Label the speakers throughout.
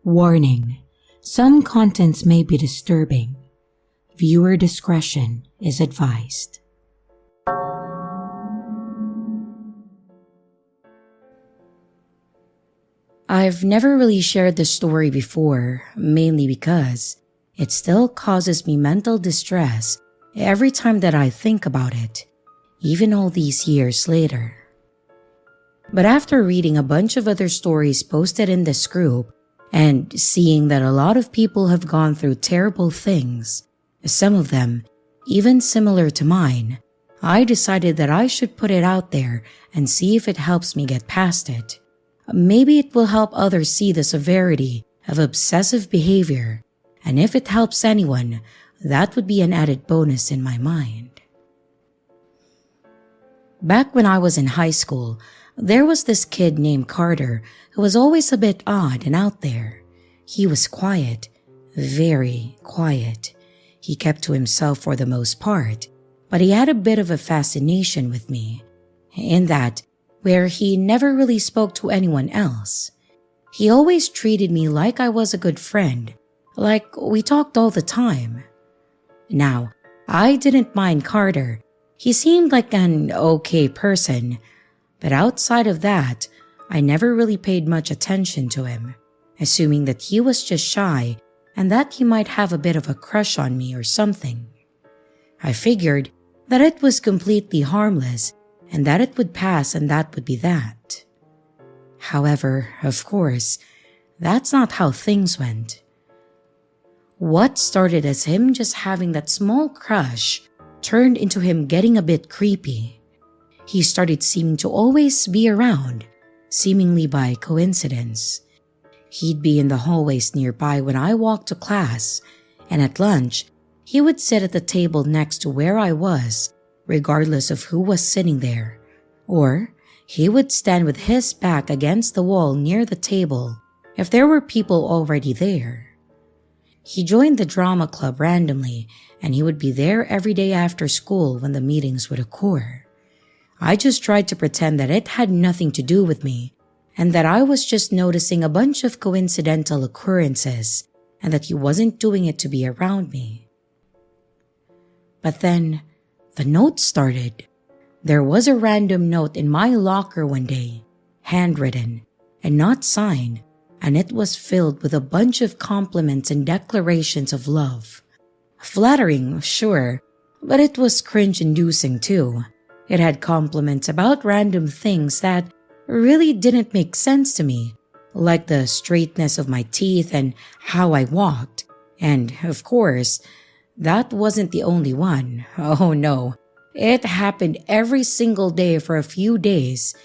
Speaker 1: Warning: some contents may be disturbing. Viewer discretion is advised. I've never really shared this story before, mainly because it still causes me mental distress every time that I think about it, even all these years later. But after reading a bunch of other stories posted in this group and seeing that a lot of people have gone through terrible things, some of them even similar to mine, I decided that I should put it out there and see if it helps me get past it. Maybe it will help others see the severity of obsessive behavior, and if it helps anyone, that would be an added bonus in my mind. Back when I was in high school, there was this kid named Carter who was always a bit odd and out there. He was quiet, very quiet. He kept to himself for the most part, but he had a bit of a fascination with me, in that where he never really spoke to anyone else. He always treated me like I was a good friend, like we talked all the time. Now, I didn't mind Carter. He seemed like an okay person, but outside of that, I never really paid much attention to him, assuming that he was just shy and that he might have a bit of a crush on me or something. I figured that it was completely harmless and that it would pass and that would be that. However, of course, that's not how things went. What started as him just having that small crush turned into him getting a bit creepy. He started seeming to always be around, seemingly by coincidence. He'd be in the hallways nearby when I walked to class, and at lunch, he would sit at the table next to where I was, regardless of who was sitting there. Or he would stand with his back against the wall near the table if there were people already there. He joined the drama club randomly, and he would be there every day after school when the meetings would occur. I just tried to pretend that it had nothing to do with me, and that I was just noticing a bunch of coincidental occurrences, and that he wasn't doing it to be around me. But then, the notes started. There was a random note in my locker one day, handwritten and not signed, and it was filled with a bunch of compliments and declarations of love. Flattering, sure, but it was cringe-inducing too. It had compliments about random things that really didn't make sense to me, like the straightness of my teeth and how I walked. And, of course, that wasn't the only one. Oh no, it happened every single day for a few days.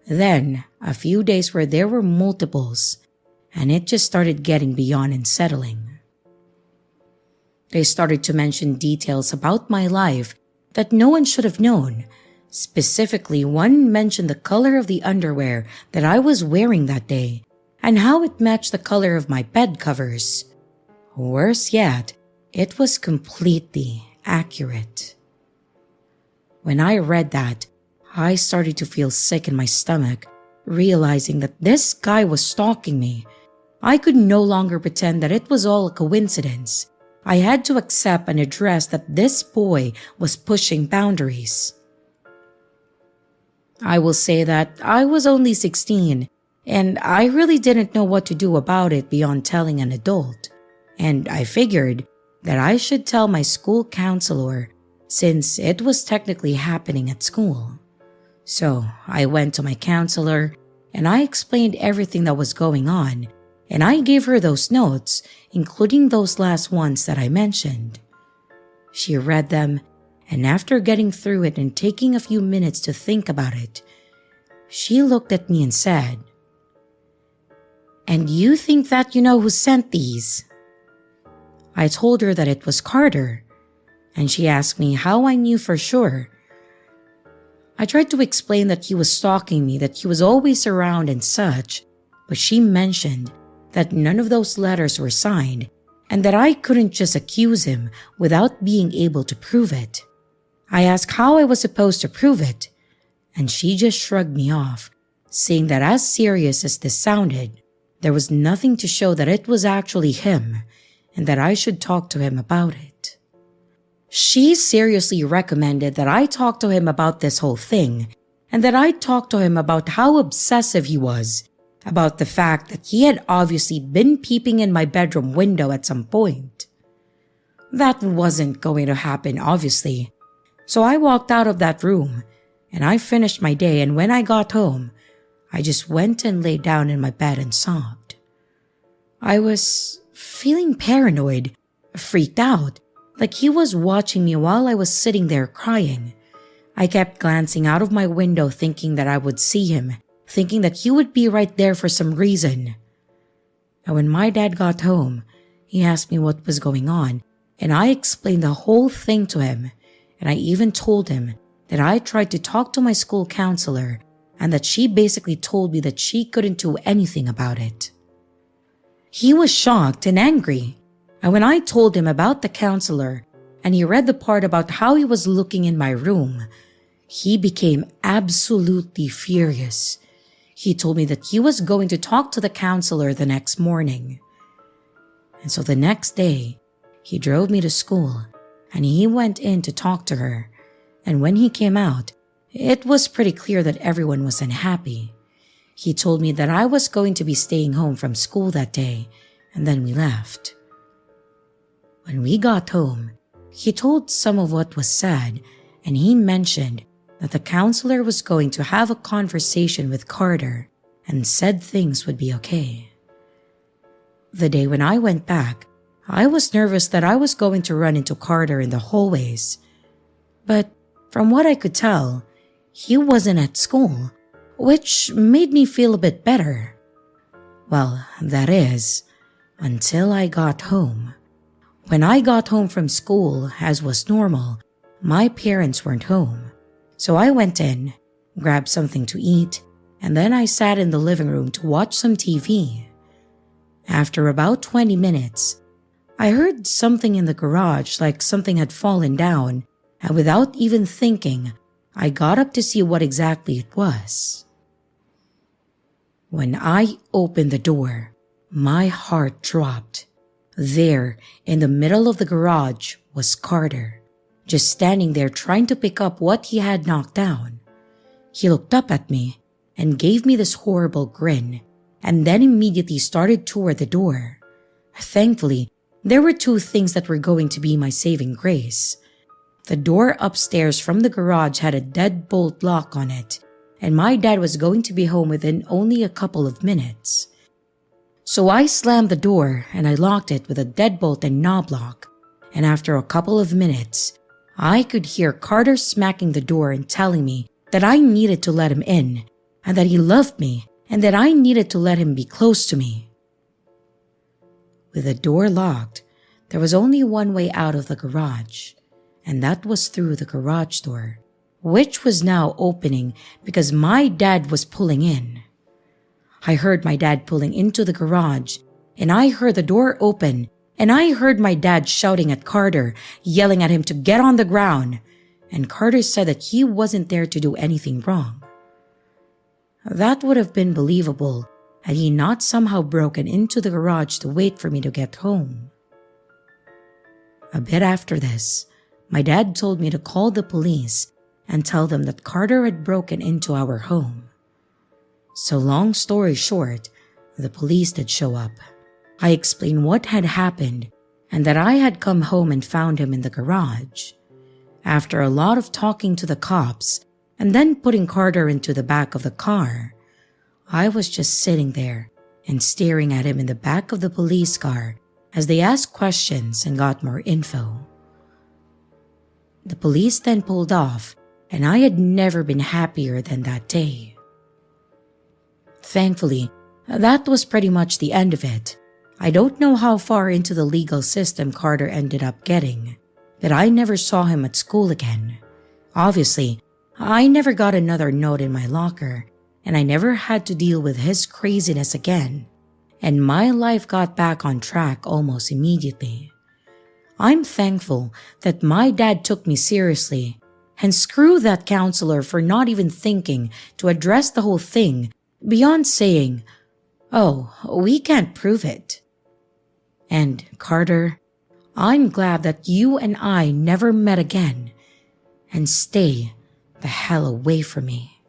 Speaker 1: Then, a few days where there were multiples, and it just started getting beyond unsettling. They started to mention details about my life that no one should have known. Specifically, one mentioned the color of the underwear that I was wearing that day, and how it matched the color of my bed covers. Worse yet, it was completely accurate. When I read that, I started to feel sick in my stomach, realizing that this guy was stalking me. I could no longer pretend that it was all a coincidence. I had to accept and address that this boy was pushing boundaries. I will say that I was only 16, and I really didn't know what to do about it beyond telling an adult, and I figured that I should tell my school counselor since it was technically happening at school. So I went to my counselor and I explained everything that was going on, and I gave her those notes, including those last ones that I mentioned. She read them, and after getting through it and taking a few minutes to think about it, she looked at me and said, "And you think that you know who sent these?" I told her that it was Carter, and she asked me how I knew for sure. I tried to explain that he was stalking me, that he was always around and such, but she mentioned that none of those letters were signed and that I couldn't just accuse him without being able to prove it. I asked how I was supposed to prove it, and she just shrugged me off, saying that as serious as this sounded, There was nothing to show that it was actually him and that I should talk to him about it. She seriously recommended that I talk to him about this whole thing and that I talk to him about how obsessive he was about the fact that he had obviously been peeping in my bedroom window at some point. That wasn't going to happen, obviously, so I walked out of that room and I finished my day, and when I got home, I just went and lay down in my bed and sobbed. I was feeling paranoid, freaked out, like he was watching me while I was sitting there crying. I kept glancing out of my window thinking that I would see him, thinking that he would be right there for some reason. And when my dad got home, he asked me what was going on, and I explained the whole thing to him, and I even told him that I tried to talk to my school counselor and that she basically told me that she couldn't do anything about it. He was shocked and angry, and when I told him about the counselor and he read the part about how he was looking in my room, he became absolutely furious. He told me that he was going to talk to the counselor the next morning. And so the next day, he drove me to school and he went in to talk to her. And when he came out, it was pretty clear that everyone was unhappy. He told me that I was going to be staying home from school that day, and then we left. When we got home, he told some of what was said, and he mentioned that the counselor was going to have a conversation with Carter and said things would be okay. The day when I went back, I was nervous that I was going to run into Carter in the hallways. But from what I could tell, he wasn't at school, which made me feel a bit better. Well, that is, until I got home. When I got home from school, as was normal, my parents weren't home. So I went in, grabbed something to eat, and then I sat in the living room to watch some TV. After about 20 minutes, I heard something in the garage like something had fallen down, and without even thinking, I got up to see what exactly it was. When I opened the door, my heart dropped. There, in the middle of the garage, was Carter, just standing there trying to pick up what he had knocked down. He looked up at me and gave me this horrible grin, and then immediately started toward the door. Thankfully, there were two things that were going to be my saving grace. The door upstairs from the garage had a deadbolt lock on it, and my dad was going to be home within only a couple of minutes. So I slammed the door and I locked it with a deadbolt and knob lock, and after a couple of minutes, I could hear Carter smacking the door and telling me that I needed to let him in, and that he loved me, and that I needed to let him be close to me. With the door locked, there was only one way out of the garage, and that was through the garage door, which was now opening because my dad was pulling in. I heard my dad pulling into the garage, and I heard the door open, and I heard my dad shouting at Carter, yelling at him to get on the ground, and Carter said that he wasn't there to do anything wrong. That would have been believable had he not somehow broken into the garage to wait for me to get home. A bit after this, my dad told me to call the police and tell them that Carter had broken into our home. So long story short, the police did show up. I explained what had happened and that I had come home and found him in the garage. After a lot of talking to the cops and then putting Carter into the back of the car, I was just sitting there and staring at him in the back of the police car as they asked questions and got more info. The police then pulled off, and I had never been happier than that day. Thankfully, that was pretty much the end of it. I don't know how far into the legal system Carter ended up getting, but I never saw him at school again. Obviously, I never got another note in my locker, and I never had to deal with his craziness again, and my life got back on track almost immediately. I'm thankful that my dad took me seriously, and screw that counselor for not even thinking to address the whole thing beyond saying, "Oh, we can't prove it." And Carter, I'm glad that you and I never met again. And stay the hell away from me.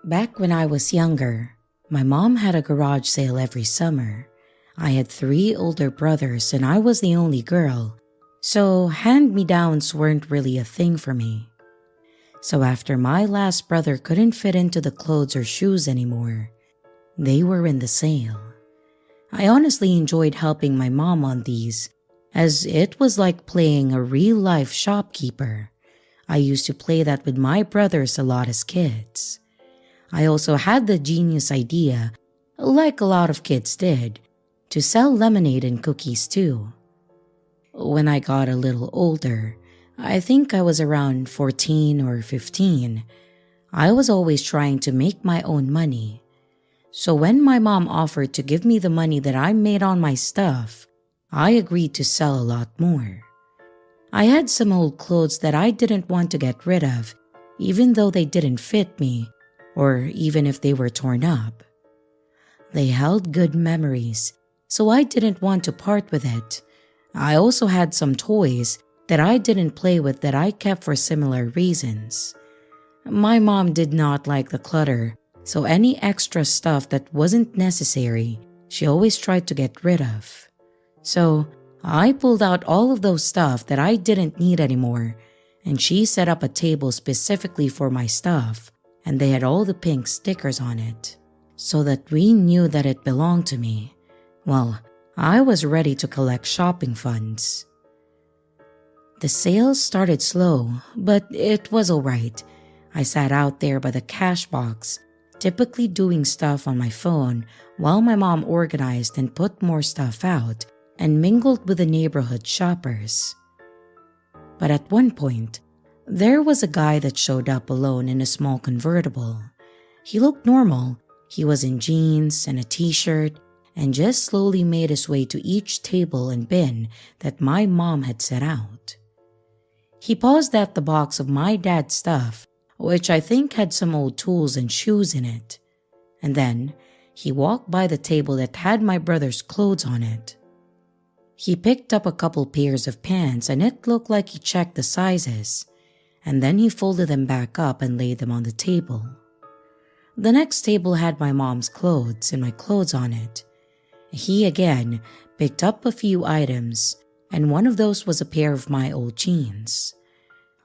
Speaker 1: Back when I was younger, my mom had a garage sale every summer. I had 3 older brothers and I was the only girl, so hand-me-downs weren't really a thing for me. So after my last brother couldn't fit into the clothes or shoes anymore, they were in the sale. I honestly enjoyed helping my mom on these, as it was like playing a real-life shopkeeper. I used to play that with my brothers a lot as kids. I also had the genius idea, like a lot of kids did, to sell lemonade and cookies too. When I got a little older, I think I was around 14 or 15, I was always trying to make my own money. So when my mom offered to give me the money that I made on my stuff, I agreed to sell a lot more. I had some old clothes that I didn't want to get rid of, even though they didn't fit me, or even if they were torn up. They held good memories, so I didn't want to part with it. I also had some toys that I didn't play with that I kept for similar reasons. My mom did not like the clutter, so any extra stuff that wasn't necessary, she always tried to get rid of. So I pulled out all of those stuff that I didn't need anymore, and she set up a table specifically for my stuff, and they had all the pink stickers on it, so that we knew that it belonged to me. Well, I was ready to collect shopping funds. The sales started slow, but it was alright. I sat out there by the cash box, typically doing stuff on my phone while my mom organized and put more stuff out and mingled with the neighborhood shoppers. But at one point, there was a guy that showed up alone in a small convertible. He looked normal. He was in jeans and a t-shirt and just slowly made his way to each table and bin that my mom had set out. He paused at the box of my dad's stuff, which I think had some old tools and shoes in it. And then he walked by the table that had my brother's clothes on it. He picked up a couple pairs of pants and it looked like he checked the sizes, and then he folded them back up and laid them on the table. The next table had my mom's clothes and my clothes on it. He again picked up a few items, and one of those was a pair of my old jeans.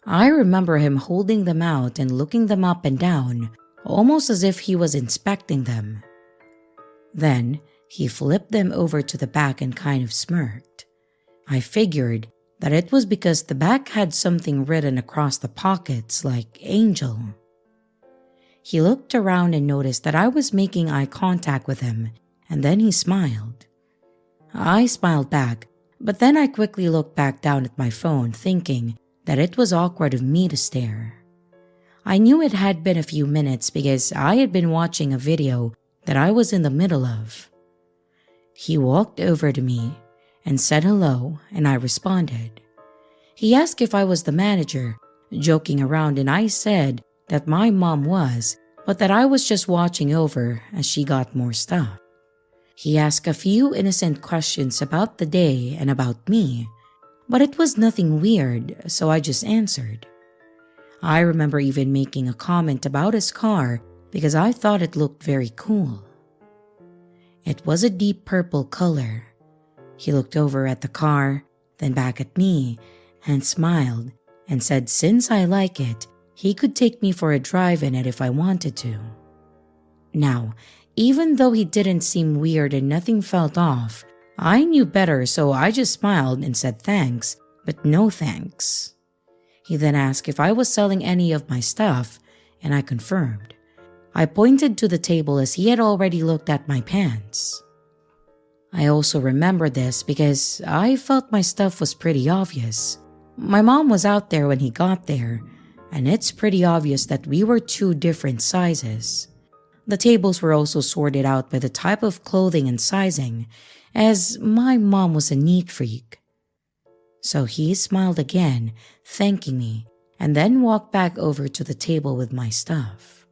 Speaker 1: I remember him holding them out and looking them up and down, almost as if he was inspecting them. Then he flipped them over to the back and kind of smirked. I figured that it was because the back had something written across the pockets like Angel. He looked around and noticed that I was making eye contact with him, and then he smiled. I smiled back, but then I quickly looked back down at my phone, thinking that it was awkward of me to stare. I knew it had been a few minutes because I had been watching a video that I was in the middle of. He walked over to me and said hello, and I responded. He asked if I was the manager, joking around, and I said that my mom was, but that I was just watching over as she got more stuff. He asked a few innocent questions about the day and about me, but it was nothing weird, so I just answered. I remember even making a comment about his car because I thought it looked very cool. It was a deep purple color. He looked over at the car, then back at me, and smiled and said since I like it, he could take me for a drive in it if I wanted to. Now, even though he didn't seem weird and nothing felt off, I knew better, so I just smiled and said thanks, but no thanks. He then asked if I was selling any of my stuff, and I confirmed. I pointed to the table as he had already looked at my pants. I also remember this because I felt my stuff was pretty obvious. My mom was out there when he got there, and it's pretty obvious that we were 2 different sizes. The tables were also sorted out by the type of clothing and sizing, as my mom was a neat freak. So he smiled again, thanking me, and then walked back over to the table with my stuff.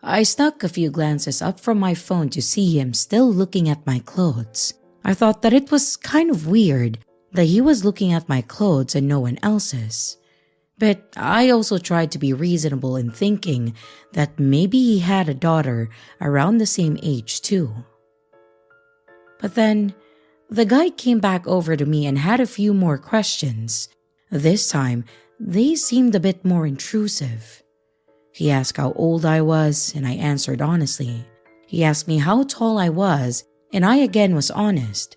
Speaker 1: I snuck a few glances up from my phone to see him still looking at my clothes. I thought that it was kind of weird that he was looking at my clothes and no one else's. But I also tried to be reasonable in thinking that maybe he had a daughter around the same age too. But then, the guy came back over to me and had a few more questions. This time, they seemed a bit more intrusive. He asked how old I was, and I answered honestly. He asked me how tall I was, and I again was honest.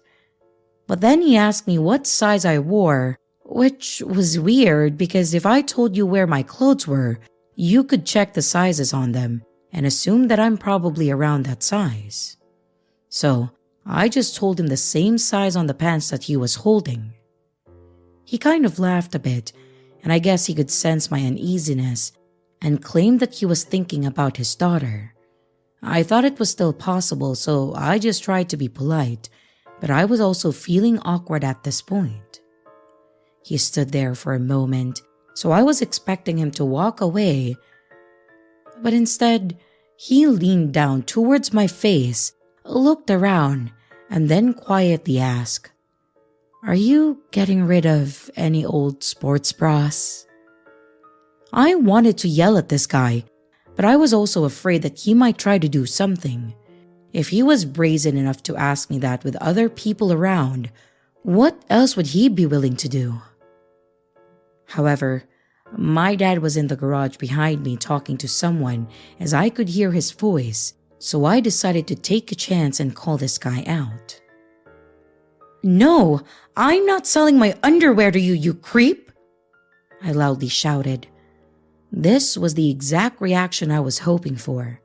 Speaker 1: But then he asked me what size I wore, which was weird because if I told you where my clothes were, you could check the sizes on them and assume that I'm probably around that size. So, I just told him the same size on the pants that he was holding. He kind of laughed a bit, and I guess he could sense my uneasiness and claimed that he was thinking about his daughter. I thought it was still possible, so I just tried to be polite, but I was also feeling awkward at this point. He stood there for a moment, so I was expecting him to walk away, but instead, he leaned down towards my face, looked around, and then quietly asked, "Are you getting rid of any old sports bras?" I wanted to yell at this guy, but I was also afraid that he might try to do something. If he was brazen enough to ask me that with other people around, what else would he be willing to do? However, my dad was in the garage behind me talking to someone as I could hear his voice, so I decided to take a chance and call this guy out. "No, I'm not selling my underwear to you, you creep!" I loudly shouted. This was the exact reaction I was hoping for.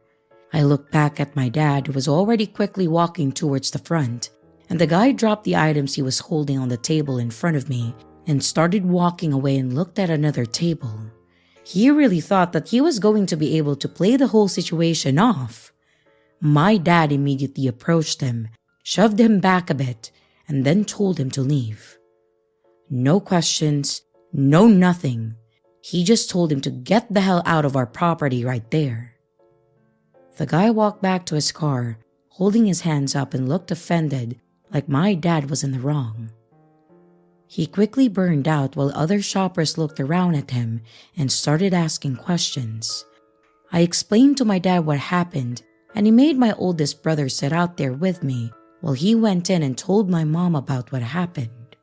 Speaker 1: I looked back at my dad, who was already quickly walking towards the front, and the guy dropped the items he was holding on the table in front of me and started walking away and looked at another table. He really thought that he was going to be able to play the whole situation off. My dad immediately approached him, shoved him back a bit, and then told him to leave. No questions, no nothing. He just told him to get the hell out of our property right there. The guy walked back to his car, holding his hands up and looked offended, like my dad was in the wrong. He quickly burned out while other shoppers looked around at him and started asking questions. I explained to my dad what happened, and he made my oldest brother sit out there with me while he went in and told my mom about what happened.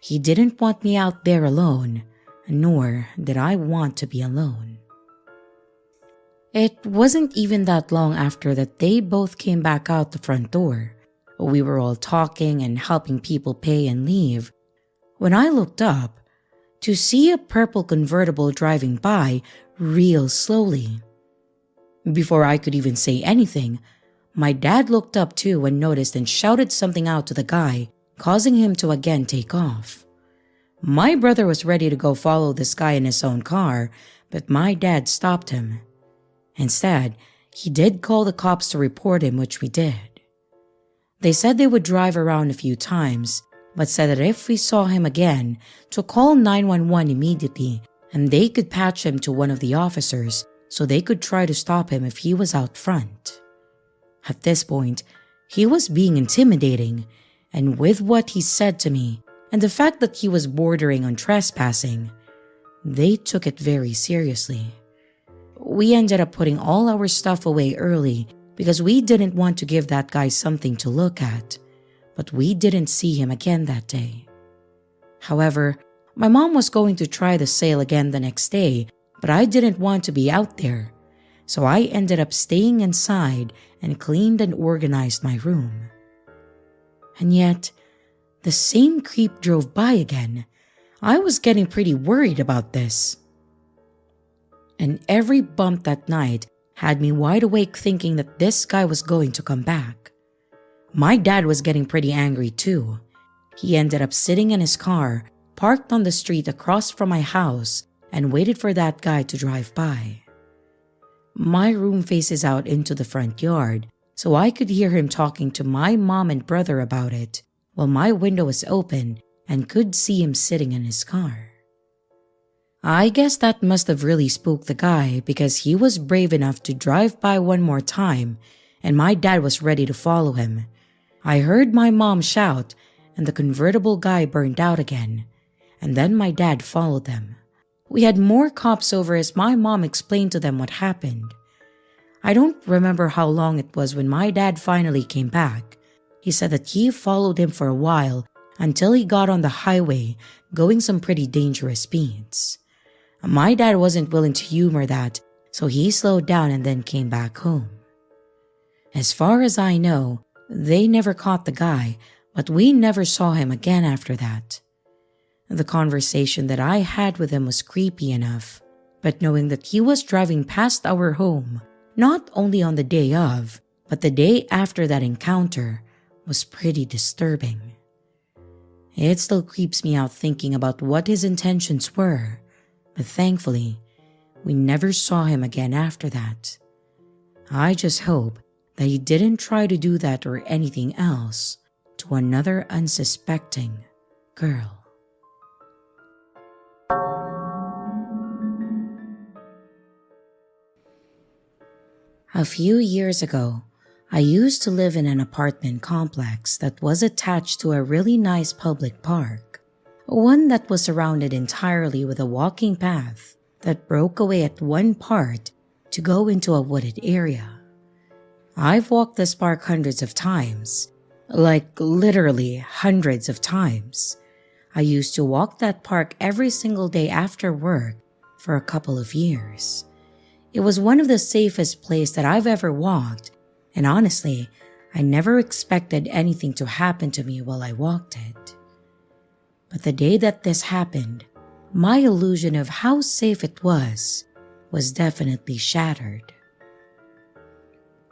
Speaker 1: He didn't want me out there alone, nor did I want to be alone. It wasn't even that long after that they both came back out the front door. We were all talking and helping people pay and leave when I looked up to see a purple convertible driving by real slowly. Before I could even say anything, my dad looked up too and noticed and shouted something out to the guy, causing him to again take off. My brother was ready to go follow this guy in his own car, but my dad stopped him. Instead, he did call the cops to report him, which we did. They said they would drive around a few times, but said that if we saw him again, to call 911 immediately and they could patch him to one of the officers so they could try to stop him if he was out front. At this point, he was being intimidating, and with what he said to me and the fact that he was bordering on trespassing, they took it very seriously. We ended up putting all our stuff away early because we didn't want to give that guy something to look at, but we didn't see him again that day. However, my mom was going to try the sale again the next day, but I didn't want to be out there, so I ended up staying inside and cleaned and organized my room. And yet, the same creep drove by again. I was getting pretty worried about this. And every bump that night had me wide awake thinking that this guy was going to come back. My dad was getting pretty angry too. He ended up sitting in his car, parked on the street across from my house, and waited for that guy to drive by. My room faces out into the front yard, so I could hear him talking to my mom and brother about it, while my window was open and could see him sitting in his car. I guess that must have really spooked the guy because he was brave enough to drive by one more time and my dad was ready to follow him. I heard my mom shout and the convertible guy burned out again, and then my dad followed them. We had more cops over as my mom explained to them what happened. I don't remember how long it was when my dad finally came back. He said that he followed him for a while until he got on the highway going some pretty dangerous speeds. My dad wasn't willing to humor that, so he slowed down and then came back home. As far as I know, they never caught the guy, but we never saw him again after that. The conversation that I had with him was creepy enough, but knowing that he was driving past our home, not only on the day of, but the day after that encounter, was pretty disturbing. It still creeps me out thinking about what his intentions were, but thankfully, we never saw him again after that. I just hope that he didn't try to do that or anything else to another unsuspecting girl. A few years ago, I used to live in an apartment complex that was attached to a really nice public park, one that was surrounded entirely with a walking path that broke away at one part to go into a wooded area. I've walked this park hundreds of times, like literally hundreds of times. I used to walk that park every single day after work for a couple of years. It was one of the safest places that I've ever walked, and honestly, I never expected anything to happen to me while I walked it. But the day that this happened, my illusion of how safe it was definitely shattered.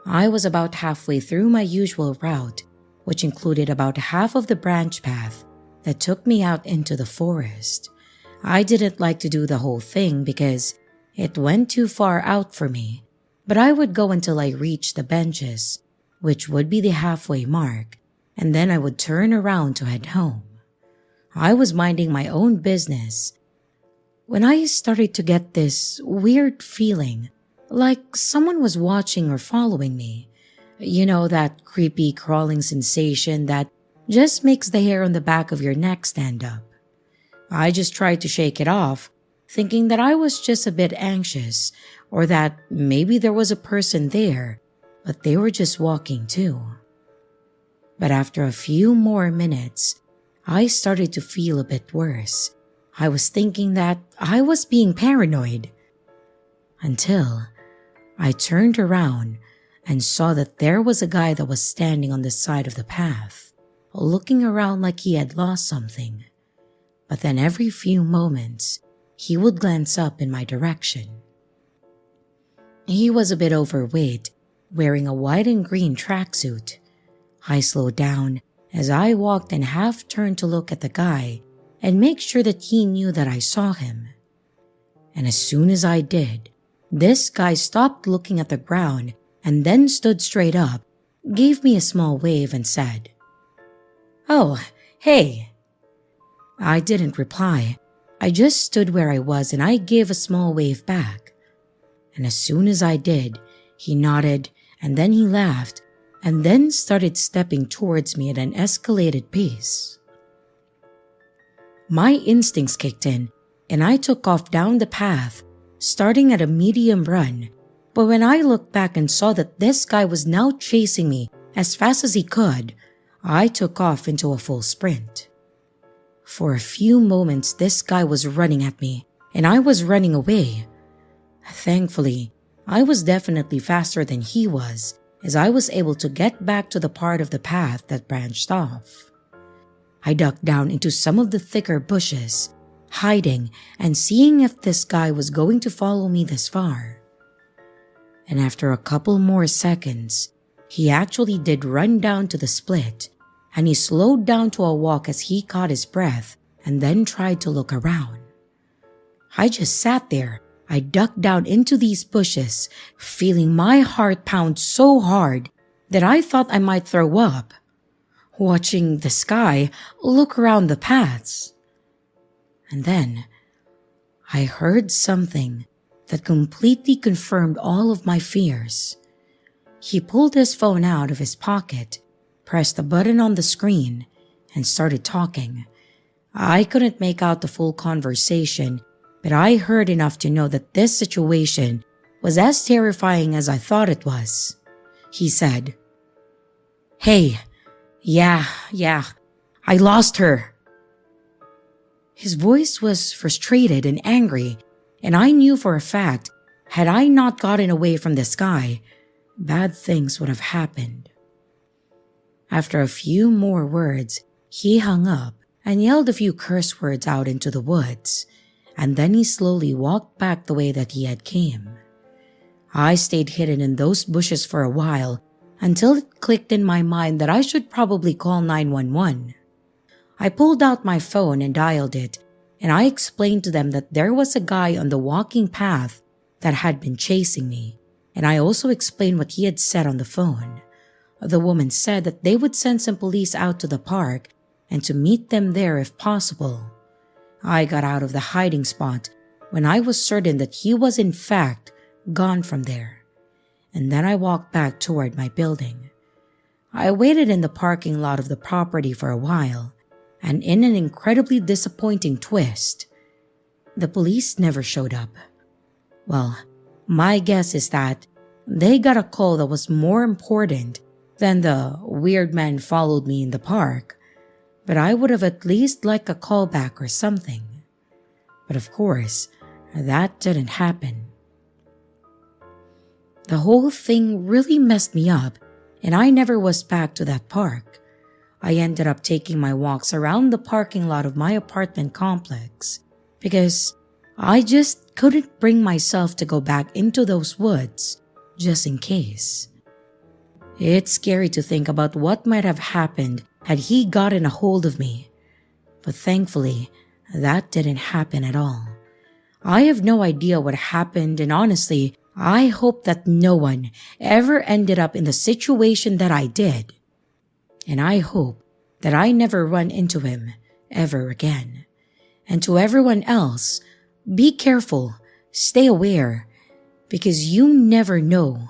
Speaker 1: I was about halfway through my usual route, which included about half of the branch path that took me out into the forest. I didn't like to do the whole thing because it went too far out for me, but I would go until I reached the benches, which would be the halfway mark, and then I would turn around to head home. I was minding my own business when I started to get this weird feeling like someone was watching or following me. You know, that creepy crawling sensation that just makes the hair on the back of your neck stand up. I just tried to shake it off, thinking that I was just a bit anxious or that maybe there was a person there, but they were just walking too. But after a few more minutes, I started to feel a bit worse. I was thinking that I was being paranoid until I turned around and saw that there was a guy that was standing on the side of the path, looking around like he had lost something. But then every few moments, he would glance up in my direction. He was a bit overweight, wearing a white and green tracksuit. I slowed down as I walked and half turned to look at the guy and make sure that he knew that I saw him. And as soon as I did, this guy stopped looking at the ground and then stood straight up, gave me a small wave and said, "Oh, hey." I didn't reply. I just stood where I was and I gave a small wave back. And as soon as I did, he nodded and then he laughed and then started stepping towards me at an escalated pace. My instincts kicked in and I took off down the path, starting at a medium run. But when I looked back and saw that this guy was now chasing me as fast as he could, I took off into a full sprint. For a few moments, this guy was running at me and I was running away. Thankfully, I was definitely faster than he was, as I was able to get back to the part of the path that branched off. I ducked down into some of the thicker bushes, hiding and seeing if this guy was going to follow me this far. And after a couple more seconds, he actually did run down to the split, and he slowed down to a walk as he caught his breath and then tried to look around. I just sat there. I ducked down into these bushes, feeling my heart pound so hard that I thought I might throw up, watching this guy look around the paths. And then I heard something that completely confirmed all of my fears. He pulled his phone out of his pocket, pressed a button on the screen, and started talking. I couldn't make out the full conversation, but I heard enough to know that this situation was as terrifying as I thought it was. He said, "Hey, yeah, I lost her." His voice was frustrated and angry, and I knew for a fact, had I not gotten away from this guy, bad things would have happened. After a few more words, he hung up and yelled a few curse words out into the woods, and then he slowly walked back the way that he had came. I stayed hidden in those bushes for a while until it clicked in my mind that I should probably call 911. I pulled out my phone and dialed it, and I explained to them that there was a guy on the walking path that had been chasing me, and I also explained what he had said on the phone. The woman said that they would send some police out to the park and to meet them there if possible. I got out of the hiding spot when I was certain that he was in fact gone from there, and then I walked back toward my building. I waited in the parking lot of the property for a while, and in an incredibly disappointing twist, the police never showed up. Well, my guess is that they got a call that was more important than the weird man followed me in the park, but I would have at least liked a call back or something. But of course, that didn't happen. The whole thing really messed me up, and I never was back to that park. I ended up taking my walks around the parking lot of my apartment complex because I just couldn't bring myself to go back into those woods just in case. It's scary to think about what might have happened had he gotten a hold of me, but thankfully that didn't happen at all. I have no idea what happened, and honestly, I hope that no one ever ended up in the situation that I did. And I hope that I never run into him ever again. And to everyone else, be careful, stay aware, because you never know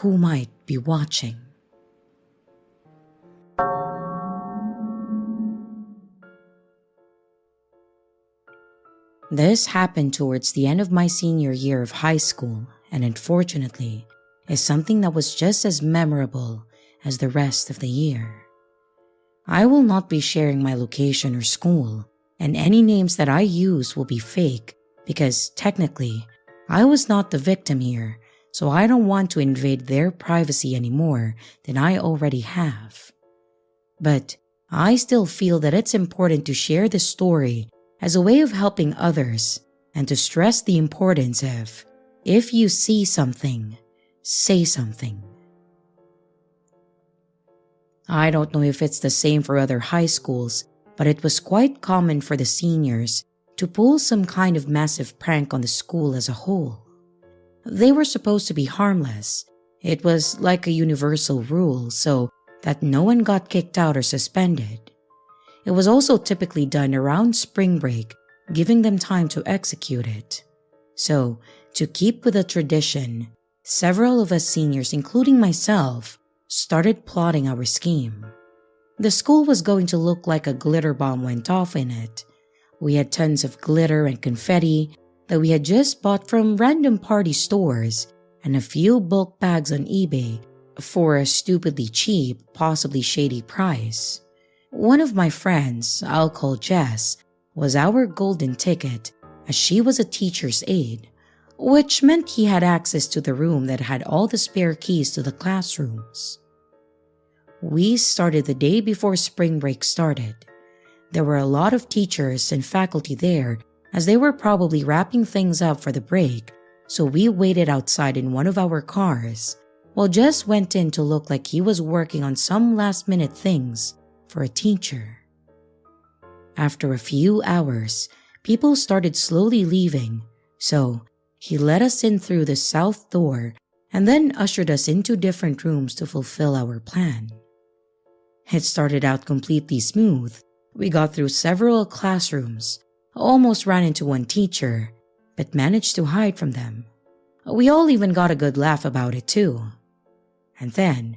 Speaker 1: who might be watching. This happened towards the end of my senior year of high school, and unfortunately, is something that was just as memorable as the rest of the year. I will not be sharing my location or school, and any names that I use will be fake because technically, I was not the victim here, so I don't want to invade their privacy any more than I already have. But I still feel that it's important to share this story as a way of helping others and to stress the importance of, if you see something, say something. I don't know if it's the same for other high schools, but it was quite common for the seniors to pull some kind of massive prank on the school as a whole. They were supposed to be harmless. It was like a universal rule so that no one got kicked out or suspended. It was also typically done around spring break, giving them time to execute it. So, to keep with the tradition, several of us seniors, including myself, started plotting our scheme. The school was going to look like a glitter bomb went off in it. We had tons of glitter and confetti that we had just bought from random party stores and a few bulk bags on eBay for a stupidly cheap, possibly shady price. One of my friends, I'll call Jess, was our golden ticket as she was a teacher's aide, which meant he had access to the room that had all the spare keys to the classrooms. We started the day before spring break started. There were a lot of teachers and faculty there as they were probably wrapping things up for the break, so we waited outside in one of our cars while Jess went in to look like he was working on some last-minute things for a teacher. After a few hours, people started slowly leaving, so he let us in through the south door and then ushered us into different rooms to fulfill our plan. It started out completely smooth. We got through several classrooms, almost ran into one teacher, but managed to hide from them. We all even got a good laugh about it too. And then,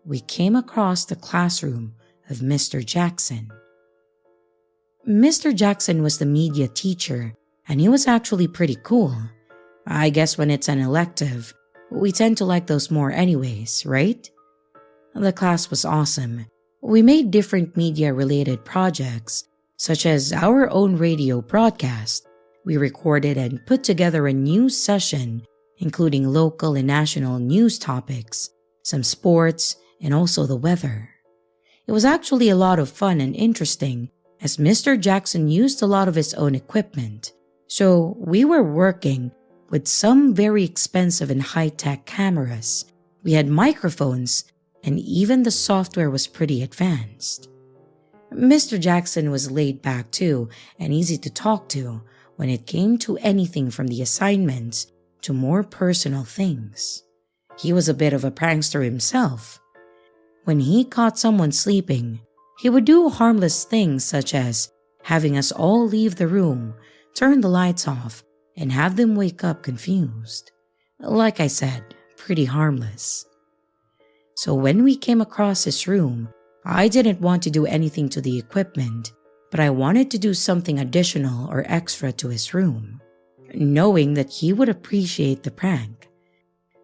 Speaker 1: we came across the classroom of Mr. Jackson. Mr. Jackson was the media teacher, and he was actually pretty cool. I guess when it's an elective, we tend to like those more anyways, right? The class was awesome. We made different media-related projects, such as our own radio broadcast. We recorded and put together a news session, including local and national news topics, some sports, and also the weather. It was actually a lot of fun and interesting, as Mr. Jackson used a lot of his own equipment, so we were working with some very expensive and high-tech cameras. We had microphones, and even the software was pretty advanced. Mr. Jackson was laid back too and easy to talk to when it came to anything from the assignments to more personal things. He was a bit of a prankster himself. When he caught someone sleeping, he would do harmless things such as having us all leave the room, turn the lights off, and have them wake up confused. Like I said, pretty harmless. So when we came across his room, I didn't want to do anything to the equipment, but I wanted to do something additional or extra to his room, knowing that he would appreciate the prank.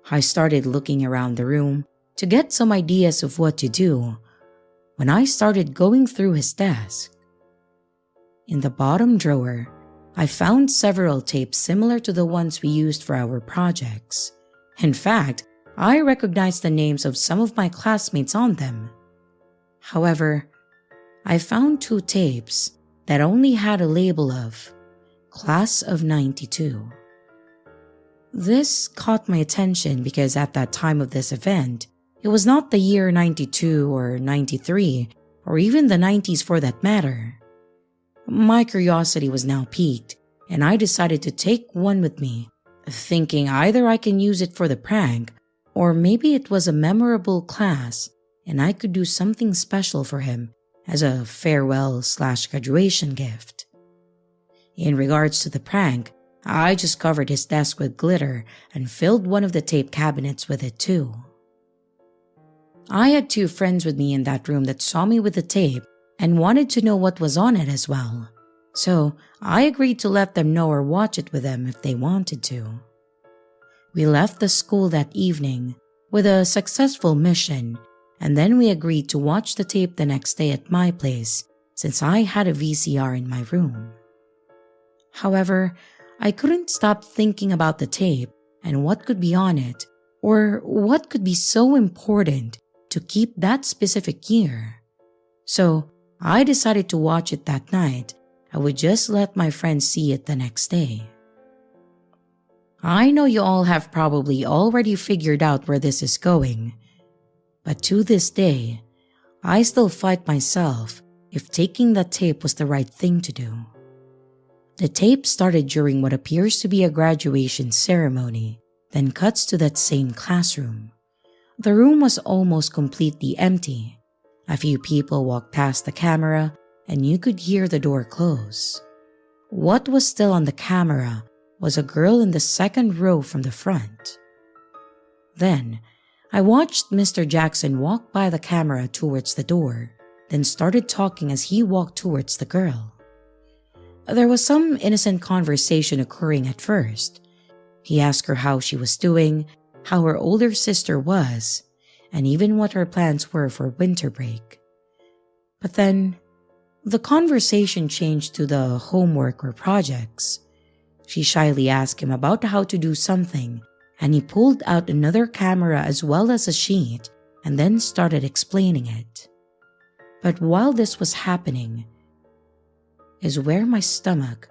Speaker 1: I started looking around the room to get some ideas of what to do when I started going through his desk. In the bottom drawer, I found several tapes similar to the ones we used for our projects. In fact, I recognized the names of some of my classmates on them. However, I found 2 tapes that only had a label of Class of 92. This caught my attention because at that time of this event, it was not the year 92 or 93 or even the 90s for that matter. My curiosity was now piqued, and I decided to take one with me, thinking either I can use it for the prank or maybe it was a memorable class and I could do something special for him as a farewell/graduation gift. In regards to the prank, I just covered his desk with glitter and filled one of the tape cabinets with it too. I had 2 friends with me in that room that saw me with the tape and wanted to know what was on it as well, so I agreed to let them know or watch it with them if they wanted to. We left the school that evening with a successful mission, and then we agreed to watch the tape the next day at my place since I had a VCR in my room. However, I couldn't stop thinking about the tape and what could be on it, or what could be so important to keep that specific year. So I decided to watch it that night. I would just let my friends see it the next day. I know you all have probably already figured out where this is going, but to this day, I still fight myself if taking that tape was the right thing to do. The tape started during what appears to be a graduation ceremony, then cuts to that same classroom. The room was almost completely empty. A few people walked past the camera, and you could hear the door close. What was still on the camera was a girl in the second row from the front. Then, I watched Mr. Jackson walk by the camera towards the door, then started talking as he walked towards the girl. There was some innocent conversation occurring at first. He asked her how she was doing, how her older sister was, and even what her plans were for winter break. But then, the conversation changed to the homework or projects. She shyly asked him about how to do something, and he pulled out another camera as well as a sheet and then started explaining it. But while this was happening, is where my stomach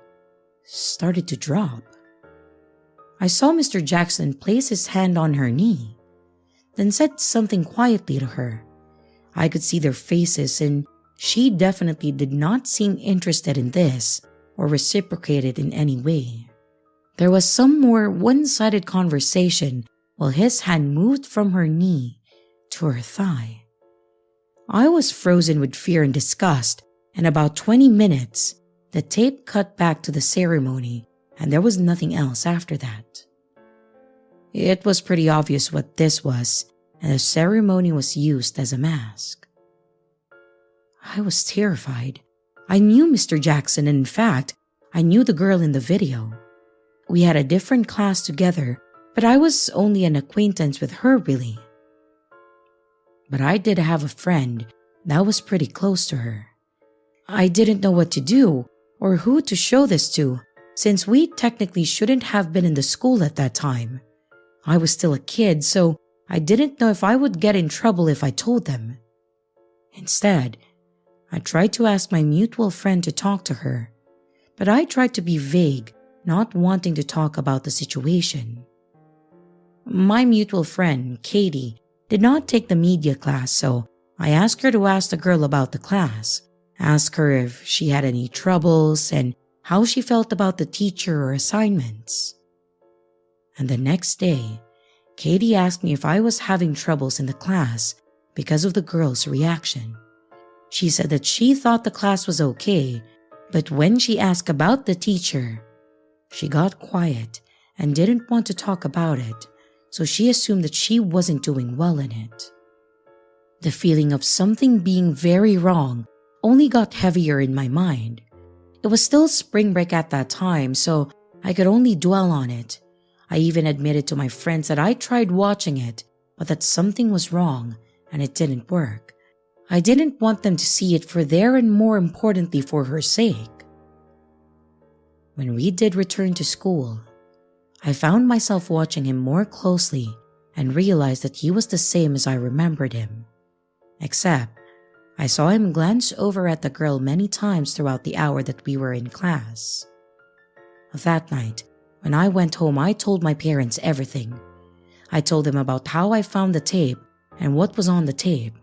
Speaker 1: started to drop. I saw Mr. Jackson place his hand on her knee, then said something quietly to her. I could see their faces, and she definitely did not seem interested in this or reciprocated in any way. There was some more one-sided conversation while his hand moved from her knee to her thigh. I was frozen with fear and disgust, and about 20 minutes, The tape cut back to the ceremony, and there was nothing else after that. It was pretty obvious what this was, and the ceremony was used as a mask. I was terrified. I knew Mr. Jackson, and in fact, I knew the girl in the video. We had a different class together, but I was only an acquaintance with her really. But I did have a friend that was pretty close to her. I didn't know what to do or who to show this to, since we technically shouldn't have been in the school at that time. I was still a kid, so I didn't know if I would get in trouble if I told them. Instead, I tried to ask my mutual friend to talk to her, but I tried to be vague, not wanting to talk about the situation. My mutual friend, Katie, did not take the media class, so I asked her to ask the girl about the class, ask her if she had any troubles and how she felt about the teacher or assignments. And the next day, Katie asked me if I was having troubles in the class because of the girl's reaction. She said that she thought the class was okay, but when she asked about the teacher, she got quiet and didn't want to talk about it, so she assumed that she wasn't doing well in it. The feeling of something being very wrong only got heavier in my mind. It was still spring break at that time, so I could only dwell on it. I even admitted to my friends that I tried watching it, but that something was wrong and it didn't work. I didn't want them to see it for their and more importantly for her sake. When we did return to school, I found myself watching him more closely and realized that he was the same as I remembered him. Except, I saw him glance over at the girl many times throughout the hour that we were in class. That night, when I went home, I told my parents everything. I told them about how I found the tape and what was on the tape.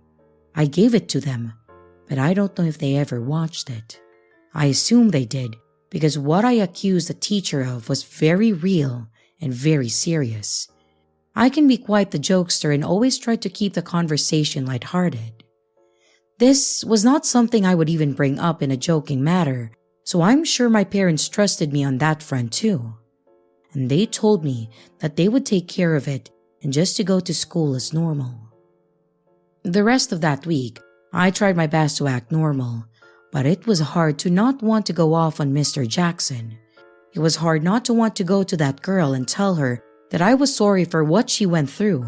Speaker 1: I gave it to them, but I don't know if they ever watched it. I assume they did, because what I accused the teacher of was very real and very serious. I can be quite the jokester and always try to keep the conversation lighthearted. This was not something I would even bring up in a joking manner, so I'm sure my parents trusted me on that front too. And they told me that they would take care of it and just to go to school as normal. The rest of that week, I tried my best to act normal, but it was hard to not want to go off on Mr. Jackson. It was hard not to want to go to that girl and tell her that I was sorry for what she went through.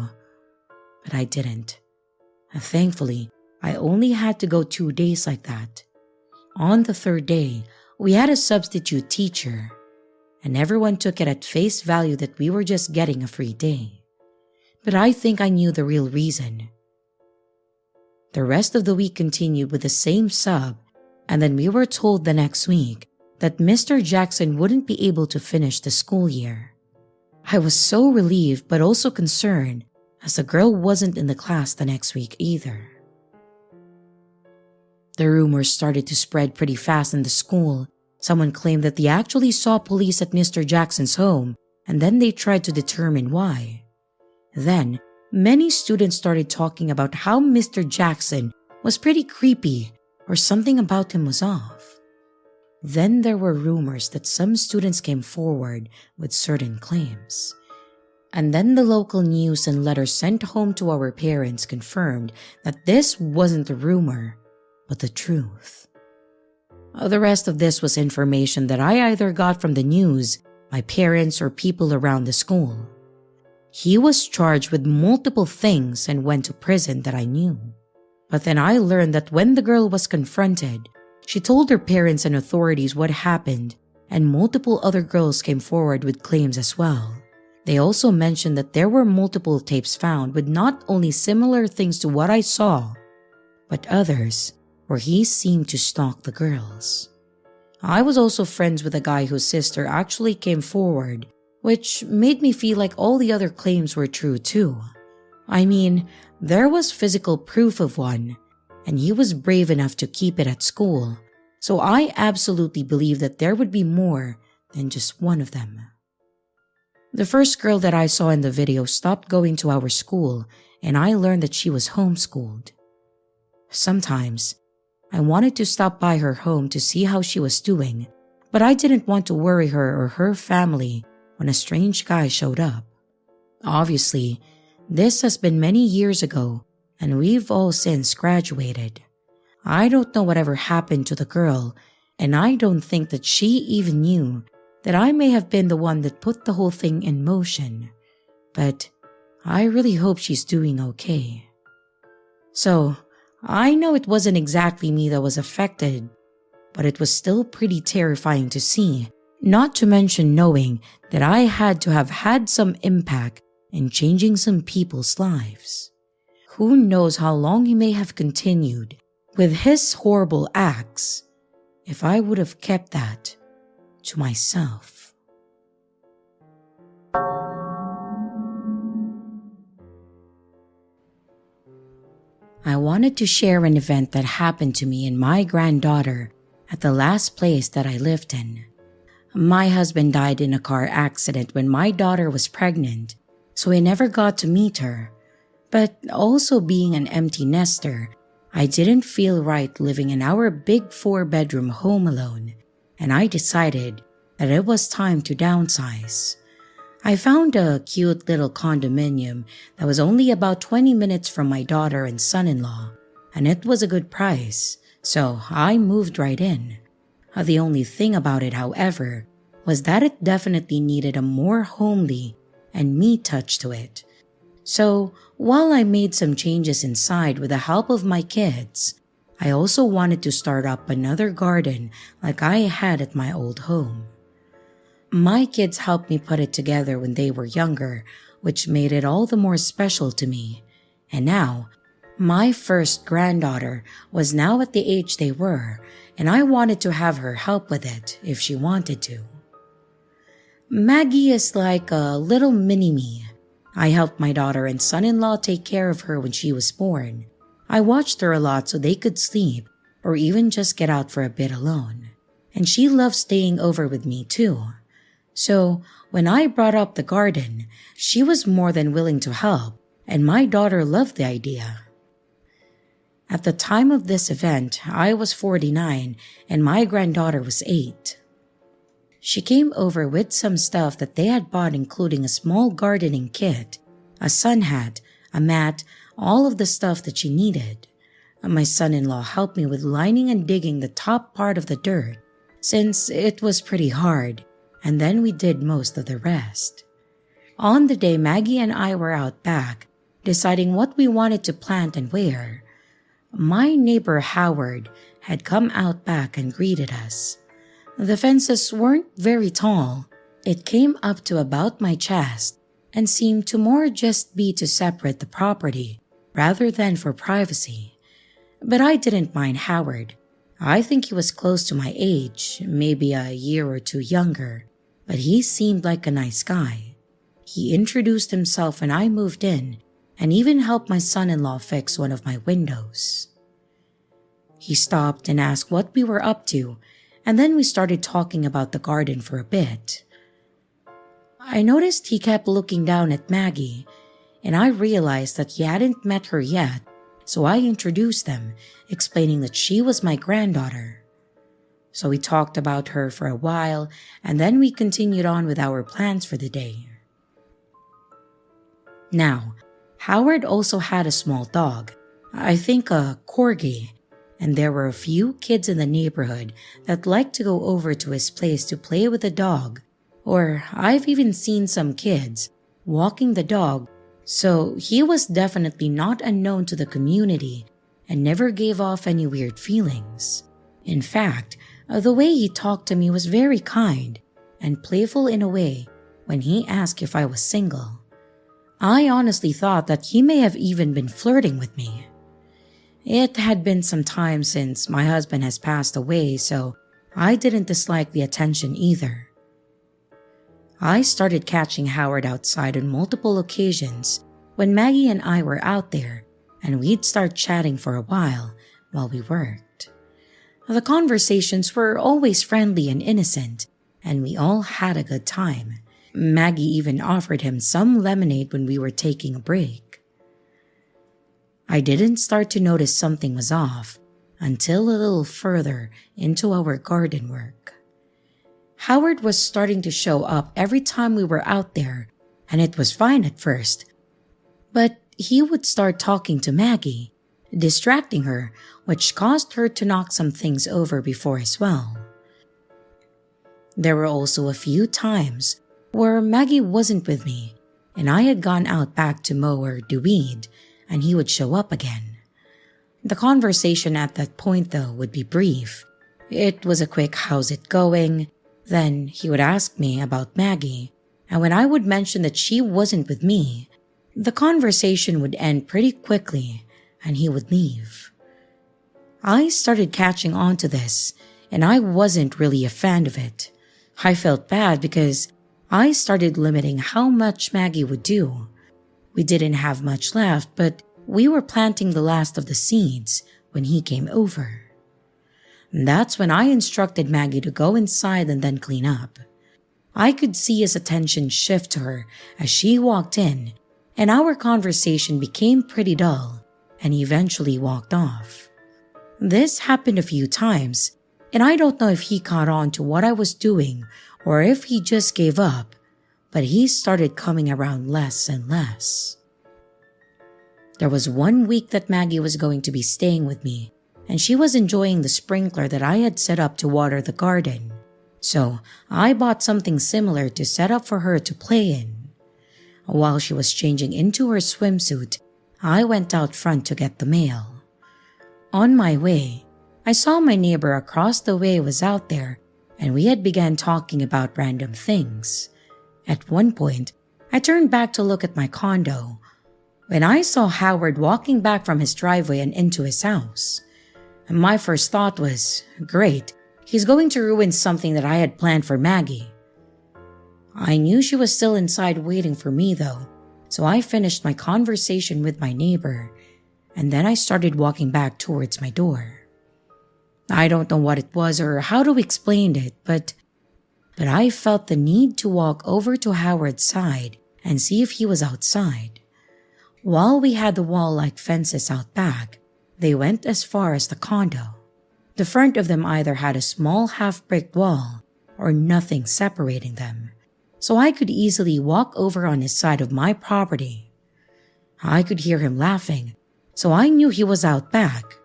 Speaker 1: But I didn't. And thankfully, I only had to go 2 days like that. On the third day, we had a substitute teacher, and everyone took it at face value that we were just getting a free day. But I think I knew the real reason. The rest of the week continued with the same sub, and then we were told the next week that Mr. Jackson wouldn't be able to finish the school year. I was so relieved but also concerned, as the girl wasn't in the class the next week either. The rumors started to spread pretty fast in the school. Someone claimed that they actually saw police at Mr. Jackson's home, and then they tried to determine why. Then, many students started talking about how Mr. Jackson was pretty creepy or something about him was off. Then there were rumors that some students came forward with certain claims. And then the local news and letters sent home to our parents confirmed that this wasn't a rumor, but the truth. The rest of this was information that I either got from the news, my parents, or people around the school. He was charged with multiple things and went to prison that I knew. But then I learned that when the girl was confronted, she told her parents and authorities what happened, and multiple other girls came forward with claims as well. They also mentioned that there were multiple tapes found with not only similar things to what I saw, but others where he seemed to stalk the girls. I was also friends with a guy whose sister actually came forward, which made me feel like all the other claims were true too. I mean, there was physical proof of one, and he was brave enough to keep it at school, so I absolutely believe that there would be more than just one of them. The first girl that I saw in the video stopped going to our school, and I learned that she was homeschooled. Sometimes, I wanted to stop by her home to see how she was doing, but I didn't want to worry her or her family when a strange guy showed up. Obviously, this has been many years ago and we've all since graduated. I don't know whatever happened to the girl, and I don't think that she even knew that I may have been the one that put the whole thing in motion. But I really hope she's doing okay. So, I know it wasn't exactly me that was affected, but it was still pretty terrifying to see, not to mention knowing that I had to have had some impact in changing some people's lives. Who knows how long he may have continued with his horrible acts if I would have kept that to myself. I wanted to share an event that happened to me and my granddaughter at the last place that I lived in. My husband died in a car accident when my daughter was pregnant, so I never got to meet her. But also being an empty nester, I didn't feel right living in our big 4-bedroom home alone, and I decided that it was time to downsize. I found a cute little condominium that was only about 20 minutes from my daughter and son-in-law, and it was a good price, so I moved right in. The only thing about it, however, was that it definitely needed a more homely and me touch to it. So, while I made some changes inside with the help of my kids, I also wanted to start up another garden like I had at my old home. My kids helped me put it together when they were younger, which made it all the more special to me. And now, my first granddaughter was now at the age they were, and I wanted to have her help with it if she wanted to. Maggie is like a little mini-me. I helped my daughter and son-in-law take care of her when she was born. I watched her a lot so they could sleep or even just get out for a bit alone. And she loved staying over with me too. So when I brought up the garden, she was more than willing to help, and my daughter loved the idea. At the time of this event, I was 49 and my granddaughter was 8. She came over with some stuff that they had bought, including a small gardening kit, a sun hat, a mat, all of the stuff that she needed. My son-in-law helped me with lining and digging the top part of the dirt, since it was pretty hard, and then we did most of the rest. On the day Maggie and I were out back, deciding what we wanted to plant and where, my neighbor Howard had come out back and greeted us. The fences weren't very tall. It came up to about my chest and seemed to more just be to separate the property rather than for privacy. But I didn't mind Howard. I think he was close to my age, maybe a year or two younger, but he seemed like a nice guy. He introduced himself when I moved in and even helped my son-in-law fix one of my windows. He stopped and asked what we were up to, and then we started talking about the garden for a bit. I noticed he kept looking down at Maggie, and I realized that he hadn't met her yet, so I introduced them, explaining that she was my granddaughter. So we talked about her for a while, and then we continued on with our plans for the day. Now, Howard also had a small dog, I think a corgi, and there were a few kids in the neighborhood that liked to go over to his place to play with the dog, or I've even seen some kids walking the dog, so he was definitely not unknown to the community and never gave off any weird feelings. In fact, the way he talked to me was very kind and playful in a way when he asked if I was single. I honestly thought that he may have even been flirting with me. It had been some time since my husband has passed away, so I didn't dislike the attention either. I started catching Howard outside on multiple occasions when Maggie and I were out there, and we'd start chatting for a while we worked. The conversations were always friendly and innocent, and we all had a good time. Maggie even offered him some lemonade when we were taking a break. I didn't start to notice something was off until a little further into our garden work. Howard was starting to show up every time we were out there, and it was fine at first. But he would start talking to Maggie, distracting her, which caused her to knock some things over before as well. There were also a few times where Maggie wasn't with me, and I had gone out back to mow or do weed, and he would show up again. The conversation at that point, though, would be brief. It was a quick "how's it going?" Then he would ask me about Maggie, and when I would mention that she wasn't with me, the conversation would end pretty quickly, and he would leave. I started catching on to this, and I wasn't really a fan of it. I felt bad because I started limiting how much Maggie would do. We didn't have much left, but we were planting the last of the seeds when he came over. That's when I instructed Maggie to go inside and then clean up. I could see his attention shift to her as she walked in, and our conversation became pretty dull, and he eventually walked off. This happened a few times, and I don't know if he caught on to what I was doing or if he just gave up, but he started coming around less and less. There was 1 week that Maggie was going to be staying with me, and she was enjoying the sprinkler that I had set up to water the garden. So I bought something similar to set up for her to play in. While she was changing into her swimsuit, I went out front to get the mail. On my way, I saw my neighbor across the way was out there, and we had begun talking about random things. At one point, I turned back to look at my condo when I saw Howard walking back from his driveway and into his house. And my first thought was, great, he's going to ruin something that I had planned for Maggie. I knew she was still inside waiting for me though, so I finished my conversation with my neighbor, and then I started walking back towards my door. I don't know what it was or how to explain it, but I felt the need to walk over to Howard's side and see if he was outside. While we had the wall-like fences out back, they went as far as the condo. The front of them either had a small half-brick wall or nothing separating them, so I could easily walk over on his side of my property. I could hear him laughing, so I knew he was out back.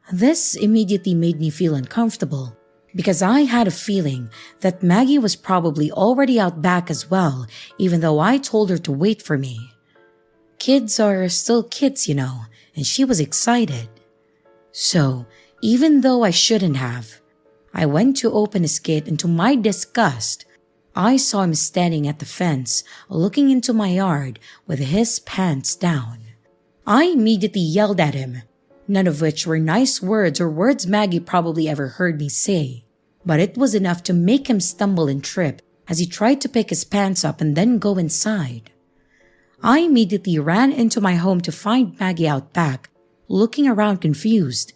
Speaker 1: This immediately made me feel uncomfortable because I had a feeling that Maggie was probably already out back as well, even though I told her to wait for me. Kids are still kids, you know, and she was excited. So, even though I shouldn't have, I went to open his gate, and to my disgust, I saw him standing at the fence, looking into my yard with his pants down. I immediately yelled at him, none of which were nice words or words Maggie probably ever heard me say, but it was enough to make him stumble and trip as he tried to pick his pants up and then go inside. I immediately ran into my home to find Maggie out back, looking around confused.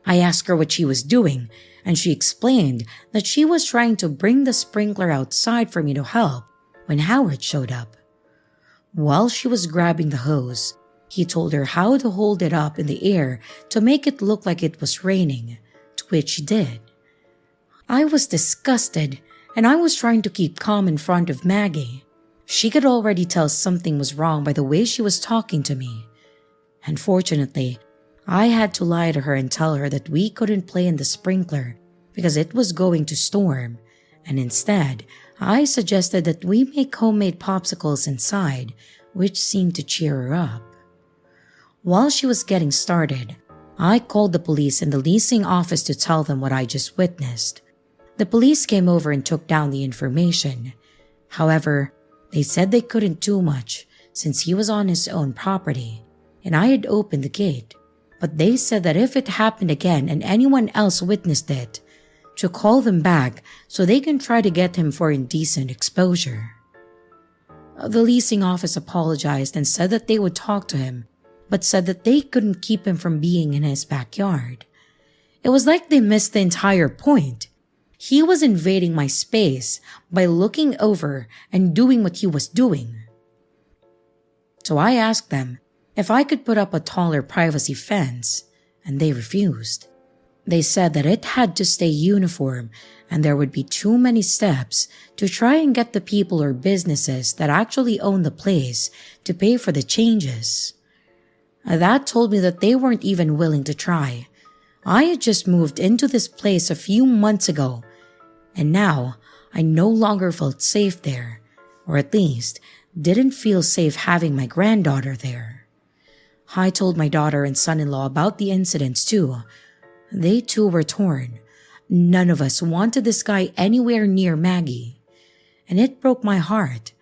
Speaker 1: I asked her what she was doing, and she explained that she was trying to bring the sprinkler outside for me to help when Howard showed up. While she was grabbing the hose, he told her how to hold it up in the air to make it look like it was raining, to which she did. I was disgusted, and I was trying to keep calm in front of Maggie. She could already tell something was wrong by the way she was talking to me. Unfortunately, I had to lie to her and tell her that we couldn't play in the sprinkler because it was going to storm, and instead, I suggested that we make homemade popsicles inside, which seemed to cheer her up. While she was getting started, I called the police and the leasing office to tell them what I just witnessed. The police came over and took down the information. However, they said they couldn't do much since he was on his own property, and I had opened the gate, but they said that if it happened again and anyone else witnessed it, to call them back so they can try to get him for indecent exposure. The leasing office apologized and said that they would talk to him, but said that they couldn't keep him from being in his backyard. It was like they missed the entire point. He was invading my space by looking over and doing what he was doing. So I asked them if I could put up a taller privacy fence, and they refused. They said that it had to stay uniform and there would be too many steps to try and get the people or businesses that actually own the place to pay for the changes. That told me that they weren't even willing to try. I had just moved into this place a few months ago, and now I no longer felt safe there, or at least didn't feel safe having my granddaughter there. I told my daughter and son-in-law about the incidents too. They too were torn. None of us wanted this guy anywhere near Maggie, and it broke my heart.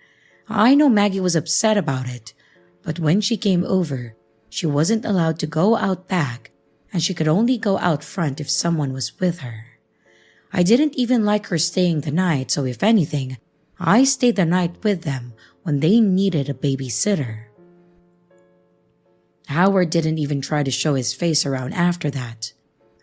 Speaker 1: I know Maggie was upset about it, but when she came over, she wasn't allowed to go out back, and she could only go out front if someone was with her. I didn't even like her staying the night, so if anything, I stayed the night with them when they needed a babysitter. Howard didn't even try to show his face around after that.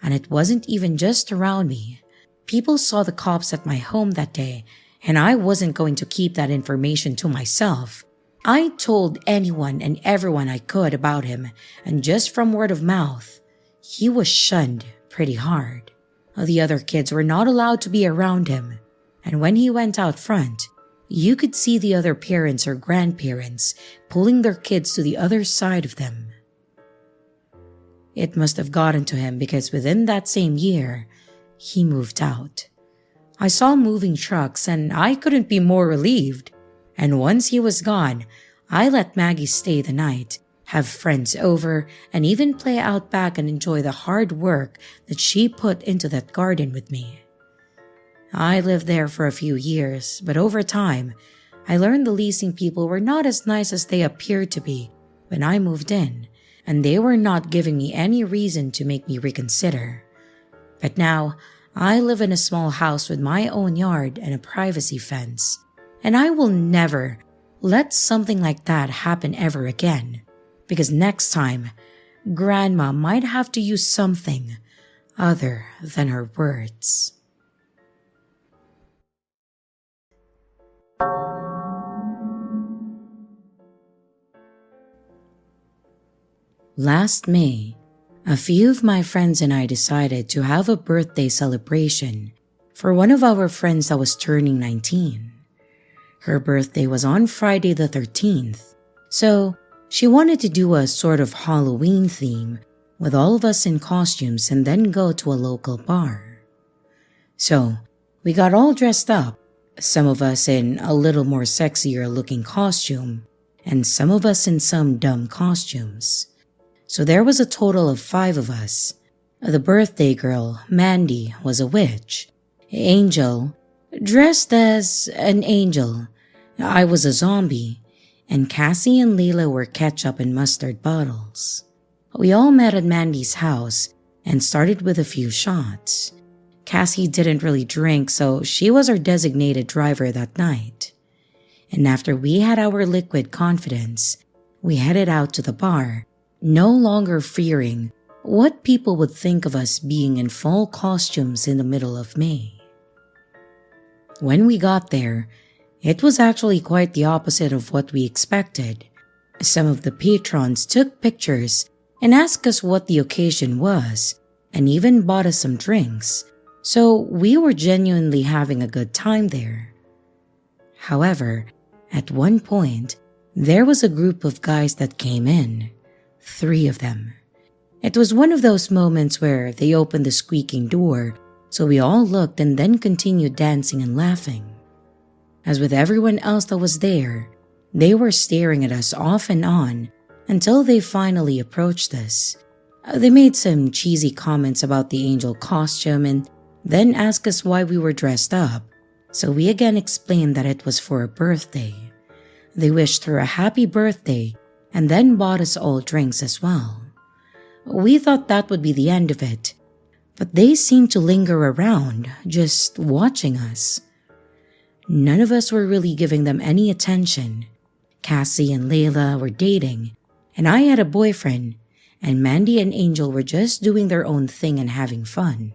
Speaker 1: And it wasn't even just around me. People saw the cops at my home that day, and I wasn't going to keep that information to myself. I told anyone and everyone I could about him, and just from word of mouth, he was shunned pretty hard. The other kids were not allowed to be around him, and when he went out front, you could see the other parents or grandparents pulling their kids to the other side of them. It must have gotten to him because within that same year, he moved out. I saw moving trucks and I couldn't be more relieved. And once he was gone, I let Maggie stay the night, have friends over, and even play out back and enjoy the hard work that she put into that garden with me. I lived there for a few years, but over time, I learned the leasing people were not as nice as they appeared to be when I moved in, and they were not giving me any reason to make me reconsider. But now, I live in a small house with my own yard and a privacy fence, and I will never let something like that happen ever again, because next time, Grandma might have to use something other than her words. Last May, a few of my friends and I decided to have a birthday celebration for one of our friends that was turning 19. Her birthday was on Friday the 13th, so she wanted to do a sort of Halloween theme with all of us in costumes and then go to a local bar. So, we got all dressed up, some of us in a little more sexier looking costume, and some of us in some dumb costumes. So there was a total of 5 of us. The birthday girl, Mandy, was a witch. Angel, dressed as an angel. I was a zombie. And Cassie and Leila were ketchup and mustard bottles. We all met at Mandy's house and started with a few shots. Cassie didn't really drink, so she was our designated driver that night. And after we had our liquid confidence, we headed out to the bar, no longer fearing what people would think of us being in fall costumes in the middle of May. When we got there, it was actually quite the opposite of what we expected. Some of the patrons took pictures and asked us what the occasion was, and even bought us some drinks, so we were genuinely having a good time there. However, at one point, there was a group of guys that came in. 3 of them. It was one of those moments where they opened the squeaking door, so we all looked and then continued dancing and laughing. As with everyone else that was there, they were staring at us off and on until they finally approached us. They made some cheesy comments about the angel costume and then asked us why we were dressed up, so we again explained that it was for a birthday. They wished her a happy birthday and then bought us all drinks as well. We thought that would be the end of it, but they seemed to linger around, just watching us. None of us were really giving them any attention. Cassie and Layla were dating, and I had a boyfriend, and Mandy and Angel were just doing their own thing and having fun.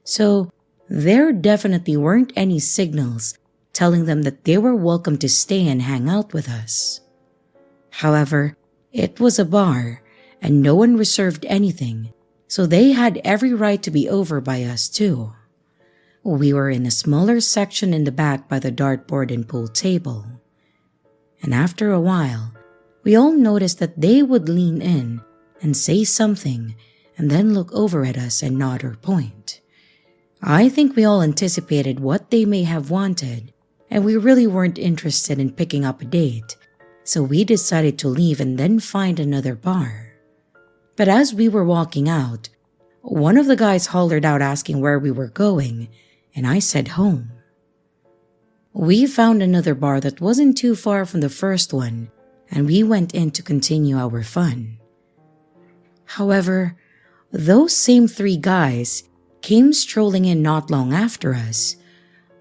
Speaker 1: So, there definitely weren't any signals telling them that they were welcome to stay and hang out with us. However, it was a bar, and no one reserved anything, so they had every right to be over by us too. We were in a smaller section in the back by the dartboard and pool table. And after a while, we all noticed that they would lean in and say something and then look over at us and nod or point. I think we all anticipated what they may have wanted, and we really weren't interested in picking up a date, so we decided to leave and then find another bar. But as we were walking out, one of the guys hollered out asking where we were going, and I said home. We found another bar that wasn't too far from the first one, and we went in to continue our fun. However, those same three guys came strolling in not long after us.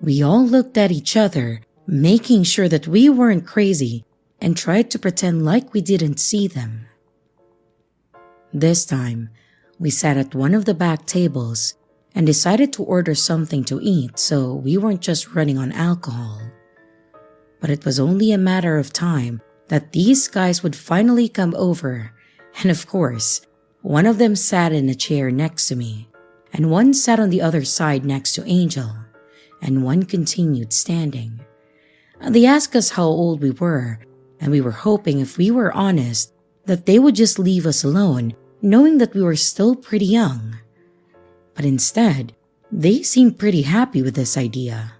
Speaker 1: We all looked at each other, making sure that we weren't crazy, and tried to pretend like we didn't see them. This time, we sat at one of the back tables and decided to order something to eat so we weren't just running on alcohol. But it was only a matter of time that these guys would finally come over, and of course, one of them sat in a chair next to me, and one sat on the other side next to Angel, and one continued standing. They asked us how old we were, and we were hoping if we were honest that they would just leave us alone, knowing that we were still pretty young. But instead, they seemed pretty happy with this idea.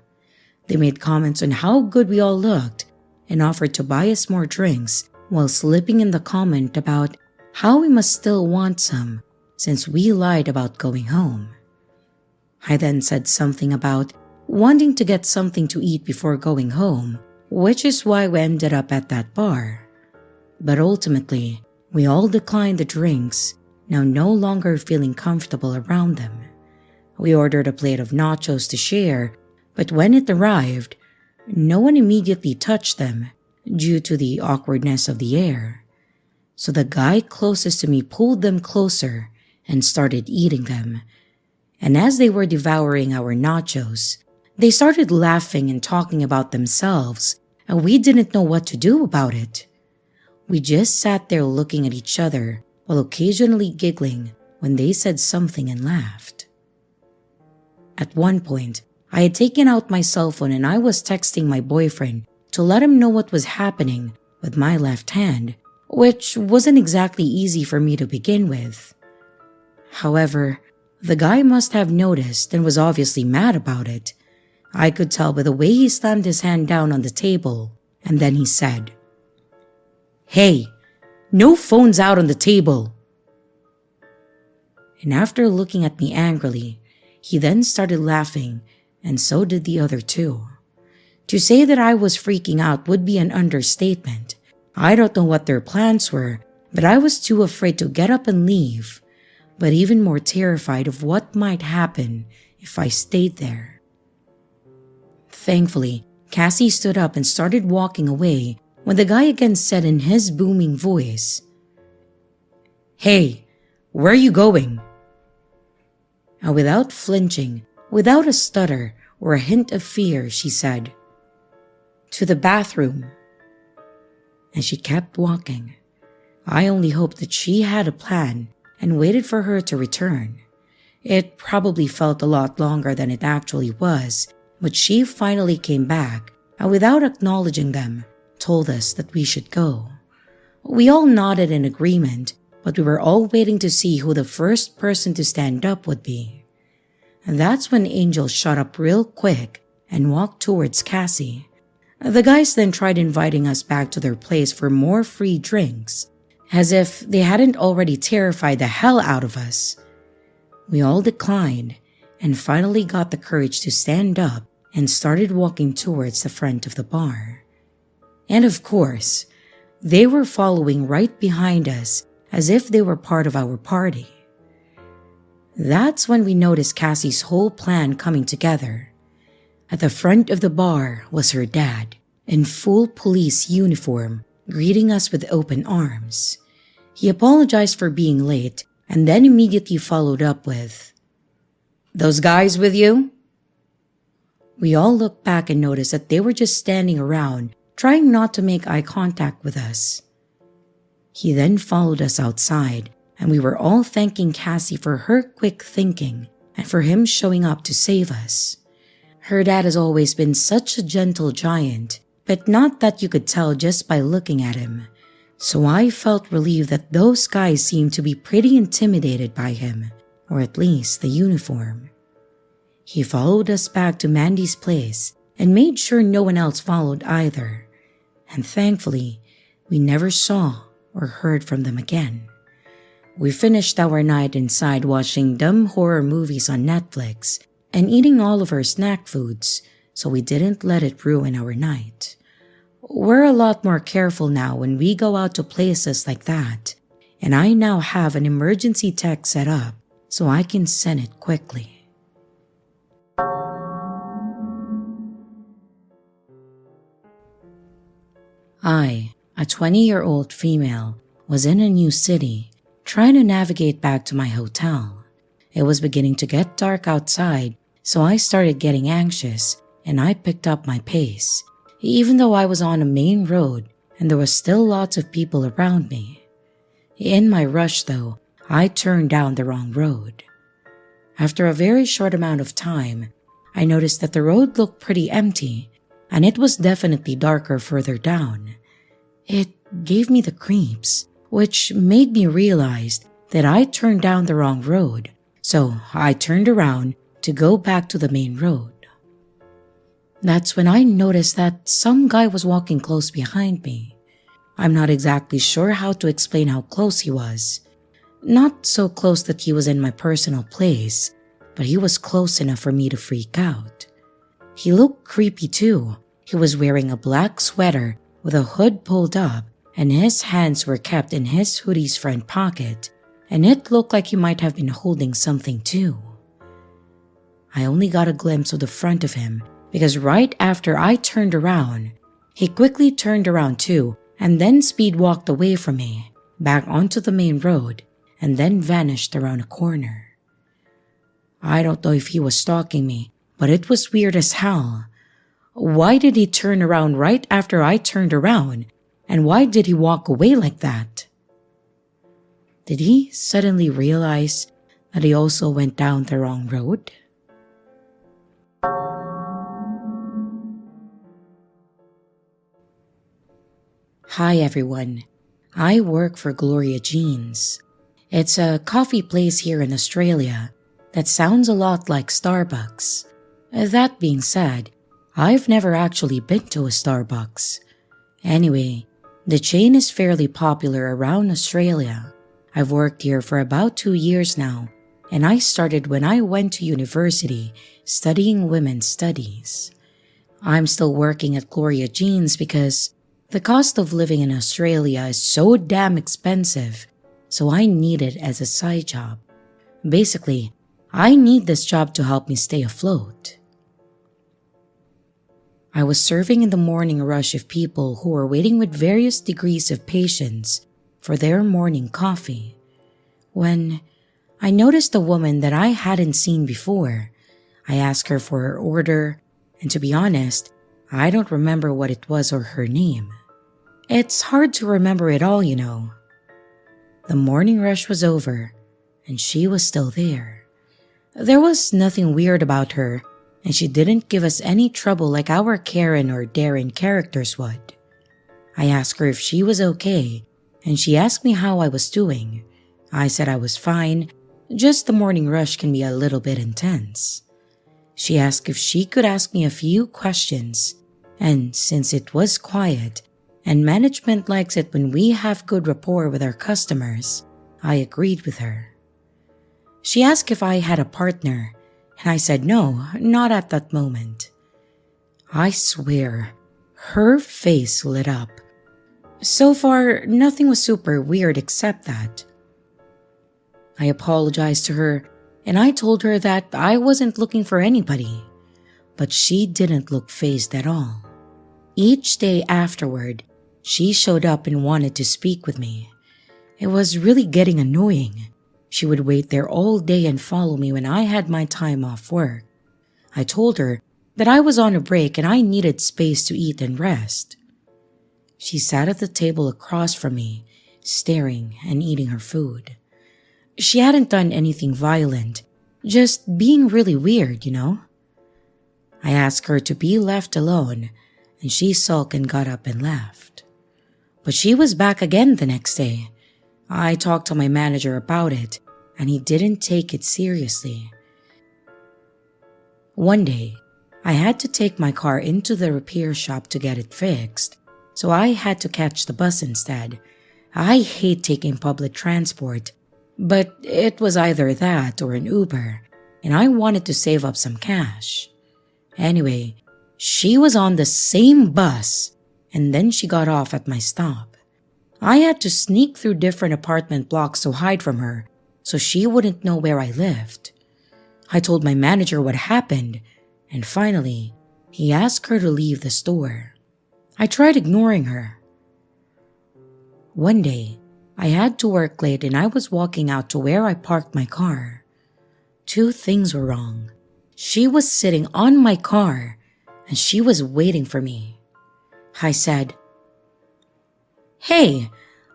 Speaker 1: They made comments on how good we all looked and offered to buy us more drinks while slipping in the comment about how we must still want some since we lied about going home. I then said something about wanting to get something to eat before going home, which is why we ended up at that bar. But ultimately, we all declined the drinks, now no longer feeling comfortable around them. We ordered a plate of nachos to share, but when it arrived, no one immediately touched them due to the awkwardness of the air. So the guy closest to me pulled them closer and started eating them. And as they were devouring our nachos, they started laughing and talking about themselves, and we didn't know what to do about it. We just sat there looking at each other while occasionally giggling when they said something and laughed. At one point, I had taken out my cell phone and I was texting my boyfriend to let him know what was happening with my left hand, which wasn't exactly easy for me to begin with. However, the guy must have noticed and was obviously mad about it. I could tell by the way he slammed his hand down on the table, and then he said, "Hey, no phones out on the table." And after looking at me angrily, he then started laughing, and so did the other two. To say that I was freaking out would be an understatement. I don't know what their plans were, but I was too afraid to get up and leave, but even more terrified of what might happen if I stayed there. Thankfully, Cassie stood up and started walking away when the guy again said in his booming voice, "Hey, where are you going?" And without flinching, without a stutter or a hint of fear, she said, "To the bathroom." And she kept walking. I only hoped that she had a plan and waited for her to return. It probably felt a lot longer than it actually was, but she finally came back and without acknowledging them, told us that we should go. We all nodded in agreement, but we were all waiting to see who the first person to stand up would be. And that's when Angel shut up real quick and walked towards Cassie. The guys then tried inviting us back to their place for more free drinks, as if they hadn't already terrified the hell out of us. We all declined and finally got the courage to stand up and started walking towards the front of the bar. And of course, they were following right behind us as if they were part of our party. That's when we noticed Cassie's whole plan coming together. At the front of the bar was her dad, in full police uniform, greeting us with open arms. He apologized for being late and then immediately followed up with, "Those guys with you?" We all looked back and noticed that they were just standing around, trying not to make eye contact with us. He then followed us outside and we were all thanking Cassie for her quick thinking and for him showing up to save us. Her dad has always been such a gentle giant, but not that you could tell just by looking at him. So I felt relieved that those guys seemed to be pretty intimidated by him, or at least the uniform. He followed us back to Mandy's place and made sure no one else followed either. And thankfully, we never saw or heard from them again. We finished our night inside watching dumb horror movies on Netflix and eating all of our snack foods, so we didn't let it ruin our night. We're a lot more careful now when we go out to places like that, and I now have an emergency text set up so I can send it quickly. I, a 20-year-old female, was in a new city, trying to navigate back to my hotel. It was beginning to get dark outside, so I started getting anxious and I picked up my pace, even though I was on a main road and there was still lots of people around me. In my rush though, I turned down the wrong road. After a very short amount of time, I noticed that the road looked pretty empty and it was definitely darker further down. It gave me the creeps, which made me realize that I turned down the wrong road, so I turned around to go back to the main road. That's when I noticed that some guy was walking close behind me. I'm not exactly sure how to explain how close he was. Not so close that he was in my personal place, but he was close enough for me to freak out. He looked creepy too. He was wearing a black sweater with a hood pulled up, and his hands were kept in his hoodie's front pocket, and it looked like he might have been holding something too. I only got a glimpse of the front of him because right after I turned around, he quickly turned around too and then speed walked away from me, back onto the main road, and then vanished around a corner. I don't know if he was stalking me, but it was weird as hell. Why did he turn around right after I turned around? And why did he walk away like that? Did he suddenly realize that he also went down the wrong road? Hi everyone, I work for Gloria Jeans. It's a coffee place here in Australia that sounds a lot like Starbucks. That being said, I've never actually been to a Starbucks. Anyway, the chain is fairly popular around Australia. I've worked here for about 2 years now, and I started when I went to university studying women's studies. I'm still working at Gloria Jeans because the cost of living in Australia is so damn expensive, so I need it as a side job. Basically, I need this job to help me stay afloat. I was serving in the morning rush of people who were waiting with various degrees of patience for their morning coffee, when I noticed a woman that I hadn't seen before. I asked her for her order, and to be honest, I don't remember what it was or her name. It's hard to remember it all, you know. The morning rush was over, and she was still there. There was nothing weird about her, and she didn't give us any trouble like our Karen or Darren characters would. I asked her if she was okay, and she asked me how I was doing. I said I was fine, just the morning rush can be a little bit intense. She asked if she could ask me a few questions, and since it was quiet, and management likes it when we have good rapport with our customers, I agreed with her. She asked if I had a partner, and I said no, not at that moment. I swear, her face lit up. So far, nothing was super weird except that. I apologized to her, and I told her that I wasn't looking for anybody, but she didn't look fazed at all. Each day afterward, she showed up and wanted to speak with me. It was really getting annoying. She would wait there all day and follow me when I had my time off work. I told her that I was on a break and I needed space to eat and rest. She sat at the table across from me, staring and eating her food. She hadn't done anything violent, just being really weird, you know? I asked her to be left alone, and she sulked and got up and left. But she was back again the next day. I talked to my manager about it, and he didn't take it seriously. One day, I had to take my car into the repair shop to get it fixed, so I had to catch the bus instead. I hate taking public transport, but it was either that or an Uber, and I wanted to save up some cash. Anyway, she was on the same bus, and then she got off at my stop. I had to sneak through different apartment blocks to hide from her, so she wouldn't know where I lived. I told my manager what happened, and finally, he asked her to leave the store. I tried ignoring her. One day, I had to work late and I was walking out to where I parked my car. Two things were wrong. She was sitting on my car, and she was waiting for me. I said, "Hey,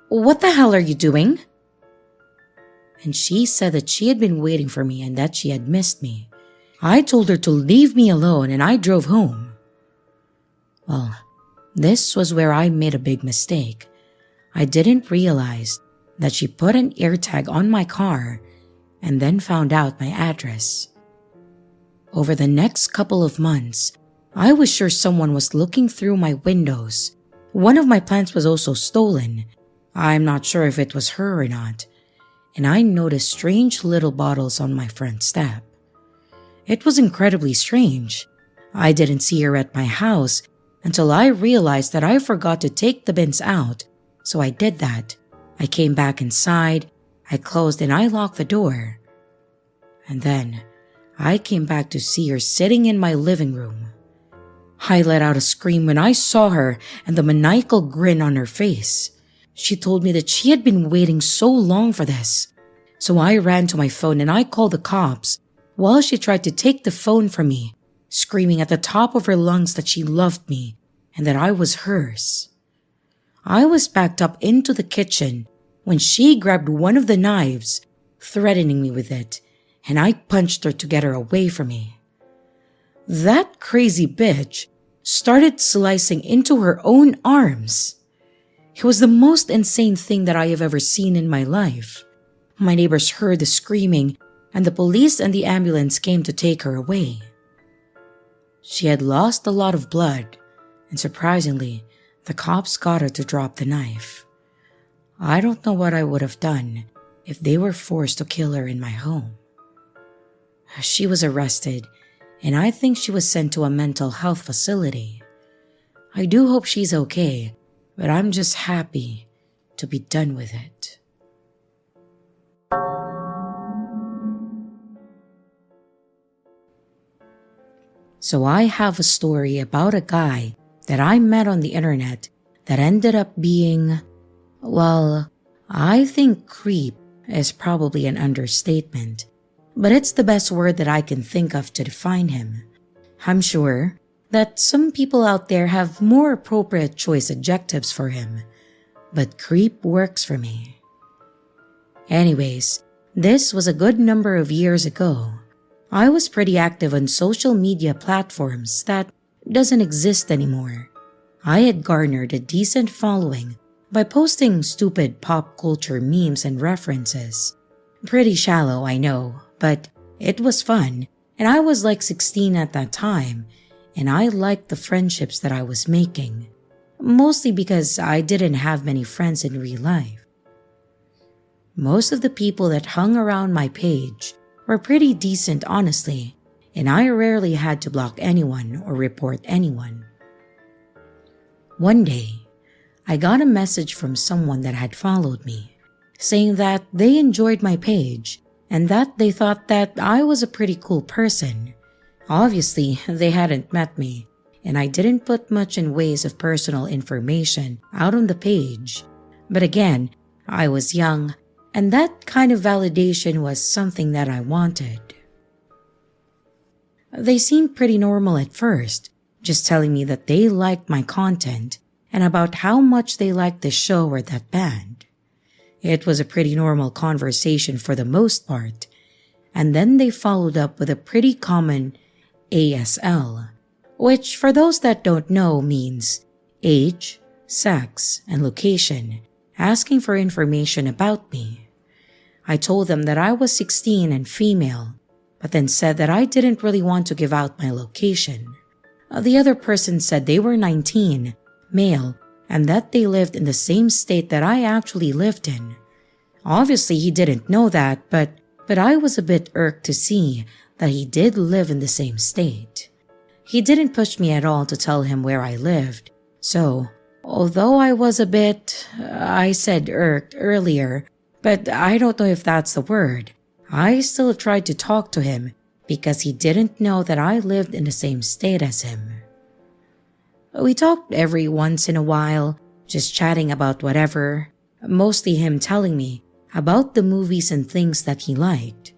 Speaker 1: what the hell are you doing?" And she said that she had been waiting for me and that she had missed me. I told her to leave me alone and I drove home. Well, this was where I made a big mistake. I didn't realize that she put an AirTag on my car and then found out my address. Over the next couple of months, I was sure someone was looking through my windows. One of my plants was also stolen. I'm not sure if it was her or not. And I noticed strange little bottles on my front step. It was incredibly strange. I didn't see her at my house until I realized that I forgot to take the bins out, so I did that. I came back inside, I closed and I locked the door. And then, I came back to see her sitting in my living room. I let out a scream when I saw her and the maniacal grin on her face. She told me that she had been waiting so long for this. So I ran to my phone and I called the cops while she tried to take the phone from me, screaming at the top of her lungs that she loved me and that I was hers. I was backed up into the kitchen when she grabbed one of the knives, threatening me with it, and I punched her to get her away from me. That crazy bitch started slicing into her own arms. It was the most insane thing that I have ever seen in my life. My neighbors heard the screaming, and the police and the ambulance came to take her away. She had lost a lot of blood, and surprisingly, the cops got her to drop the knife. I don't know what I would have done if they were forced to kill her in my home. She was arrested, and I think she was sent to a mental health facility. I do hope she's okay, but I'm just happy to be done with it. So I have a story about a guy that I met on the internet that ended up being, well, I think creep is probably an understatement, but it's the best word that I can think of to define him. I'm sure that some people out there have more appropriate choice adjectives for him, but creep works for me. Anyways, this was a good number of years ago. I was pretty active on social media platforms that doesn't exist anymore. I had garnered a decent following by posting stupid pop culture memes and references. Pretty shallow, I know, but it was fun, and I was like 16 at that time, and I liked the friendships that I was making, mostly because I didn't have many friends in real life. Most of the people that hung around my page were pretty decent, honestly, and I rarely had to block anyone or report anyone. One day, I got a message from someone that had followed me, saying that they enjoyed my page and that they thought that I was a pretty cool person. Obviously, they hadn't met me, and I didn't put much in ways of personal information out on the page. But again, I was young, and that kind of validation was something that I wanted. They seemed pretty normal at first, just telling me that they liked my content and about how much they liked the show or that band. It was a pretty normal conversation for the most part, and then they followed up with a pretty common ASL, which for those that don't know means age, sex, and location, asking for information about me. I told them that I was 16 and female, but then said that I didn't really want to give out my location. The other person said they were 19, male, and that they lived in the same state that I actually lived in. Obviously, he didn't know that, but I was a bit irked to see that he did live in the same state. He didn't push me at all to tell him where I lived, so although I was a bit, I said irked earlier, but I don't know if that's the word, I still tried to talk to him because he didn't know that I lived in the same state as him. We talked every once in a while, just chatting about whatever, mostly him telling me about the movies and things that he liked.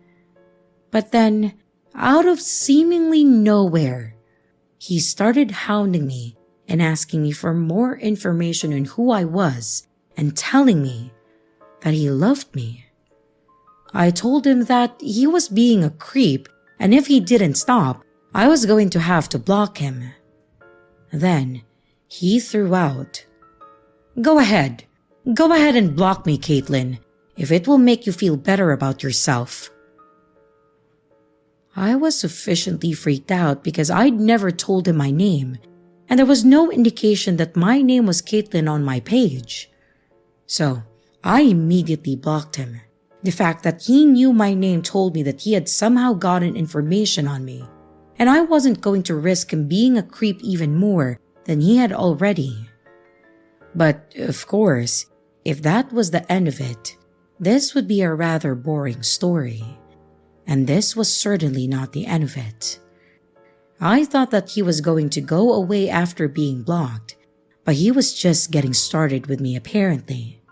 Speaker 1: But then, out of seemingly nowhere, he started hounding me and asking me for more information on who I was and telling me that he loved me. I told him that he was being a creep, and if he didn't stop, I was going to have to block him. Then, he threw out, Go ahead and block me, Caitlin, if it will make you feel better about yourself." I was sufficiently freaked out because I'd never told him my name, and there was no indication that my name was Caitlin on my page. So, I immediately blocked him. The fact that he knew my name told me that he had somehow gotten information on me, and I wasn't going to risk him being a creep even more than he had already. But, of course, if that was the end of it, this would be a rather boring story. And this was certainly not the end of it. I thought that he was going to go away after being blocked, but he was just getting started with me apparently.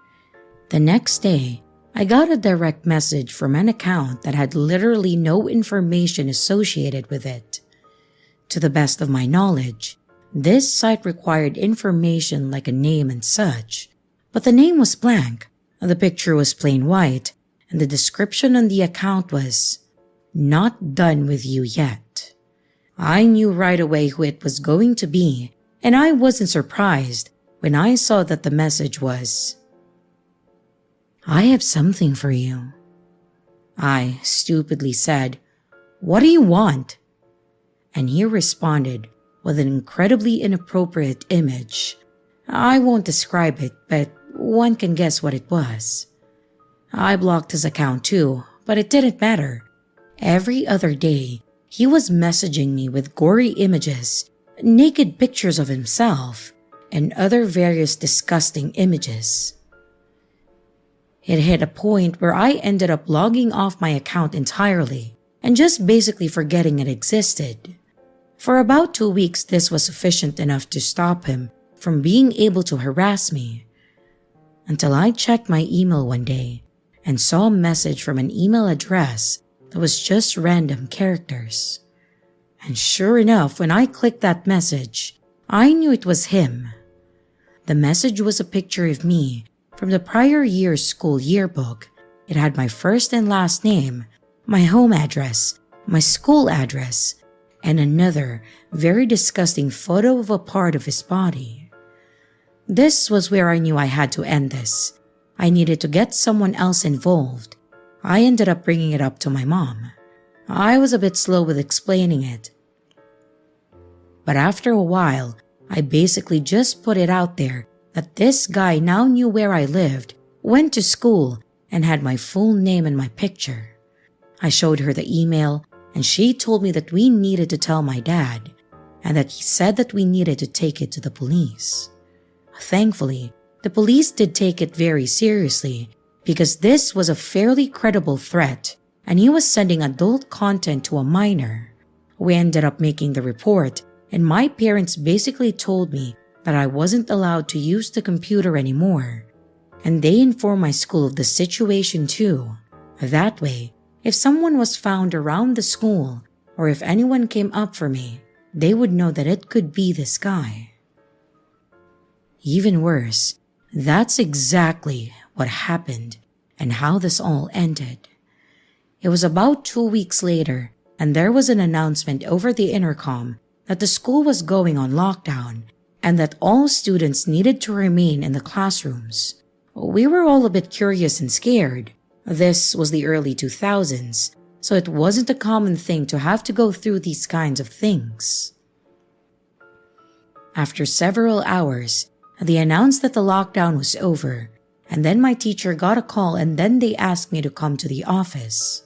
Speaker 1: The next day, I got a direct message from an account that had literally no information associated with it. To the best of my knowledge, this site required information like a name and such, but the name was blank, the picture was plain white, and the description on the account was, "Not done with you yet." I knew right away who it was going to be, and I wasn't surprised when I saw that the message was, "I have something for you." I stupidly said, "What do you want?" And he responded with an incredibly inappropriate image. I won't describe it, but one can guess what it was. I blocked his account too, but it didn't matter. Every other day, he was messaging me with gory images, naked pictures of himself, and other various disgusting images. It hit a point where I ended up logging off my account entirely and just basically forgetting it existed. For about 2 weeks, this was sufficient enough to stop him from being able to harass me. Until I checked my email one day and saw a message from an email address that was just random characters. And sure enough, when I clicked that message, I knew it was him. The message was a picture of me from the prior year's school yearbook. It had my first and last name, my home address, my school address, and another very disgusting photo of a part of his body. This was where I knew I had to end this. I needed to get someone else involved. I ended up bringing it up to my mom. I was a bit slow with explaining it. But after a while, I basically just put it out there that this guy now knew where I lived, went to school, and had my full name in my picture. I showed her the email, and she told me that we needed to tell my dad, and that he said that we needed to take it to the police. Thankfully, the police did take it very seriously because this was a fairly credible threat, and he was sending adult content to a minor. We ended up making the report, and my parents basically told me that I wasn't allowed to use the computer anymore, and they informed my school of the situation too. That way, if someone was found around the school, or if anyone came up for me, they would know that it could be this guy. Even worse, that's exactly what happened, and how this all ended. It was about 2 weeks later, and there was an announcement over the intercom that the school was going on lockdown and that all students needed to remain in the classrooms. We were all a bit curious and scared. This was the early 2000s, so it wasn't a common thing to have to go through these kinds of things. After several hours, they announced that the lockdown was over, and then my teacher got a call and then they asked me to come to the office.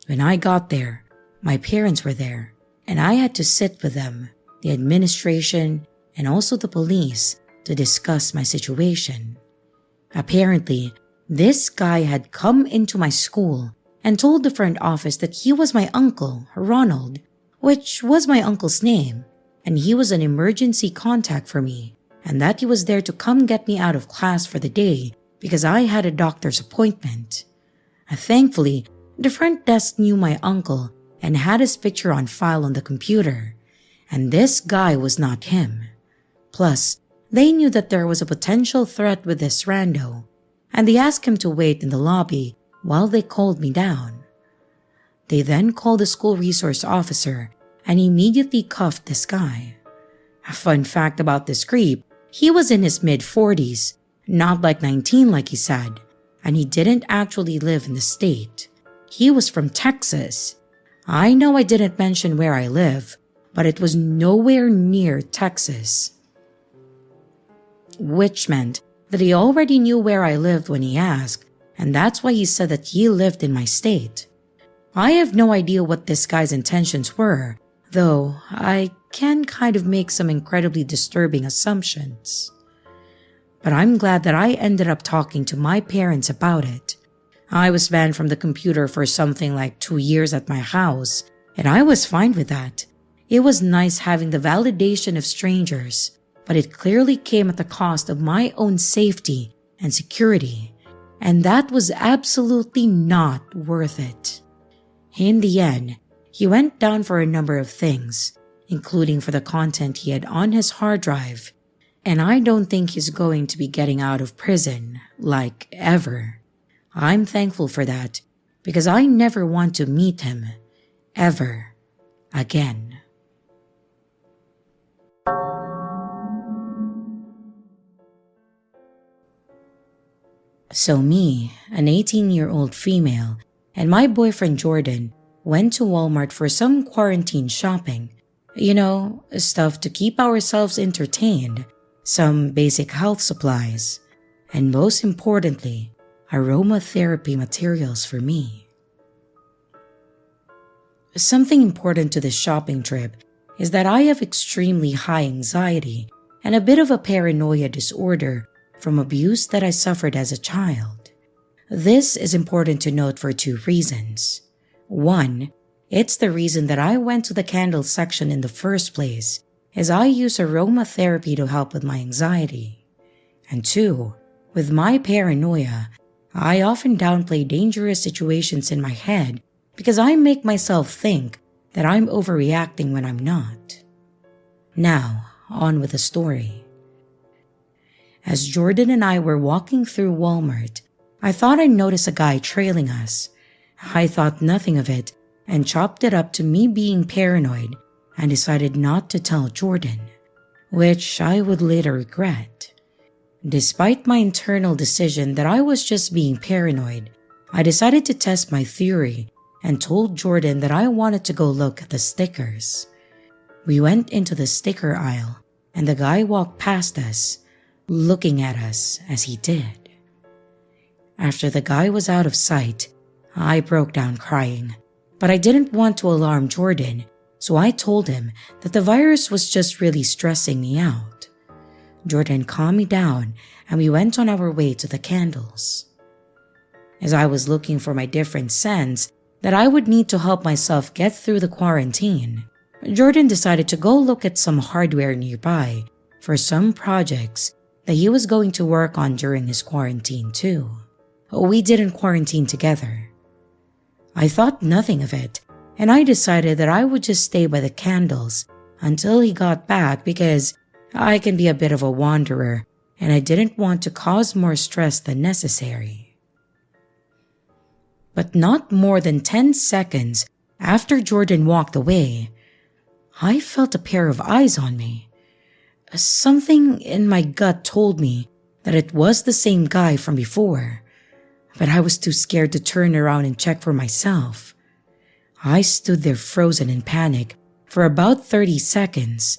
Speaker 1: When I got there, my parents were there, and I had to sit with them, the administration, and also the police to discuss my situation. Apparently, this guy had come into my school and told the front office that he was my uncle, Ronald, which was my uncle's name, and he was an emergency contact for me, and that he was there to come get me out of class for the day because I had a doctor's appointment. Thankfully, the front desk knew my uncle and had his picture on file on the computer, and this guy was not him. Plus, they knew that there was a potential threat with this rando, and they asked him to wait in the lobby while they called me down. They then called the school resource officer and immediately cuffed this guy. A fun fact about this creep, he was in his mid-40s, not like 19 like he said, and he didn't actually live in the state. He was from Texas. I know I didn't mention where I live, but it was nowhere near Texas. Which meant that he already knew where I lived when he asked, and that's why he said that he lived in my state. I have no idea what this guy's intentions were, though I can kind of make some incredibly disturbing assumptions. But I'm glad that I ended up talking to my parents about it. I was banned from the computer for something like 2 years at my house, and I was fine with that. It was nice having the validation of strangers, but it clearly came at the cost of my own safety and security, and that was absolutely not worth it. In the end, he went down for a number of things, including for the content he had on his hard drive, and I don't think he's going to be getting out of prison, like, ever. I'm thankful for that, because I never want to meet him, ever, again. So me, an 18-year-old female, and my boyfriend Jordan went to Walmart for some quarantine shopping. You know, stuff to keep ourselves entertained, some basic health supplies, and most importantly, aromatherapy materials for me. Something important to this shopping trip is that I have extremely high anxiety and a bit of a paranoia disorder from abuse that I suffered as a child. This is important to note for 2 reasons. 1, it's the reason that I went to the candle section in the first place, as I use aromatherapy to help with my anxiety. And 2, with my paranoia, I often downplay dangerous situations in my head because I make myself think that I'm overreacting when I'm not. Now, on with the story. As Jordan and I were walking through Walmart, I thought I noticed a guy trailing us. I thought nothing of it and chopped it up to me being paranoid and decided not to tell Jordan, which I would later regret. Despite my internal decision that I was just being paranoid, I decided to test my theory and told Jordan that I wanted to go look at the stickers. We went into the sticker aisle and the guy walked past us, looking at us as he did. After the guy was out of sight, I broke down crying, but I didn't want to alarm Jordan, so I told him that the virus was just really stressing me out. Jordan calmed me down and we went on our way to the candles. As I was looking for my different scents that I would need to help myself get through the quarantine, Jordan decided to go look at some hardware nearby for some projects that he was going to work on during his quarantine too. We didn't quarantine together. I thought nothing of it, and I decided that I would just stay by the candles until he got back because I can be a bit of a wanderer and I didn't want to cause more stress than necessary. But not more than 10 seconds after Jordan walked away, I felt a pair of eyes on me. Something in my gut told me that it was the same guy from before, but I was too scared to turn around and check for myself. I stood there frozen in panic for about 30 seconds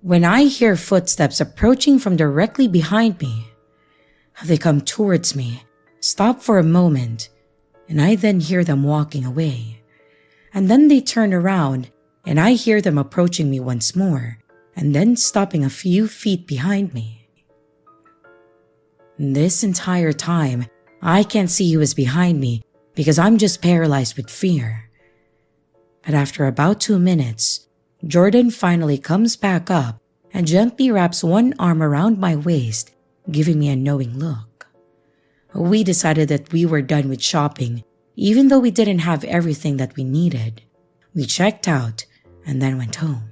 Speaker 1: when I hear footsteps approaching from directly behind me. They come towards me, stop for a moment, and I then hear them walking away. And then they turn around and I hear them approaching me once more and then stopping a few feet behind me. This entire time, I can't see who is behind me because I'm just paralyzed with fear. But after about 2 minutes, Jordan finally comes back up and gently wraps one arm around my waist, giving me a knowing look. We decided that we were done with shopping, even though we didn't have everything that we needed. We checked out and then went home.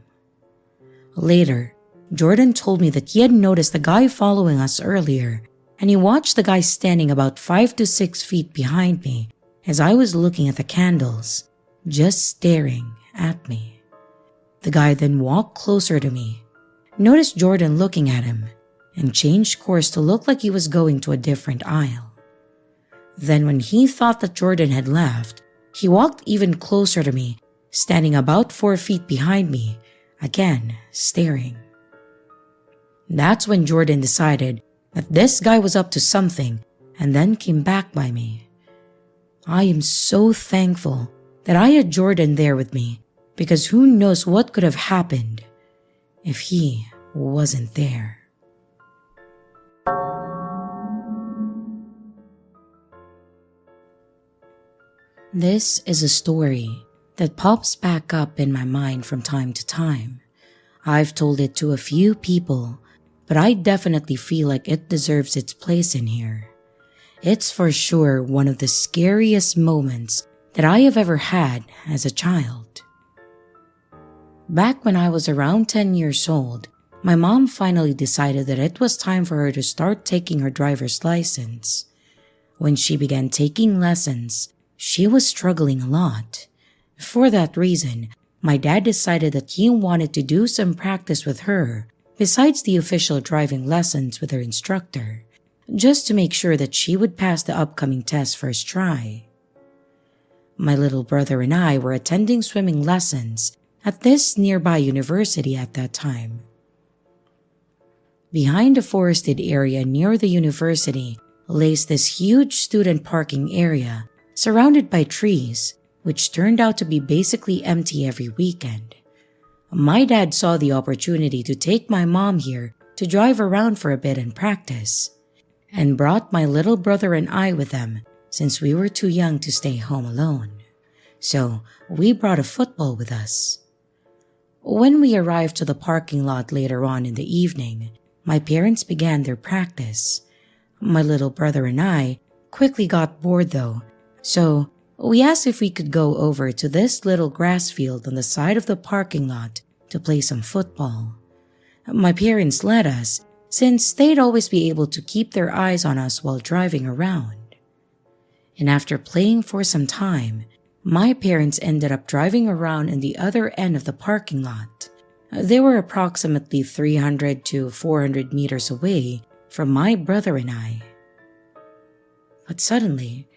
Speaker 1: Later, Jordan told me that he had noticed the guy following us earlier, and he watched the guy standing about 5 to 6 feet behind me as I was looking at the candles, just staring at me. The guy then walked closer to me, noticed Jordan looking at him, and changed course to look like he was going to a different aisle. Then when he thought that Jordan had left, he walked even closer to me, standing about 4 feet behind me, again staring. That's when Jordan decided that this guy was up to something and then came back by me. I am so thankful that I had Jordan there with me, because who knows what could have happened if he wasn't there. This is a story that pops back up in my mind from time to time. I've told it to a few people, but I definitely feel like it deserves its place in here. It's for sure one of the scariest moments that I have ever had as a child. Back when I was around 10 years old, my mom finally decided that it was time for her to start taking her driver's license. When she began taking lessons, she was struggling a lot. For that reason, my dad decided that he wanted to do some practice with her besides the official driving lessons with her instructor, just to make sure that she would pass the upcoming test first try. My little brother and I were attending swimming lessons at this nearby university at that time. Behind a forested area near the university lays this huge student parking area surrounded by trees, which turned out to be basically empty every weekend. My dad saw the opportunity to take my mom here to drive around for a bit and practice, and brought my little brother and I with them since we were too young to stay home alone. So we brought a football with us. When we arrived to the parking lot later on in the evening, my parents began their practice. My little brother and I quickly got bored though, so we asked if we could go over to this little grass field on the side of the parking lot to play some football. My parents let us, since they'd always be able to keep their eyes on us while driving around. And after playing for some time, my parents ended up driving around in the other end of the parking lot. They were approximately 300 to 400 meters away from my brother and I. But suddenly,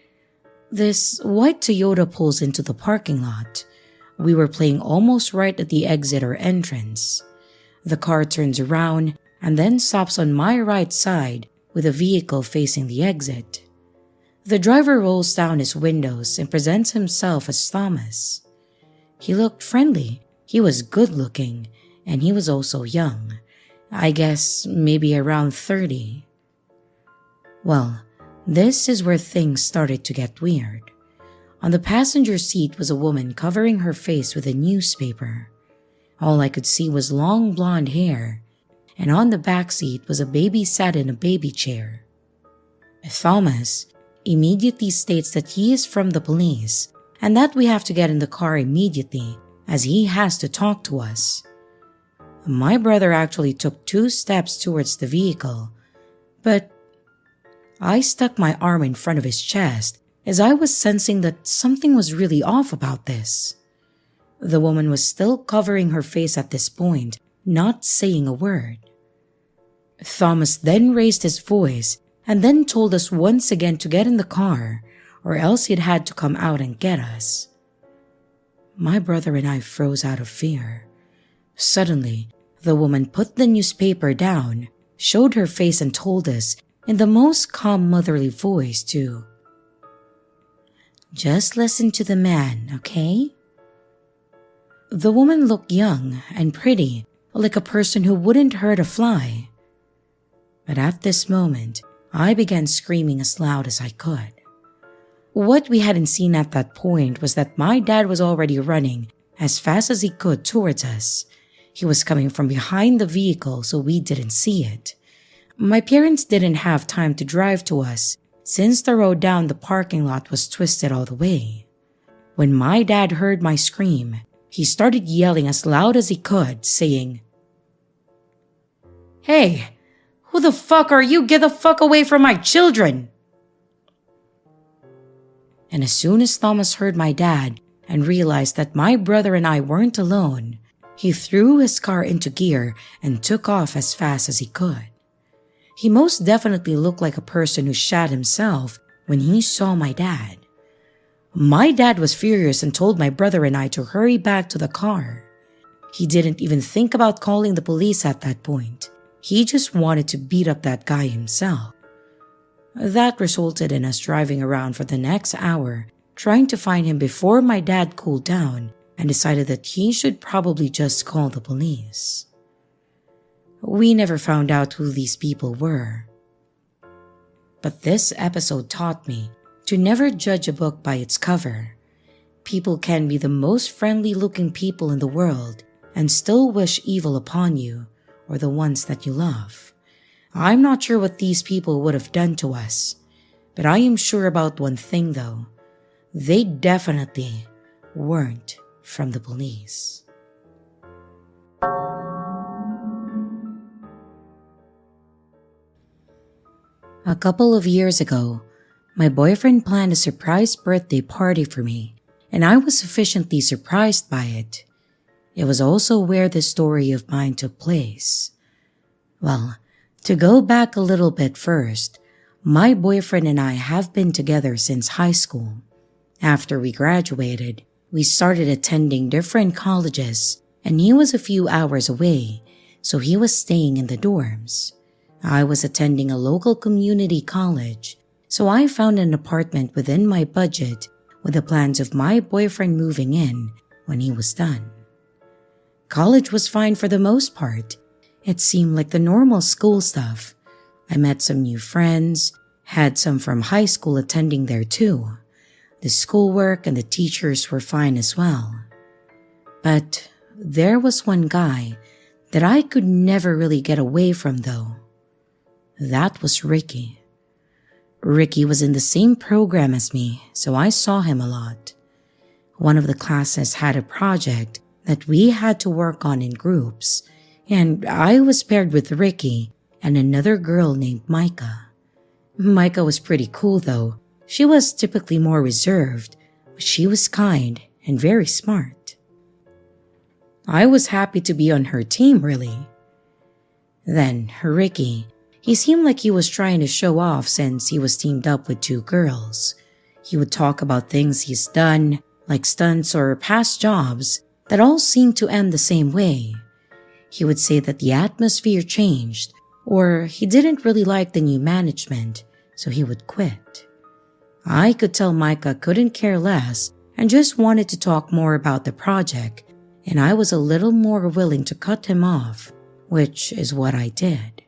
Speaker 1: this white Toyota pulls into the parking lot. We were playing almost right at the exit or entrance. The car turns around and then stops on my right side with a vehicle facing the exit. The driver rolls down his windows and presents himself as Thomas. He looked friendly, he was good looking, and he was also young. I guess maybe around 30. Well, this is where things started to get weird. On the passenger seat was a woman covering her face with a newspaper. All I could see was long blonde hair, and on the back seat was a baby sat in a baby chair. Thomas immediately states that he is from the police and that we have to get in the car immediately as he has to talk to us. My brother actually took 2 steps towards the vehicle, But I stuck my arm in front of his chest as I was sensing that something was really off about this. The woman was still covering her face at this point, not saying a word. Thomas then raised his voice and then told us once again to get in the car, or else he'd had to come out and get us. My brother and I froze out of fear. Suddenly, the woman put the newspaper down, showed her face and told us in the most calm motherly voice to just listen to the man, okay? The woman looked young and pretty, like a person who wouldn't hurt a fly. But at this moment, I began screaming as loud as I could. What we hadn't seen at that point was that my dad was already running as fast as he could towards us. He was coming from behind the vehicle, so we didn't see it. My parents didn't have time to drive to us since the road down the parking lot was twisted all the way. When my dad heard my scream, he started yelling as loud as he could, saying, "Hey, who the fuck are you? Get the fuck away from my children!" And as soon as Thomas heard my dad and realized that my brother and I weren't alone, he threw his car into gear and took off as fast as he could. He most definitely looked like a person who shat himself when he saw my dad. My dad was furious and told my brother and I to hurry back to the car. He didn't even think about calling the police at that point. He just wanted to beat up that guy himself. That resulted in us driving around for the next hour, trying to find him before my dad cooled down and decided that he should probably just call the police. We never found out who these people were. But this episode taught me to never judge a book by its cover. People can be the most friendly-looking people in the world and still wish evil upon you or the ones that you love. I'm not sure what these people would have done to us, but I am sure about one thing though. They definitely weren't from the police. A couple of years ago, my boyfriend planned a surprise birthday party for me, and I was sufficiently surprised by it. It was also where this story of mine took place. Well, to go back a little bit first, my boyfriend and I have been together since high school. After we graduated, we started attending different colleges, and he was a few hours away, so he was staying in the dorms. I was attending a local community college, so I found an apartment within my budget with the plans of my boyfriend moving in when he was done. College was fine for the most part. It seemed like the normal school stuff. I met some new friends, had some from high school attending there too. The schoolwork and the teachers were fine as well. But there was one guy that I could never really get away from though. That was Ricky. Ricky was in the same program as me, so I saw him a lot. One of the classes had a project that we had to work on in groups, and I was paired with Ricky and another girl named Micah. Micah was pretty cool though. She was typically more reserved, but she was kind and very smart. I was happy to be on her team, really. Then Ricky, he seemed like he was trying to show off since he was teamed up with two girls. He would talk about things he's done, like stunts or past jobs, that all seemed to end the same way. He would say that the atmosphere changed, or he didn't really like the new management, so he would quit. I could tell Micah couldn't care less and just wanted to talk more about the project, and I was a little more willing to cut him off, which is what I did.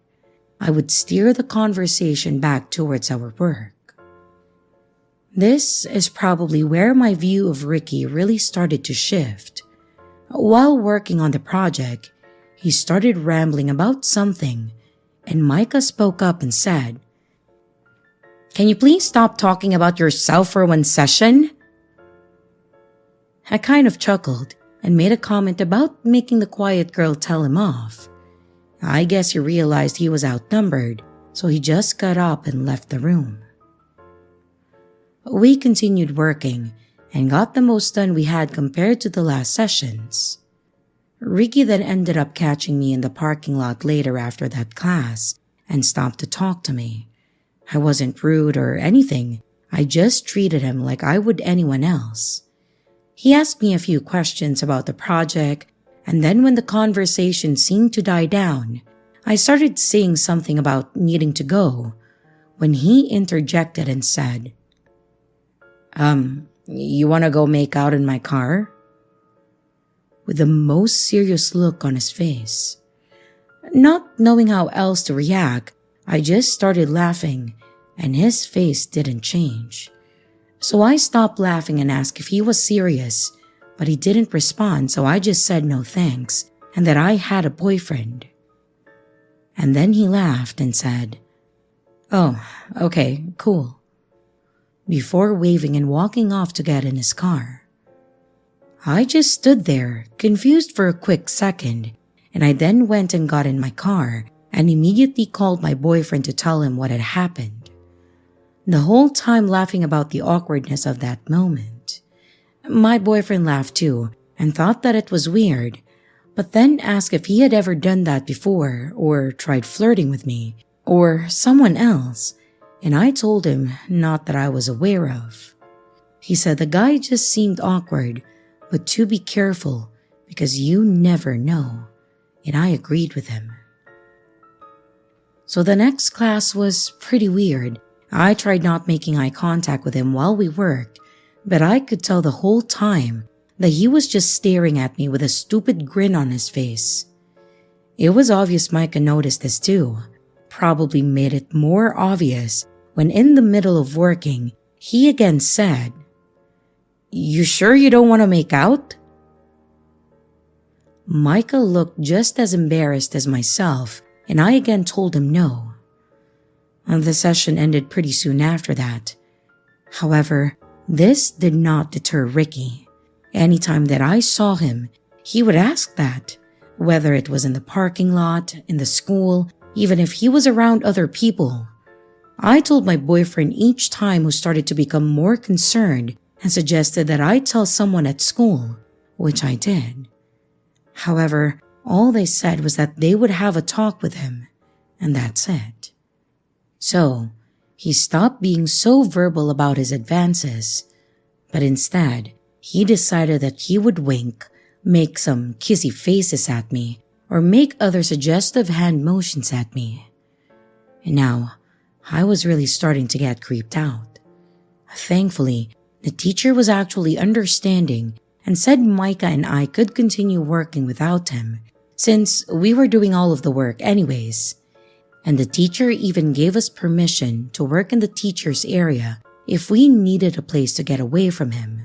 Speaker 1: I would steer the conversation back towards our work. This is probably where my view of Ricky really started to shift. While working on the project, he started rambling about something, and Micah spoke up and said, "Can you please stop talking about yourself for one session?" I kind of chuckled and made a comment about making the quiet girl tell him off. I guess he realized he was outnumbered, so he just got up and left the room. We continued working and got the most done we had compared to the last sessions. Ricky then ended up catching me in the parking lot later after that class and stopped to talk to me. I wasn't rude or anything, I just treated him like I would anyone else. He asked me a few questions about the project, and then when the conversation seemed to die down, I started saying something about needing to go, when he interjected and said, you wanna go make out in my car? With the most serious look on his face. Not knowing how else to react, I just started laughing, and his face didn't change. So I stopped laughing and asked if he was serious, but he didn't respond, so I just said no thanks and that I had a boyfriend. And then he laughed and said, "Oh, okay, cool," before waving and walking off to get in his car. I just stood there, confused for a quick second, and I then went and got in my car and immediately called my boyfriend to tell him what had happened. The whole time laughing about the awkwardness of that moment. My boyfriend laughed too and thought that it was weird, but then asked if he had ever done that before or tried flirting with me or someone else, and I told him not that I was aware of. He said the guy just seemed awkward, but to be careful because you never know, and I agreed with him. So the next class was pretty weird. I tried not making eye contact with him while we worked, but I could tell the whole time that he was just staring at me with a stupid grin on his face. It was obvious Micah noticed this too, probably made it more obvious when in the middle of working, he again said, "You sure you don't want to make out?" Micah looked just as embarrassed as myself, and I again told him no. The session ended pretty soon after that. However, this did not deter Ricky. Anytime that I saw him, he would ask that, whether it was in the parking lot, in the school, even if he was around other people. I told my boyfriend each time who started to become more concerned and suggested that I tell someone at school, which I did. However, all they said was that they would have a talk with him, and that's it. So, he stopped being so verbal about his advances, but instead, he decided that he would wink, make some kissy faces at me, or make other suggestive hand motions at me. And now, I was really starting to get creeped out. Thankfully, the teacher was actually understanding and said Micah and I could continue working without him, since we were doing all of the work anyways. And the teacher even gave us permission to work in the teacher's area if we needed a place to get away from him.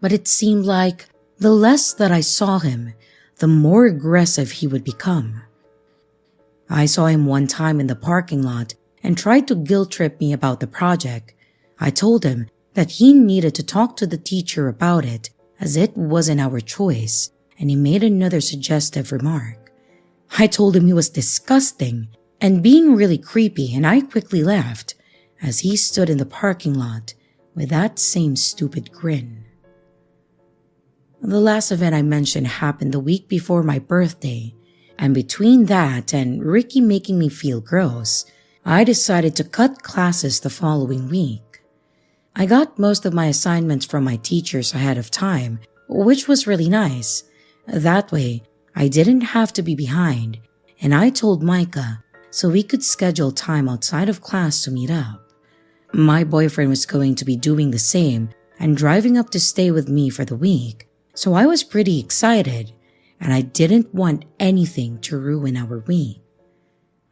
Speaker 1: But it seemed like the less that I saw him, the more aggressive he would become. I saw him one time in the parking lot and tried to guilt trip me about the project. I told him that he needed to talk to the teacher about it as it wasn't our choice, and he made another suggestive remark. I told him he was disgusting and being really creepy, and I quickly left as he stood in the parking lot with that same stupid grin. The last event I mentioned happened the week before my birthday, and between that and Ricky making me feel gross, I decided to cut classes the following week. I got most of my assignments from my teachers ahead of time, which was really nice. That way, I didn't have to be behind, and I told Micah so we could schedule time outside of class to meet up. My boyfriend was going to be doing the same and driving up to stay with me for the week, so I was pretty excited, and I didn't want anything to ruin our week.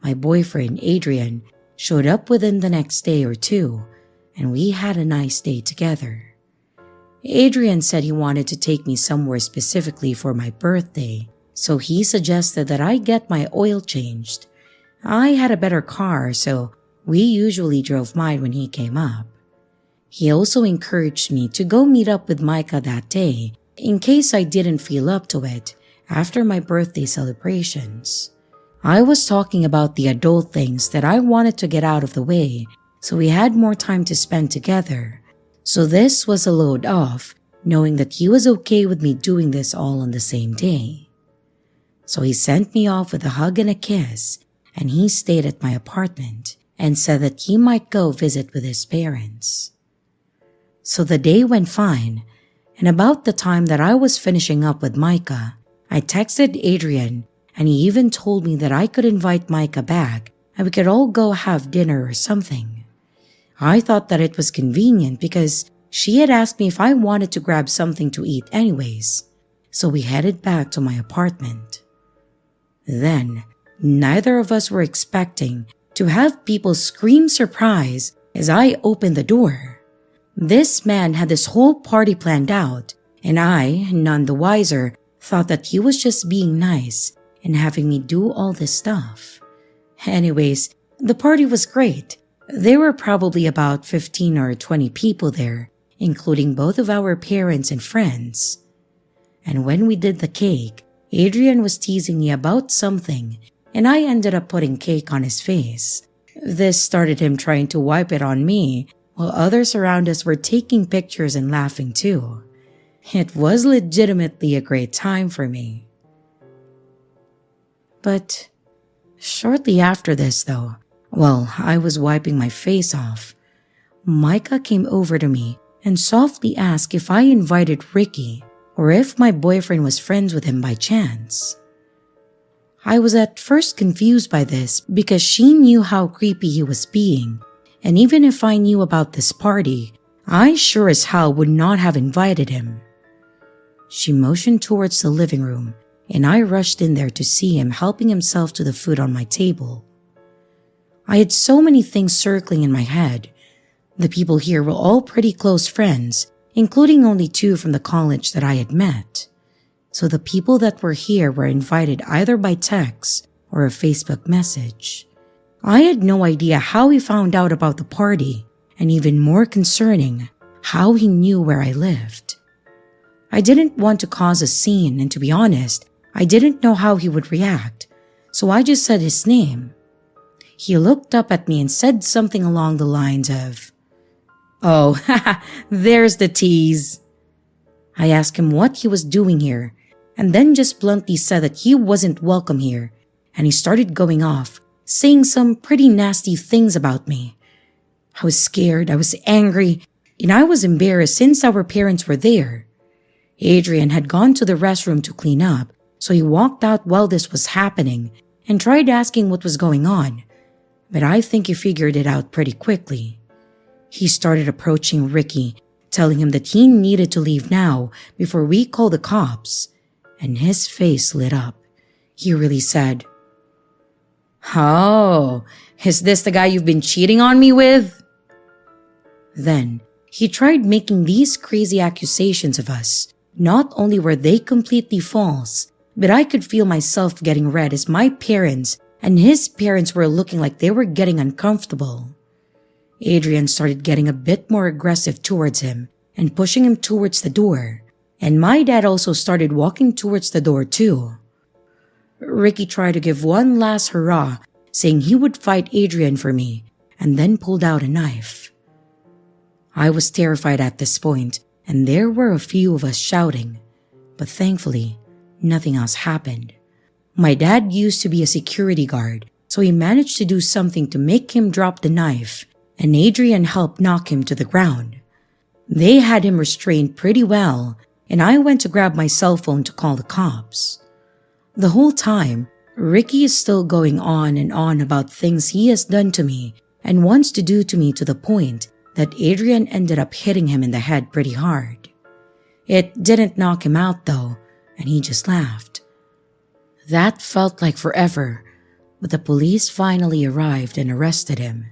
Speaker 1: My boyfriend, Adrian, showed up within the next day or two, and we had a nice day together. Adrian said he wanted to take me somewhere specifically for my birthday, so he suggested that I get my oil changed. I had a better car, so we usually drove mine when he came up. He also encouraged me to go meet up with Micah that day in case I didn't feel up to it after my birthday celebrations. I was talking about the adult things that I wanted to get out of the way so we had more time to spend together. So this was a load off, knowing that he was okay with me doing this all on the same day. So he sent me off with a hug and a kiss, and he stayed at my apartment and said that he might go visit with his parents. So the day went fine, and about the time that I was finishing up with Micah, I texted Adrian, and he even told me that I could invite Micah back and we could all go have dinner or something. I thought that it was convenient because she had asked me if I wanted to grab something to eat anyways, so we headed back to my apartment. Then, neither of us were expecting to have people scream surprise as I opened the door. This man had this whole party planned out, and I, none the wiser, thought that he was just being nice and having me do all this stuff. Anyways, the party was great. There were probably about 15 or 20 people there, including both of our parents and friends. And when we did the cake, Adrian was teasing me about something, and I ended up putting cake on his face. This started him trying to wipe it on me, while others around us were taking pictures and laughing too. It was legitimately a great time for me. But shortly after this though, while I was wiping my face off, Micah came over to me and softly asked if I invited Ricky or if my boyfriend was friends with him by chance. I was at first confused by this because she knew how creepy he was being, and even if I knew about this party, I sure as hell would not have invited him. She motioned towards the living room, and I rushed in there to see him helping himself to the food on my table. I had so many things circling in my head. The people here were all pretty close friends, including only 2 from the college that I had met. So the people that were here were invited either by text or a Facebook message. I had no idea how he found out about the party, and even more concerning, how he knew where I lived. I didn't want to cause a scene, and to be honest, I didn't know how he would react, so I just said his name. He looked up at me and said something along the lines of, "Oh, haha, there's the tease." I asked him what he was doing here, and then just bluntly said that he wasn't welcome here, and he started going off, saying some pretty nasty things about me. I was scared, I was angry, and I was embarrassed since our parents were there. Adrian had gone to the restroom to clean up, so he walked out while this was happening and tried asking what was going on, but I think he figured it out pretty quickly. He started approaching Ricky, telling him that he needed to leave now before we called the cops, and his face lit up. He really said, "Oh, is this the guy you've been cheating on me with?" Then, he tried making these crazy accusations of us. Not only were they completely false, but I could feel myself getting red as my parents and his parents were looking like they were getting uncomfortable. Adrian started getting a bit more aggressive towards him and pushing him towards the door, and my dad also started walking towards the door too. Ricky tried to give one last hurrah, saying he would fight Adrian for me, and then pulled out a knife. I was terrified at this point, and there were a few of us shouting, but thankfully, nothing else happened. My dad used to be a security guard, so he managed to do something to make him drop the knife, and Adrian helped knock him to the ground. They had him restrained pretty well, and I went to grab my cell phone to call the cops. The whole time, Ricky is still going on and on about things he has done to me and wants to do to me, to the point that Adrian ended up hitting him in the head pretty hard. It didn't knock him out though, and he just laughed. That felt like forever, but the police finally arrived and arrested him.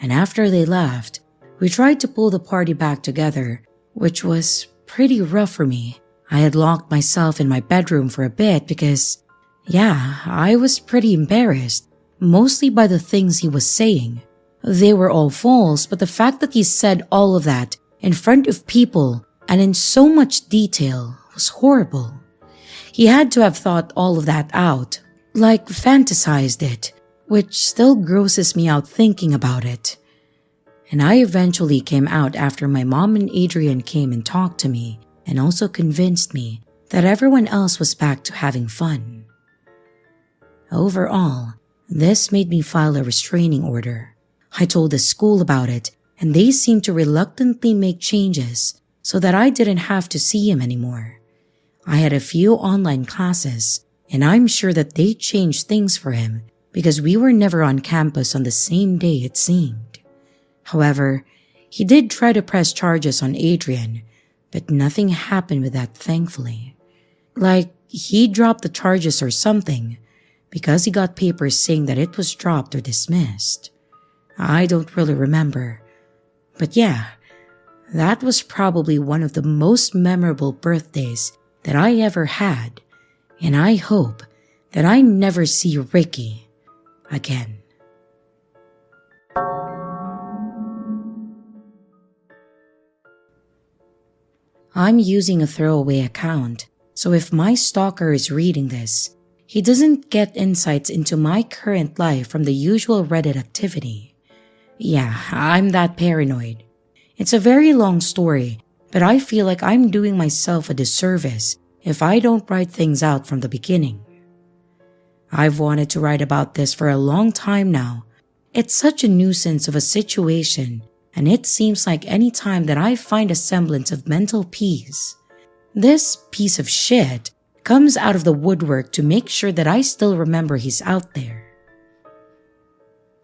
Speaker 1: And after they left, we tried to pull the party back together, which was pretty rough for me. I had locked myself in my bedroom for a bit because, I was pretty embarrassed, mostly by the things he was saying. They were all false, but the fact that he said all of that in front of people and in so much detail was horrible. He had to have thought all of that out, Like fantasized it, which still grosses me out thinking about it. And I eventually came out after my mom and Adrian came and talked to me and also convinced me that everyone else was back to having fun. Overall, this made me file a restraining order. I told the school about it and they seemed to reluctantly make changes so that I didn't have to see him anymore. I had a few online classes and I'm sure that they changed things for him because we were never on campus on the same day it seemed. However, he did try to press charges on Adrian, but nothing happened with that thankfully. Like he dropped the charges or something because he got papers saying that it was dropped or dismissed. I don't really remember. But yeah, that was probably one of the most memorable birthdays that I ever had, and I hope that I never see Ricky again. I'm using a throwaway account, so if my stalker is reading this, he doesn't get insights into my current life from the usual Reddit activity. Yeah, I'm that paranoid. It's a very long story, but I feel like I'm doing myself a disservice if I don't write things out from the beginning. I've wanted to write about this for a long time now. It's such a nuisance of a situation, and it seems like any time that I find a semblance of mental peace, this piece of shit comes out of the woodwork to make sure that I still remember he's out there.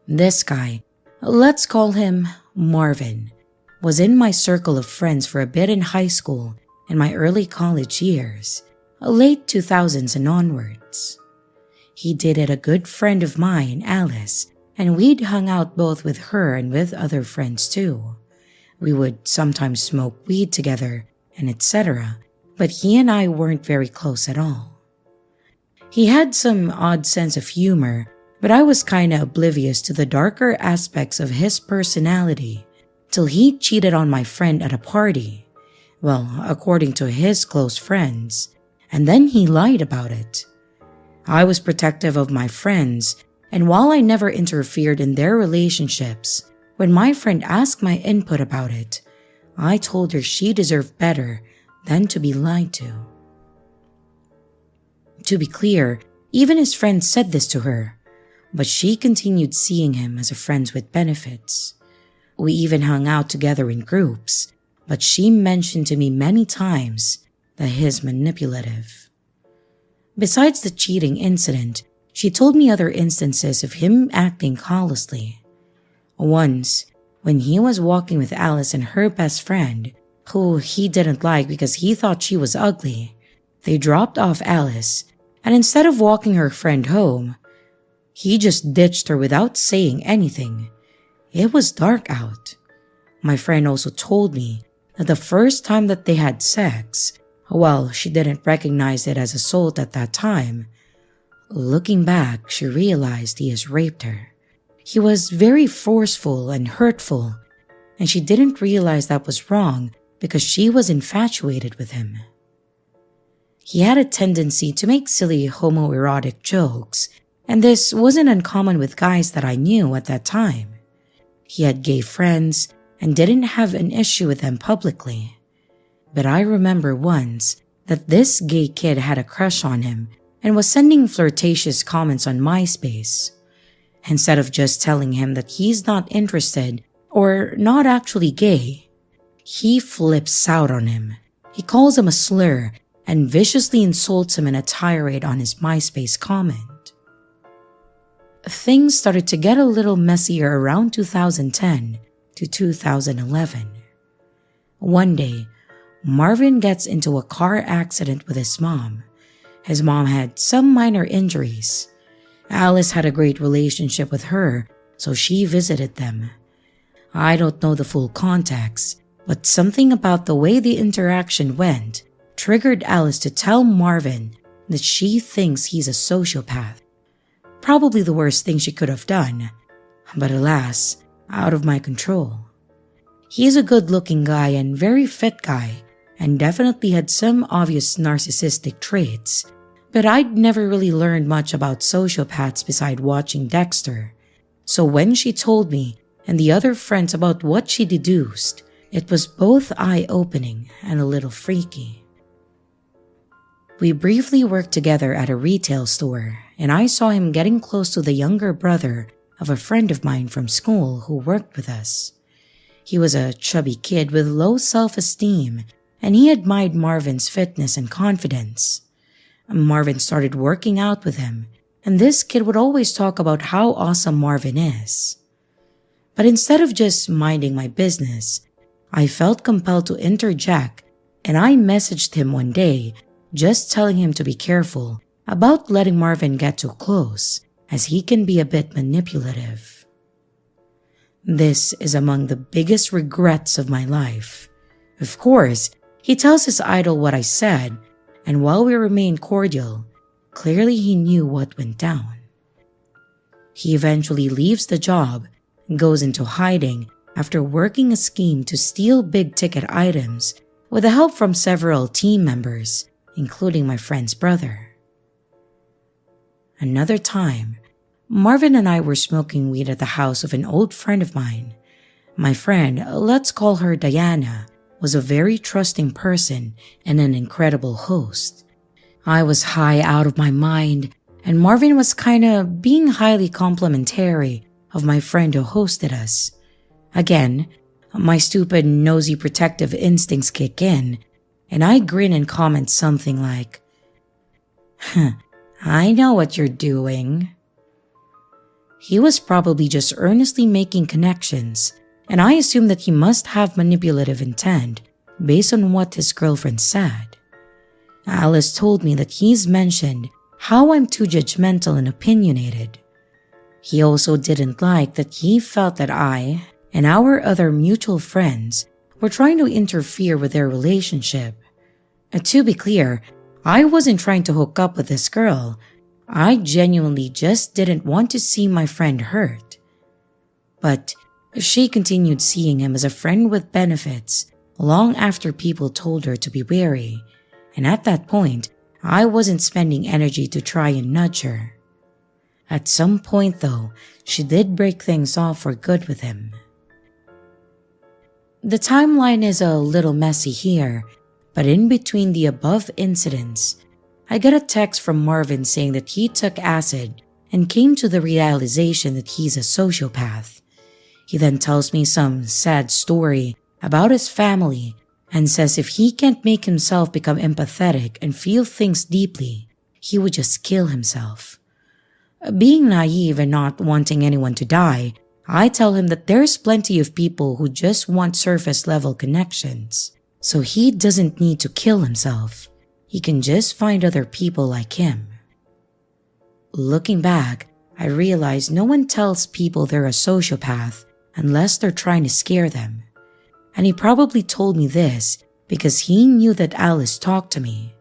Speaker 1: This guy, let's call him Marvin, was in my circle of friends for a bit in high school and my early college years, late 2000s and onwards. He dated a good friend of mine, Alice, and we'd hung out both with her and with other friends too. We would sometimes smoke weed together and etc., but he and I weren't very close at all. He had some odd sense of humor, but I was kinda oblivious to the darker aspects of his personality till he cheated on my friend at a party. Well, according to his close friends, and then he lied about it. I was protective of my friends, and while I never interfered in their relationships, when my friend asked my input about it, I told her she deserved better than to be lied to. To be clear, even his friend said this to her, but she continued seeing him as a friend with benefits. We even hung out together in groups, but she mentioned to me many times that he's manipulative. Besides the cheating incident, she told me other instances of him acting callously. Once, when he was walking with Alice and her best friend, who he didn't like because he thought she was ugly, they dropped off Alice, and instead of walking her friend home, he just ditched her without saying anything. It was dark out. My friend also told me that the first time that they had sex, well, she didn't recognize it as assault at that time. Looking back, she realized he has raped her. He was very forceful and hurtful, and she didn't realize that was wrong because she was infatuated with him. He had a tendency to make silly homoerotic jokes, and this wasn't uncommon with guys that I knew at that time. He had gay friends and didn't have an issue with them publicly. But I remember once that this gay kid had a crush on him and was sending flirtatious comments on MySpace. Instead of just telling him that he's not interested or not actually gay, he flips out on him. He calls him a slur and viciously insults him in a tirade on his MySpace comment. Things started to get a little messier around 2010 to 2011. One day, Marvin gets into a car accident with his mom. His mom had some minor injuries. Alice had a great relationship with her, so she visited them. I don't know the full context, but something about the way the interaction went triggered Alice to tell Marvin that she thinks he's a sociopath. Probably the worst thing she could have done, but alas, out of my control. He's a good-looking guy and very fit guy, and definitely had some obvious narcissistic traits, But I'd never really learned much about sociopaths beside watching Dexter. So when she told me and the other friends about what she deduced, it was both eye-opening and a little freaky. We briefly worked together at a retail store, and I saw him getting close to the younger brother of a friend of mine from school who worked with us. He was a chubby kid with low self-esteem, and he admired Marvin's fitness and confidence. Marvin started working out with him, and this kid would always talk about how awesome Marvin is. But instead of just minding my business, I felt compelled to interject, and I messaged him one day just telling him to be careful about letting Marvin get too close, as he can be a bit manipulative. This is among the biggest regrets of my life. Of course, he tells his idol what I said, and while we remained cordial, clearly he knew what went down. He eventually leaves the job and goes into hiding after working a scheme to steal big-ticket items with the help from several team members, including my friend's brother. Another time, Marvin and I were smoking weed at the house of an old friend of mine. My friend, let's call her Diana, was a very trusting person and an incredible host. I was high out of my mind, and Marvin was kinda being highly complimentary of my friend who hosted us. Again, my stupid, nosy protective instincts kick in, and I grin and comment something like, I know what you're doing. He was probably just earnestly making connections, and I assumed that he must have manipulative intent based on what his girlfriend said. Alice told me that he's mentioned how I'm too judgmental and opinionated. He also didn't like that he felt that I and our other mutual friends were trying to interfere with their relationship. To be clear, I wasn't trying to hook up with this girl. I genuinely just didn't want to see my friend hurt. But she continued seeing him as a friend with benefits long after people told her to be wary, and at that point, I wasn't spending energy to try and nudge her. At some point though, she did break things off for good with him. The timeline is a little messy here, but in between the above incidents, I get a text from Marvin saying that he took acid and came to the realization that he's a sociopath. He then tells me some sad story about his family and says if he can't make himself become empathetic and feel things deeply, he would just kill himself. Being naive and not wanting anyone to die, I tell him that there's plenty of people who just want surface-level connections, so he doesn't need to kill himself. He can just find other people like him. Looking back, I realize no one tells people they're a sociopath unless they're trying to scare them. And he probably told me this because he knew that Alice talked to me.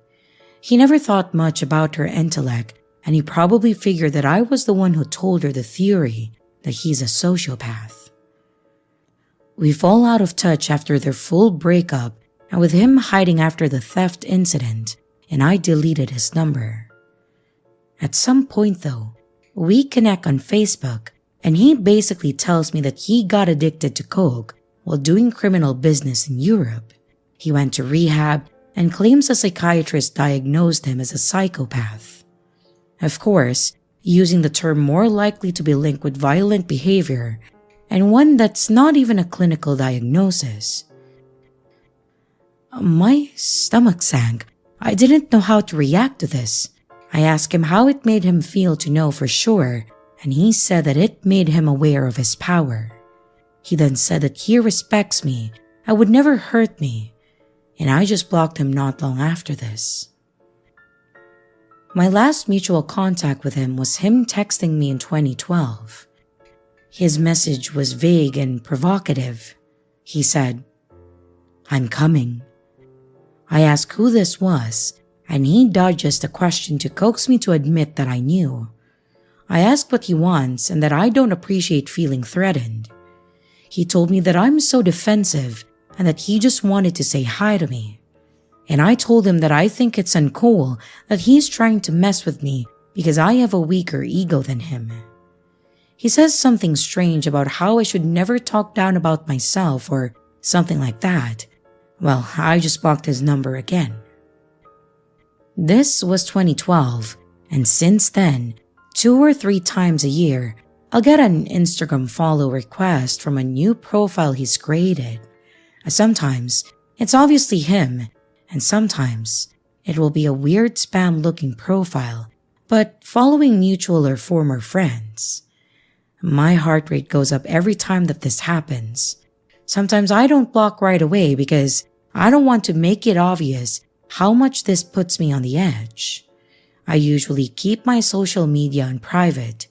Speaker 1: He never thought much about her intellect, and he probably figured that I was the one who told her the theory that he's a sociopath. We fall out of touch after their full breakup, and with him hiding after the theft incident, and I deleted his number. At some point though, we connect on Facebook, and he basically tells me that he got addicted to coke while doing criminal business in Europe. He went to rehab and claims a psychiatrist diagnosed him as a psychopath. Of course, using the term more likely to be linked with violent behavior, and one that's not even a clinical diagnosis. My stomach sank. I didn't know how to react to this. I asked him how it made him feel to know for sure, and he said that it made him aware of his power. He then said that he respects me and would never hurt me, and I just blocked him not long after this. My last mutual contact with him was him texting me in 2012. His message was vague and provocative. He said, "I'm coming." I asked who this was, and he dodges the question to coax me to admit that I knew. I asked what he wants and that I don't appreciate feeling threatened. He told me that I'm so defensive and that he just wanted to say hi to me. and I told him that I think it's uncool that he's trying to mess with me because I have a weaker ego than him. He says something strange about how I should never talk down about myself or something like that. Well, I just blocked his number again. This was 2012, and since then, 2 or 3 times a year, I'll get an Instagram follow request from a new profile he's created. Sometimes, it's obviously him, and sometimes, it will be a weird spam-looking profile, but following mutual or former friends. My heart rate goes up every time that this happens. Sometimes I don't block right away because I don't want to make it obvious how much this puts me on the edge. I usually keep my social media on private,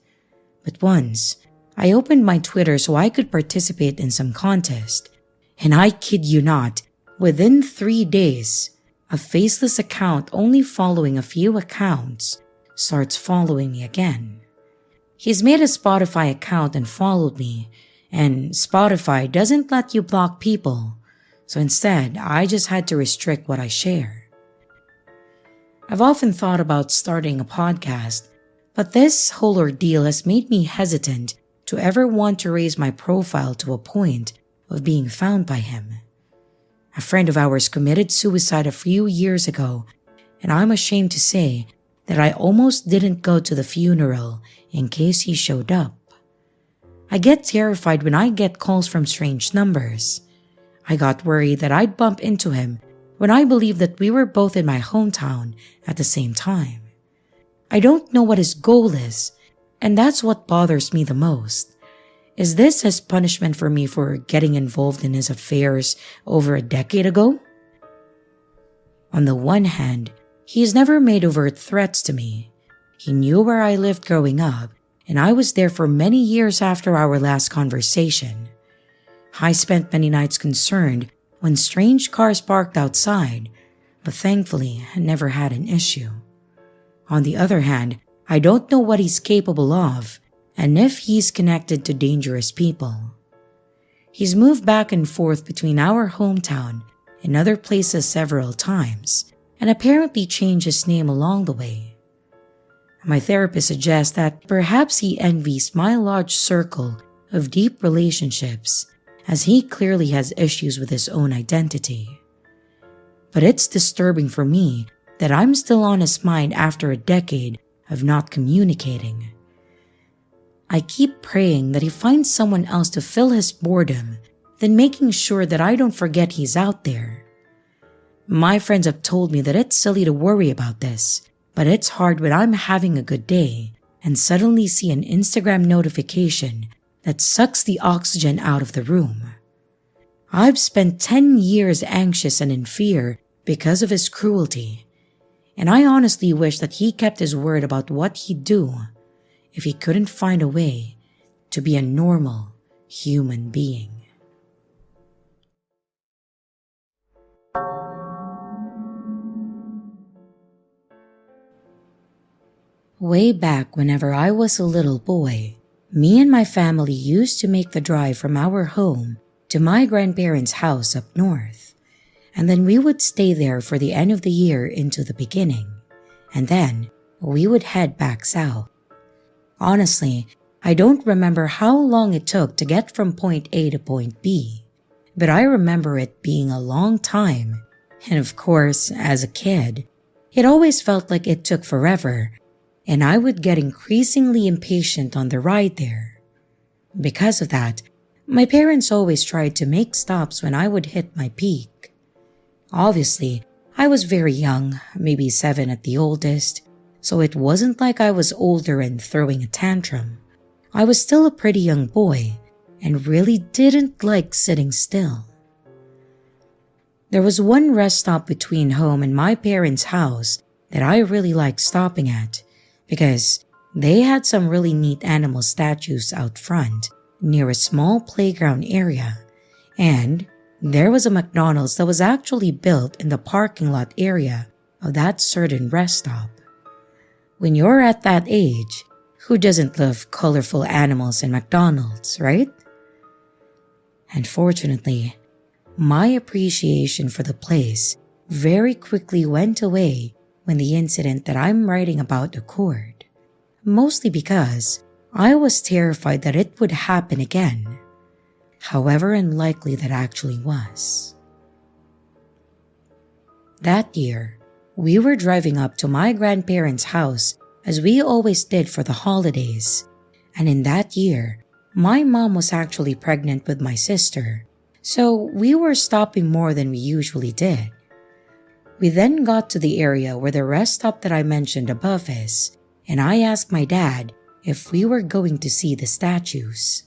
Speaker 1: but once, I opened my Twitter so I could participate in some contest, and I kid you not, within 3 days, a faceless account only following a few accounts starts following me again. He's made a Spotify account and followed me, and Spotify doesn't let you block people, so instead I just had to restrict what I share. I've often thought about starting a podcast, but this whole ordeal has made me hesitant to ever want to raise my profile to a point of being found by him. A friend of ours committed suicide a few years ago, and I'm ashamed to say that I almost didn't go to the funeral in case he showed up. I get terrified when I get calls from strange numbers. I got worried that I'd bump into him when I believed that we were both in my hometown at the same time. I don't know what his goal is, and that's what bothers me the most. Is this his punishment for me for getting involved in his affairs over a decade ago? On the one hand, he's never made overt threats to me. He knew where I lived growing up, and I was there for many years after our last conversation. I spent many nights concerned when strange cars parked outside, but thankfully I never had an issue. On the other hand, I don't know what he's capable of, and if he's connected to dangerous people. He's moved back and forth between our hometown and other places several times, and apparently changed his name along the way. My therapist suggests that perhaps he envies my large circle of deep relationships, as he clearly has issues with his own identity. But it's disturbing for me that I'm still on his mind after a decade of not communicating. I keep praying that he finds someone else to fill his boredom, then making sure that I don't forget he's out there. My friends have told me that it's silly to worry about this, but it's hard when I'm having a good day and suddenly see an Instagram notification that sucks the oxygen out of the room. I've spent 10 years anxious and in fear because of his cruelty, and I honestly wish that he kept his word about what he'd do if he couldn't find a way to be a normal human being. Way back whenever I was a little boy, me and my family used to make the drive from our home to my grandparents' house up north, and then we would stay there for the end of the year into the beginning, and then we would head back south. Honestly, I don't remember how long it took to get from point A to point B, but I remember it being a long time, and of course, as a kid, it always felt like it took forever, and I would get increasingly impatient on the ride there. Because of that, my parents always tried to make stops when I would hit my peak. Obviously, I was very young, maybe 7 at the oldest, so it wasn't like I was older and throwing a tantrum. I was still a pretty young boy and really didn't like sitting still. There was one rest stop between home and my parents' house that I really liked stopping at because they had some really neat animal statues out front near a small playground area, and there was a McDonald's that was actually built in the parking lot area of that certain rest stop. When you're at that age, who doesn't love colorful animals and McDonald's, right? Unfortunately, my appreciation for the place very quickly went away when the incident that I'm writing about occurred, mostly because I was terrified that it would happen again, however unlikely that actually was. That year, we were driving up to my grandparents' house as we always did for the holidays, and in that year, my mom was actually pregnant with my sister, so we were stopping more than we usually did. We then got to the area where the rest stop that I mentioned above is, and I asked my dad if we were going to see the statues.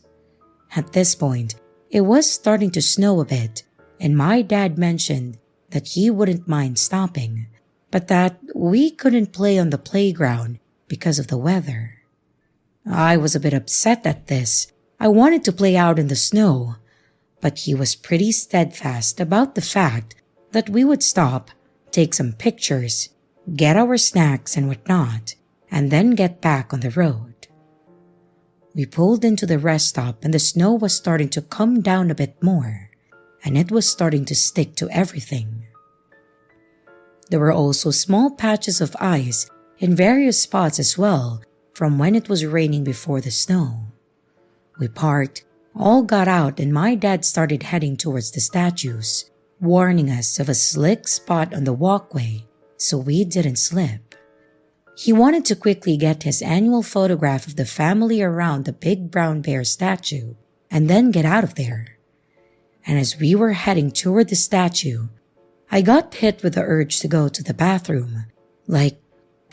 Speaker 1: At this point, it was starting to snow a bit, and my dad mentioned that he wouldn't mind stopping, but that we couldn't play on the playground because of the weather. I was a bit upset at this. I wanted to play out in the snow, but he was pretty steadfast about the fact that we would stop, take some pictures, get our snacks and whatnot, and then get back on the road. We pulled into the rest stop and the snow was starting to come down a bit more, and it was starting to stick to everything. There were also small patches of ice in various spots as well from when it was raining before the snow. We parked, all got out, and my dad started heading towards the statues, warning us of a slick spot on the walkway so we didn't slip. He wanted to quickly get his annual photograph of the family around the big brown bear statue and then get out of there. And as we were heading toward the statue, I got hit with the urge to go to the bathroom, like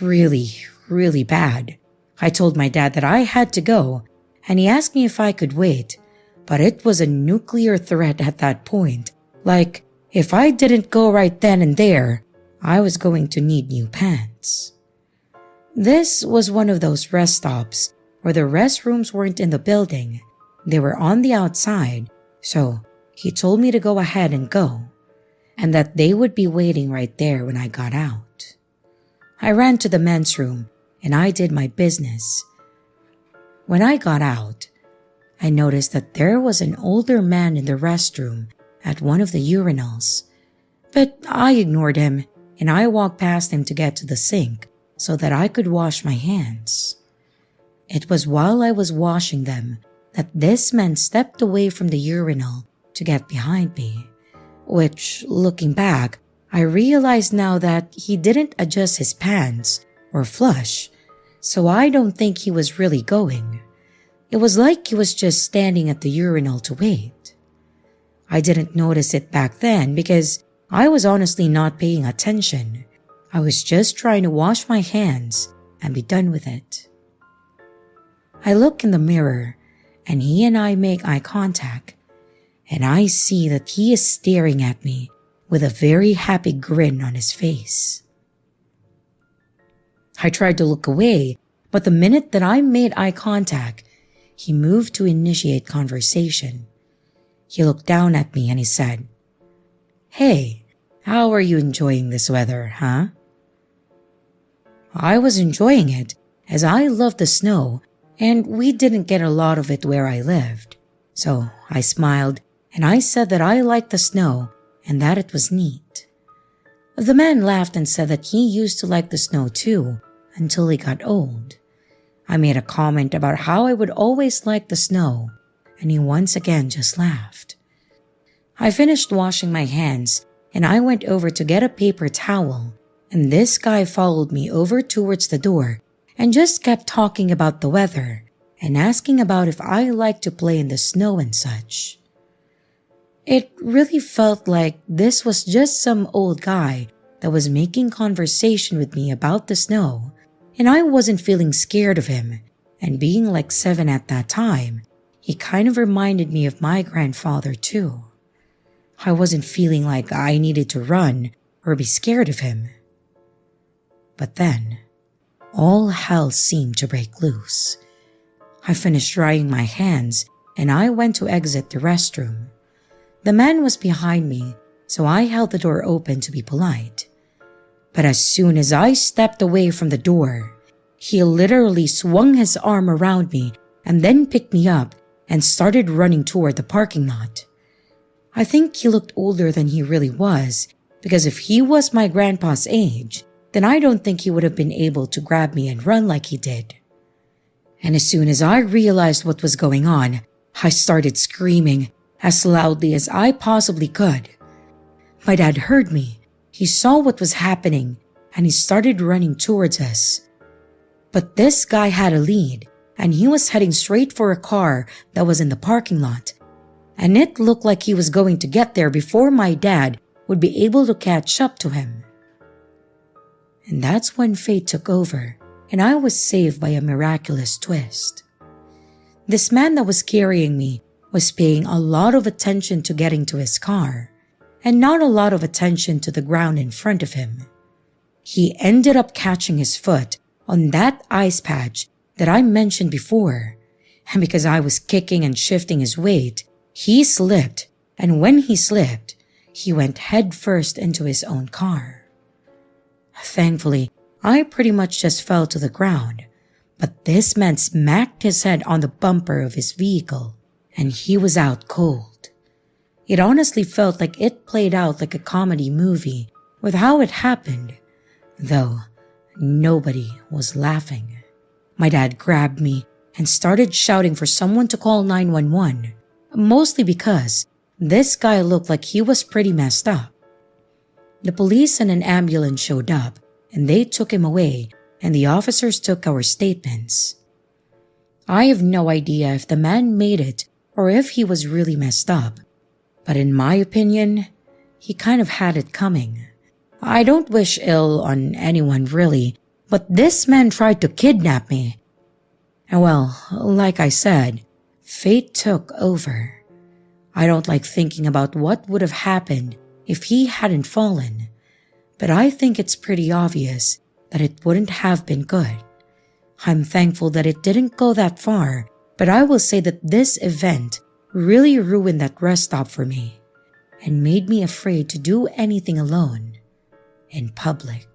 Speaker 1: really bad. I told my dad that I had to go, and he asked me if I could wait, but it was a nuclear threat at that point, like if I didn't go right then and there, I was going to need new pants. This was one of those rest stops where the restrooms weren't in the building, they were on the outside, so he told me to go ahead and go, and that they would be waiting right there when I got out. I ran to the men's room and I did my business. When I got out, I noticed that there was an older man in the restroom at one of the urinals, but I ignored him and I walked past him to get to the sink so that I could wash my hands. It was while I was washing them that this man stepped away from the urinal to get behind me, which, looking back, I realized now that he didn't adjust his pants or flush, so I don't think he was really going. It was like he was just standing at the urinal to wait. I didn't notice it back then because I was honestly not paying attention. I was just trying to wash my hands and be done with it. I look in the mirror and he and I make eye contact, and I see that he is staring at me with a very happy grin on his face. I tried to look away, but the minute that I made eye contact, he moved to initiate conversation. He looked down at me and he said, "Hey, how are you enjoying this weather, huh?" I was enjoying it as I loved the snow and we didn't get a lot of it where I lived. So I smiled and I said that I liked the snow and that it was neat. The man laughed and said that he used to like the snow too until he got old. I made a comment about how I would always like the snow, and he once again just laughed. I finished washing my hands and I went over to get a paper towel, and this guy followed me over towards the door and just kept talking about the weather and asking about if I liked to play in the snow and such. It really felt like this was just some old guy that was making conversation with me about the snow, and I wasn't feeling scared of him, and being like 7 at that time, he kind of reminded me of my grandfather too. I wasn't feeling like I needed to run or be scared of him. But then, all hell seemed to break loose. I finished drying my hands and I went to exit the restroom. The man was behind me, so I held the door open to be polite. But as soon as I stepped away from the door, he literally swung his arm around me and then picked me up and started running toward the parking lot. I think he looked older than he really was, because if he was my grandpa's age, then I don't think he would have been able to grab me and run like he did. And as soon as I realized what was going on, I started screaming as loudly as I possibly could. My dad heard me. He saw what was happening and he started running towards us. But this guy had a lead and he was heading straight for a car that was in the parking lot. And it looked like he was going to get there before my dad would be able to catch up to him. And that's when fate took over and I was saved by a miraculous twist. This man that was carrying me was paying a lot of attention to getting to his car and not a lot of attention to the ground in front of him. He ended up catching his foot on that ice patch that I mentioned before, and because I was kicking and shifting his weight, he slipped, and when he slipped, he went head first into his own car. Thankfully, I pretty much just fell to the ground, but this man smacked his head on the bumper of his vehicle, and he was out cold. It honestly felt like it played out like a comedy movie with how it happened, though nobody was laughing. My dad grabbed me and started shouting for someone to call 911, mostly because this guy looked like he was pretty messed up. The police and an ambulance showed up and they took him away and the officers took our statements. I have no idea if the man made it or if he was really messed up, but in my opinion, he kind of had it coming. I don't wish ill on anyone really, but this man tried to kidnap me. And well, like I said, fate took over. I don't like thinking about what would have happened if he hadn't fallen, but I think it's pretty obvious that it wouldn't have been good. I'm thankful that it didn't go that far, but I will say that this event really ruined that rest stop for me and made me afraid to do anything alone in public.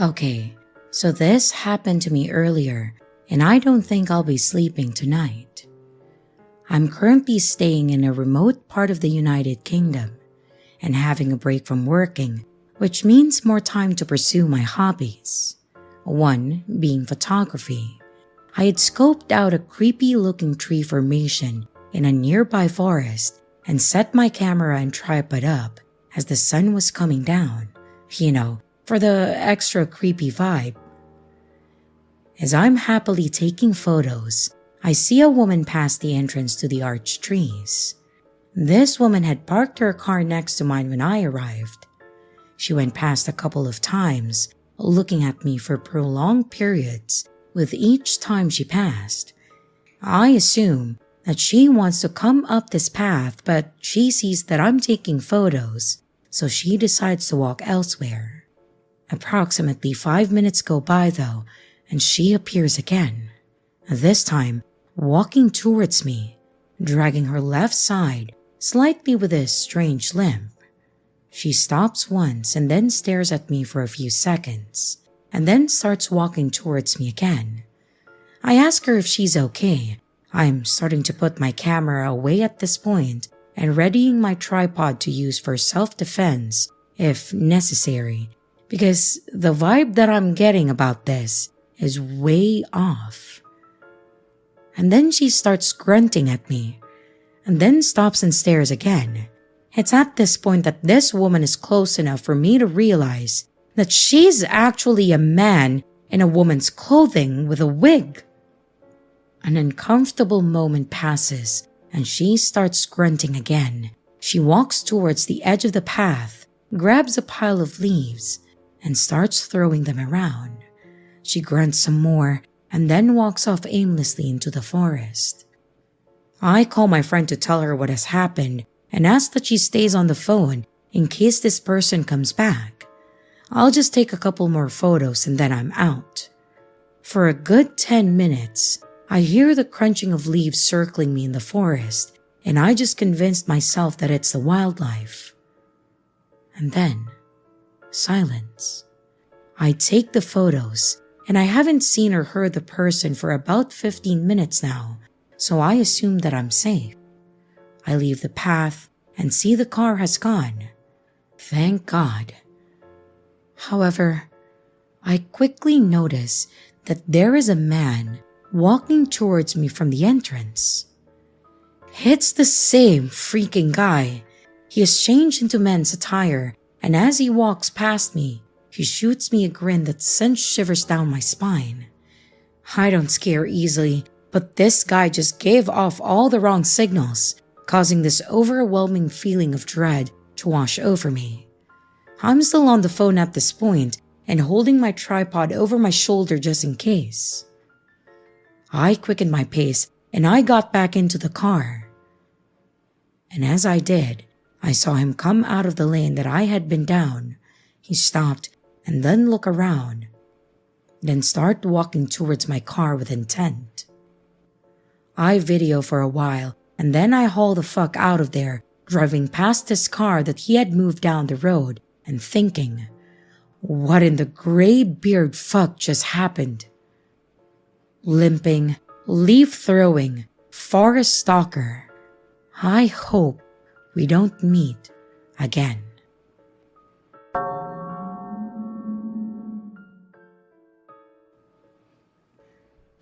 Speaker 1: Okay, so this happened to me earlier, and I don't think I'll be sleeping tonight. I'm currently staying in a remote part of the United Kingdom and having a break from working, which means more time to pursue my hobbies. One being photography. I had scoped out a creepy-looking tree formation in a nearby forest and set my camera and tripod up as the sun was coming down, for the extra creepy vibe. As I'm happily taking photos, I see a woman pass the entrance to the arched trees. This woman had parked her car next to mine when I arrived. She went past a couple of times, looking at me for prolonged periods with each time she passed. I assume that she wants to come up this path, but she sees that I'm taking photos, so she decides to walk elsewhere. Approximately 5 minutes go by though, and she appears again, this time walking towards me, dragging her left side slightly with a strange limp. She stops once and then stares at me for a few seconds, and then starts walking towards me again. I ask her if she's okay. I'm starting to put my camera away at this point and readying my tripod to use for self-defense if necessary, because the vibe that I'm getting about this is way off. And then she starts grunting at me, and then stops and stares again. It's at this point that this woman is close enough for me to realize that she's actually a man in a woman's clothing with a wig. An uncomfortable moment passes, and she starts grunting again. She walks towards the edge of the path, grabs a pile of leaves, and starts throwing them around. She grunts some more and then walks off aimlessly into the forest. I call my friend to tell her what has happened and ask that she stays on the phone in case this person comes back. I'll just take a couple more photos and then I'm out. For a good 10 minutes, I hear the crunching of leaves circling me in the forest, and I just convinced myself that it's the wildlife. And then, silence. I take the photos, and I haven't seen or heard the person for about 15 minutes now, so I assume that I'm safe. I leave the path and see the car has gone. Thank God. However, I quickly notice that there is a man walking towards me from the entrance. It's the same freaking guy. He has changed into men's attire, and as he walks past me, he shoots me a grin that sends shivers down my spine. I don't scare easily, but this guy just gave off all the wrong signals, causing this overwhelming feeling of dread to wash over me. I'm still on the phone at this point and holding my tripod over my shoulder just in case. I quickened my pace and I got back into the car. And as I did, I saw him come out of the lane that I had been down. He stopped and then looked around, then started walking towards my car with intent. I video for a while and then I haul the fuck out of there, driving past this car that he had moved down the road and thinking, what in the gray beard fuck just happened? Limping, leaf throwing, forest stalker. I hope we don't meet again.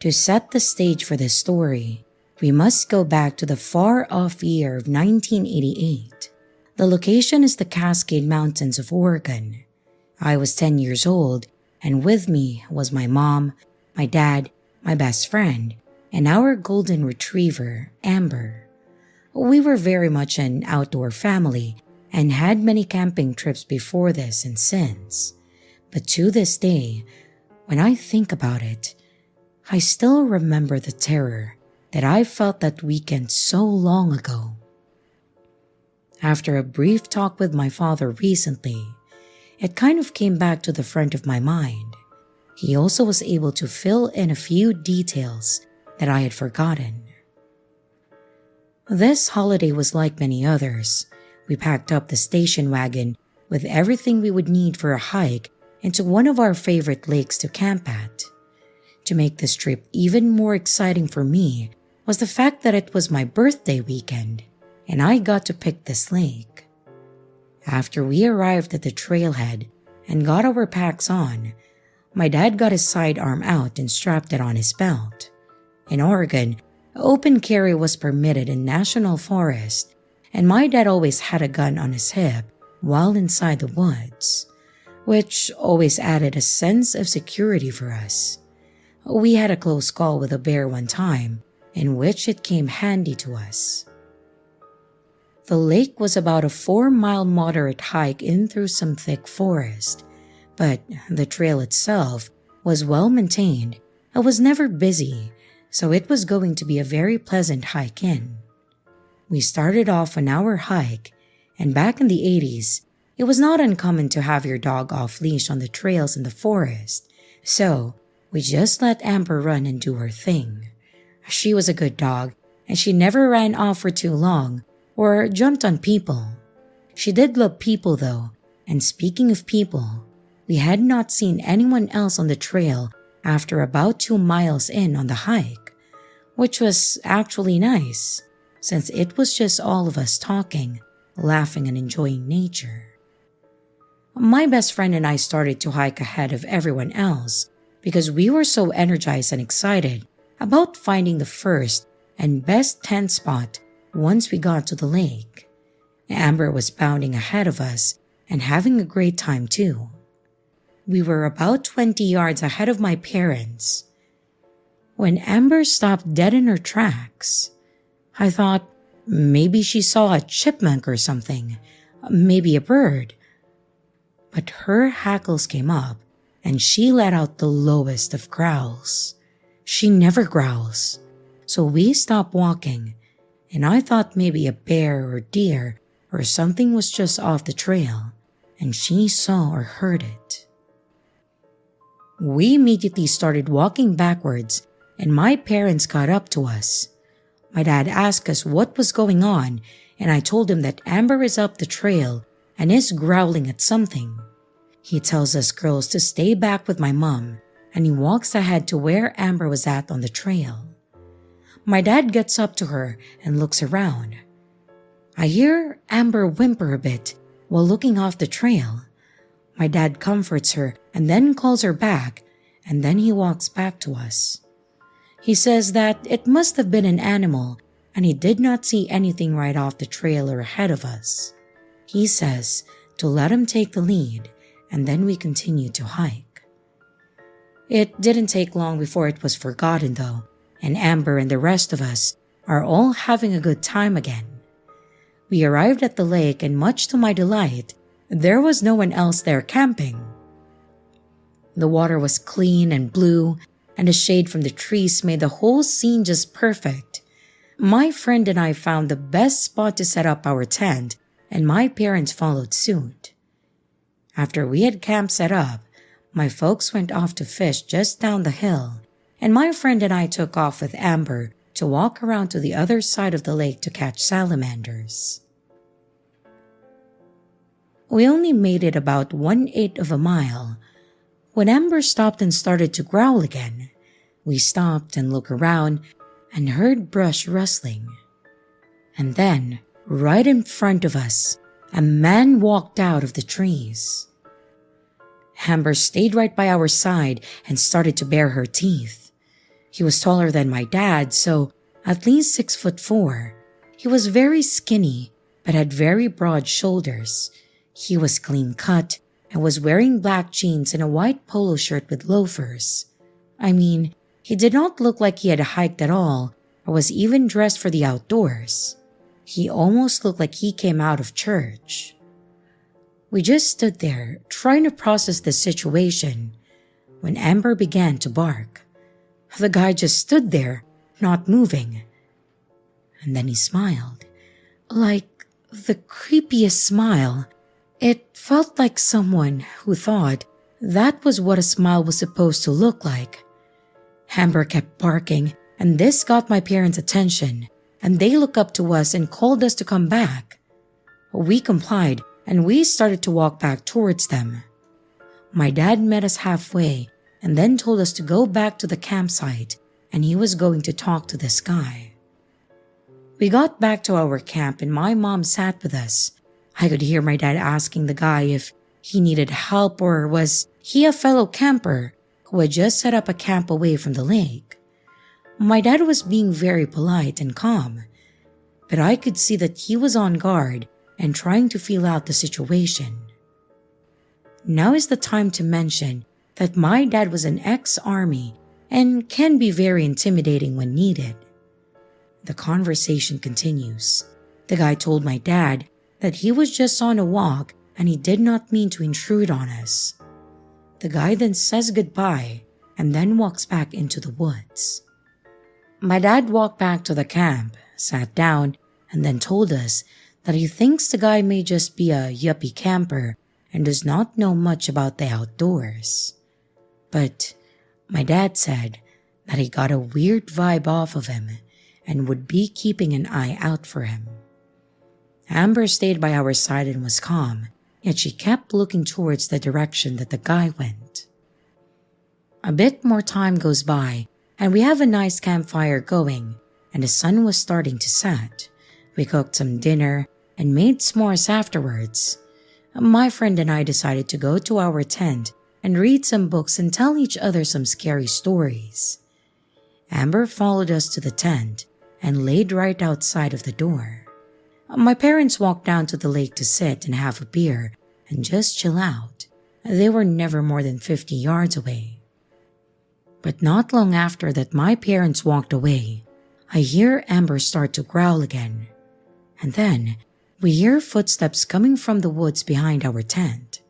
Speaker 1: To set the stage for this story, we must go back to the far-off year of 1988. The location is the Cascade Mountains of Oregon. I was 10 years old, and with me was my mom, my dad, my best friend, and our golden retriever, Amber. We were very much an outdoor family and had many camping trips before this and since. But to this day, when I think about it, I still remember the terror that I felt that weekend so long ago. After a brief talk with my father recently, it kind of came back to the front of my mind. He also was able to fill in a few details that I had forgotten. This holiday was like many others. We packed up the station wagon with everything we would need for a hike into one of our favorite lakes to camp at. To make this trip even more exciting for me was the fact that it was my birthday weekend and I got to pick this lake. After we arrived at the trailhead and got our packs on, my dad got his sidearm out and strapped it on his belt. In Oregon, open carry was permitted in national forest, and my dad always had a gun on his hip while inside the woods, which always added a sense of security for us. We had a close call with a bear one time, in which it came handy to us. The lake was about a 4-mile moderate hike in through some thick forest, but the trail itself was well maintained and was never busy, so it was going to be a very pleasant hike in. We started off on our hike, and back in the 80s, it was not uncommon to have your dog off leash on the trails in the forest, so we just let Amber run and do her thing. She was a good dog, and she never ran off for too long or jumped on people. She did love people though, and speaking of people, we had not seen anyone else on the trail after about 2 miles in on the hike, which was actually nice, since it was just all of us talking, laughing and enjoying nature. My best friend and I started to hike ahead of everyone else because we were so energized and excited about finding the first and best tent spot once we got to the lake. Amber was bounding ahead of us and having a great time too. We were about 20 yards ahead of my parents when Amber stopped dead in her tracks. I thought maybe she saw a chipmunk or something, maybe a bird. But her hackles came up and she let out the lowest of growls. She never growls. So we stopped walking, and I thought maybe a bear or deer or something was just off the trail, and she saw or heard it. We immediately started walking backwards, and my parents caught up to us. My dad asked us what was going on, and I told him that Amber is up the trail and is growling at something. He tells us girls to stay back with my mom, and he walks ahead to where Amber was at on the trail. My dad gets up to her and looks around. I hear Amber whimper a bit while looking off the trail. My dad comforts her and then calls her back, and then he walks back to us. He says that it must have been an animal and he did not see anything right off the trail or ahead of us. He says to let him take the lead, and then we continue to hike. It didn't take long before it was forgotten though, and Amber and the rest of us are all having a good time again. We arrived at the lake, and much to my delight, there was no one else there camping. The water was clean and blue, and the shade from the trees made the whole scene just perfect. My friend and I found the best spot to set up our tent, and my parents followed suit. After we had camp set up, my folks went off to fish just down the hill, and my friend and I took off with Amber to walk around to the other side of the lake to catch salamanders. We only made it about 1/8 of a mile when Amber stopped and started to growl again. We stopped and looked around and heard brush rustling. And then, right in front of us, a man walked out of the trees. Amber stayed right by our side and started to bare her teeth. He was taller than my dad, so at least 6'4". He was very skinny, but had very broad shoulders. He was clean cut and was wearing black jeans and a white polo shirt with loafers. I mean, he did not look like he had hiked at all or was even dressed for the outdoors. He almost looked like he came out of church. We just stood there trying to process the situation when Amber began to bark. The guy just stood there, not moving. And then he smiled, like the creepiest smile. It felt like someone who thought that was what a smile was supposed to look like. Amber kept barking, and this got my parents' attention, and they looked up to us and called us to come back. We complied, and we started to walk back towards them. My dad met us halfway and then told us to go back to the campsite, and he was going to talk to this guy. We got back to our camp, and my mom sat with us. I could hear my dad asking the guy if he needed help or was he a fellow camper who had just set up a camp away from the lake. My dad was being very polite and calm, but I could see that he was on guard and trying to feel out the situation. Now is the time to mention that my dad was an ex-army and can be very intimidating when needed. The conversation continues. The guy told my dad that he was just on a walk and he did not mean to intrude on us. The guy then says goodbye and then walks back into the woods. My dad walked back to the camp, sat down, and then told us that he thinks the guy may just be a yuppie camper and does not know much about the outdoors. But my dad said that he got a weird vibe off of him and would be keeping an eye out for him. Amber stayed by our side and was calm, yet she kept looking towards the direction that the guy went. A bit more time goes by, and we have a nice campfire going, and the sun was starting to set. We cooked some dinner and made s'mores afterwards. My friend and I decided to go to our tent and read some books and tell each other some scary stories. Amber followed us to the tent and laid right outside of the door. My parents walked down to the lake to sit and have a beer and just chill out. They were never more than 50 yards away. But not long after that my parents walked away, I hear Amber start to growl again. And then we hear footsteps coming from the woods behind our tent.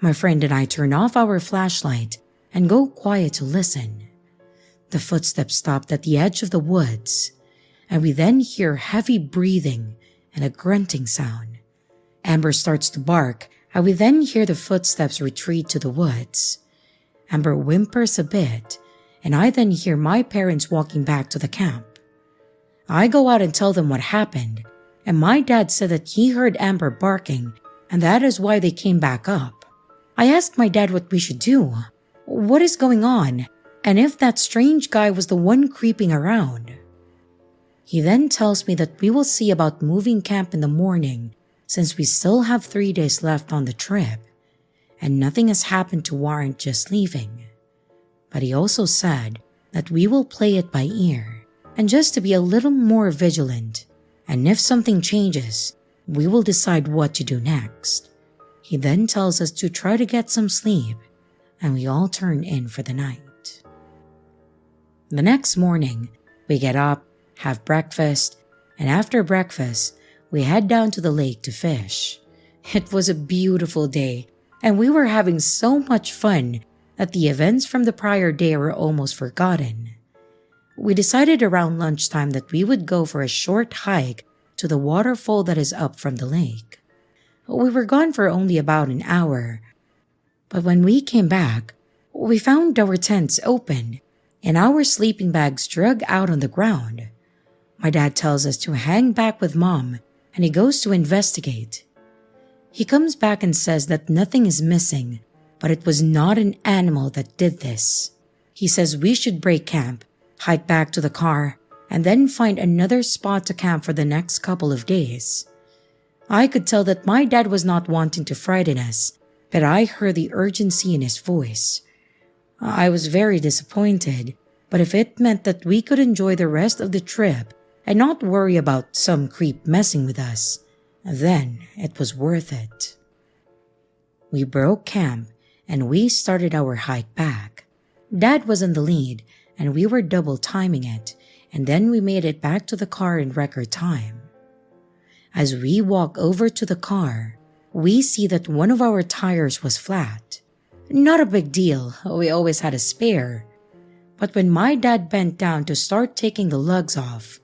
Speaker 1: My friend and I turn off our flashlight and go quiet to listen. The footsteps stopped at the edge of the woods, and we then hear heavy breathing and a grunting sound. Amber starts to bark, and we then hear the footsteps retreat to the woods. Amber whimpers a bit, and I then hear my parents walking back to the camp. I go out and tell them what happened, and my dad said that he heard Amber barking, and that is why they came back up. I asked my dad what we should do, what is going on, and if that strange guy was the one creeping around. He then tells me that we will see about moving camp in the morning since we still have 3 days left on the trip and nothing has happened to warrant just leaving. But he also said that we will play it by ear and just to be a little more vigilant, and if something changes, we will decide what to do next. He then tells us to try to get some sleep, and we all turn in for the night. The next morning, we get up, have breakfast, and after breakfast, we head down to the lake to fish. It was a beautiful day, and we were having so much fun that the events from the prior day were almost forgotten. We decided around lunchtime that we would go for a short hike to the waterfall that is up from the lake. We were gone for only about an hour, but when we came back, we found our tents open and our sleeping bags dragged out on the ground. My dad tells us to hang back with Mom, and he goes to investigate. He comes back and says that nothing is missing, but it was not an animal that did this. He says we should break camp, hike back to the car, and then find another spot to camp for the next couple of days. I could tell that my dad was not wanting to frighten us, but I heard the urgency in his voice. I was very disappointed, but if it meant that we could enjoy the rest of the trip and not worry about some creep messing with us, then it was worth it. We broke camp and we started our hike back. Dad was in the lead and we were double timing it, and then we made it back to the car in record time. As we walk over to the car, we see that one of our tires was flat. Not a big deal, we always had a spare. But when my dad bent down to start taking the lugs off,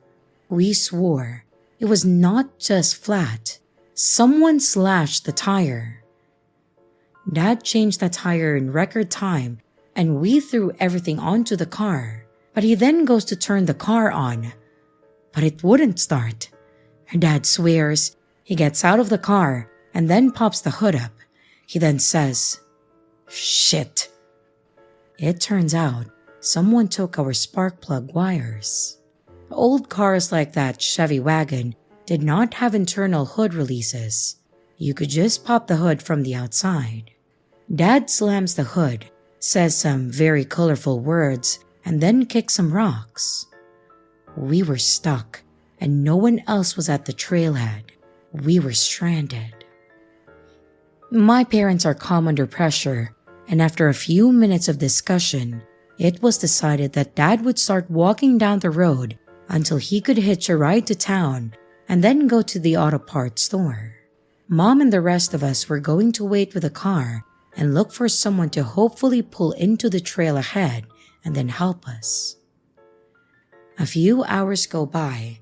Speaker 1: we swore it was not just flat. Someone slashed the tire. Dad changed the tire in record time and we threw everything onto the car. But he then goes to turn the car on, but it wouldn't start. Dad swears. He gets out of the car and then pops the hood up. He then says, "Shit." It turns out someone took our spark plug wires. Old cars like that Chevy wagon did not have internal hood releases. You could just pop the hood from the outside. Dad slams the hood, says some very colorful words, and then kicks some rocks. We were stuck, and no one else was at the trailhead. We were stranded. My parents are calm under pressure, and after a few minutes of discussion, it was decided that Dad would start walking down the road until he could hitch a ride to town and then go to the auto parts store. Mom and the rest of us were going to wait with the car and look for someone to hopefully pull into the trail ahead and then help us. A few hours go by,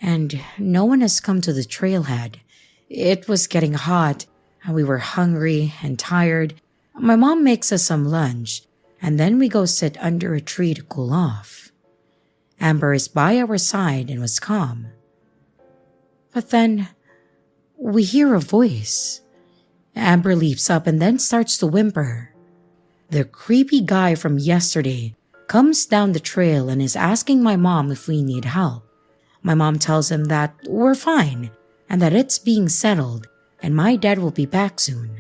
Speaker 1: and no one has come to the trailhead. It was getting hot, and we were hungry and tired. My mom makes us some lunch, and then we go sit under a tree to cool off. Amber is by our side and was calm. But then, we hear a voice. Amber leaps up and then starts to whimper. The creepy guy from yesterday comes down the trail and is asking my mom if we need help. My mom tells him that we're fine and that it's being settled and my dad will be back soon.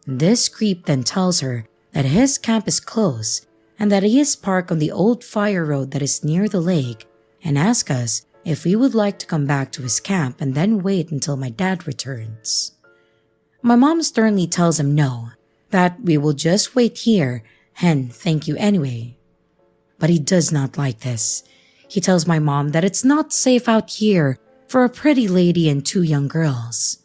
Speaker 1: This creep then tells her that his camp is closed and that he is parked on the old fire road that is near the lake and asks us if we would like to come back to his camp and then wait until my dad returns. My mom sternly tells him no, that we will just wait here and thank you anyway. But he does not like this. He tells my mom that it's not safe out here for a pretty lady and 2 young girls.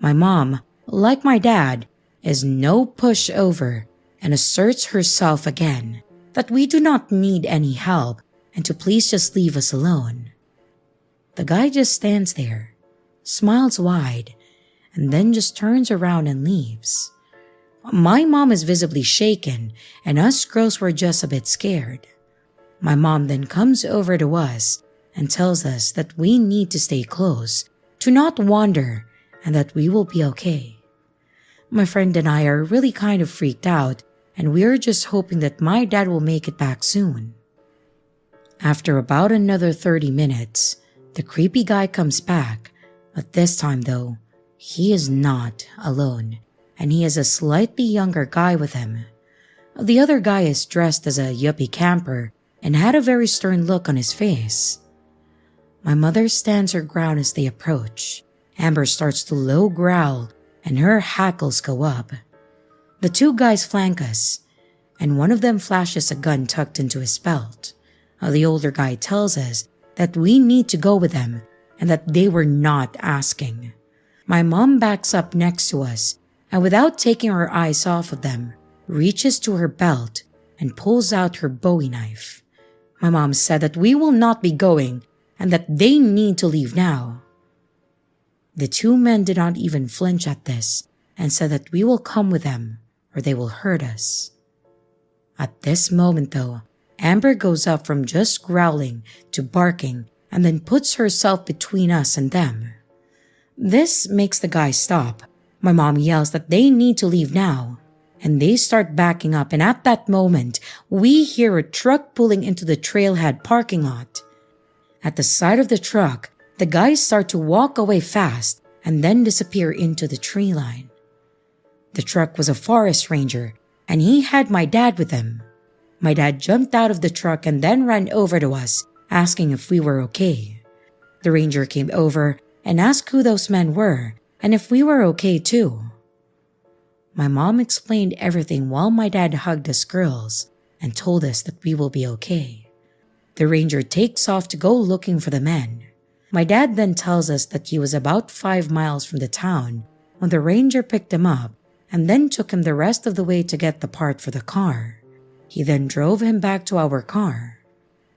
Speaker 1: My mom, like my dad, is no pushover and asserts herself again that we do not need any help and to please just leave us alone. The guy just stands there, smiles wide, and then just turns around and leaves. My mom is visibly shaken, and us girls were just a bit scared. My mom then comes over to us and tells us that we need to stay close, to not wander, and that we will be okay. My friend and I are really kind of freaked out, and we're just hoping that my dad will make it back soon. After about another 30 minutes, the creepy guy comes back, but this time though, he is not alone, and he has a slightly younger guy with him. The other guy is dressed as a yuppie camper and had a very stern look on his face. My mother stands her ground as they approach. Amber starts to low growl and her hackles go up. The two guys flank us, and one of them flashes a gun tucked into his belt. The older guy tells us that we need to go with them and that they were not asking. My mom backs up next to us and without taking her eyes off of them, reaches to her belt and pulls out her Bowie knife. My mom said that we will not be going and that they need to leave now. The two men did not even flinch at this and said that we will come with them or they will hurt us. At this moment though, Amber goes up from just growling to barking and then puts herself between us and them. This makes the guys stop. My mom yells that they need to leave now, and they start backing up, and at that moment, we hear a truck pulling into the trailhead parking lot. At the side of the truck, the guys start to walk away fast and then disappear into the tree line. The truck was a forest ranger, and he had my dad with him. My dad jumped out of the truck and then ran over to us, asking if we were okay. The ranger came over and asked who those men were and if we were okay too. My mom explained everything while my dad hugged us girls and told us that we will be okay. The ranger takes off to go looking for the men. My dad then tells us that he was about 5 miles from the town when the ranger picked him up and then took him the rest of the way to get the part for the car. He then drove him back to our car.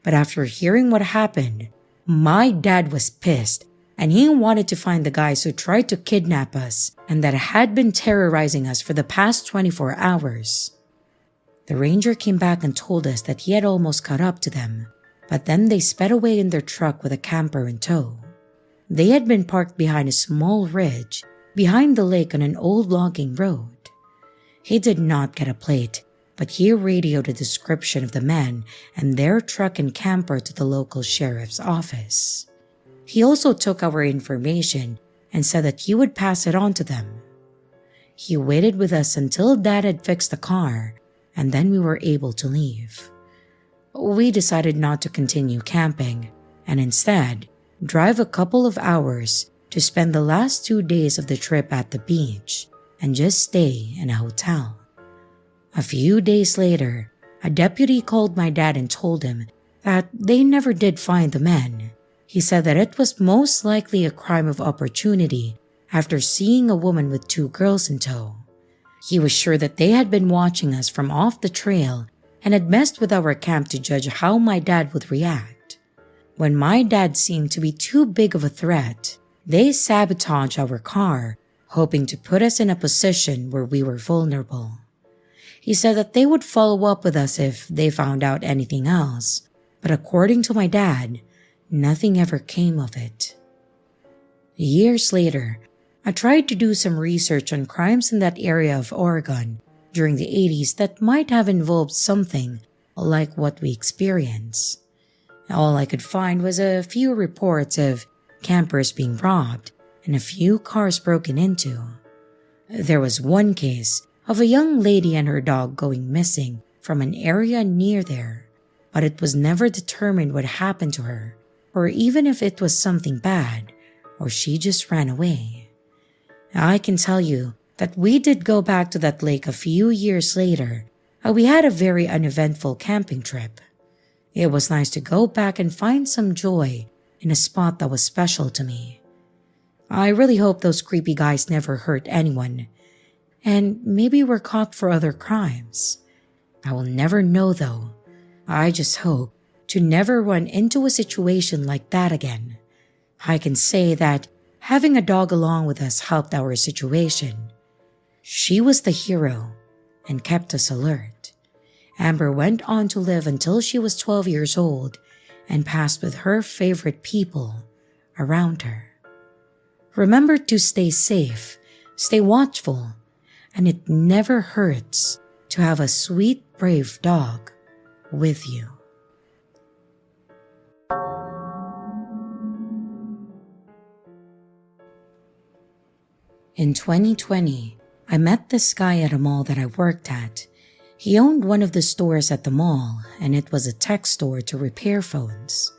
Speaker 1: But after hearing what happened, my dad was pissed and he wanted to find the guys who tried to kidnap us and that had been terrorizing us for the past 24 hours. The ranger came back and told us that he had almost caught up to them, but then they sped away in their truck with a camper in tow. They had been parked behind a small ridge behind the lake on an old logging road. He did not get a plate, but he radioed a description of the men and their truck and camper to the local sheriff's office. He also took our information and said that he would pass it on to them. He waited with us until Dad had fixed the car, and then we were able to leave. We decided not to continue camping and instead drive a couple of hours to spend the last 2 days of the trip at the beach and just stay in a hotel. A few days later, a deputy called my dad and told him that they never did find the men. He said that it was most likely a crime of opportunity after seeing a woman with 2 girls in tow. He was sure that they had been watching us from off the trail and had messed with our camp to judge how my dad would react. When my dad seemed to be too big of a threat, they sabotaged our car, hoping to put us in a position where we were vulnerable. He said that they would follow up with us if they found out anything else, but according to my dad, nothing ever came of it. Years later, I tried to do some research on crimes in that area of Oregon during the 80s that might have involved something like what we experienced. All I could find was a few reports of campers being robbed and a few cars broken into. There was one case of a young lady and her dog going missing from an area near there, but it was never determined what happened to her, or even if it was something bad, or she just ran away. I can tell you that we did go back to that lake a few years later, and we had a very uneventful camping trip. It was nice to go back and find some joy in a spot that was special to me. I really hope those creepy guys never hurt anyone, and maybe were caught for other crimes. I will never know though. I just hope to never run into a situation like that again. I can say that having a dog along with us helped our situation. She was the hero and kept us alert. Amber went on to live until she was 12 years old and passed with her favorite people around her. Remember to stay safe, stay watchful, and it never hurts to have a sweet, brave dog with you. In 2020, I met this guy at a mall that I worked at. He owned one of the stores at the mall, and it was a tech store to repair phones.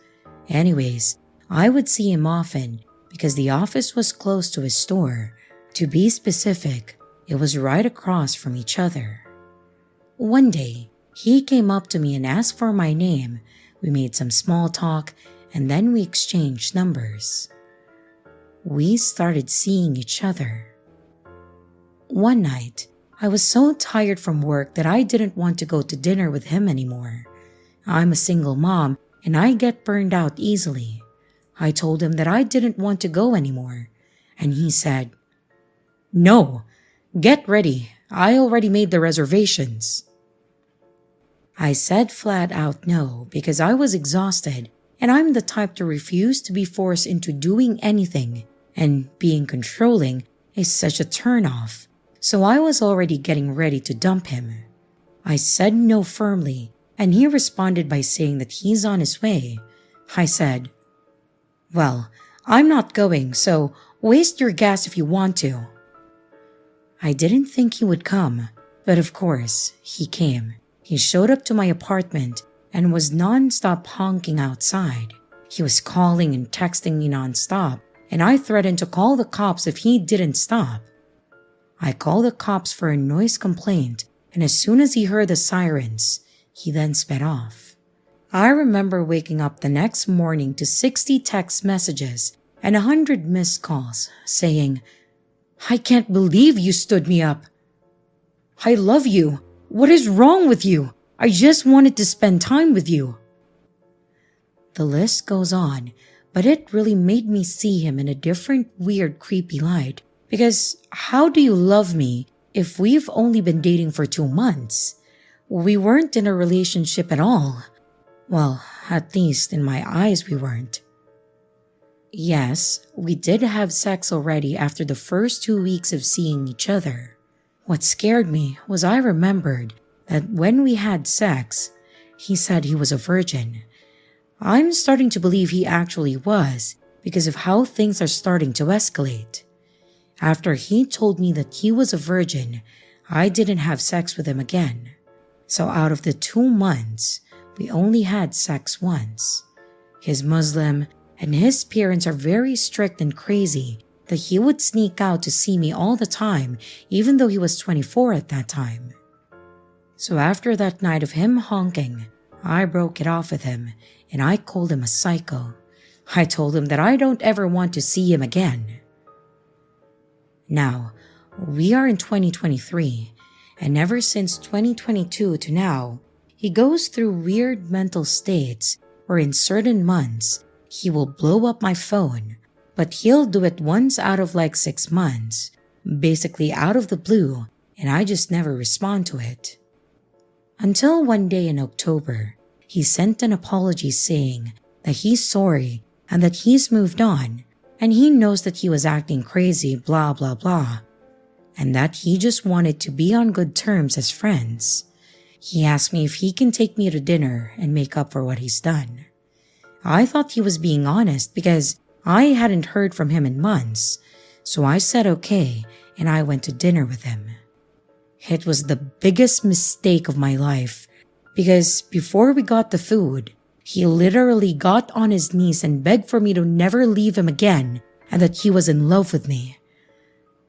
Speaker 1: Anyways, I would see him often because the office was close to his store. To be specific, it was right across from each other. One day, he came up to me and asked for my name. We made some small talk, and then we exchanged numbers. We started seeing each other. One night, I was so tired from work that I didn't want to go to dinner with him anymore. I'm a single mom and I get burned out easily. I told him that I didn't want to go anymore, and he said, "No, get ready. I already made the reservations." I said flat out no because I was exhausted, and I'm the type to refuse to be forced into doing anything, and being controlling is such a turn-off. So I was already getting ready to dump him. I said no firmly, and he responded by saying that he's on his way. I said, "Well, I'm not going, so waste your gas if you want to." I didn't think he would come, but of course, he came. He showed up to my apartment and was non-stop honking outside. He was calling and texting me non-stop, and I threatened to call the cops if he didn't stop. I called the cops for a noise complaint, and as soon as he heard the sirens, he then sped off. I remember waking up the next morning to 60 text messages and 100 missed calls saying, "I can't believe you stood me up. I love you. What is wrong with you? I just wanted to spend time with you." The list goes on, but it really made me see him in a different, weird, creepy light. Because how do you love me if we've only been dating for 2 months? We weren't in a relationship at all. Well, at least in my eyes we weren't. Yes, we did have sex already after the first 2 weeks of seeing each other. What scared me was I remembered that when we had sex, he said he was a virgin. I'm starting to believe he actually was because of how things are starting to escalate. After he told me that he was a virgin, I didn't have sex with him again. So out of the 2 months, we only had sex once. He's Muslim, and his parents are very strict and crazy that he would sneak out to see me all the time, even though he was 24 at that time. So after that night of him honking, I broke it off with him, and I called him a psycho. I told him that I don't ever want to see him again. Now, we are in 2023, and ever since 2022 to now, he goes through weird mental states where in certain months, he will blow up my phone, but he'll do it once out of like 6 months, basically out of the blue, and I just never respond to it. Until one day in October, he sent an apology saying that he's sorry and that he's moved on, and he knows that he was acting crazy, blah blah blah, and that he just wanted to be on good terms as friends. He asked me if he can take me to dinner and make up for what he's done. I thought he was being honest because I hadn't heard from him in months, so I said okay, and I went to dinner with him. It was the biggest mistake of my life because before we got the food, he literally got on his knees and begged for me to never leave him again and that he was in love with me.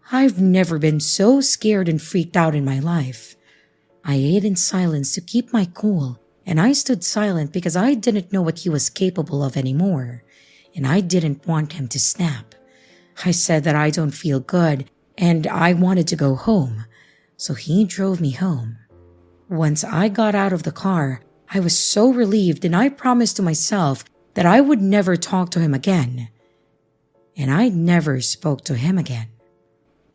Speaker 1: I've never been so scared and freaked out in my life. I ate in silence to keep my cool, and I stood silent because I didn't know what he was capable of anymore, and I didn't want him to snap. I said that I don't feel good and I wanted to go home, so he drove me home. Once I got out of the car, I was so relieved, and I promised to myself that I would never talk to him again. And I never spoke to him again.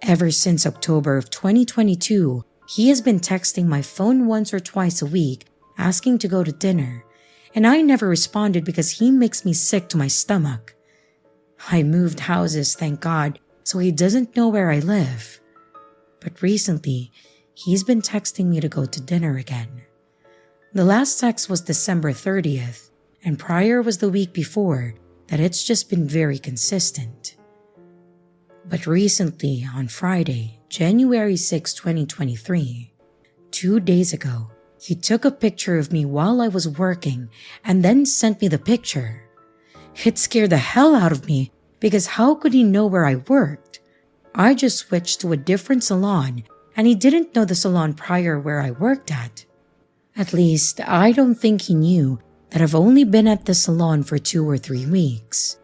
Speaker 1: Ever since October of 2022, he has been texting my phone once or twice a week, asking to go to dinner, and I never responded because he makes me sick to my stomach. I moved houses, thank God, so he doesn't know where I live. But recently, he's been texting me to go to dinner again. The last text was December 30th, and prior was the week before, that it's just been very consistent. But recently, on Friday, January 6, 2023, 2 days ago, he took a picture of me while I was working and then sent me the picture. It scared the hell out of me because how could he know where I worked? I just switched to a different salon and he didn't know the salon prior where I worked at. At least, I don't think he knew that I've only been at the salon for 2 or 3 weeks.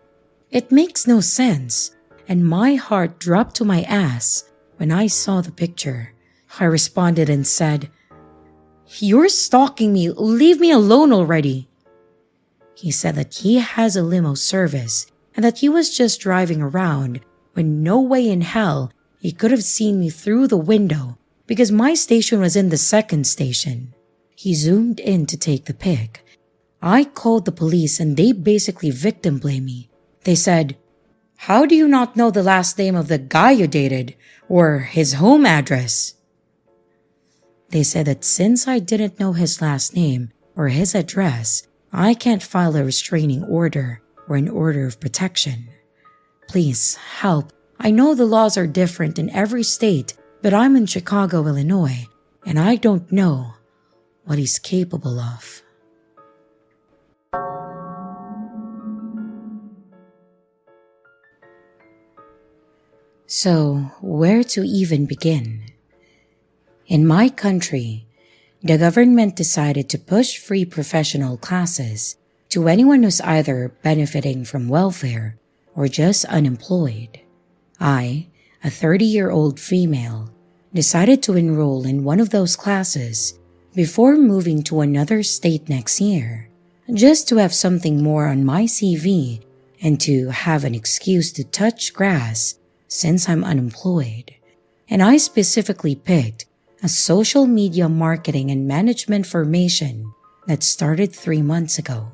Speaker 1: It makes no sense, and my heart dropped to my ass when I saw the picture. I responded and said, "You're stalking me, leave me alone already." He said that he has a limo service and that he was just driving around when no way in hell he could have seen me through the window because my station was in the second station. He zoomed in to take the pic. I called the police and they basically victim blamed me. They said, "How do you not know the last name of the guy you dated or his home address?" They said that since I didn't know his last name or his address, I can't file a restraining order or an order of protection. Please, help. I know the laws are different in every state, but I'm in Chicago, Illinois, and I don't know what he's capable of. So, where to even begin? In my country, the government decided to push free professional classes to anyone who's either benefiting from welfare or just unemployed. I, a 30-year-old female, decided to enroll in one of those classes before moving to another state next year, just to have something more on my CV and to have an excuse to touch grass since I'm unemployed. And I specifically picked a social media marketing and management formation that started 3 months ago.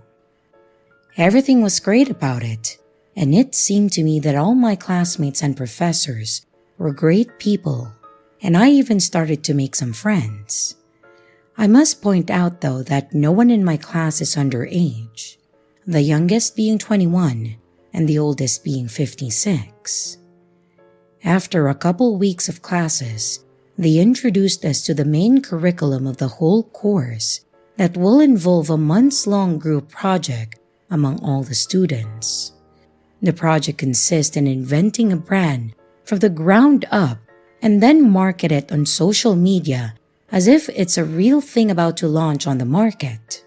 Speaker 1: Everything was great about it, and it seemed to me that all my classmates and professors were great people, and I even started to make some friends. I must point out though that no one in my class is underage, the youngest being 21 and the oldest being 56. After a couple weeks of classes, they introduced us to the main curriculum of the whole course that will involve a months-long group project among all the students. The project consists in inventing a brand from the ground up and then market it on social media as if it's a real thing about to launch on the market.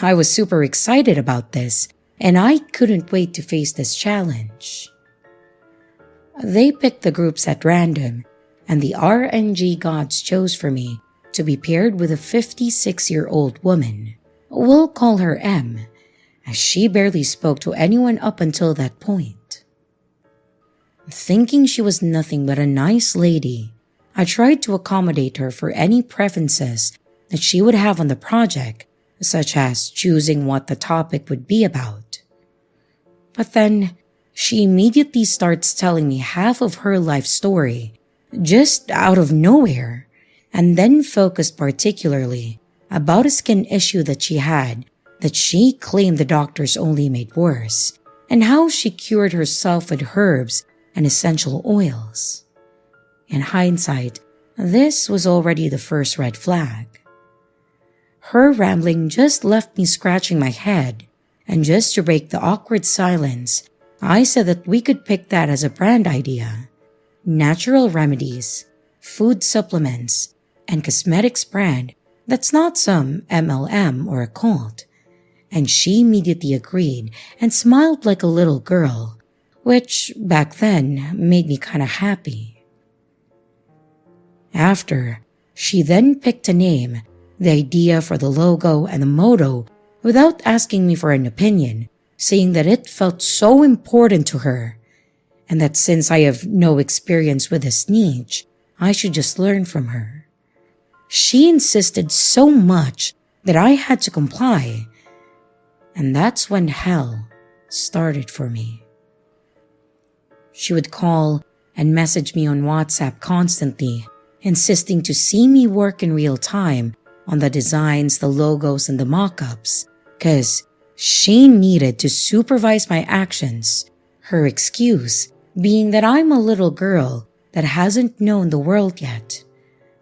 Speaker 1: I was super excited about this, and I couldn't wait to face this challenge. They picked the groups at random, and the RNG gods chose for me to be paired with a 56-year-old woman. We'll call her M, as she barely spoke to anyone up until that point. Thinking she was nothing but a nice lady, I tried to accommodate her for any preferences that she would have on the project, such as choosing what the topic would be about. But then, she immediately starts telling me half of her life story, just out of nowhere, and then focused particularly about a skin issue that she had that she claimed the doctors only made worse, and how she cured herself with herbs and essential oils. In hindsight, this was already the first red flag. Her rambling just left me scratching my head, and just to break the awkward silence, I said that we could pick that as a brand idea. Natural remedies, food supplements, and cosmetics brand that's not some MLM or a cult. And she immediately agreed and smiled like a little girl, which back then made me kinda happy. After, she then picked a name, the idea for the logo and the motto without asking me for an opinion, saying that it felt so important to her, and that since I have no experience with this niche, I should just learn from her. She insisted so much that I had to comply, and that's when hell started for me. She would call and message me on WhatsApp constantly, insisting to see me work in real time on the designs, the logos, and the mock-ups, because she needed to supervise my actions. Her excuse being that I'm a little girl that hasn't known the world yet.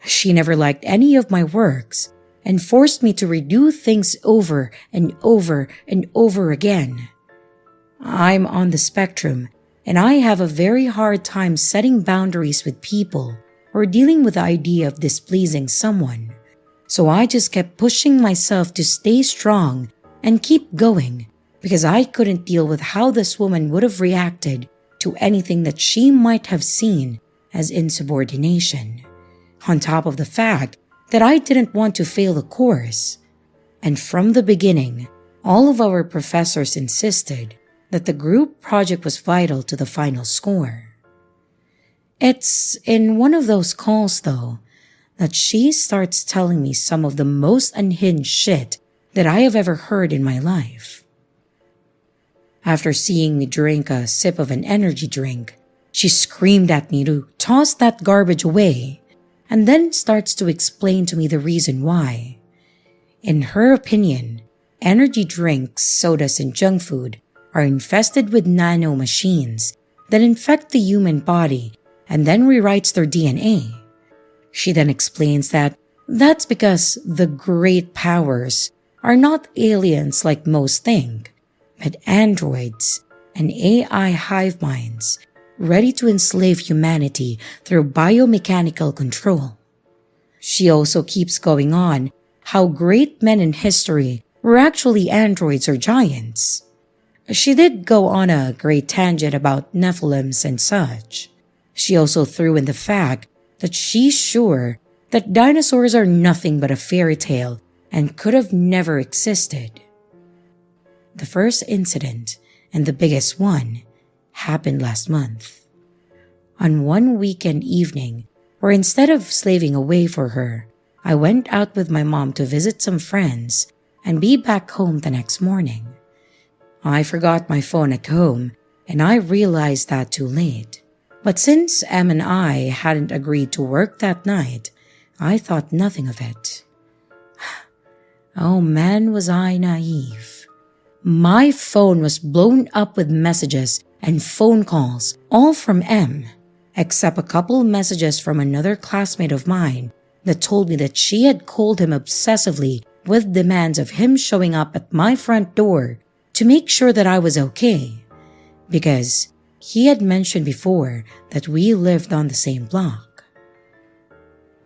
Speaker 1: She never liked any of my works and forced me to redo things over and over and over again. I'm on the spectrum, and I have a very hard time setting boundaries with people or dealing with the idea of displeasing someone. So I just kept pushing myself to stay strong and keep going because I couldn't deal with how this woman would have reacted to anything that she might have seen as insubordination, on top of the fact that I didn't want to fail the course. And from the beginning, all of our professors insisted that the group project was vital to the final score. It's in one of those calls, though, that she starts telling me some of the most unhinged shit that I have ever heard in my life. After seeing me drink a sip of an energy drink, she screamed at me to toss that garbage away, and then starts to explain to me the reason why. In her opinion, energy drinks, sodas, and junk food are infested with nano machines that infect the human body and then rewrites their DNA. She then explains that that's because the great powers are not aliens like most think, but androids and AI hive minds ready to enslave humanity through biomechanical control. She also keeps going on how great men in history were actually androids or giants. She did go on a great tangent about Nephilims and such. She also threw in the fact that she's sure that dinosaurs are nothing but a fairy tale and could have never existed. The first incident, and the biggest one, happened last month. On one weekend evening, where instead of slaving away for her, I went out with my mom to visit some friends and be back home the next morning. I forgot my phone at home, and I realized that too late. But since Em and I hadn't agreed to work that night, I thought nothing of it. Oh man, was I naive. My phone was blown up with messages and phone calls, all from Em, except a couple messages from another classmate of mine that told me that she had called him obsessively with demands of him showing up at my front door to make sure that I was okay, because he had mentioned before that we lived on the same block.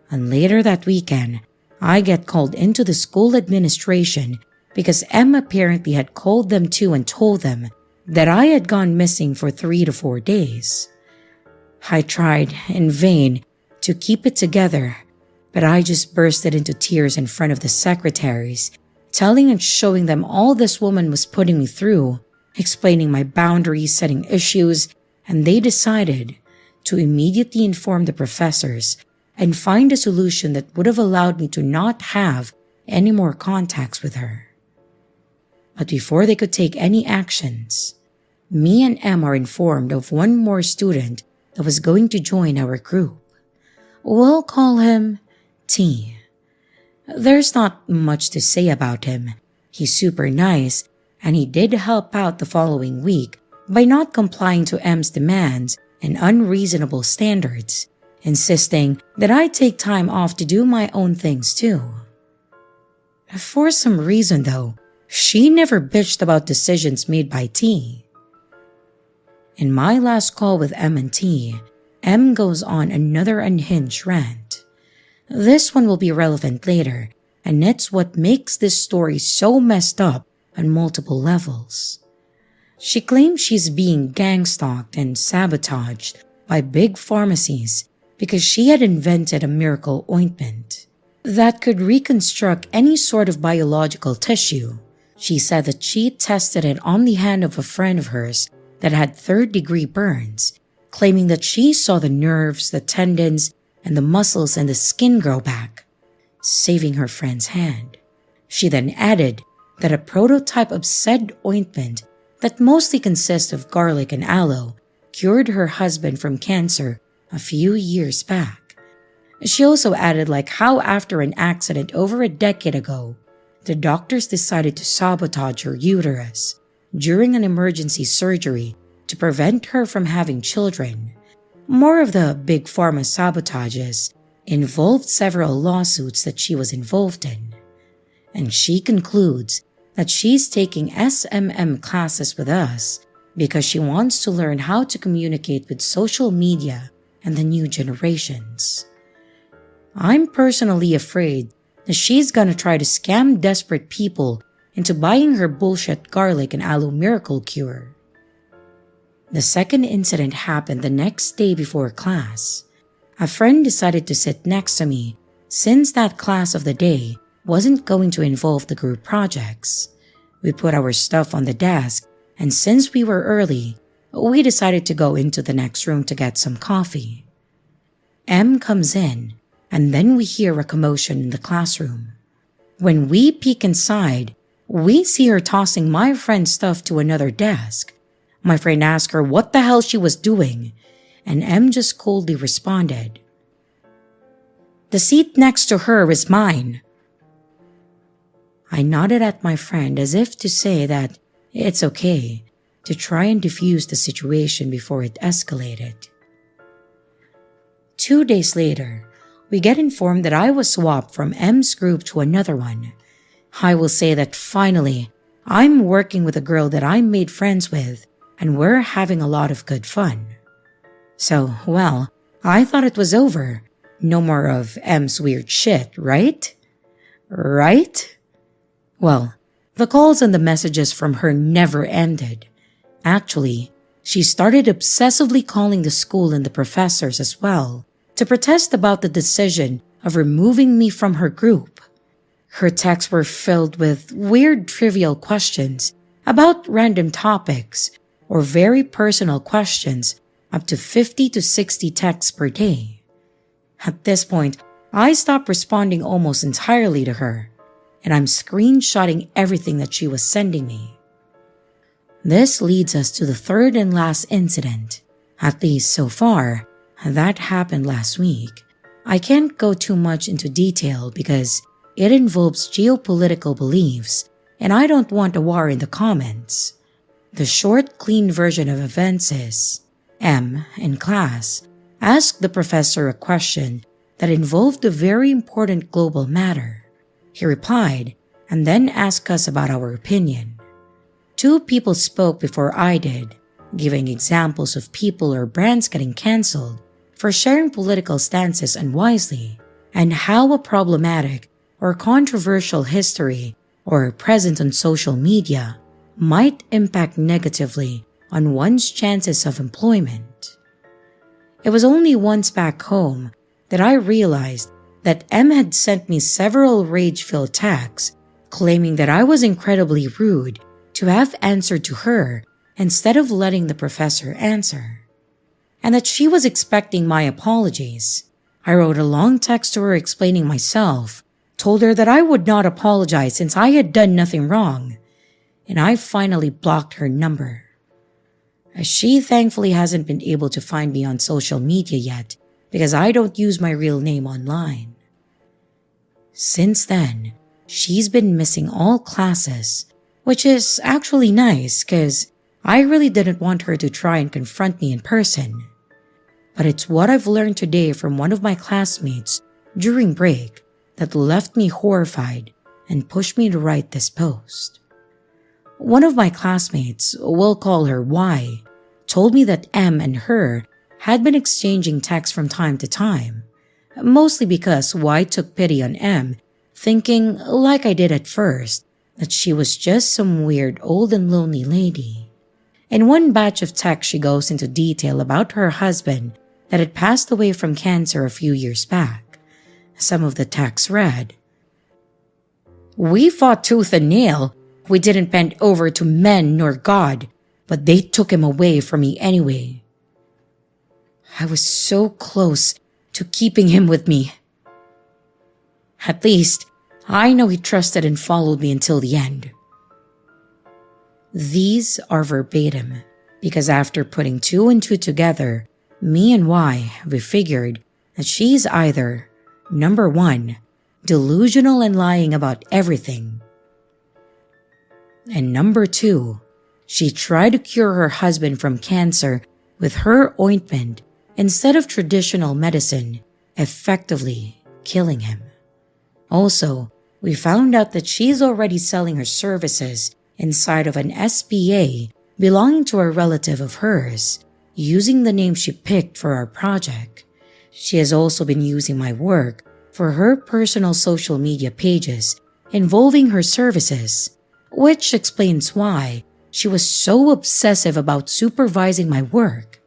Speaker 1: And later that weekend, I get called into the school administration because Em apparently had called them too and told them that I had gone missing for 3 to 4 days. I tried in vain to keep it together, but I just bursted into tears in front of the secretaries, telling and showing them all this woman was putting me through, explaining my boundaries, setting issues, and they decided to immediately inform the professors and find a solution that would have allowed me to not have any more contacts with her. But before they could take any actions, me and Em are informed of one more student that was going to join our group. We'll call him T. There's not much to say about him. He's super nice, and he did help out the following week by not complying to Em's demands and unreasonable standards, insisting that I take time off to do my own things too. For some reason though, she never bitched about decisions made by T. In my last call with Em and T, Em goes on another unhinged rant. This one will be relevant later, and it's what makes this story so messed up on multiple levels. She claims she's being gang-stalked and sabotaged by big pharmacies because she had invented a miracle ointment that could reconstruct any sort of biological tissue. She said that she tested it on the hand of a friend of hers that had third-degree burns, claiming that she saw the nerves, the tendons, and the muscles and the skin grow back, saving her friend's hand. She then added that a prototype of said ointment that mostly consists of garlic and aloe cured her husband from cancer a few years back. She also added how after an accident over a decade ago, the doctors decided to sabotage her uterus during an emergency surgery to to prevent her from having children. More of the big pharma sabotages involved several lawsuits that she was involved in. And she concludes that she's taking SMM classes with us because she wants to learn how to communicate with social media and the new generations. I'm personally afraid that she's gonna try to scam desperate people into buying her bullshit garlic and aloe miracle cure. The second incident happened the next day before class. A friend decided to sit next to me since that class of the day wasn't going to involve the group projects. We put our stuff on the desk, and since we were early, we decided to go into the next room to get some coffee. M comes in, and then we hear a commotion in the classroom. When we peek inside, we see her tossing my friend's stuff to another desk. My friend asked her what the hell she was doing, and M just coldly responded, "The seat next to her is mine." I nodded at my friend as if to say that it's okay, to try and defuse the situation before it escalated. 2 days later, we get informed that I was swapped from M's group to another one. I will say that finally, I'm working with a girl that I made friends with, and we're having a lot of good fun. So, well, I thought it was over. No more of M's weird shit, right? Right? Well, the calls and the messages from her never ended. Actually, she started obsessively calling the school and the professors as well to protest about the decision of removing me from her group. Her texts were filled with weird trivial questions about random topics or very personal questions, up to 50 to 60 texts per day. At this point, I stopped responding almost entirely to her, and I'm screenshotting everything that she was sending me. This leads us to the third and last incident, at least so far. That happened last week. I can't go too much into detail because it involves geopolitical beliefs, and I don't want a war in the comments. The short, clean version of events is, M, in class, asked the professor a question that involved a very important global matter. He replied, and then asked us about our opinion. 2 people spoke before I did, giving examples of people or brands getting cancelled for sharing political stances unwisely, and how a problematic or controversial history or presence on social media might impact negatively on one's chances of employment. It was only once back home that I realized that M had sent me several rage-filled texts claiming that I was incredibly rude to have answered to her instead of letting the professor answer, and that she was expecting my apologies. I wrote a long text to her explaining myself, told her that I would not apologize since I had done nothing wrong, and I finally blocked her number. She thankfully hasn't been able to find me on social media yet because I don't use my real name online. Since then, she's been missing all classes, which is actually nice because I really didn't want her to try and confront me in person. But it's what I've learned today from one of my classmates during break that left me horrified and pushed me to write this post. One of my classmates, we'll call her Y, told me that M and her had been exchanging texts from time to time, mostly because Y took pity on M, thinking, like I did at first, that she was just some weird old and lonely lady. In one batch of texts, she goes into detail about her husband that had passed away from cancer a few years back. Some of the texts read, "We fought tooth and nail. We didn't bend over to men nor God, but they took him away from me anyway. I was so close to keeping him with me. At least, I know he trusted and followed me until the end." These are verbatim, because after putting 2 and 2 together, me and Y, we figured that she's either, number 1, delusional and lying about everything, and number 2, She tried to cure her husband from cancer with her ointment instead of traditional medicine, effectively killing him. Also, we found out that she's already selling her services inside of an SPA belonging to a relative of hers, using the name she picked for our project. She has also been using my work for her personal social media pages involving her services, which explains why she was so obsessive about supervising my work.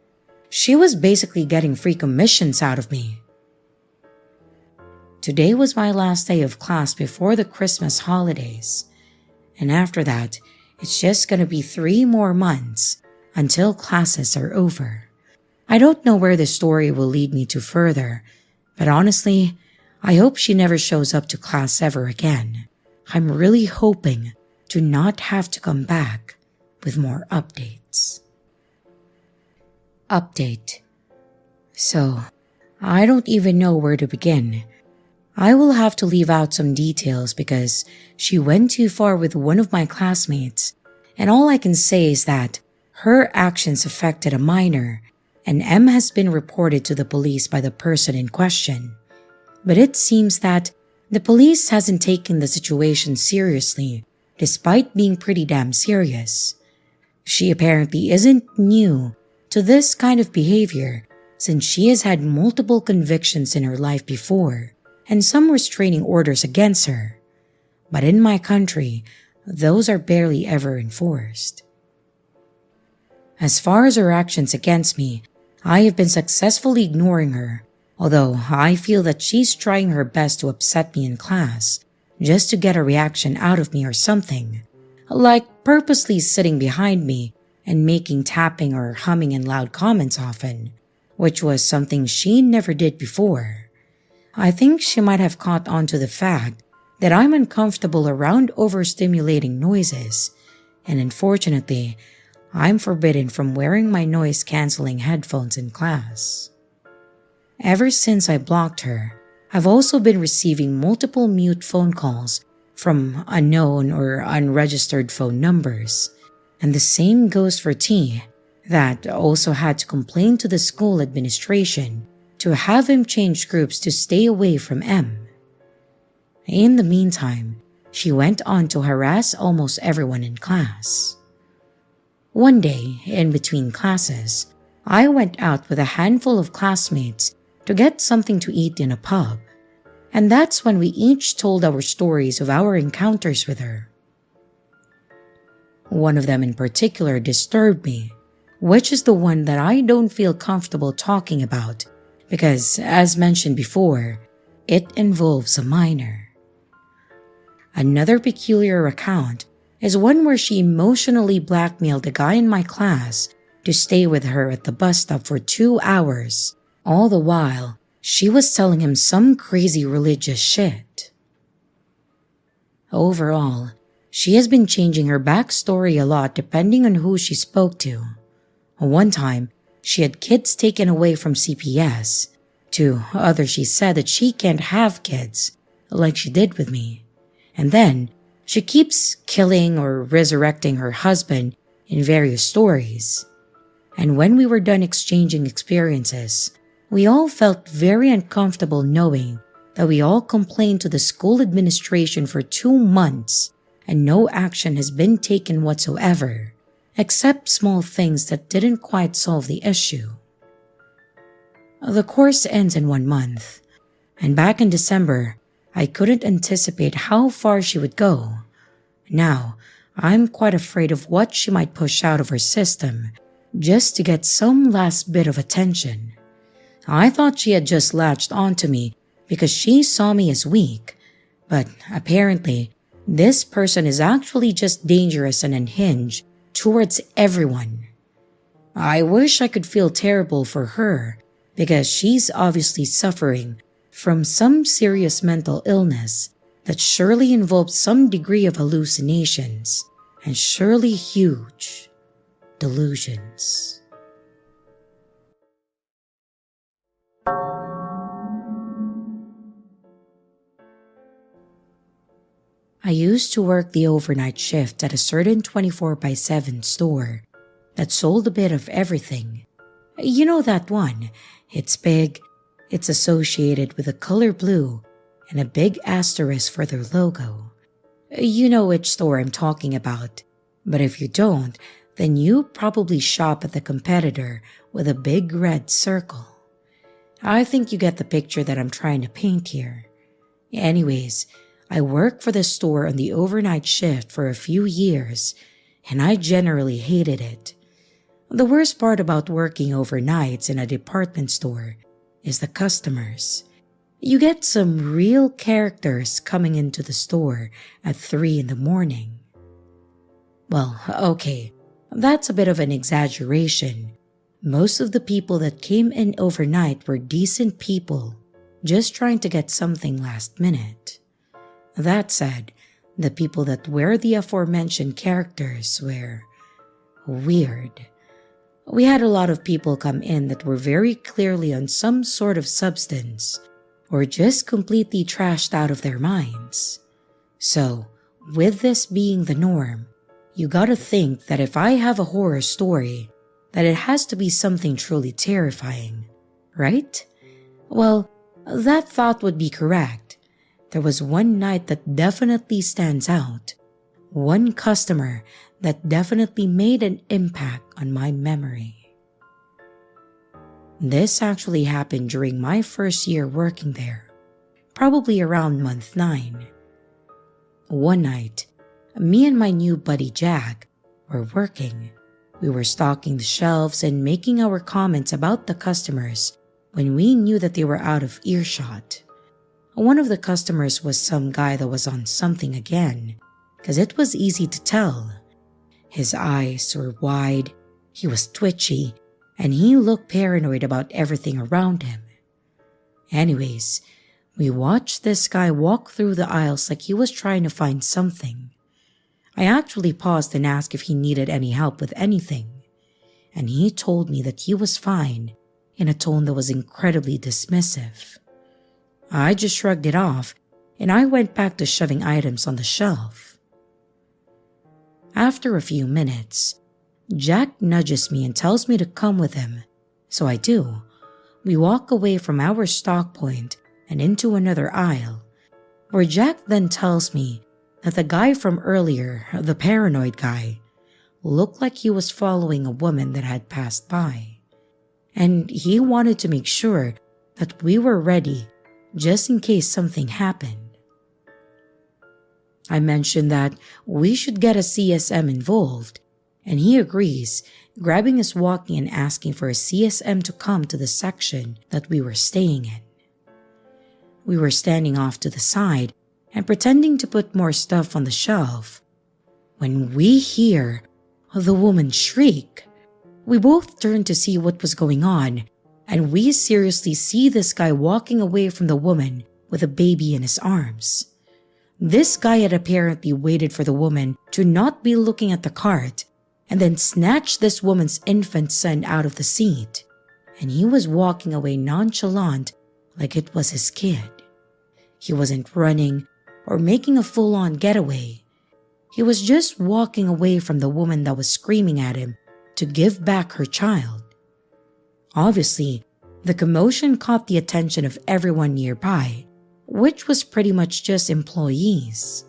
Speaker 1: She was basically getting free commissions out of me. Today was my last day of class before the Christmas holidays, and after that, it's just gonna be 3 more months until classes are over. I don't know where this story will lead me to further, but honestly, I hope she never shows up to class ever again. I'm really hoping to not have to come back with more updates. Update. So, I don't even know where to begin. I will have to leave out some details because she went too far with one of my classmates, and all I can say is that her actions affected a minor, and M has been reported to the police by the person in question. But it seems that the police hasn't taken the situation seriously, despite being pretty damn serious. She apparently isn't new to this kind of behavior since she has had multiple convictions in her life before and some restraining orders against her. But in my country, those are barely ever enforced. As far as her actions against me, I have been successfully ignoring her, although I feel that she's trying her best to upset me in class just to get a reaction out of me or something, like purposely sitting behind me and making tapping or humming in loud comments often, which was something she never did before. I think she might have caught on to the fact that I'm uncomfortable around overstimulating noises, and unfortunately, I'm forbidden from wearing my noise-canceling headphones in class. Ever since I blocked her, I've also been receiving multiple mute phone calls from unknown or unregistered phone numbers, and the same goes for T, that also had to complain to the school administration to have him change groups to stay away from M. In the meantime, she went on to harass almost everyone in class. One day, in between classes, I went out with a handful of classmates to get something to eat in a pub, and that's when we each told our stories of our encounters with her. One of them in particular disturbed me, which is the one that I don't feel comfortable talking about because, as mentioned before, it involves a minor. Another peculiar account is one where she emotionally blackmailed a guy in my class to stay with her at the bus stop for 2 hours, all the while she was telling him some crazy religious shit. Overall, she has been changing her backstory a lot depending on who she spoke to. One time, she had kids taken away from CPS. To others, she said that she can't have kids, like she did with me. And then, she keeps killing or resurrecting her husband in various stories. And when we were done exchanging experiences, we all felt very uncomfortable knowing that we all complained to the school administration for 2 months and no action has been taken whatsoever, except small things that didn't quite solve the issue. The course ends in 1 month, and back in December, I couldn't anticipate how far she would go. Now, I'm quite afraid of what she might push out of her system just to get some last bit of attention. I thought she had just latched onto me because she saw me as weak, but apparently, this person is actually just dangerous and unhinged towards everyone. I wish I could feel terrible for her because she's obviously suffering from some serious mental illness that surely involves some degree of hallucinations and surely huge delusions. I used to work the overnight shift at a certain 24/7 store that sold a bit of everything. You know that one? It's big, it's associated with the color blue, and a big asterisk for their logo. You know which store I'm talking about, but if you don't, then you probably shop at the competitor with a big red circle. I think you get the picture that I'm trying to paint here. Anyways, I worked for the store on the overnight shift for a few years, and I generally hated it. The worst part about working overnights in a department store is the customers. You get some real characters coming into the store at 3 in the morning. Well, okay, that's a bit of an exaggeration. Most of the people that came in overnight were decent people, just trying to get something last minute. That said, the people that were the aforementioned characters were weird. We had a lot of people come in that were very clearly on some sort of substance, or just completely trashed out of their minds. So, with this being the norm, you gotta think that if I have a horror story, that it has to be something truly terrifying, right? Well, that thought would be correct. There was one night that definitely stands out. One customer that definitely made an impact on my memory. This actually happened during my first year working there, probably around month 9. One night, me and my new buddy Jack were working. We were stocking the shelves and making our comments about the customers when we knew that they were out of earshot. One of the customers was some guy that was on something again, because it was easy to tell. His eyes were wide, he was twitchy, and he looked paranoid about everything around him. Anyways, we watched this guy walk through the aisles like he was trying to find something. I actually paused and asked if he needed any help with anything, and he told me that he was fine in a tone that was incredibly dismissive. I just shrugged it off, and I went back to shoving items on the shelf. After a few minutes, Jack nudges me and tells me to come with him, so I do. We walk away from our stock point and into another aisle, where Jack then tells me that the guy from earlier, the paranoid guy, looked like he was following a woman that had passed by, and he wanted to make sure that we were ready just in case something happened. I mentioned that we should get a CSM involved, and he agrees, grabbing his walkie and asking for a CSM to come to the section that we were staying in. We were standing off to the side and pretending to put more stuff on the shelf when we hear the woman shriek. We both turned to see what was going on, and we seriously see this guy walking away from the woman with a baby in his arms. This guy had apparently waited for the woman to not be looking at the cart and then snatched this woman's infant son out of the seat, and he was walking away nonchalant like it was his kid. He wasn't running or making a full-on getaway. He was just walking away from the woman that was screaming at him to give back her child. Obviously, the commotion caught the attention of everyone nearby, which was pretty much just employees.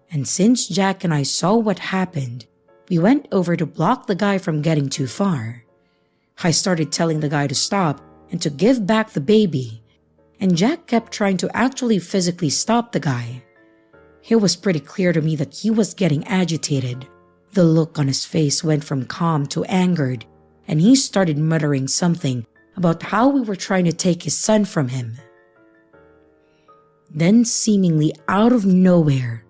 Speaker 1: And since Jack and I saw what happened, we went over to block the guy from getting too far. I started telling the guy to stop and to give back the baby, and Jack kept trying to actually physically stop the guy. It was pretty clear to me that he was getting agitated. The look on his face went from calm to angered, and he started muttering something about how we were trying to take his son from him. Then, seemingly out of nowhere,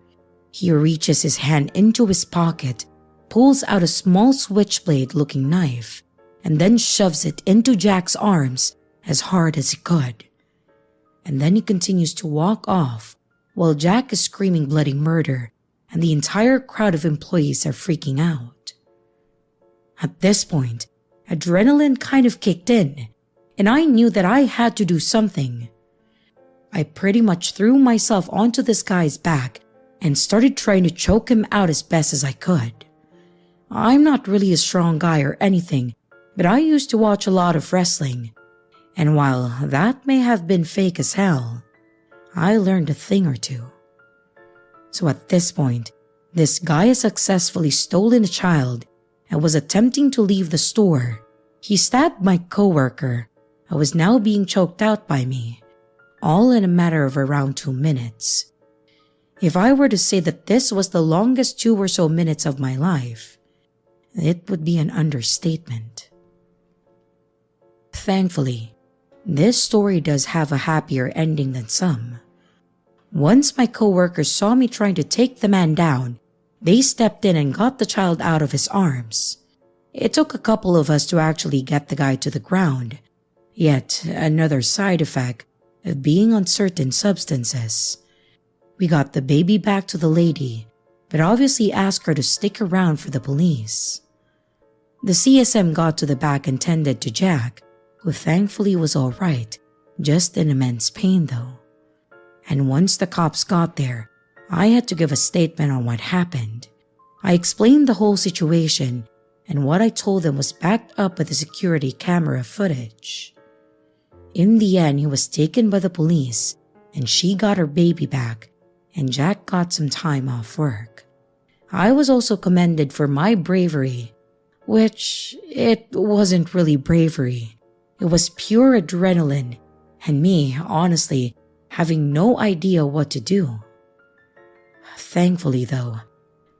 Speaker 1: he reaches his hand into his pocket, pulls out a small switchblade-looking knife, and then shoves it into Jack's arms as hard as he could. And then he continues to walk off while Jack is screaming bloody murder and the entire crowd of employees are freaking out. At this point, adrenaline kind of kicked in, and I knew that I had to do something. I pretty much threw myself onto this guy's back and started trying to choke him out as best as I could. I'm not really a strong guy or anything, but I used to watch a lot of wrestling, and while that may have been fake as hell, I learned a thing or two. So at this point, this guy has successfully stolen a child and was attempting to leave the store. He stabbed my coworker and was now being choked out by me, all in a matter of around 2 minutes. If I were to say that this was the longest 2 or so minutes of my life, it would be an understatement. Thankfully, this story does have a happier ending than some. Once my coworkers saw me trying to take the man down, they stepped in and got the child out of his arms. It took a couple of us to actually get the guy to the ground, yet another side effect of being on certain substances. We got the baby back to the lady, but obviously asked her to stick around for the police. The CSM got to the back and tended to Jack, who thankfully was alright, just in immense pain though. And once the cops got there, I had to give a statement on what happened. I explained the whole situation, and what I told them was backed up with the security camera footage. In the end, he was taken by the police, and she got her baby back, and Jack got some time off work. I was also commended for my bravery, which it wasn't really bravery. It was pure adrenaline, and me, honestly, having no idea what to do. Thankfully though,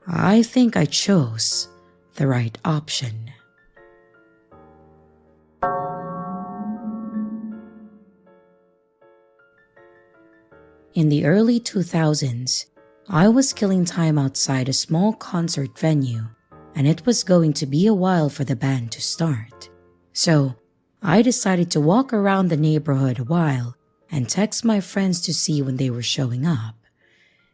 Speaker 1: I think I chose the right option. In the early 2000s, I was killing time outside a small concert venue, and it was going to be a while for the band to start. So, I decided to walk around the neighborhood a while and text my friends to see when they were showing up.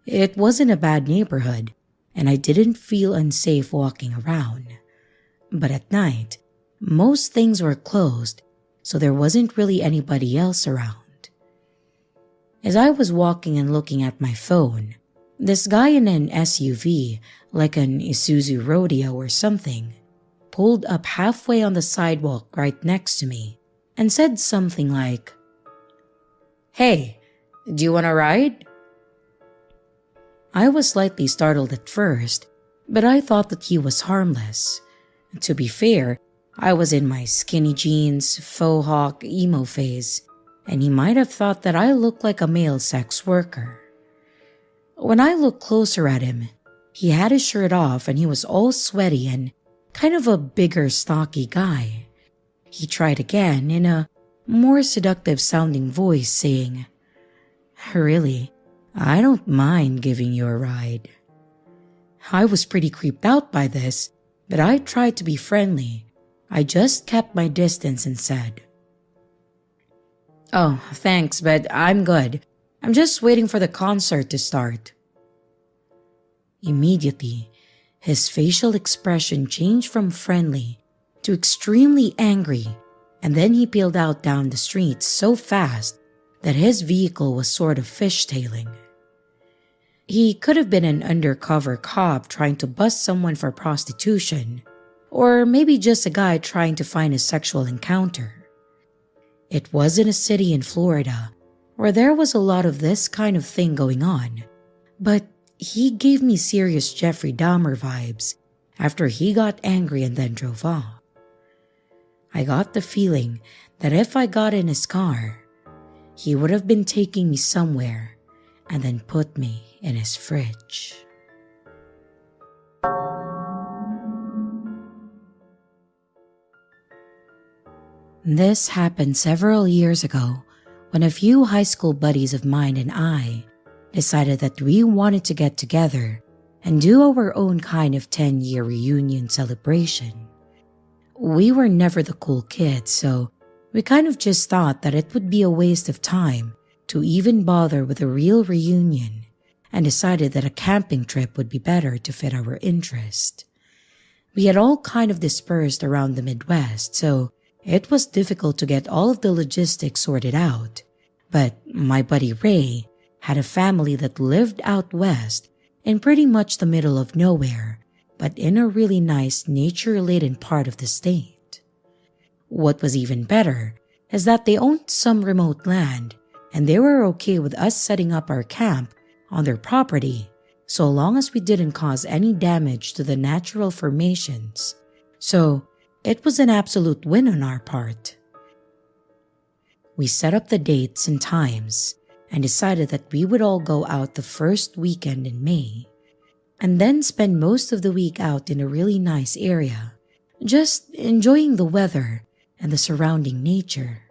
Speaker 1: It wasn't a bad neighborhood, and I didn't feel unsafe walking around. But at night, most things were closed, so there wasn't really anybody else around. As I was walking and looking at my phone, this guy in an SUV, like an Isuzu Rodeo or something, pulled up halfway on the sidewalk right next to me and said something like, "Hey, do you want to ride?" I was slightly startled at first, but I thought that he was harmless. To be fair, I was in my skinny jeans, faux hawk emo phase, and he might have thought that I looked like a male sex worker. When I looked closer at him, he had his shirt off and he was all sweaty and kind of a bigger, stocky guy. He tried again in a more seductive sounding voice, saying, "Really, I don't mind giving you a ride." I was pretty creeped out by this, but I tried to be friendly. I just kept my distance and said, "Oh, thanks, but I'm good. I'm just waiting for the concert to start." Immediately, his facial expression changed from friendly to extremely angry, and then he peeled out down the street so fast that his vehicle was sort of fishtailing. He could have been an undercover cop trying to bust someone for prostitution, or maybe just a guy trying to find a sexual encounter. It was in a city in Florida where there was a lot of this kind of thing going on, but he gave me serious Jeffrey Dahmer vibes after he got angry and then drove off. I got the feeling that if I got in his car, he would have been taking me somewhere and then put me in his fridge. This happened several years ago when a few high school buddies of mine and I decided that we wanted to get together and do our own kind of 10-year reunion celebration. We were never the cool kids, so we kind of just thought that it would be a waste of time to even bother with a real reunion, and decided that a camping trip would be better to fit our interest. We had all kind of dispersed around the Midwest, so it was difficult to get all of the logistics sorted out. But my buddy Ray had a family that lived out west, in pretty much the middle of nowhere, but in a really nice nature-laden part of the state. What was even better is that they owned some remote land, and they were okay with us setting up our camp on their property so long as we didn't cause any damage to the natural formations. So it was an absolute win on our part. We set up the dates and times and decided that we would all go out the first weekend in May and then spend most of the week out in a really nice area, just enjoying the weather and the surrounding nature.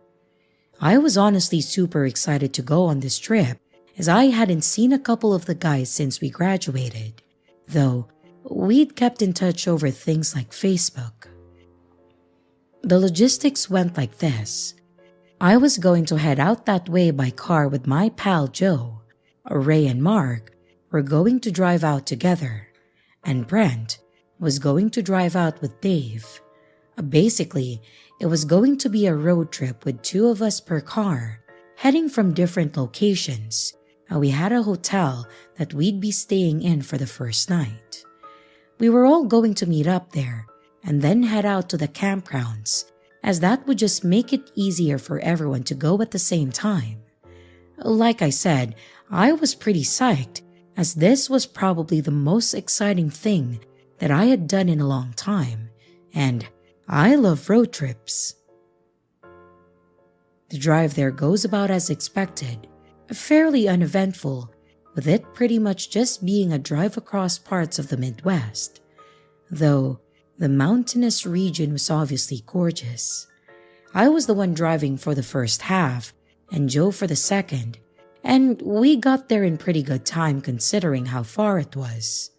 Speaker 1: I was honestly super excited to go on this trip as I hadn't seen a couple of the guys since we graduated, though we'd kept in touch over things like Facebook. The logistics went like this. I was going to head out that way by car with my pal Joe. Ray and Mark were going to drive out together, and Brent was going to drive out with Dave. Basically, it was going to be a road trip with 2 of us per car, heading from different locations, and we had a hotel that we'd be staying in for the first night. We were all going to meet up there and then head out to the campgrounds, as that would just make it easier for everyone to go at the same time. Like I said, I was pretty psyched, as this was probably the most exciting thing that I had done in a long time, and I love road trips. The drive there goes about as expected, fairly uneventful, with it pretty much just being a drive across parts of the Midwest, though the mountainous region was obviously gorgeous. I was the one driving for the first half, and Joe for the second, and we got there in pretty good time considering how far it was.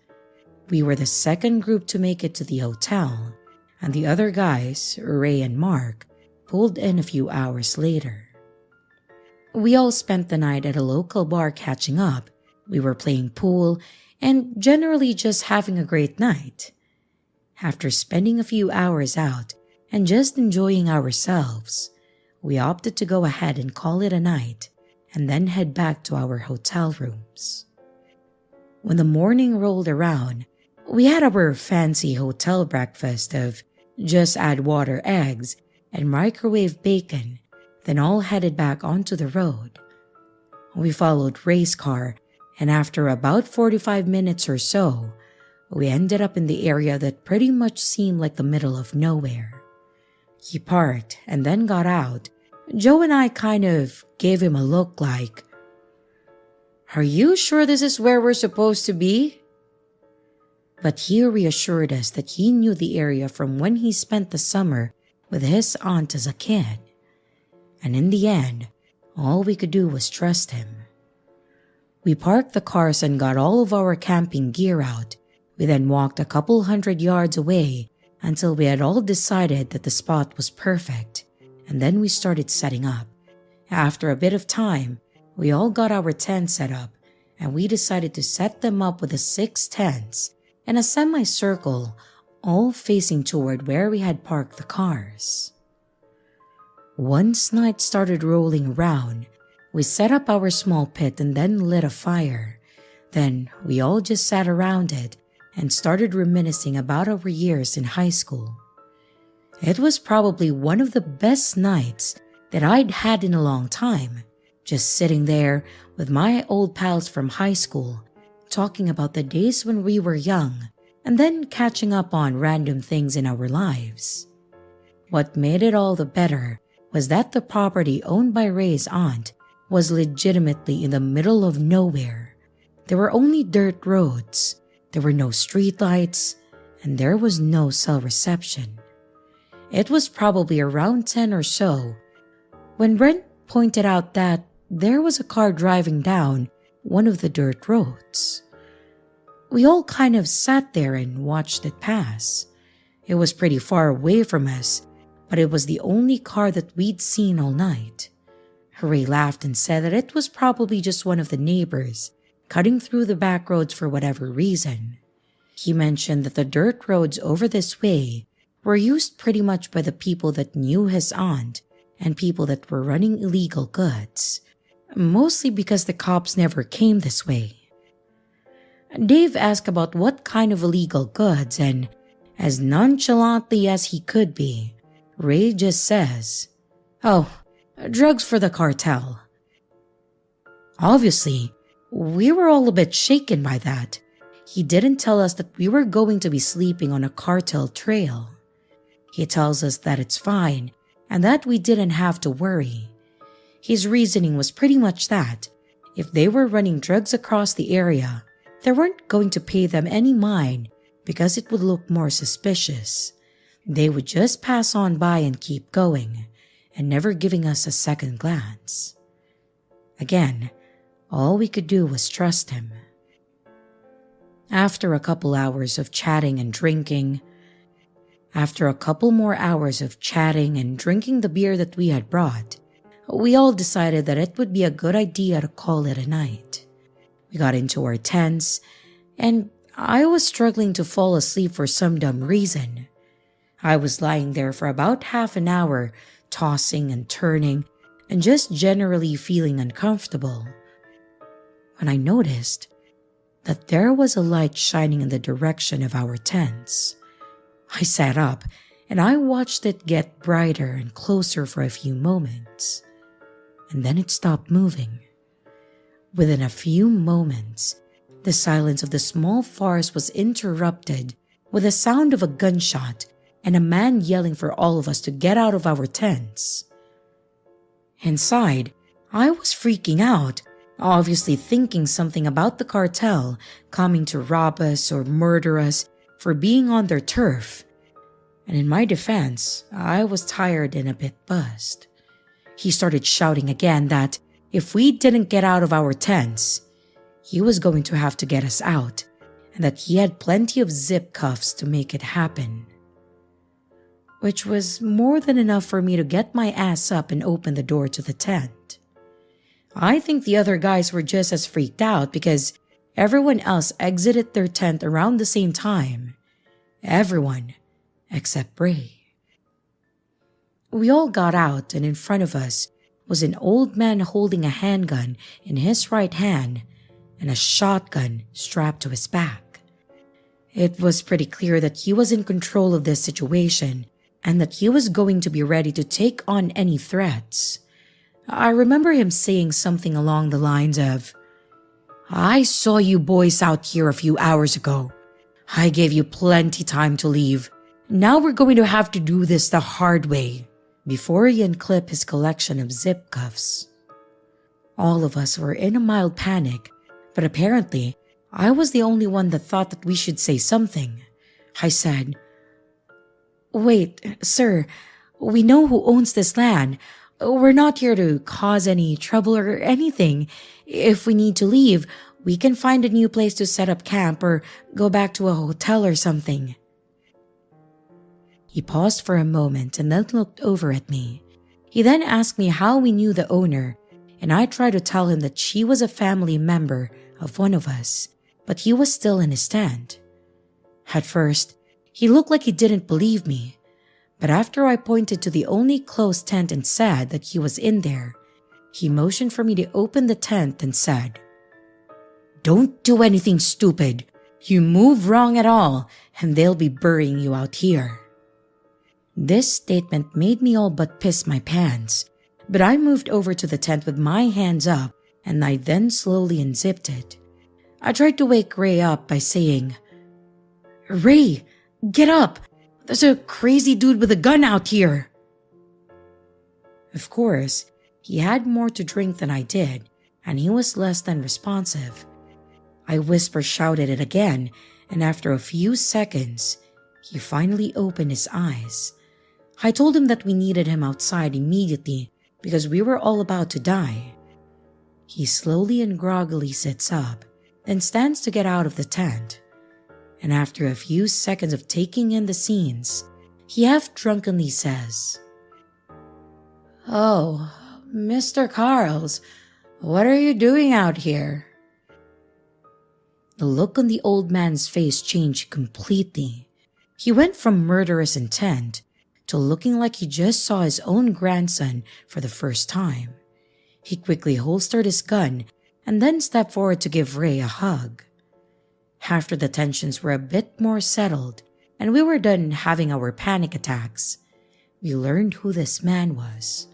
Speaker 1: We were the second group to make it to the hotel, and the other guys, Ray and Mark, pulled in a few hours later. We all spent the night at a local bar catching up. We were playing pool and generally just having a great night. After spending a few hours out and just enjoying ourselves, we opted to go ahead and call it a night and then head back to our hotel rooms. When the morning rolled around, we had our fancy hotel breakfast of just add water, eggs, and microwave bacon, then all headed back onto the road. We followed Ray's car, and after about 45 minutes or so, we ended up in the area that pretty much seemed like the middle of nowhere. He parked and then got out. Joe and I kind of gave him a look like, "Are you sure this is where we're supposed to be?" But he reassured us that he knew the area from when he spent the summer with his aunt as a kid. And in the end, all we could do was trust him. We parked the cars and got all of our camping gear out. We then walked a couple 100 yards away until we had all decided that the spot was perfect, and then we started setting up. After a bit of time, we all got our tents set up, and we decided to set them up with the 6 tents in a semicircle, all facing toward where we had parked the cars. Once night started rolling around, we set up our small pit and then lit a fire. Then we all just sat around it and started reminiscing about our years in high school. It was probably one of the best nights that I'd had in a long time, just sitting there with my old pals from high school, talking about the days when we were young, and then catching up on random things in our lives. What made it all the better was that the property owned by Ray's aunt was legitimately in the middle of nowhere. There were only dirt roads, there were no streetlights, and there was no cell reception. It was probably around 10 or so when Brent pointed out that there was a car driving down one of the dirt roads. We all kind of sat there and watched it pass. It was pretty far away from us, but it was the only car that we'd seen all night. Ray laughed and said that it was probably just one of the neighbors cutting through the back roads for whatever reason. He mentioned that the dirt roads over this way were used pretty much by the people that knew his aunt and people that were running illegal goods, mostly because the cops never came this way. Dave asked about what kind of illegal goods, and as nonchalantly as he could be, Ray just says, "Oh, drugs for the cartel." Obviously, we were all a bit shaken by that. He didn't tell us that we were going to be sleeping on a cartel trail. He tells us that it's fine and that we didn't have to worry. His reasoning was pretty much that if they were running drugs across the area, they weren't going to pay them any mind because it would look more suspicious. They would just pass on by and keep going, and never giving us a second glance. Again, all we could do was trust him. After a couple hours of chatting and drinking, after a couple more hours of chatting and drinking the beer that we had brought, we all decided that it would be a good idea to call it a night. We got into our tents, and I was struggling to fall asleep for some dumb reason. I was lying there for about half an hour, tossing and turning, and just generally feeling uncomfortable, when I noticed that there was a light shining in the direction of our tents. I sat up, and I watched it get brighter and closer for a few moments, and then it stopped moving. Within a few moments, the silence of the small forest was interrupted with the sound of a gunshot and a man yelling for all of us to get out of our tents. Inside, I was freaking out, obviously thinking something about the cartel coming to rob us or murder us for being on their turf. And in my defense, I was tired and a bit buzzed. He started shouting again that if we didn't get out of our tents, he was going to have to get us out, and that he had plenty of zip cuffs to make it happen. Which was more than enough for me to get my ass up and open the door to the tent. I think the other guys were just as freaked out because everyone else exited their tent around the same time. Everyone except Ray. We all got out, and in front of us was an old man holding a handgun in his right hand and a shotgun strapped to his back. It was pretty clear that he was in control of this situation and that he was going to be ready to take on any threats. I remember him saying something along the lines of, "I saw you boys out here a few hours ago. I gave you plenty time to leave. Now we're going to have to do this the hard way," before he unclipped his collection of zip cuffs. All of us were in a mild panic, but apparently I was the only one that thought that we should say something. I said, "Wait, sir, we know who owns this land. We're not here to cause any trouble or anything. If we need to leave, we can find a new place to set up camp or go back to a hotel or something." He paused for a moment and then looked over at me. He then asked me how we knew the owner, and I tried to tell him that she was a family member of one of us, but he was still in his tent. At first, he looked like he didn't believe me, but after I pointed to the only closed tent and said that he was in there, he motioned for me to open the tent and said, "Don't do anything stupid. You move wrong at all, and they'll be burying you out here." This statement made me all but piss my pants, but I moved over to the tent with my hands up, and I then slowly unzipped it. I tried to wake Ray up by saying, "Ray, get up! There's a crazy dude with a gun out here." Of course, he had more to drink than I did, and he was less than responsive. I whisper-shouted it again, and after a few seconds, he finally opened his eyes. I told him that we needed him outside immediately because we were all about to die. He slowly and groggily sits up, then stands to get out of the tent. And after a few seconds of taking in the scenes, he half-drunkenly says, "Oh, Mr. Carls, what are you doing out here?" The look on the old man's face changed completely. He went from murderous intent to looking like he just saw his own grandson for the first time. He quickly holstered his gun and then stepped forward to give Ray a hug. After the tensions were a bit more settled and we were done having our panic attacks, we learned who this man was.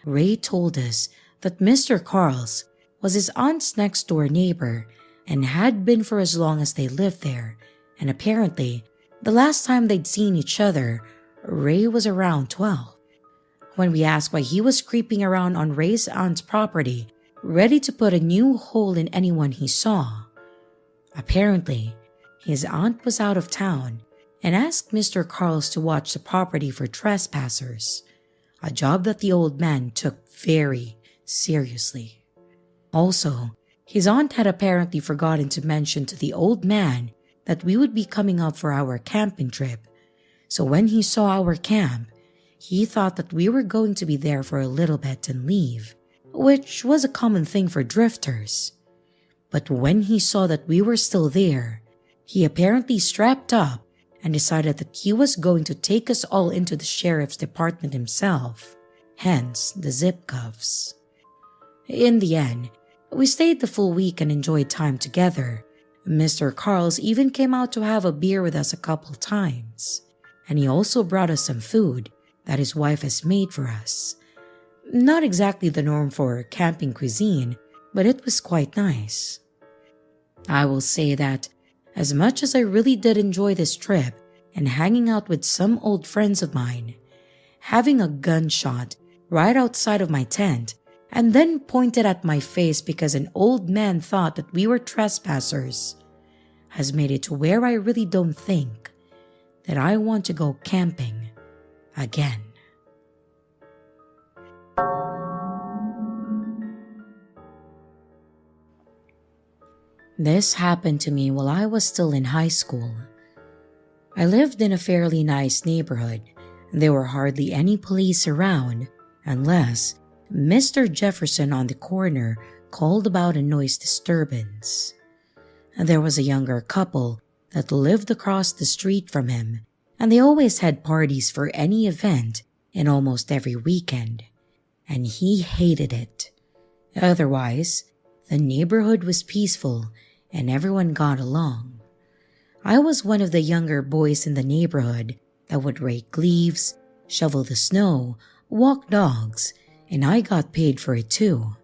Speaker 1: Ray told us that Mr. Carls was his aunt's next door neighbor and had been for as long as they lived there, and apparently, the last time they'd seen each other, Ray was around 12. When we asked why he was creeping around on Ray's aunt's property, ready to put a new hole in anyone he saw, apparently, his aunt was out of town and asked Mr. Carls to watch the property for trespassers, a job that the old man took very seriously. Also, his aunt had apparently forgotten to mention to the old man that we would be coming up for our camping trip, so when he saw our camp, he thought that we were going to be there for a little bit and leave, which was a common thing for drifters. But when he saw that we were still there, he apparently strapped up and decided that he was going to take us all into the sheriff's department himself, hence the zip cuffs. In the end, we stayed the full week and enjoyed time together. Mr. Carls even came out to have a beer with us a couple times, and he also brought us some food that his wife has made for us. Not exactly the norm for camping cuisine, but it was quite nice. I will say that, as much as I really did enjoy this trip and hanging out with some old friends of mine, having a gunshot right outside of my tent and then pointed at my face because an old man thought that we were trespassers has made it to where I really don't think that I want to go camping again. This happened to me while I was still in high school. I lived in a fairly nice neighborhood. There were hardly any police around unless Mr. Jefferson on the corner called about a noise disturbance. There was a younger couple that lived across the street from him, and they always had parties for any event and almost every weekend, and he hated it. Otherwise, the neighborhood was peaceful and everyone got along. I was one of the younger boys in the neighborhood that would rake leaves, shovel the snow, walk dogs, and I got paid for it too.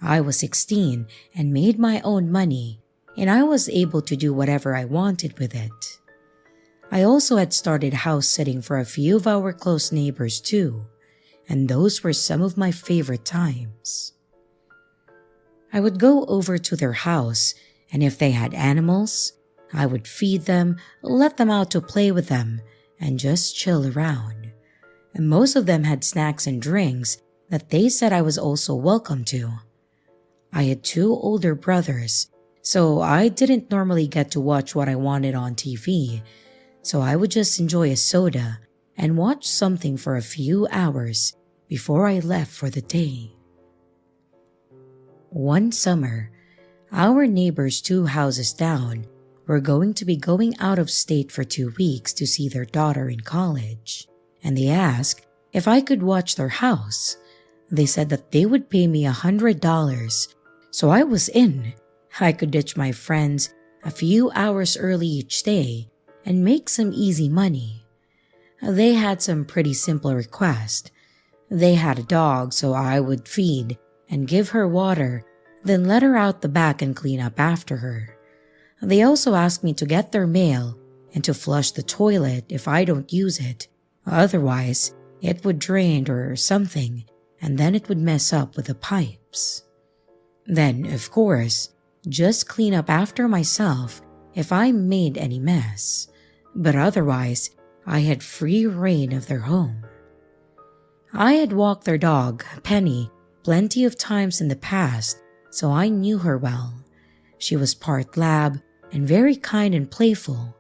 Speaker 1: I was 16 and made my own money, and I was able to do whatever I wanted with it. I also had started house sitting for a few of our close neighbors too, and those were some of my favorite times. I would go over to their house, and if they had animals, I would feed them, let them out to play with them, and just chill around. And most of them had snacks and drinks that they said I was also welcome to. I had 2 older brothers, so I didn't normally get to watch what I wanted on TV, so I would just enjoy a soda and watch something for a few hours before I left for the day. One summer, our neighbors 2 houses down were going to be going out of state for 2 weeks to see their daughter in college, and they asked if I could watch their house. They said that they would pay me $100, so I was in. I could ditch my friends a few hours early each day and make some easy money. They had some pretty simple requests. They had a dog, so I would feed and give her water, then let her out the back and clean up after her. They also asked me to get their mail and to flush the toilet if I don't use it. Otherwise, it would drain or something, and then it would mess up with the pipes. Then, of course, just clean up after myself if I made any mess. But otherwise, I had free reign of their home. I had walked their dog, Penny, plenty of times in the past, so I knew her well. She was part lab and very kind and playful.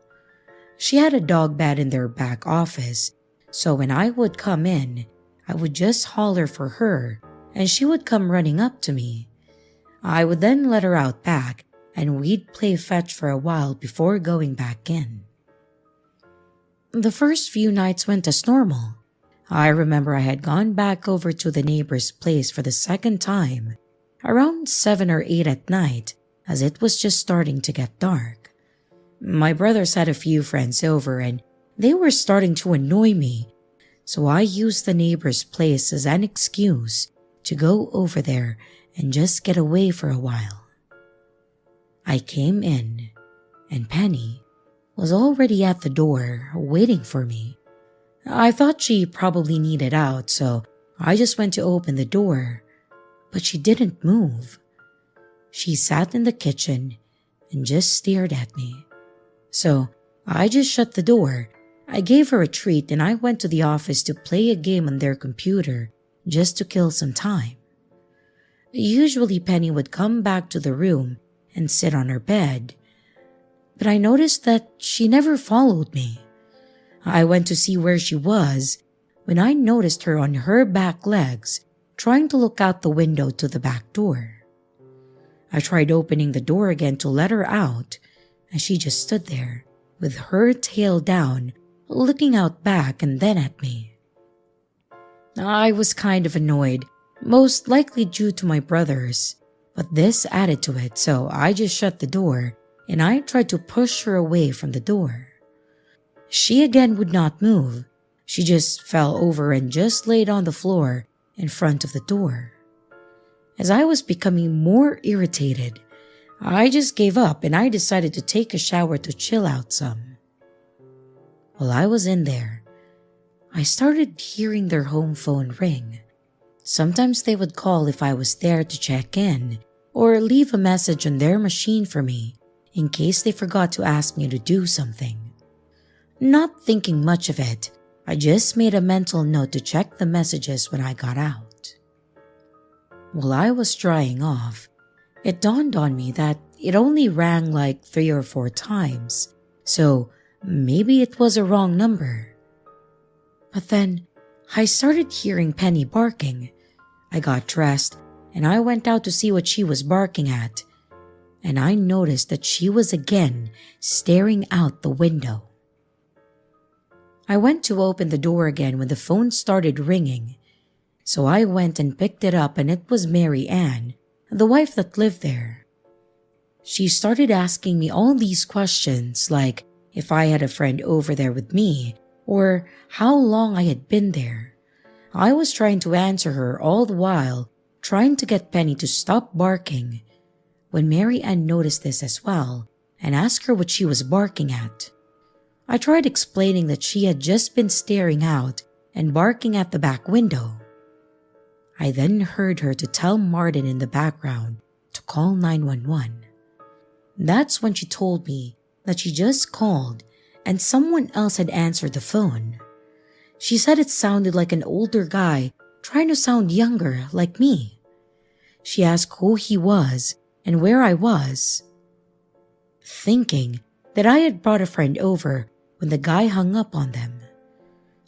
Speaker 1: She had a dog bed in their back office, so when I would come in, I would just holler for her and she would come running up to me. I would then let her out back and we'd play fetch for a while before going back in. The first few nights went as normal. I remember I had gone back over to the neighbor's place for the second time, around 7 or 8 at night, as it was just starting to get dark. My brothers had a few friends over and they were starting to annoy me, so I used the neighbor's place as an excuse to go over there and just get away for a while. I came in and Penny was already at the door waiting for me. I thought she probably needed out, so I just went to open the door, but she didn't move. She sat in the kitchen and just stared at me. So I just shut the door. I gave her a treat and I went to the office to play a game on their computer just to kill some time. Usually Penny would come back to the room and sit on her bed, but I noticed that she never followed me. I went to see where she was when I noticed her on her back legs trying to look out the window to the back door. I tried opening the door again to let her out, and she just stood there with her tail down, looking out back and then at me. I was kind of annoyed, most likely due to my brothers, but this added to it, so I just shut the door and I tried to push her away from the door. She again would not move. She just fell over and just laid on the floor in front of the door. As I was becoming more irritated, I just gave up and I decided to take a shower to chill out some. While I was in there, I started hearing their home phone ring. Sometimes they would call if I was there to check in or leave a message on their machine for me in case they forgot to ask me to do something. Not thinking much of it, I just made a mental note to check the messages when I got out. While I was drying off, it dawned on me that it only rang like 3 or 4 times, so maybe it was a wrong number. But then I started hearing Penny barking. I got dressed and I went out to see what she was barking at, and I noticed that she was again staring out the window. I went to open the door again when the phone started ringing, so I went and picked it up and it was Mary Ann, the wife that lived there. She started asking me all these questions like if I had a friend over there with me or how long I had been there. I was trying to answer her all the while, trying to get Penny to stop barking, when Mary Ann noticed this as well and asked her what she was barking at. I tried explaining that she had just been staring out and barking at the back window. I then heard her to tell Martin in the background to call 911. That's when she told me that she just called and someone else had answered the phone. She said it sounded like an older guy trying to sound younger like me. She asked who he was and where I was. Thinking that I had brought a friend over when the guy hung up on them.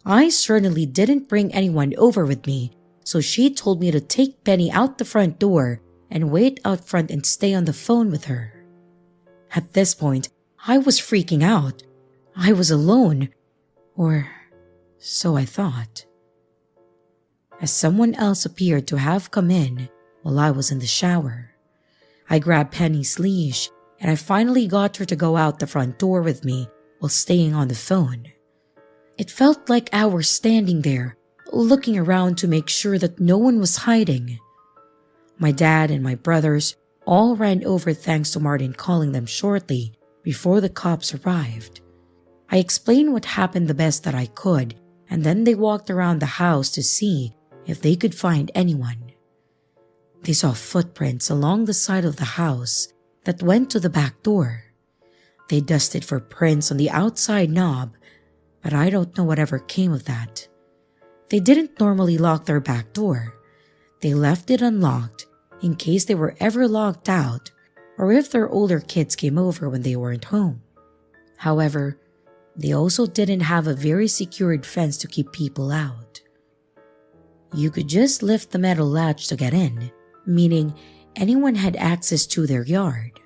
Speaker 1: I certainly didn't bring anyone over with me, so she told me to take Penny out the front door and wait out front and stay on the phone with her. At this point, I was freaking out. I was alone, or so I thought. As someone else appeared to have come in while I was in the shower, I grabbed Penny's leash and I finally got her to go out the front door with me while staying on the phone. It felt like I was standing there, looking around to make sure that no one was hiding. My dad and my brothers all ran over thanks to Martin calling them shortly before the cops arrived. I explained what happened the best that I could, and then they walked around the house to see if they could find anyone. They saw footprints along the side of the house that went to the back door. They dusted for prints on the outside knob, but I don't know whatever came of that. They didn't normally lock their back door. They left it unlocked in case they were ever locked out or if their older kids came over when they weren't home. However, they also didn't have a very secured fence to keep people out. You could just lift the metal latch to get in, meaning anyone had access to their yard.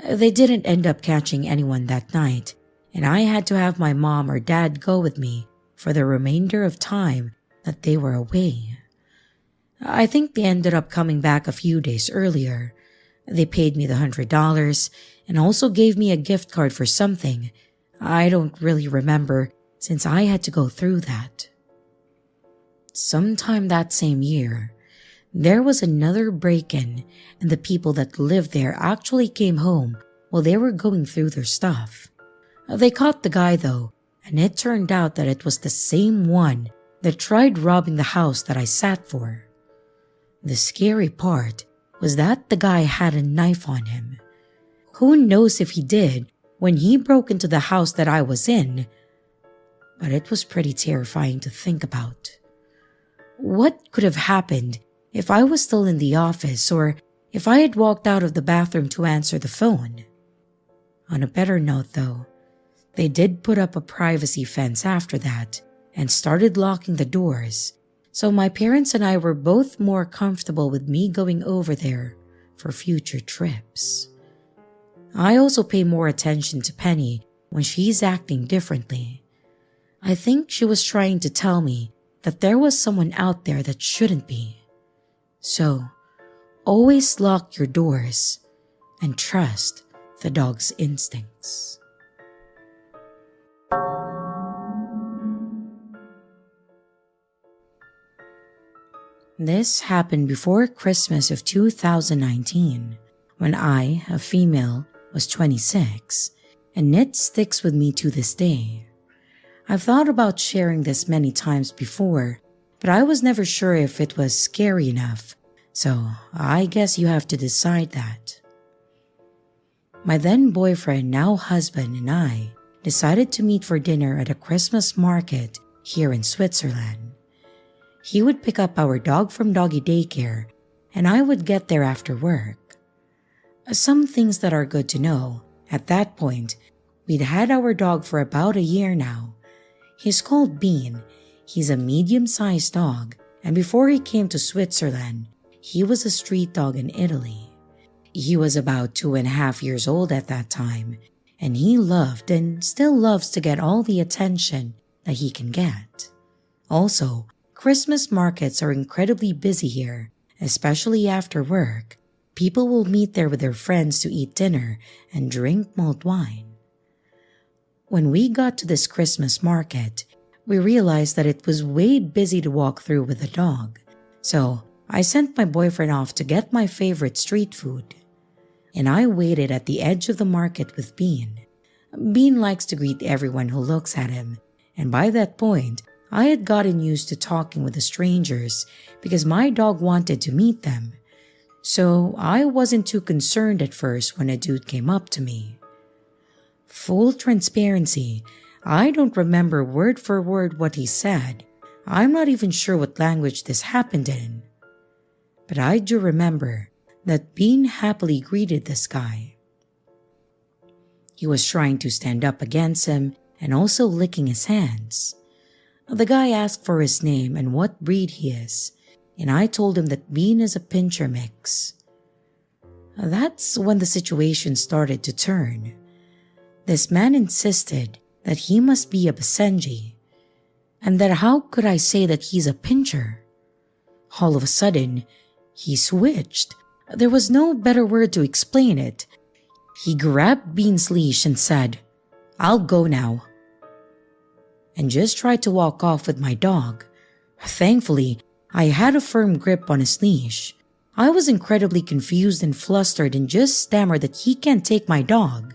Speaker 1: They didn't end up catching anyone that night, and I had to have my mom or dad go with me for the remainder of time that they were away. I think they ended up coming back a few days earlier. They paid me the $100 and also gave me a gift card for something. I don't really remember since I had to go through that. Sometime that same year, there was another break-in and the people that lived there actually came home while they were going through their stuff. They caught the guy though, and it turned out that it was the same one that tried robbing the house that I sat for. The scary part was that the guy had a knife on him. Who knows if he did when he broke into the house that I was in, but it was pretty terrifying to think about. What could have happened if I was still in the office or if I had walked out of the bathroom to answer the phone? On a better note though, they did put up a privacy fence after that and started locking the doors, so my parents and I were both more comfortable with me going over there for future trips. I also pay more attention to Penny when she's acting differently. I think she was trying to tell me that there was someone out there that shouldn't be. So, always lock your doors and trust the dog's instincts. This happened before Christmas of 2019, when I, a female, was 26, and it sticks with me to this day. I've thought about sharing this many times before, but I was never sure if it was scary enough, so I guess you have to decide that. My then boyfriend, now husband, and I decided to meet for dinner at a Christmas market here in Switzerland. He would pick up our dog from doggy daycare, and I would get there after work. Some things that are good to know, at that point, we'd had our dog for about a year now. He's called Bean. He's a medium-sized dog, and before he came to Switzerland, he was a street dog in Italy. He was about 2.5 years old at that time, and he loved and still loves to get all the attention that he can get. Also, Christmas markets are incredibly busy here, especially after work. People will meet there with their friends to eat dinner and drink mulled wine. When we got to this Christmas market, we realized that it was way busy to walk through with a dog, so I sent my boyfriend off to get my favorite street food. And I waited at the edge of the market with Bean. Bean likes to greet everyone who looks at him, and by that point, I had gotten used to talking with the strangers because my dog wanted to meet them. So I wasn't too concerned at first when a dude came up to me. Full transparency, I don't remember word for word what he said. I'm not even sure what language this happened in. But I do remember that Bean happily greeted this guy. He was trying to stand up against him and also licking his hands. The guy asked for his name and what breed he is, and I told him that Bean is a pincher mix. That's when the situation started to turn. This man insisted that he must be a Basenji, and that how could I say that he's a pincher? All of a sudden, he switched. There was no better word to explain it. He grabbed Bean's leash and said, "I'll go now," and just tried to walk off with my dog. Thankfully, I had a firm grip on his leash. I was incredibly confused and flustered and just stammered that he can't take my dog.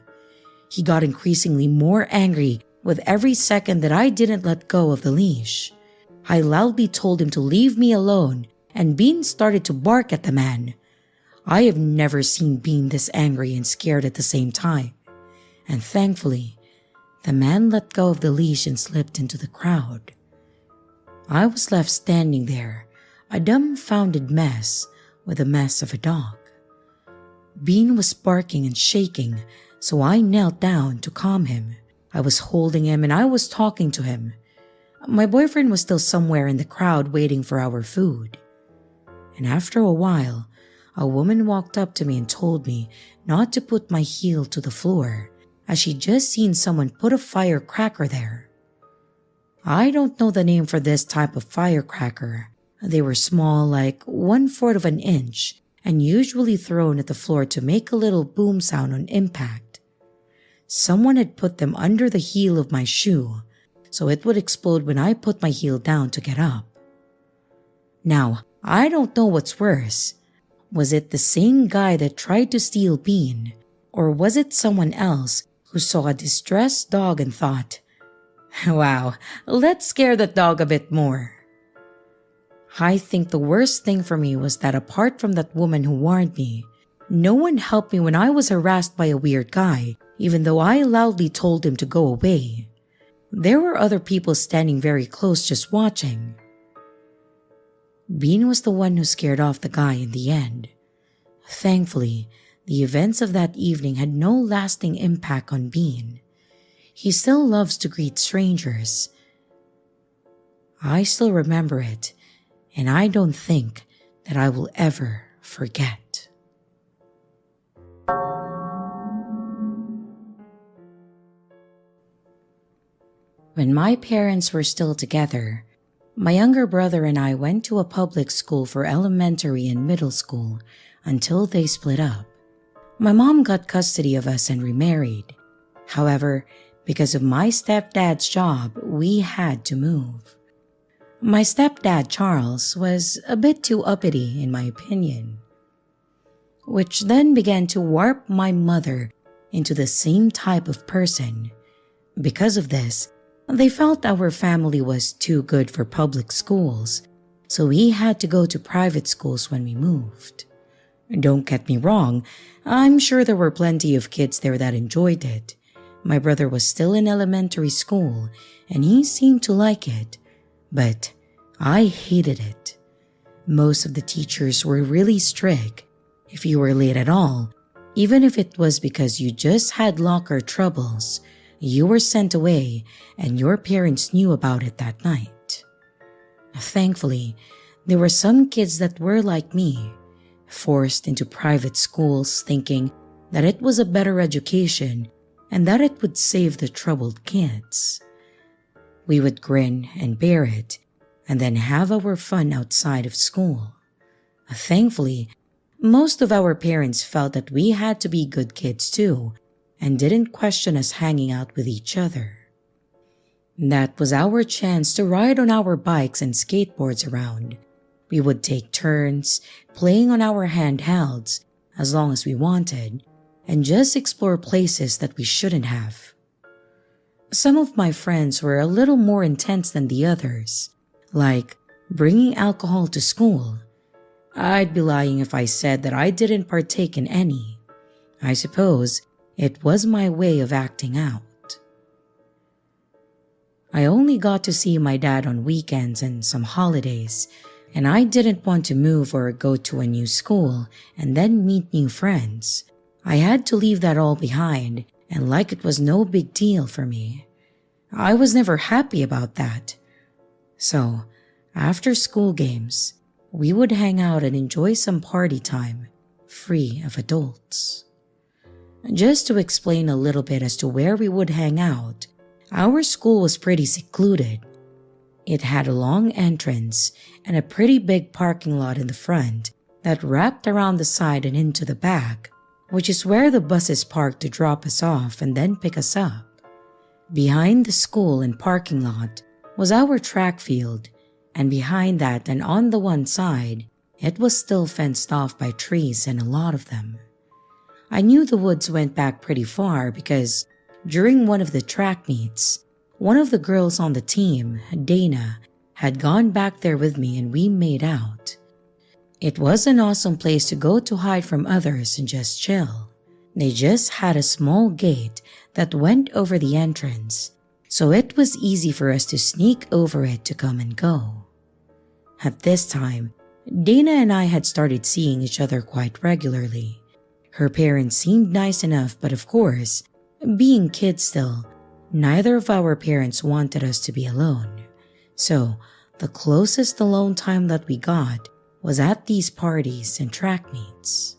Speaker 1: He got increasingly more angry with every second that I didn't let go of the leash. I loudly told him to leave me alone, and Bean started to bark at the man. I have never seen Bean this angry and scared at the same time, and thankfully, the man let go of the leash and slipped into the crowd. I was left standing there, a dumbfounded mess with a mess of a dog. Bean was barking and shaking, so I knelt down to calm him. I was holding him and I was talking to him. My boyfriend was still somewhere in the crowd waiting for our food. And after a while, a woman walked up to me and told me not to put my heel to the floor, as she'd just seen someone put a firecracker there. I don't know the name for this type of firecracker. They were small, like 1/4 of an inch, and usually thrown at the floor to make a little boom sound on impact. Someone had put them under the heel of my shoe, so it would explode when I put my heel down to get up. Now, I don't know what's worse. Was it the same guy that tried to steal Bean, or was it someone else who saw a distressed dog and thought, "Wow, let's scare that dog a bit more"? I think the worst thing for me was that apart from that woman who warned me, no one helped me when I was harassed by a weird guy, even though I loudly told him to go away. There were other people standing very close just watching. Bean was the one who scared off the guy in the end. Thankfully, the events of that evening had no lasting impact on Bean. He still loves to greet strangers. I still remember it, and I don't think that I will ever forget. When my parents were still together, my younger brother and I went to a public school for elementary and middle school until they split up. My mom got custody of us and remarried. However, because of my stepdad's job, we had to move. My stepdad, Charles, was a bit too uppity in my opinion, which then began to warp my mother into the same type of person. Because of this, they felt our family was too good for public schools, so we had to go to private schools when we moved. Don't get me wrong, I'm sure there were plenty of kids there that enjoyed it. My brother was still in elementary school and he seemed to like it, but I hated it. Most of the teachers were really strict. If you were late at all, even if it was because you just had locker troubles, you were sent away and your parents knew about it that night. Thankfully, there were some kids that were like me, forced into private schools thinking that it was a better education and that it would save the troubled kids. We would grin and bear it and then have our fun outside of school. Thankfully, most of our parents felt that we had to be good kids too and didn't question us hanging out with each other. That was our chance to ride on our bikes and skateboards around. We would take turns playing on our handhelds as long as we wanted and just explore places that we shouldn't have. Some of my friends were a little more intense than the others, like bringing alcohol to school. I'd be lying if I said that I didn't partake in any. I suppose it was my way of acting out. I only got to see my dad on weekends and some holidays, and I didn't want to move or go to a new school and then meet new friends. I had to leave that all behind, and like it was no big deal for me. I was never happy about that. So, after school games, we would hang out and enjoy some party time, free of adults. Just to explain a little bit as to where we would hang out, our school was pretty secluded. It had a long entrance and a pretty big parking lot in the front that wrapped around the side and into the back, which is where the buses parked to drop us off and then pick us up. Behind the school and parking lot was our track field, and behind that and on the one side, it was still fenced off by trees and a lot of them. I knew the woods went back pretty far because during one of the track meets, one of the girls on the team, Dana, had gone back there with me and we made out. It was an awesome place to go to hide from others and just chill. They just had a small gate that went over the entrance, so it was easy for us to sneak over it to come and go. At this time, Dana and I had started seeing each other quite regularly. Her parents seemed nice enough, but of course, being kids still, neither of our parents wanted us to be alone. So, the closest alone time that we got was at these parties and track meets.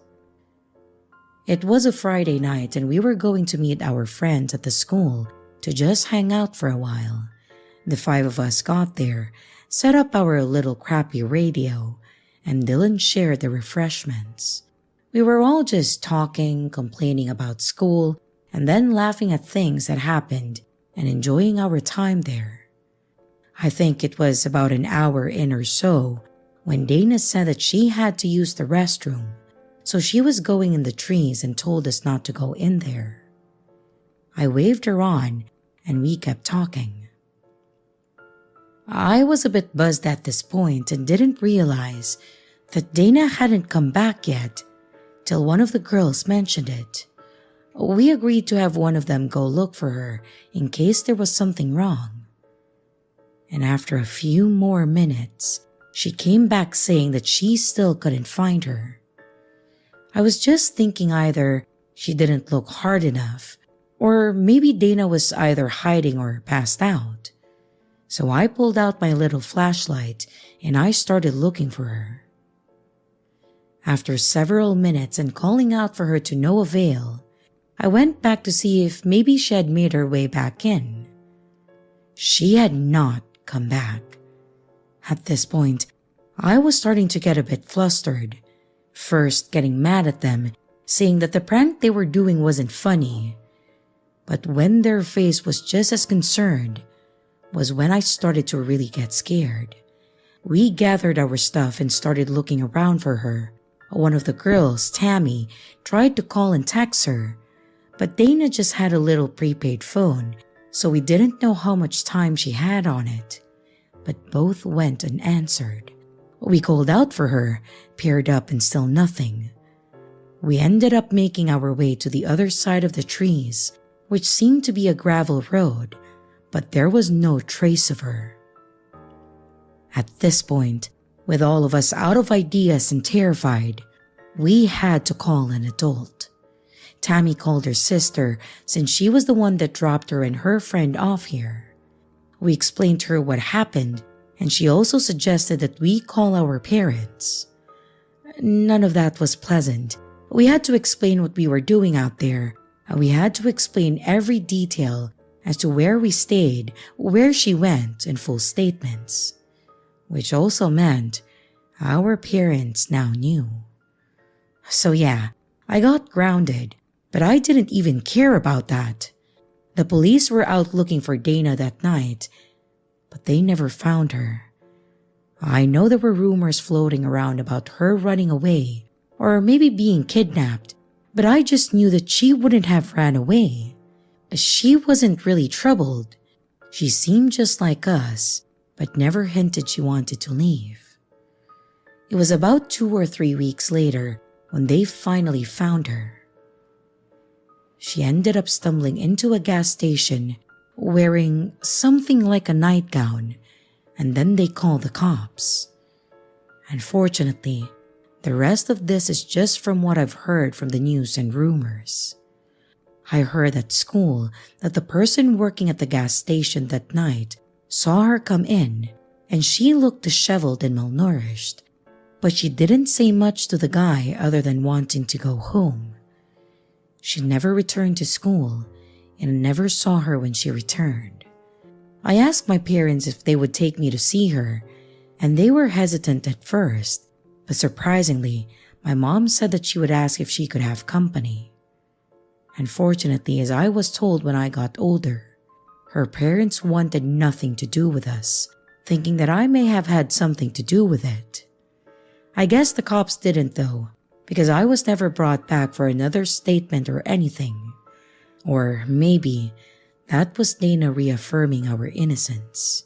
Speaker 1: It was a Friday night and we were going to meet our friends at the school to just hang out for a while. The 5 of us got there, set up our little crappy radio, and Dylan shared the refreshments. We were all just talking, complaining about school, and then laughing at things that happened and enjoying our time there. I think it was about an hour in or so when Dana said that she had to use the restroom, so she was going in the trees and told us not to go in there. I waved her on and we kept talking. I was a bit buzzed at this point and didn't realize that Dana hadn't come back yet till one of the girls mentioned it. We agreed to have one of them go look for her in case there was something wrong. And after a few more minutes, she came back saying that she still couldn't find her. I was just thinking either she didn't look hard enough, or maybe Dana was either hiding or passed out. So I pulled out my little flashlight and I started looking for her. After several minutes and calling out for her to no avail, I went back to see if maybe she had made her way back in. She had not come back. At this point, I was starting to get a bit flustered, first getting mad at them, saying that the prank they were doing wasn't funny. But when their face was just as concerned was when I started to really get scared. We gathered our stuff and started looking around for her. One of the girls, Tammy, tried to call and text her, but Dana just had a little prepaid phone, so we didn't know how much time she had on it. But both went unanswered. We called out for her, peered up, and still nothing. We ended up making our way to the other side of the trees, which seemed to be a gravel road, but there was no trace of her. At this point, with all of us out of ideas and terrified, we had to call an adult. Tammy called her sister since she was the one that dropped her and her friend off here. We explained to her what happened, and she also suggested that we call our parents. None of that was pleasant. We had to explain what we were doing out there, and we had to explain every detail as to where we stayed, where she went, in full statements. Which also meant our parents now knew. So yeah, I got grounded, but I didn't even care about that. The police were out looking for Dana that night, but they never found her. I know there were rumors floating around about her running away, or maybe being kidnapped, but I just knew that she wouldn't have ran away. She wasn't really troubled. She seemed just like us, but never hinted she wanted to leave. It was about 2 or 3 weeks later when they finally found her. She ended up stumbling into a gas station wearing something like a nightgown, and then they called the cops. Unfortunately, the rest of this is just from what I've heard from the news and rumors. I heard at school that the person working at the gas station that night saw her come in, and she looked disheveled and malnourished, but she didn't say much to the guy other than wanting to go home. She never returned to school, and I never saw her when she returned. I asked my parents if they would take me to see her, and they were hesitant at first, but surprisingly, my mom said that she would ask if she could have company. Unfortunately, as I was told when I got older, her parents wanted nothing to do with us, thinking that I may have had something to do with it. I guess the cops didn't though, because I was never brought back for another statement or anything. Or maybe that was Dana reaffirming our innocence.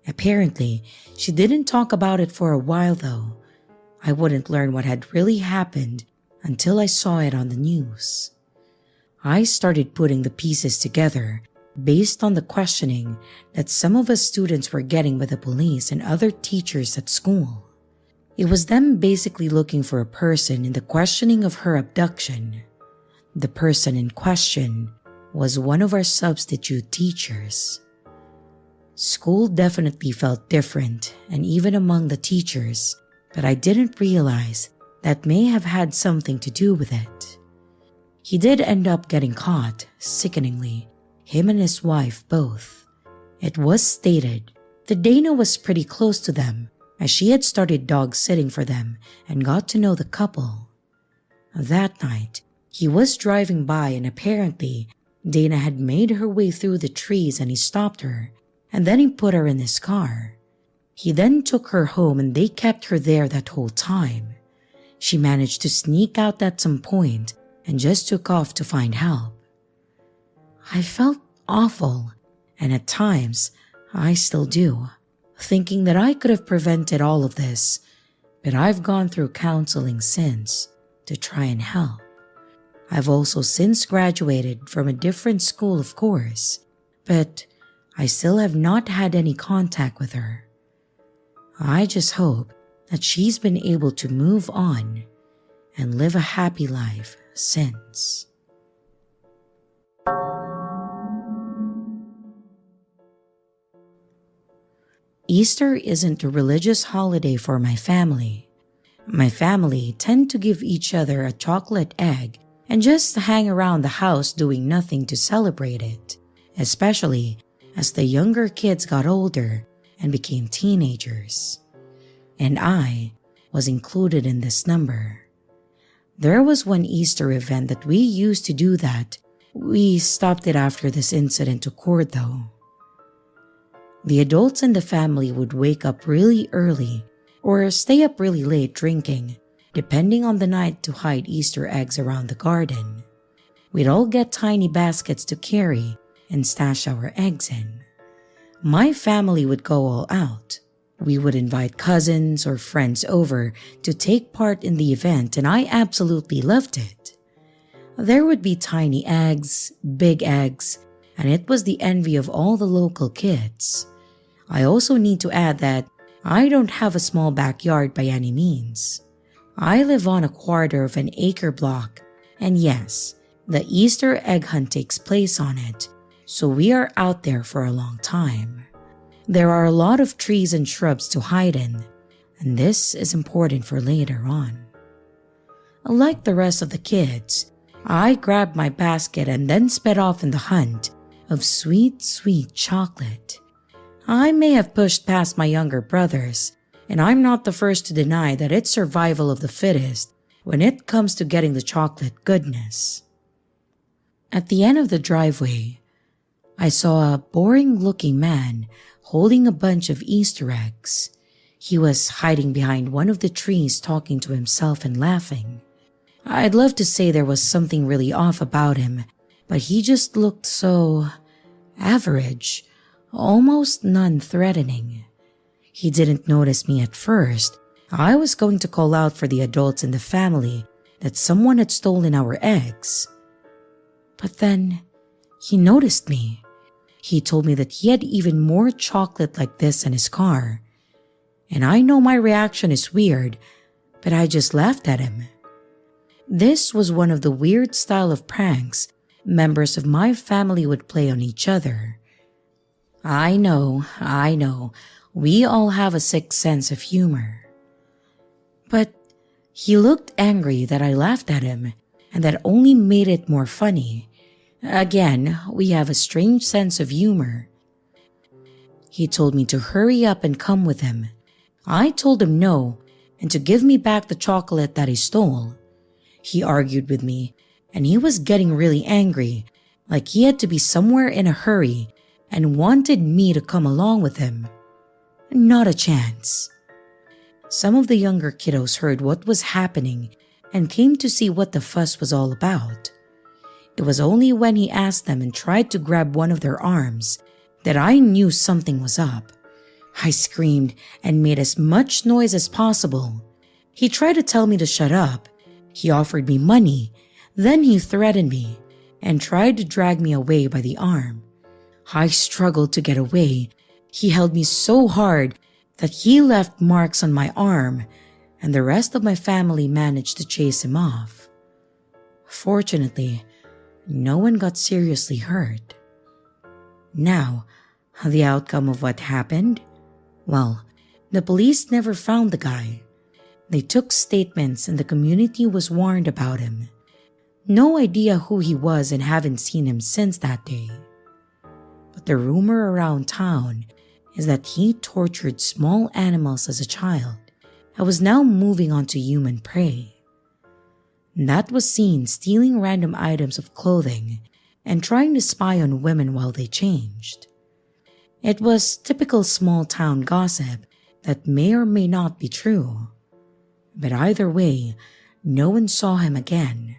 Speaker 1: Apparently, she didn't talk about it for a while though. I wouldn't learn what had really happened until I saw it on the news. I started putting the pieces together based on the questioning that some of us students were getting by the police and other teachers at school. It was them basically looking for a person in the questioning of her abduction. The person in question was one of our substitute teachers. School definitely felt different, and even among the teachers, but I didn't realize that may have had something to do with it. He did end up getting caught, sickeningly, him and his wife both. It was stated that Dana was pretty close to them, as she had started dog sitting for them and got to know the couple. That night, he was driving by and apparently Dana had made her way through the trees and he stopped her and then he put her in his car. He then took her home and they kept her there that whole time. She managed to sneak out at some point and just took off to find help. I felt awful, and at times, I still do, thinking that I could have prevented all of this, but I've gone through counseling since to try and help. I've also since graduated from a different school, of course, but I still have not had any contact with her. I just hope that she's been able to move on and live a happy life since. Easter isn't a religious holiday for my family. My family tend to give each other a chocolate egg and just hang around the house doing nothing to celebrate it, especially as the younger kids got older and became teenagers. And I was included in this number. There was one Easter event that we used to do that. We stopped it after this incident occurred though. The adults in the family would wake up really early or stay up really late drinking, depending on the night, to hide Easter eggs around the garden. We'd all get tiny baskets to carry and stash our eggs in. My family would go all out. We would invite cousins or friends over to take part in the event, and I absolutely loved it. There would be tiny eggs, big eggs, and it was the envy of all the local kids. I also need to add that I don't have a small backyard by any means. I live on a quarter of an acre block, and yes, the Easter egg hunt takes place on it, so we are out there for a long time. There are a lot of trees and shrubs to hide in, and this is important for later on. Like the rest of the kids, I grabbed my basket and then sped off in the hunt of sweet, sweet chocolate. I may have pushed past my younger brothers, and I'm not the first to deny that it's survival of the fittest when it comes to getting the chocolate goodness. At the end of the driveway, I saw a boring-looking man holding a bunch of Easter eggs. He was hiding behind one of the trees talking to himself and laughing. I'd love to say there was something really off about him, but he just looked so average, almost non-threatening. He didn't notice me at first. I was going to call out for the adults in the family that someone had stolen our eggs. But then he noticed me. He told me that he had even more chocolate like this in his car. And I know my reaction is weird, but I just laughed at him. This was one of the weird style of pranks members of my family would play on each other. I know, we all have a sick sense of humor. But he looked angry that I laughed at him, and that only made it more funny. Again, we have a strange sense of humor. He told me to hurry up and come with him. I told him no, and to give me back the chocolate that he stole. He argued with me, and he was getting really angry, like he had to be somewhere in a hurry, and wanted me to come along with him. Not a chance. Some of the younger kiddos heard what was happening and came to see what the fuss was all about. It was only when he asked them and tried to grab one of their arms that I knew something was up. I screamed and made as much noise as possible. He tried to tell me to shut up. He offered me money, then he threatened me and tried to drag me away by the arm. I struggled to get away. He held me so hard that he left marks on my arm, and the rest of my family managed to chase him off. Fortunately, no one got seriously hurt. Now, the outcome of what happened? Well, the police never found the guy. They took statements and the community was warned about him. No idea who he was and haven't seen him since that day. But the rumor around town is that he tortured small animals as a child and was now moving on to human prey. That was seen stealing random items of clothing and trying to spy on women while they changed. It was typical small-town gossip that may or may not be true, but either way, no one saw him again.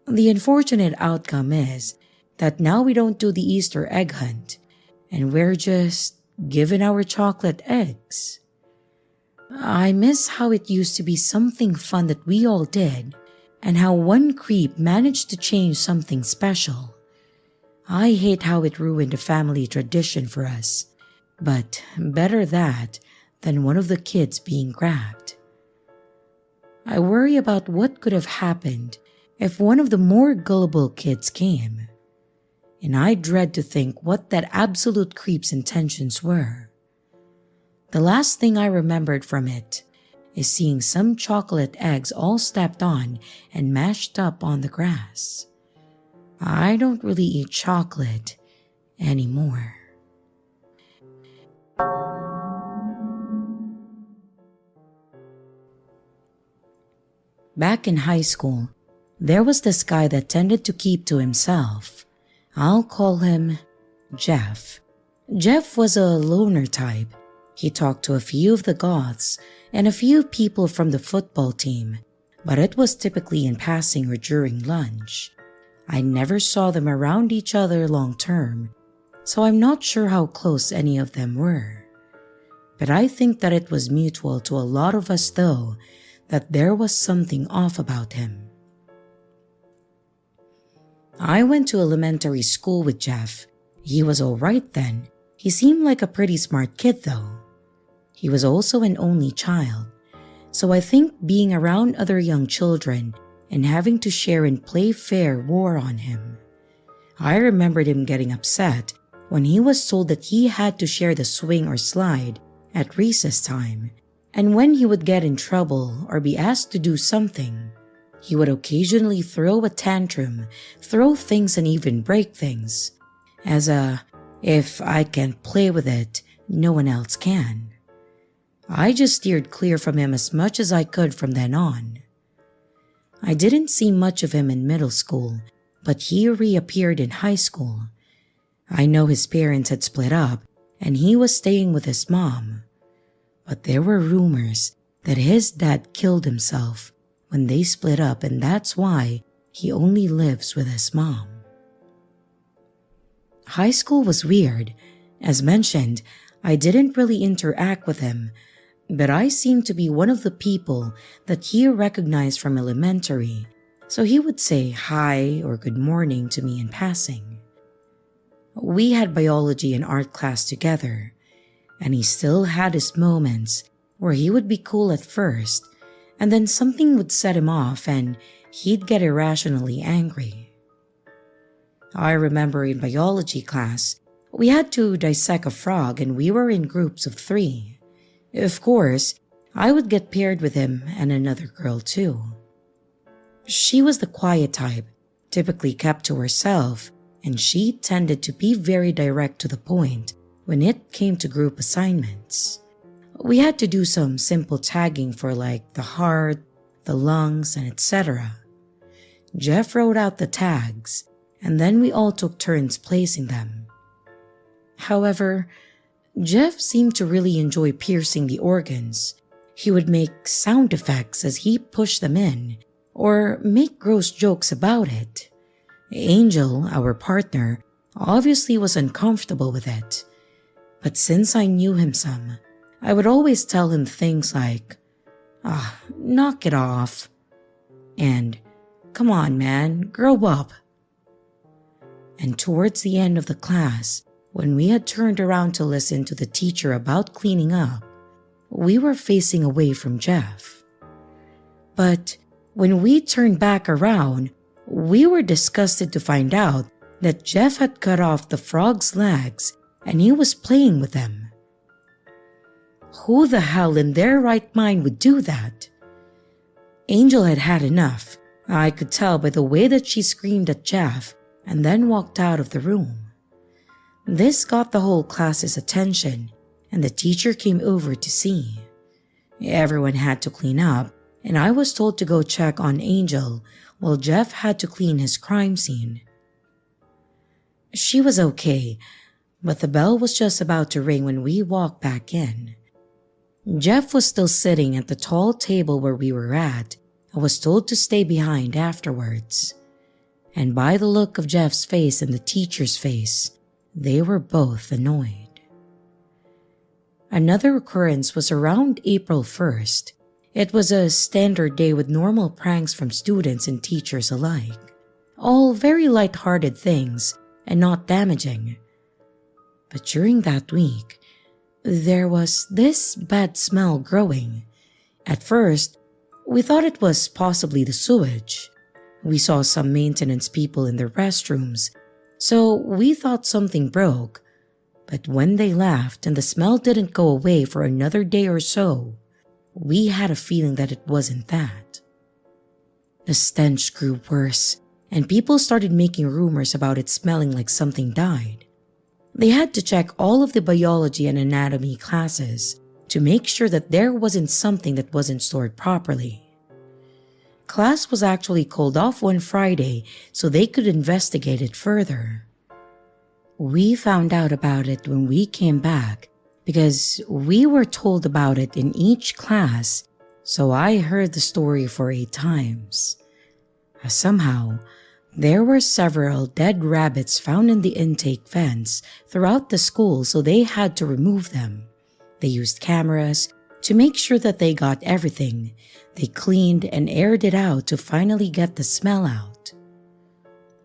Speaker 1: The unfortunate outcome is that now we don't do the Easter egg hunt, and we're just given our chocolate eggs. I miss how it used to be something fun that we all did, and how one creep managed to change something special. I hate how it ruined a family tradition for us, but better that than one of the kids being grabbed. I worry about what could have happened if one of the more gullible kids came, and I dread to think what that absolute creep's intentions were. The last thing I remembered from it is seeing some chocolate eggs all stepped on and mashed up on the grass. I don't really eat chocolate anymore. Back in high school, there was this guy that tended to keep to himself. I'll call him Jeff. Jeff was a loner type. He talked to a few of the goths and a few people from the football team, but it was typically in passing or during lunch. I never saw them around each other long term, so I'm not sure how close any of them were. But I think that it was mutual to a lot of us though, that there was something off about him. I went to elementary school with Jeff. He was alright then. He seemed like a pretty smart kid though. He was also an only child, so I think being around other young children and having to share and play fair wore on him. I remembered him getting upset when he was told that he had to share the swing or slide at recess time, and when he would get in trouble or be asked to do something, he would occasionally throw a tantrum, throw things and even break things, as a, if I can't play with it, no one else can. I just steered clear from him as much as I could from then on. I didn't see much of him in middle school, but he reappeared in high school. I know his parents had split up and he was staying with his mom, but there were rumors that his dad killed himself when they split up, and that's why he only lives with his mom. High school was weird. As mentioned, I didn't really interact with him, but I seemed to be one of the people that he recognized from elementary, so he would say hi or good morning to me in passing. We had biology and art class together, and he still had his moments where he would be cool at first, and then something would set him off and he'd get irrationally angry. I remember in biology class, we had to dissect a frog and we were in groups of 3. Of course, I would get paired with him and another girl too. She was the quiet type, typically kept to herself, and she tended to be very direct to the point when it came to group assignments. We had to do some simple tagging for like the heart, the lungs, and etc. Jeff wrote out the tags, and then we all took turns placing them. However, Jeff seemed to really enjoy piercing the organs. He would make sound effects as he pushed them in, or make gross jokes about it. Angel, our partner, obviously was uncomfortable with it. But since I knew him some, I would always tell him things like, knock it off, and come on man, grow up. And towards the end of the class, when we had turned around to listen to the teacher about cleaning up, we were facing away from Jeff. But when we turned back around, we were disgusted to find out that Jeff had cut off the frog's legs and he was playing with them. Who the hell in their right mind would do that? Angel had had enough. I could tell by the way that she screamed at Jeff and then walked out of the room. This got the whole class's attention, and the teacher came over to see. Everyone had to clean up, and I was told to go check on Angel while Jeff had to clean his crime scene. She was okay, but the bell was just about to ring when we walked back in. Jeff was still sitting at the tall table where we were at and was told to stay behind afterwards. And by the look of Jeff's face and the teacher's face, they were both annoyed. Another occurrence was around April 1st. It was a standard day with normal pranks from students and teachers alike. All very light-hearted things and not damaging. But during that week, there was this bad smell growing. At first, we thought it was possibly the sewage. We saw some maintenance people in the restrooms, so we thought something broke. But when they left and the smell didn't go away for another day or so, we had a feeling that it wasn't that. The stench grew worse, and people started making rumors about it smelling like something died. They had to check all of the biology and anatomy classes to make sure that there wasn't something that wasn't stored properly. Class was actually called off one Friday so they could investigate it further. We found out about it when we came back because we were told about it in each class, so I heard the story for 8 times. Somehow, there were several dead rabbits found in the intake vents throughout the school, so they had to remove them. They used cameras to make sure that they got everything. They cleaned and aired it out to finally get the smell out.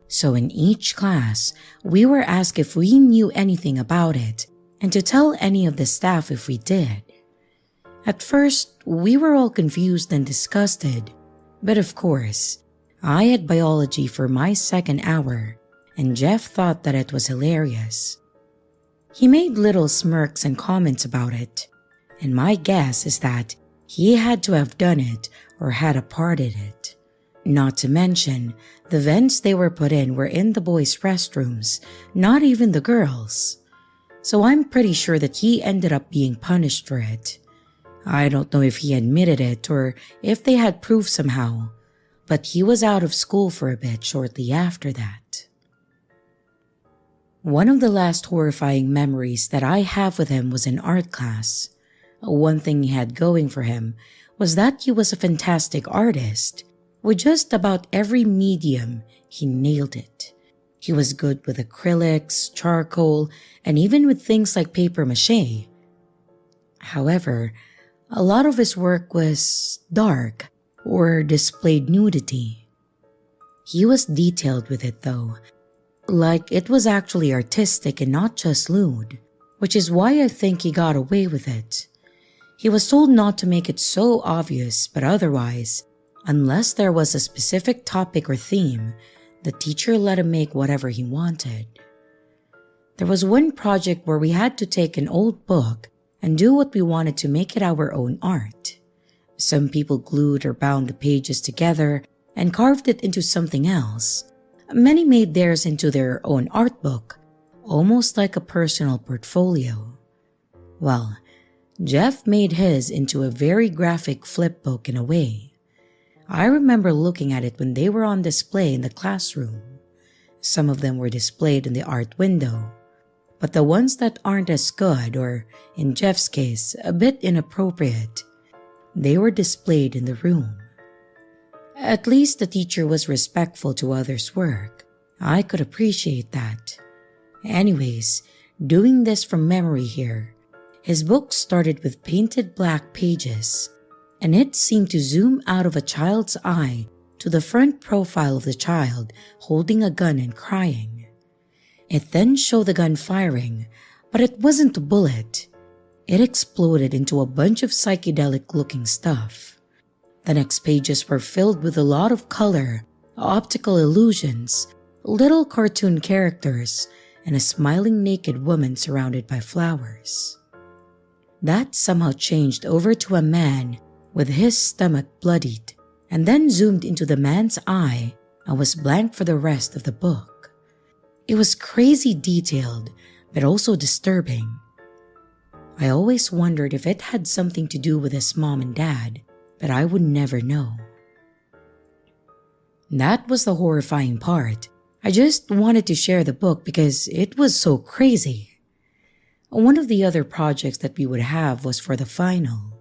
Speaker 1: So in each class, we were asked if we knew anything about it and to tell any of the staff if we did. At first, we were all confused and disgusted, but of course, I had biology for my second hour, and Jeff thought that it was hilarious. He made little smirks and comments about it, and my guess is that he had to have done it or had a part in it. Not to mention, the vents they were put in were in the boys' restrooms, not even the girls. So I'm pretty sure that he ended up being punished for it. I don't know if he admitted it or if they had proof somehow, but he was out of school for a bit shortly after that. One of the last horrifying memories that I have with him was in art class. One thing he had going for him was that he was a fantastic artist. With just about every medium, he nailed it. He was good with acrylics, charcoal, and even with things like paper mache. However, a lot of his work was dark or displayed nudity. He was detailed with it though, like it was actually artistic and not just lewd, which is why I think he got away with it. He was told not to make it so obvious, but otherwise, unless there was a specific topic or theme, the teacher let him make whatever he wanted. There was one project where we had to take an old book and do what we wanted to make it our own art. Some people glued or bound the pages together and carved it into something else. Many made theirs into their own art book, almost like a personal portfolio. Well, Jeff made his into a very graphic flip book in a way. I remember looking at it when they were on display in the classroom. Some of them were displayed in the art window, but the ones that aren't as good, or in Jeff's case, a bit inappropriate, they were displayed in the room. At least the teacher was respectful to others' work. I could appreciate that. Anyways, doing this from memory here, his book started with painted black pages, and it seemed to zoom out of a child's eye to the front profile of the child holding a gun and crying. It then showed the gun firing, but it wasn't a bullet. It exploded into a bunch of psychedelic-looking stuff. The next pages were filled with a lot of color, optical illusions, little cartoon characters, and a smiling naked woman surrounded by flowers. That somehow changed over to a man with his stomach bloodied, and then zoomed into the man's eye and was blank for the rest of the book. It was crazy detailed, but also disturbing. I always wondered if it had something to do with his mom and dad, but I would never know. That was the horrifying part. I just wanted to share the book because it was so crazy. One of the other projects that we would have was for the final.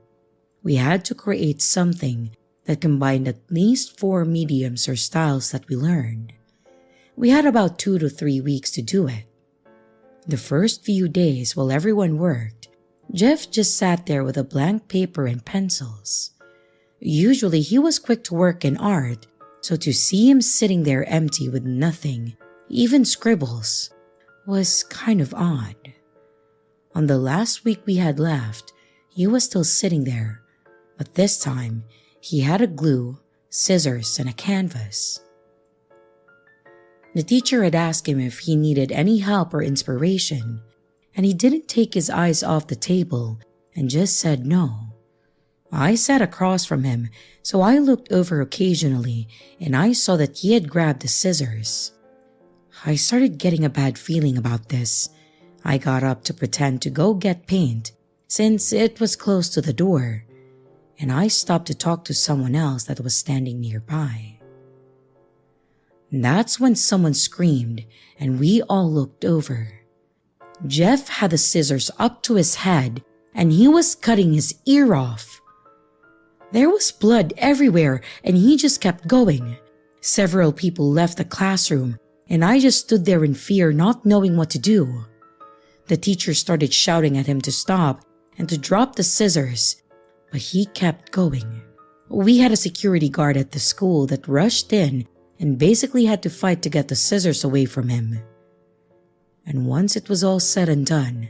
Speaker 1: We had to create something that combined at least 4 mediums or styles that we learned. We had about 2 to 3 weeks to do it. The first few days while everyone worked, Jeff just sat there with a blank paper and pencils. Usually he was quick to work in art, so to see him sitting there empty with nothing, even scribbles, was kind of odd. On the last week we had left, he was still sitting there, but this time he had a glue, scissors, and a canvas. The teacher had asked him if he needed any help or inspiration, and he didn't take his eyes off the table and just said no. I sat across from him, so I looked over occasionally and I saw that he had grabbed the scissors. I started getting a bad feeling about this. I got up to pretend to go get paint since it was close to the door, and I stopped to talk to someone else that was standing nearby. That's when someone screamed and we all looked over. Jeff had the scissors up to his head and he was cutting his ear off. There was blood everywhere and he just kept going. Several people left the classroom and I just stood there in fear, not knowing what to do. The teacher started shouting at him to stop and to drop the scissors, but he kept going. We had a security guard at the school that rushed in and basically had to fight to get the scissors away from him. And once it was all said and done,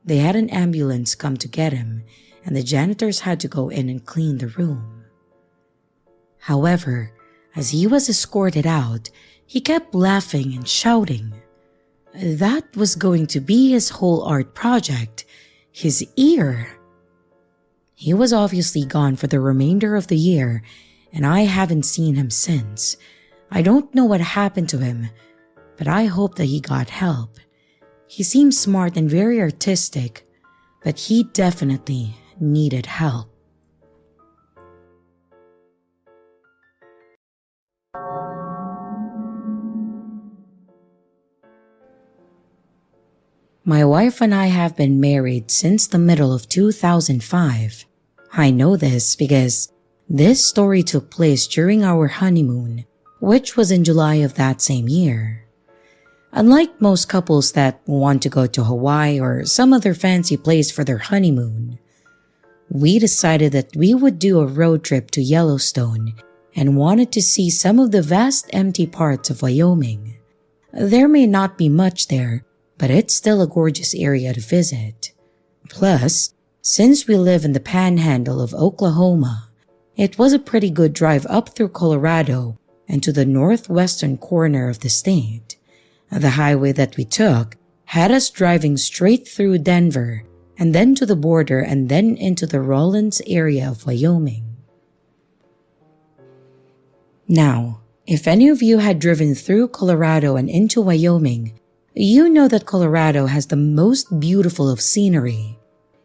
Speaker 1: they had an ambulance come to get him, and the janitors had to go in and clean the room. However, as he was escorted out, he kept laughing and shouting. That was going to be his whole art project, his ear. He was obviously gone for the remainder of the year, and I haven't seen him since. I don't know what happened to him, but I hope that he got help. He seemed smart and very artistic, but he definitely needed help. My wife and I have been married since the middle of 2005. I know this because this story took place during our honeymoon, which was in July of that same year. Unlike most couples that want to go to Hawaii or some other fancy place for their honeymoon, we decided that we would do a road trip to Yellowstone and wanted to see some of the vast empty parts of Wyoming. There may not be much there, but it's still a gorgeous area to visit. Plus, since we live in the panhandle of Oklahoma, it was a pretty good drive up through Colorado and to the northwestern corner of the state. The highway that we took had us driving straight through Denver and then to the border and then into the Rawlins area of Wyoming. Now, if any of you had driven through Colorado and into Wyoming, you know that Colorado has the most beautiful of scenery.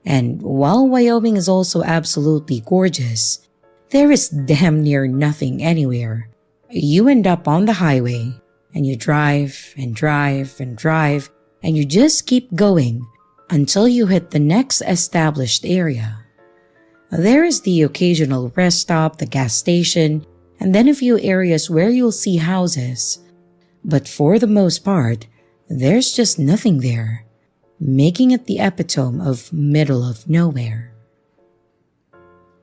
Speaker 1: And while Wyoming is also absolutely gorgeous, there is damn near nothing anywhere. You end up on the highway, and you drive and drive and drive, and you just keep going until you hit the next established area. There is the occasional rest stop, the gas station, and then a few areas where you'll see houses. But for the most part, there's just nothing there, making it the epitome of middle of nowhere.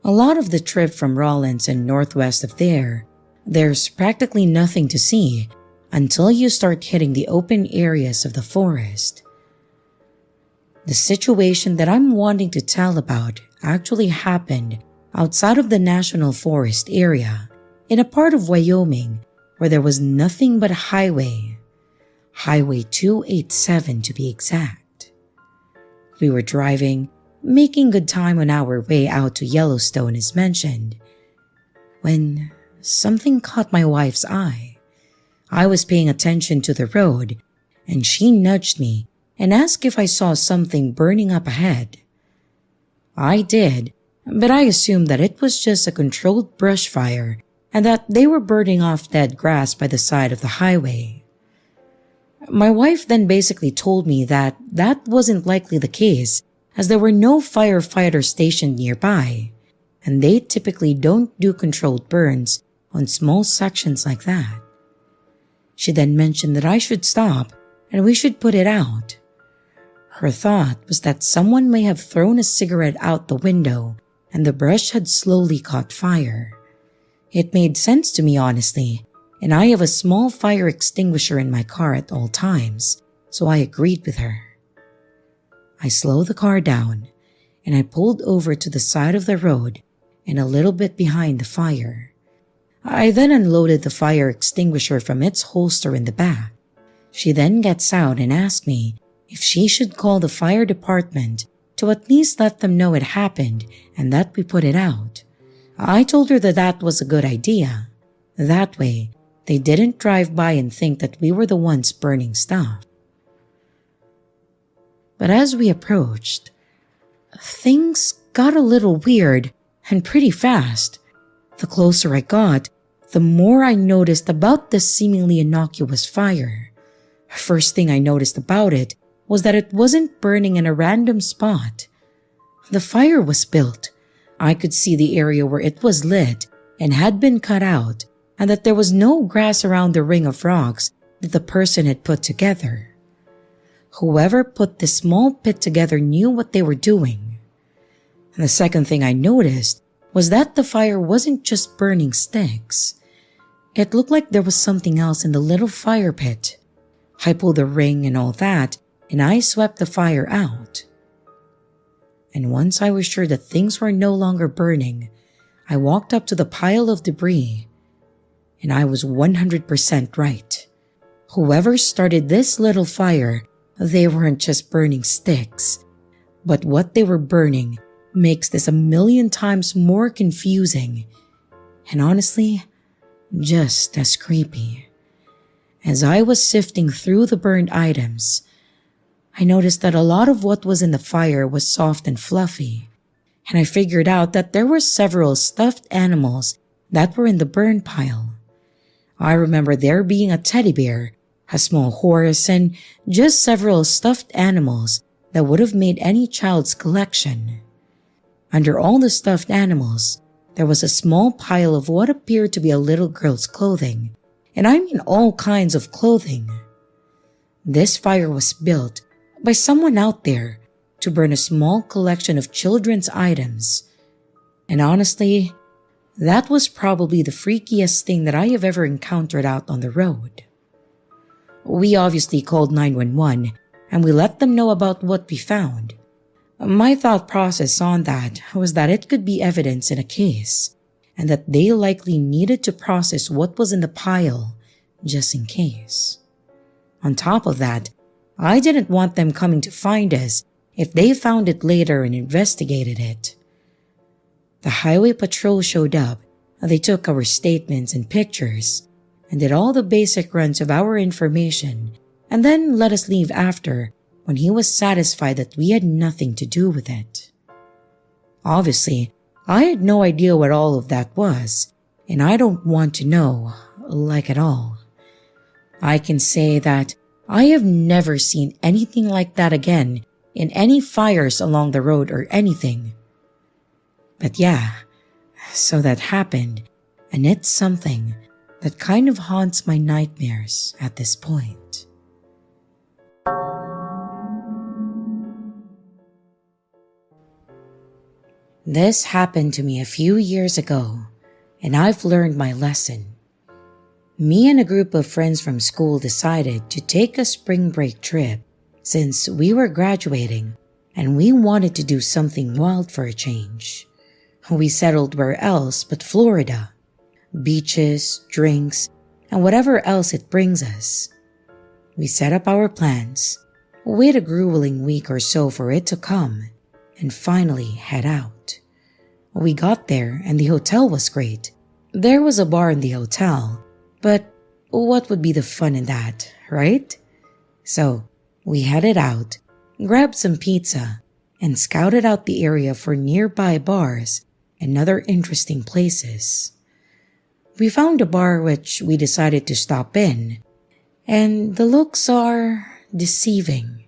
Speaker 1: A lot of the trip from Rawlins and northwest of there's practically nothing to see until you start hitting the open areas of the forest. The situation that I'm wanting to tell about actually happened outside of the National Forest area, in a part of Wyoming where there was nothing but a highway. Highway 287 to be exact. We were driving, making good time on our way out to Yellowstone as mentioned, when something caught my wife's eye. I was paying attention to the road, and she nudged me and asked if I saw something burning up ahead. I did, but I assumed that it was just a controlled brush fire and that they were burning off dead grass by the side of the highway. My wife then basically told me that that wasn't likely the case, as there were no firefighters stationed nearby, and they typically don't do controlled burns on small sections like that. She then mentioned that I should stop and we should put it out. Her thought was that someone may have thrown a cigarette out the window and the brush had slowly caught fire. It made sense to me, honestly, and I have a small fire extinguisher in my car at all times, so I agreed with her. I slowed the car down and I pulled over to the side of the road and a little bit behind the fire. I then unloaded the fire extinguisher from its holster in the back. She then gets out and asked me if she should call the fire department to at least let them know it happened and that we put it out. I told her that that was a good idea. That way, they didn't drive by and think that we were the ones burning stuff. But as we approached, things got a little weird and pretty fast. The closer I got, the more I noticed about this seemingly innocuous fire. First thing I noticed about it was that it wasn't burning in a random spot. The fire was built. I could see the area where it was lit and had been cut out, and that there was no grass around the ring of rocks that the person had put together. Whoever put this small pit together knew what they were doing. And the second thing I noticed was that the fire wasn't just burning sticks. It looked like there was something else in the little fire pit. I pulled the ring and all that, and I swept the fire out. And once I was sure that things were no longer burning, I walked up to the pile of debris, and I was 100% right. Whoever started this little fire, they weren't just burning sticks, but what they were burning makes this a million times more confusing, and honestly, just as creepy. As I was sifting through the burned items, I noticed that a lot of what was in the fire was soft and fluffy, and I figured out that there were several stuffed animals that were in the burn pile. I remember there being a teddy bear, a small horse, and just several stuffed animals that would have made any child's collection. Under all the stuffed animals, there was a small pile of what appeared to be a little girl's clothing, and I mean all kinds of clothing. This fire was built by someone out there to burn a small collection of children's items, and honestly, that was probably the freakiest thing that I have ever encountered out on the road. We obviously called 911 and we let them know about what we found. My thought process on that was that it could be evidence in a case, and that they likely needed to process what was in the pile just in case. On top of that, I didn't want them coming to find us if they found it later and investigated it. The highway patrol showed up and they took our statements and pictures and did all the basic runs of our information and then let us leave after when he was satisfied that we had nothing to do with it. Obviously, I had no idea what all of that was, and I don't want to know, like at all. I can say that I have never seen anything like that again in any fires along the road or anything. But yeah, so that happened, and it's something that kind of haunts my nightmares at this point. This happened to me a few years ago, and I've learned my lesson. Me and a group of friends from school decided to take a spring break trip since we were graduating and we wanted to do something wild for a change. We settled where else but Florida. Beaches, drinks, and whatever else it brings us. We set up our plans, wait a grueling week or so for it to come, and finally head out. We got there and the hotel was great. There was a bar in the hotel, but what would be the fun in that, right? So, We headed out, grabbed some pizza, and scouted out the area for nearby bars and other interesting places. We found a bar which we decided to stop in, and the looks are deceiving.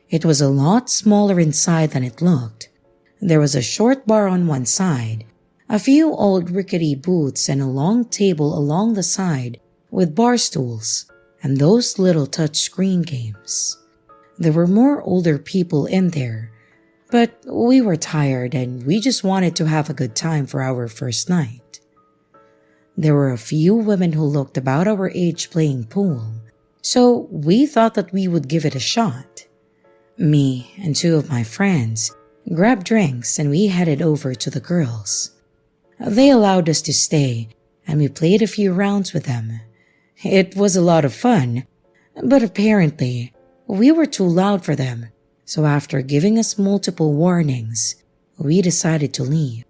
Speaker 1: It was a lot smaller inside than it looked. There was a short bar on one side, a few old rickety booths, and a long table along the side with bar stools and those little touch-screen games. There were more older people in there, but we were tired and we just wanted to have a good time for our first night. There were a few women who looked about our age playing pool, so we thought that we would give it a shot. Me and two of my friends grabbed drinks and we headed over to the girls. They allowed us to stay and we played a few rounds with them. It was a lot of fun, but apparently we were too loud for them, so after giving us multiple warnings, we decided to leave.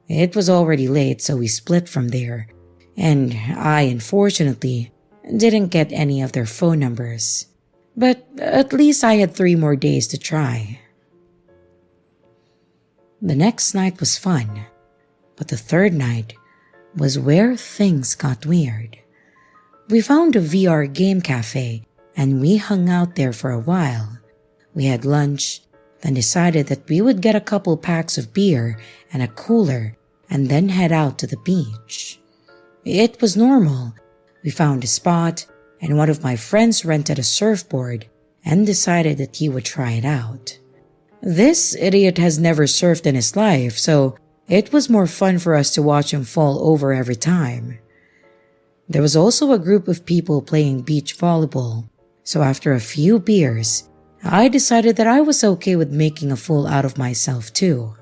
Speaker 1: It was already late, so we split from there, and I unfortunately didn't get any of their phone numbers, but at least I had 3 more days to try. The next night was fun, but the third night was where things got weird. We found a VR game cafe and we hung out there for a while. We had lunch, then decided that we would get a couple packs of beer and a cooler and then head out to the beach. It was normal. We found a spot and one of my friends rented a surfboard and decided that he would try it out. This idiot has never surfed in his life, so it was more fun for us to watch him fall over every time. There was also a group of people playing beach volleyball, so after a few beers, I decided that I was okay with making a fool out of myself too.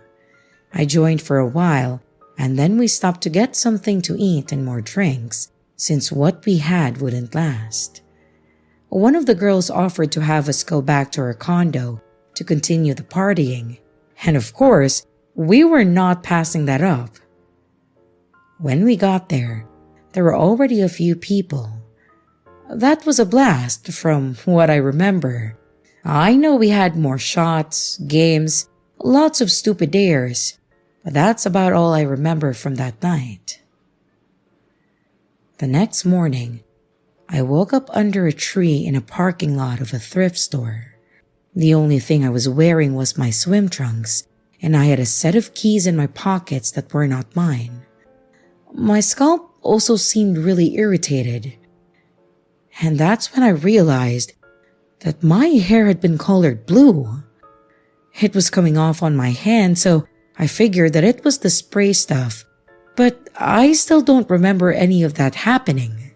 Speaker 1: I joined for a while, and then we stopped to get something to eat and more drinks, since what we had wouldn't last. One of the girls offered to have us go back to her condo to continue the partying, and of course, we were not passing that up. When we got there were already a few people. That was a blast from what I remember. I know we had more shots, games, lots of stupid dares, but that's about all I remember from that night. The next morning, I woke up under a tree in a parking lot of a thrift store. The only thing I was wearing was my swim trunks, and I had a set of keys in my pockets that were not mine. My scalp also seemed really irritated, and that's when I realized that my hair had been colored blue. It was coming off on my hand, so I figured that it was the spray stuff, but I still don't remember any of that happening.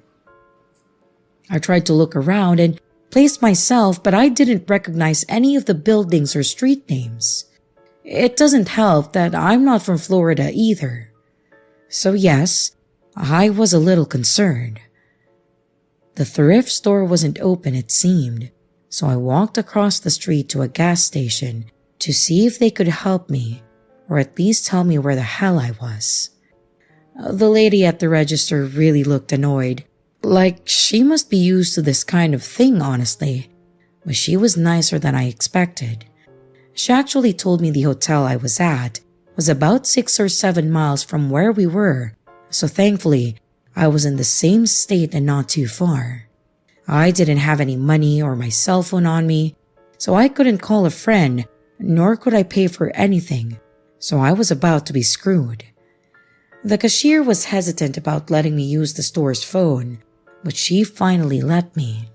Speaker 1: I tried to look around and place myself, but I didn't recognize any of the buildings or street names. It doesn't help that I'm not from Florida either. So yes, I was a little concerned. The thrift store wasn't open, it seemed, so I walked across the street to a gas station to see if they could help me, or at least tell me where the hell I was. The lady at the register really looked annoyed, like she must be used to this kind of thing, honestly, but she was nicer than I expected. She actually told me the hotel I was at was about 6 or 7 miles from where we were, so thankfully, I was in the same state and not too far. I didn't have any money or my cell phone on me, so I couldn't call a friend, nor could I pay for anything, so I was about to be screwed. The cashier was hesitant about letting me use the store's phone, but she finally let me.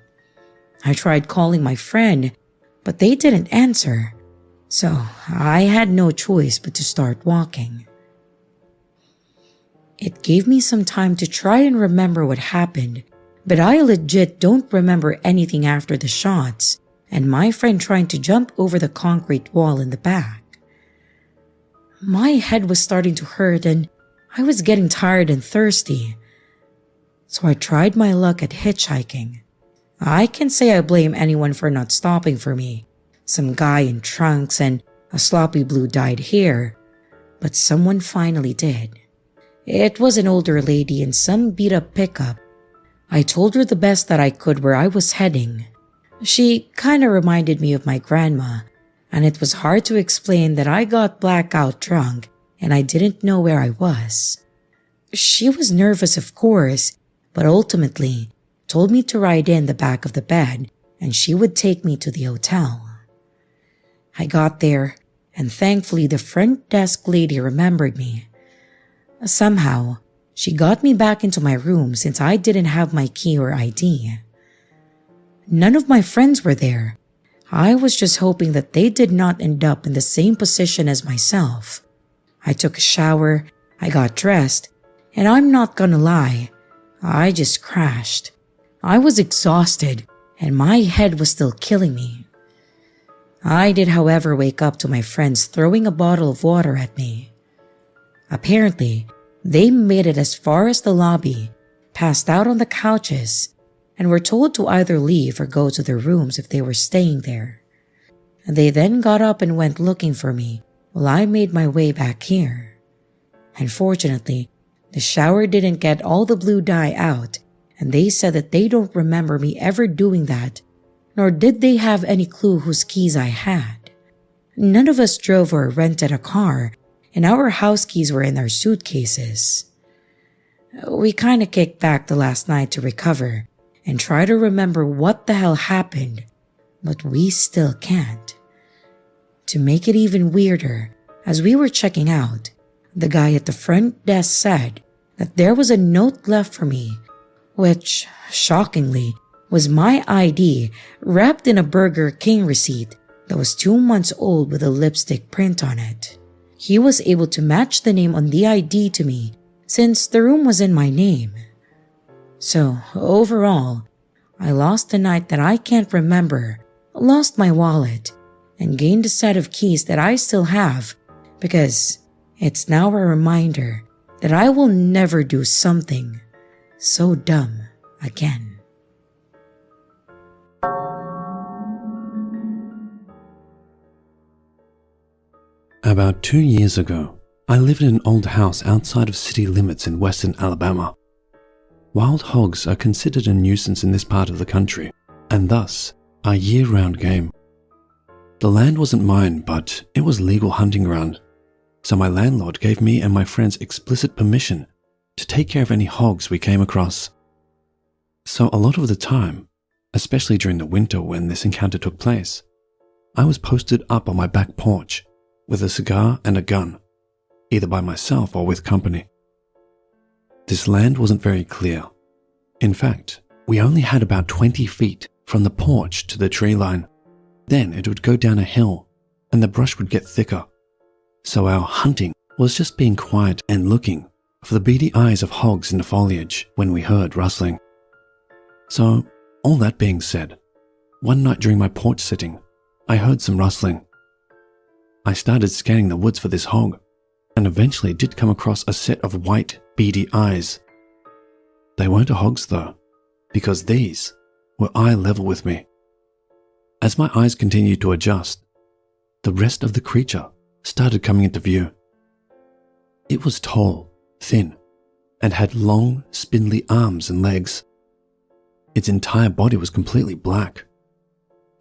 Speaker 1: I tried calling my friend, but they didn't answer, so I had no choice but to start walking. It gave me some time to try and remember what happened, but I legit don't remember anything after the shots and my friend trying to jump over the concrete wall in the back. My head was starting to hurt and I was getting tired and thirsty, so I tried my luck at hitchhiking. I can't say I blame anyone for not stopping for me, some guy in trunks and a sloppy blue dyed hair, but someone finally did. It was an older lady in some beat-up pickup. I told her the best that I could where I was heading. She kinda reminded me of my grandma, and it was hard to explain that I got blackout drunk and I didn't know where I was. She was nervous, of course, but ultimately told me to ride in the back of the bed and she would take me to the hotel. I got there, and thankfully the front desk lady remembered me. Somehow, she got me back into my room since I didn't have my key or ID. None of my friends were there. I was just hoping that they did not end up in the same position as myself. I took a shower, I got dressed, and I'm not gonna lie, I just crashed. I was exhausted, and my head was still killing me. I did, however, wake up to my friends throwing a bottle of water at me. Apparently, they made it as far as the lobby, passed out on the couches, and were told to either leave or go to their rooms if they were staying there. They then got up and went looking for me while I made my way back here. Unfortunately, the shower didn't get all the blue dye out, and they said that they don't remember me ever doing that, nor did they have any clue whose keys I had. None of us drove or rented a car, and our house keys were in our suitcases. We kinda kicked back the last night to recover and try to remember what the hell happened, but we still can't. To make it even weirder, as we were checking out, the guy at the front desk said that there was a note left for me, which, shockingly, was my ID wrapped in a Burger King receipt that was 2 months old with a lipstick print on it. He was able to match the name on the ID to me since the room was in my name. So, overall, I lost a night that I can't remember, lost my wallet, and gained a set of keys that I still have because it's now a reminder that I will never do something so dumb again.
Speaker 2: About 2 years ago, I lived in an old house outside of city limits in western Alabama. Wild hogs are considered a nuisance in this part of the country, and thus a year-round game. The land wasn't mine, but it was legal hunting ground, so my landlord gave me and my friends explicit permission to take care of any hogs we came across. So a lot of the time, especially during the winter when this encounter took place, I was posted up on my back porch with a cigar and a gun, either by myself or with company. This land wasn't very clear. In fact, we only had about 20 feet from the porch to the tree line. Then it would go down a hill and the brush would get thicker. So our hunting was just being quiet and looking for the beady eyes of hogs in the foliage when we heard rustling. So, all that being said, one night during my porch sitting, I heard some rustling. I started scanning the woods for this hog, and eventually did come across a set of white, beady eyes. They weren't a hog's though, because these were eye level with me. As my eyes continued to adjust, the rest of the creature started coming into view. It was tall, thin, and had long, spindly arms and legs. Its entire body was completely black.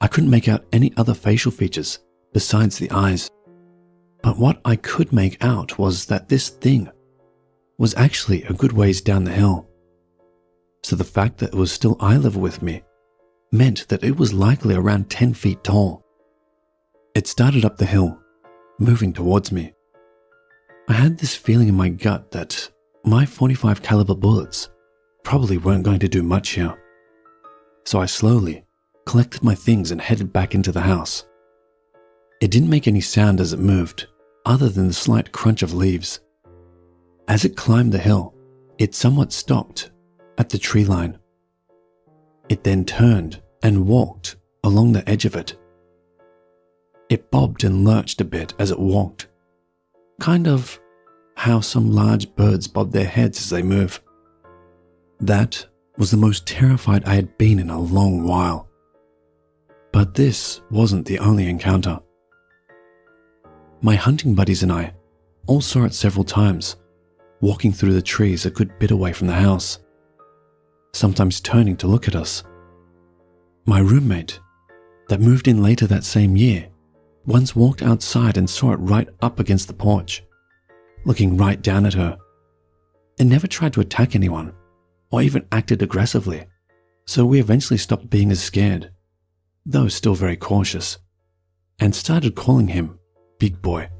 Speaker 2: I couldn't make out any other facial features besides the eyes. But what I could make out was that this thing was actually a good ways down the hill. So the fact that it was still eye level with me meant that it was likely around 10 feet tall. It started up the hill, moving towards me. I had this feeling in my gut that my .45 caliber bullets probably weren't going to do much here. So I slowly collected my things and headed back into the house. It didn't make any sound as it moved, other than the slight crunch of leaves. As it climbed the hill, it somewhat stopped at the tree line. It then turned and walked along the edge of it. It bobbed and lurched a bit as it walked, kind of how some large birds bob their heads as they move. That was the most terrified I had been in a long while. But this wasn't the only encounter. My hunting buddies and I all saw it several times, walking through the trees a good bit away from the house, sometimes turning to look at us. My roommate that moved in later that same year once walked outside and saw it right up against the porch, looking right down at her. It never tried to attack anyone or even acted aggressively, so we eventually stopped being as scared, though still very cautious, and started calling him Big Boy.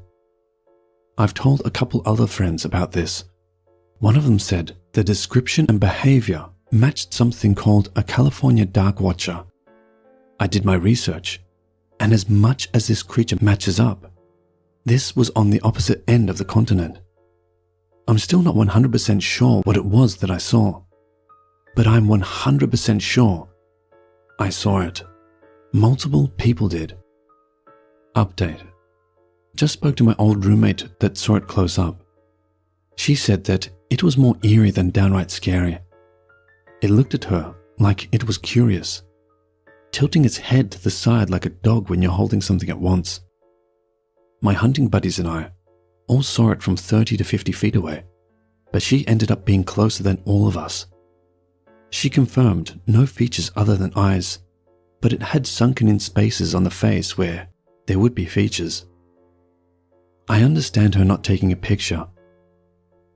Speaker 2: I've told a couple other friends about this. One of them said the description and behavior matched something called a California Dark Watcher. I did my research, and as much as this creature matches up, this was on the opposite end of the continent. I'm still not 100% sure what it was that I saw, but I'm 100% sure I saw it. Multiple people did. Update. Just spoke to my old roommate that saw it close up. She said that it was more eerie than downright scary. It looked at her like it was curious, tilting its head to the side like a dog when you're holding something at once. My hunting buddies and I all saw it from 30 to 50 feet away, but she ended up being closer than all of us. She confirmed no features other than eyes, but it had sunken in spaces on the face where there would be features. I understand her not taking a picture.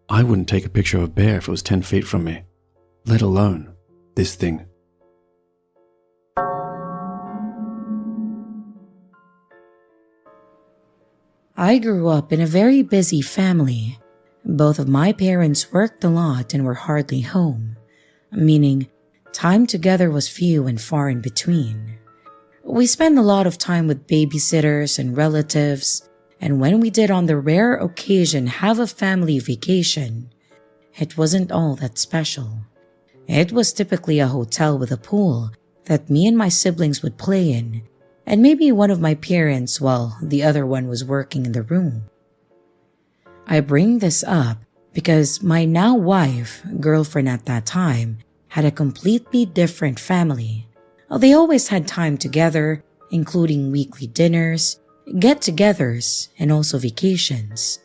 Speaker 2: I wouldn't take a picture of a bear if it was 10 feet from me, let alone this thing.
Speaker 1: I grew up in a very busy family. Both of my parents worked a lot and were hardly home, meaning time together was few and far in between. We spent a lot of time with babysitters and relatives, and when we did on the rare occasion have a family vacation, it wasn't all that special. It was typically a hotel with a pool that me and my siblings would play in, and maybe one of my parents while the other one was working in the room. I bring this up because my now wife, girlfriend at that time, had a completely different family. They always had time together, including weekly dinners, get-togethers, and also vacations.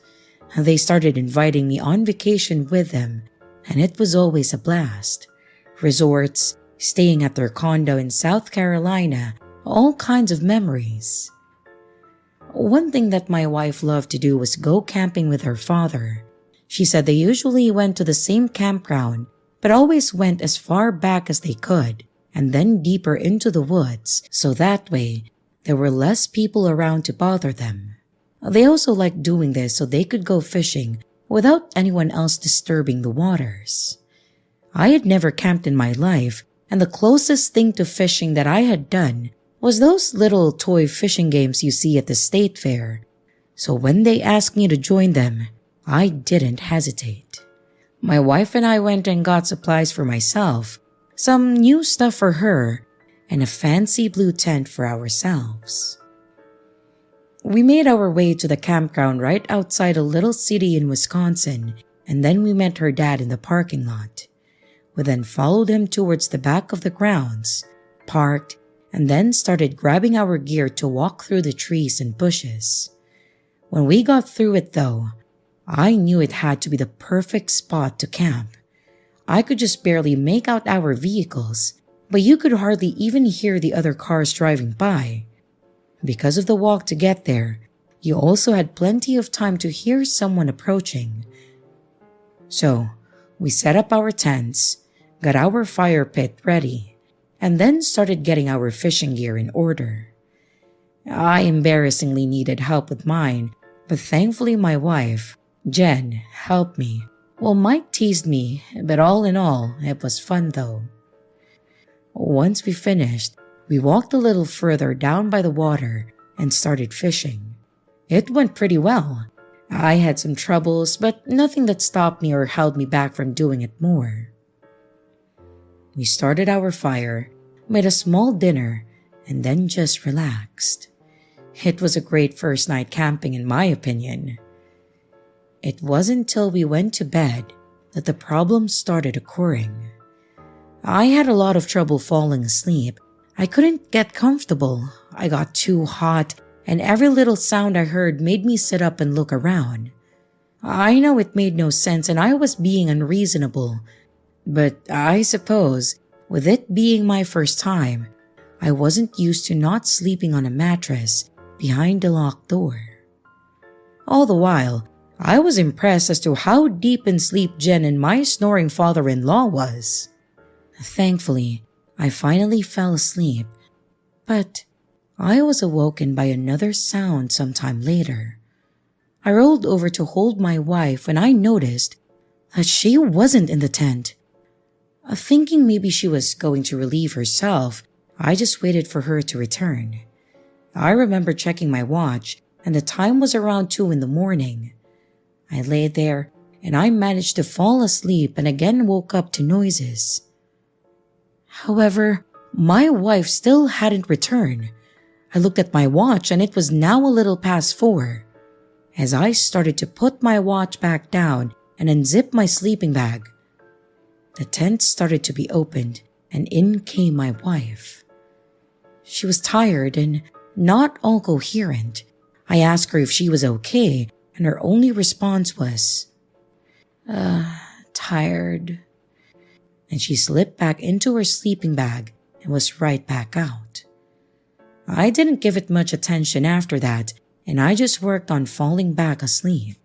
Speaker 1: They started inviting me on vacation with them, and it was always a blast. Resorts, staying at their condo in South Carolina, all kinds of memories. One thing that my wife loved to do was go camping with her father. She said they usually went to the same campground, but always went as far back as they could, and then deeper into the woods, so that way there were less people around to bother them. They also liked doing this so they could go fishing without anyone else disturbing the waters. I had never camped in my life, and the closest thing to fishing that I had done was those little toy fishing games you see at the state fair. So when they asked me to join them, I didn't hesitate. My wife and I went and got supplies for myself, some new stuff for her, and a fancy blue tent for ourselves. We made our way to the campground right outside a little city in Wisconsin, and then we met her dad in the parking lot. We then followed him towards the back of the grounds, parked, and then started grabbing our gear to walk through the trees and bushes. When we got through it though, I knew it had to be the perfect spot to camp. I could just barely make out our vehicles, but you could hardly even hear the other cars driving by. Because of the walk to get there, you also had plenty of time to hear someone approaching. So, we set up our tents, got our fire pit ready, and then started getting our fishing gear in order. I embarrassingly needed help with mine, but thankfully my wife, Jen, helped me. Well, Mike teased me, but all in all, it was fun though. Once we finished, we walked a little further down by the water and started fishing. It went pretty well. I had some troubles, but nothing that stopped me or held me back from doing it more. We started our fire, made a small dinner, and then just relaxed. It was a great first night camping in my opinion. It wasn't until we went to bed that the problems started occurring. I had a lot of trouble falling asleep. I couldn't get comfortable. I got too hot, and every little sound I heard made me sit up and look around. I know it made no sense and I was being unreasonable, but I suppose, with it being my first time, I wasn't used to not sleeping on a mattress behind the locked door. All the while, I was impressed as to how deep in sleep Jen and my snoring father-in-law was. Thankfully, I finally fell asleep, but I was awoken by another sound sometime later. I rolled over to hold my wife when I noticed that she wasn't in the tent. Thinking maybe she was going to relieve herself, I just waited for her to return. I remember checking my watch, and the time was around 2 in the morning. I lay there, and I managed to fall asleep and again woke up to noises. However, my wife still hadn't returned. I looked at my watch and it was now a little past 4. As I started to put my watch back down and unzip my sleeping bag, the tent started to be opened and in came my wife. She was tired and not all coherent. I asked her if she was okay and her only response was, tired. And she slipped back into her sleeping bag and was right back out. I didn't give it much attention after that, and I just worked on falling back asleep.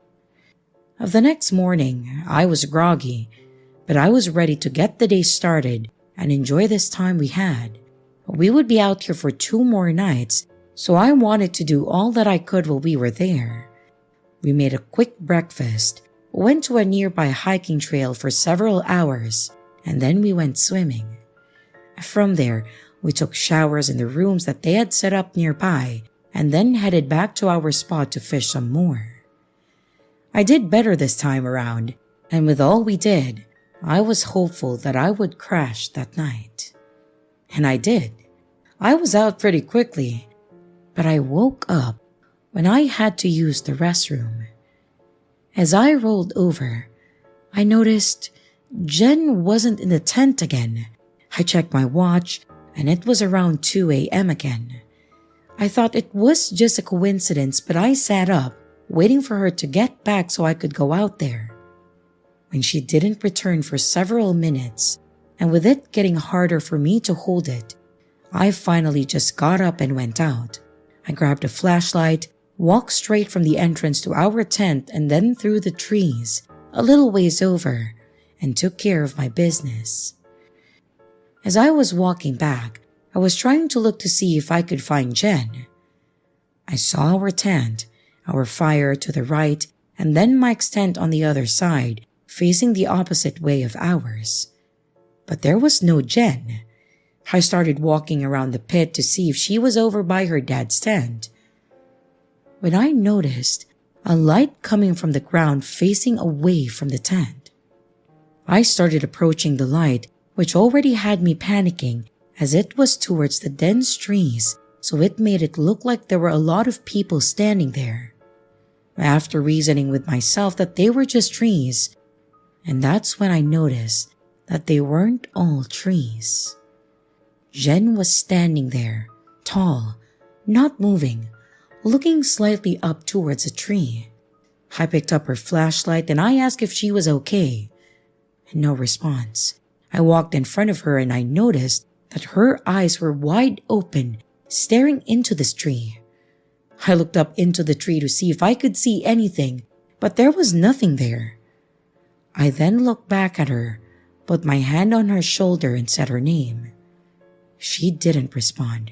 Speaker 1: The next morning, I was groggy, but I was ready to get the day started and enjoy this time we had. We would be out here for 2 more nights, so I wanted to do all that I could while we were there. We made a quick breakfast, went to a nearby hiking trail for several hours, and then we went swimming. From there, we took showers in the rooms that they had set up nearby and then headed back to our spot to fish some more. I did better this time around, and with all we did, I was hopeful that I would crash that night. And I did. I was out pretty quickly, but I woke up when I had to use the restroom. As I rolled over, I noticed Jen wasn't in the tent again. I checked my watch and it was around 2 a.m. again. I thought it was just a coincidence, but I sat up, waiting for her to get back so I could go out there. When she didn't return for several minutes, and with it getting harder for me to hold it, I finally just got up and went out. I grabbed a flashlight, walked straight from the entrance to our tent and then through the trees, a little ways over, and took care of my business. As I was walking back, I was trying to look to see if I could find Jen. I saw our tent, our fire to the right, and then Mike's tent on the other side, facing the opposite way of ours. But there was no Jen. I started walking around the pit to see if she was over by her dad's tent, when I noticed a light coming from the ground facing away from the tent. I started approaching the light, which already had me panicking as it was towards the dense trees, so it made it look like there were a lot of people standing there. After reasoning with myself that they were just trees, and that's when I noticed that they weren't all trees. Jen was standing there, tall, not moving, looking slightly up towards a tree. I picked up her flashlight and I asked if she was okay. No response. I walked in front of her and I noticed that her eyes were wide open, staring into this tree. I looked up into the tree to see if I could see anything, but there was nothing there. I then looked back at her, put my hand on her shoulder and said her name. She didn't respond.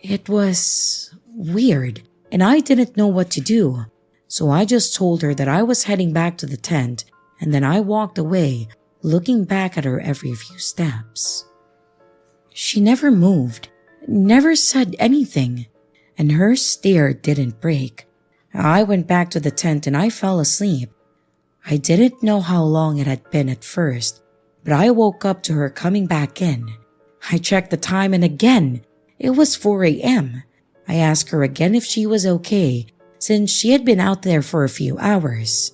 Speaker 1: It was weird, and I didn't know what to do, so I just told her that I was heading back to the tent, and then I walked away, looking back at her every few steps. She never moved, never said anything, and her stare didn't break. I went back to the tent and I fell asleep. I didn't know how long it had been at first, but I woke up to her coming back in. I checked the time and again, it was 4 a.m. I asked her again if she was okay, since she had been out there for a few hours.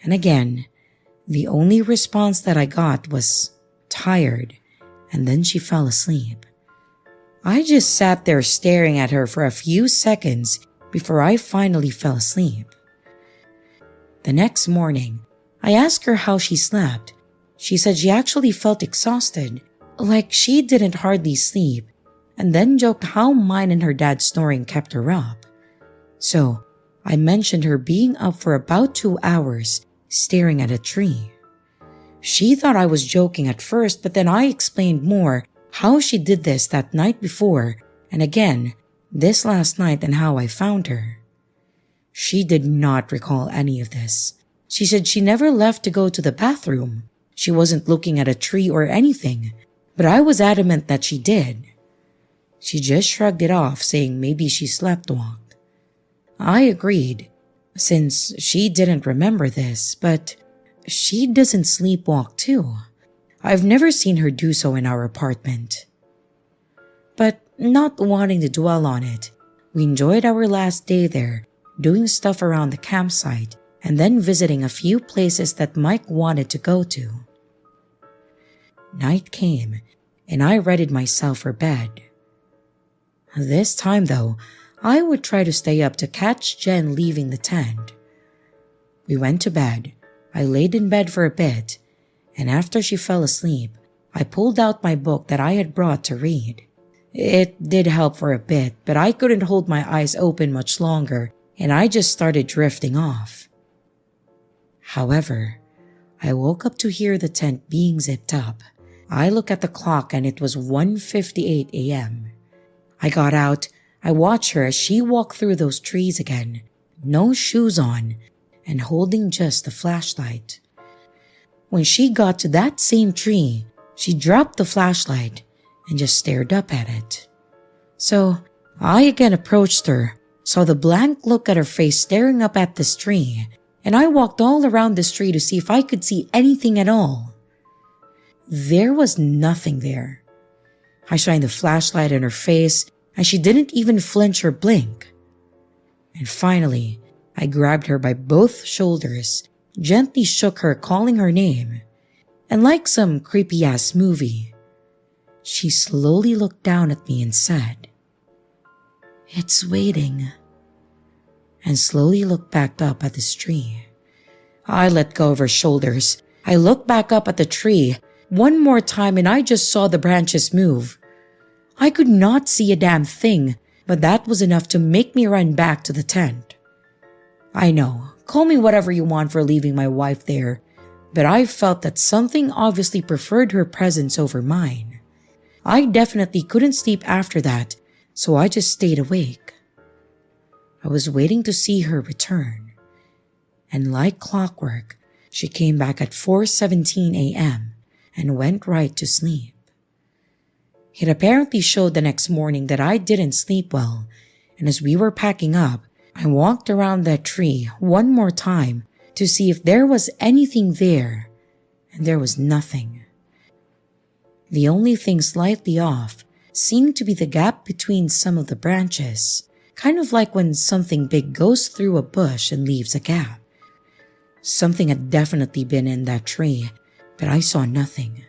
Speaker 1: And again, the only response that I got was tired, and then she fell asleep. I just sat there staring at her for a few seconds before I finally fell asleep. The next morning, I asked her how she slept. She said she actually felt exhausted, like she didn't hardly sleep, and then joked how mine and her dad's snoring kept her up. So I mentioned her being up for about 2 hours staring at a tree. She thought I was joking at first, but then I explained more how she did this that night before and again this last night and how I found her. She did not recall any of this. She said she never left to go to the bathroom. She wasn't looking at a tree or anything, but I was adamant that she did. She just shrugged it off, saying maybe she sleptwalked. I agreed, since she didn't remember this, but she doesn't sleepwalk too. I've never seen her do so in our apartment. But not wanting to dwell on it, we enjoyed our last day there, doing stuff around the campsite, and then visiting a few places that Mike wanted to go to. Night came, and I readied myself for bed. This time, though, I would try to stay up to catch Jen leaving the tent. We went to bed. I laid in bed for a bit, and after she fell asleep, I pulled out my book that I had brought to read. It did help for a bit, but I couldn't hold my eyes open much longer, and I just started drifting off. However, I woke up to hear the tent being zipped up. I looked at the clock and it was 1:58 a.m. I got out. I watched her as she walked through those trees again, no shoes on, and holding just the flashlight. When she got to that same tree, she dropped the flashlight and just stared up at it. So I again approached her, saw the blank look at her face staring up at this tree, and I walked all around this tree to see if I could see anything at all. There was nothing there. I shined the flashlight in her face, and she didn't even flinch or blink. And finally, I grabbed her by both shoulders, gently shook her, calling her name, and like some creepy-ass movie, she slowly looked down at me and said, "It's waiting," and slowly looked back up at this tree. I let go of her shoulders. I looked back up at the tree one more time and I just saw the branches move. I could not see a damn thing, but that was enough to make me run back to the tent. I know, call me whatever you want for leaving my wife there, but I felt that something obviously preferred her presence over mine. I definitely couldn't sleep after that, so I just stayed awake. I was waiting to see her return, and like clockwork, she came back at 4:17 a.m. and went right to sleep. It apparently showed the next morning that I didn't sleep well, and as we were packing up, I walked around that tree one more time to see if there was anything there, and there was nothing. The only thing slightly off seemed to be the gap between some of the branches, kind of like when something big goes through a bush and leaves a gap. Something had definitely been in that tree, but I saw nothing.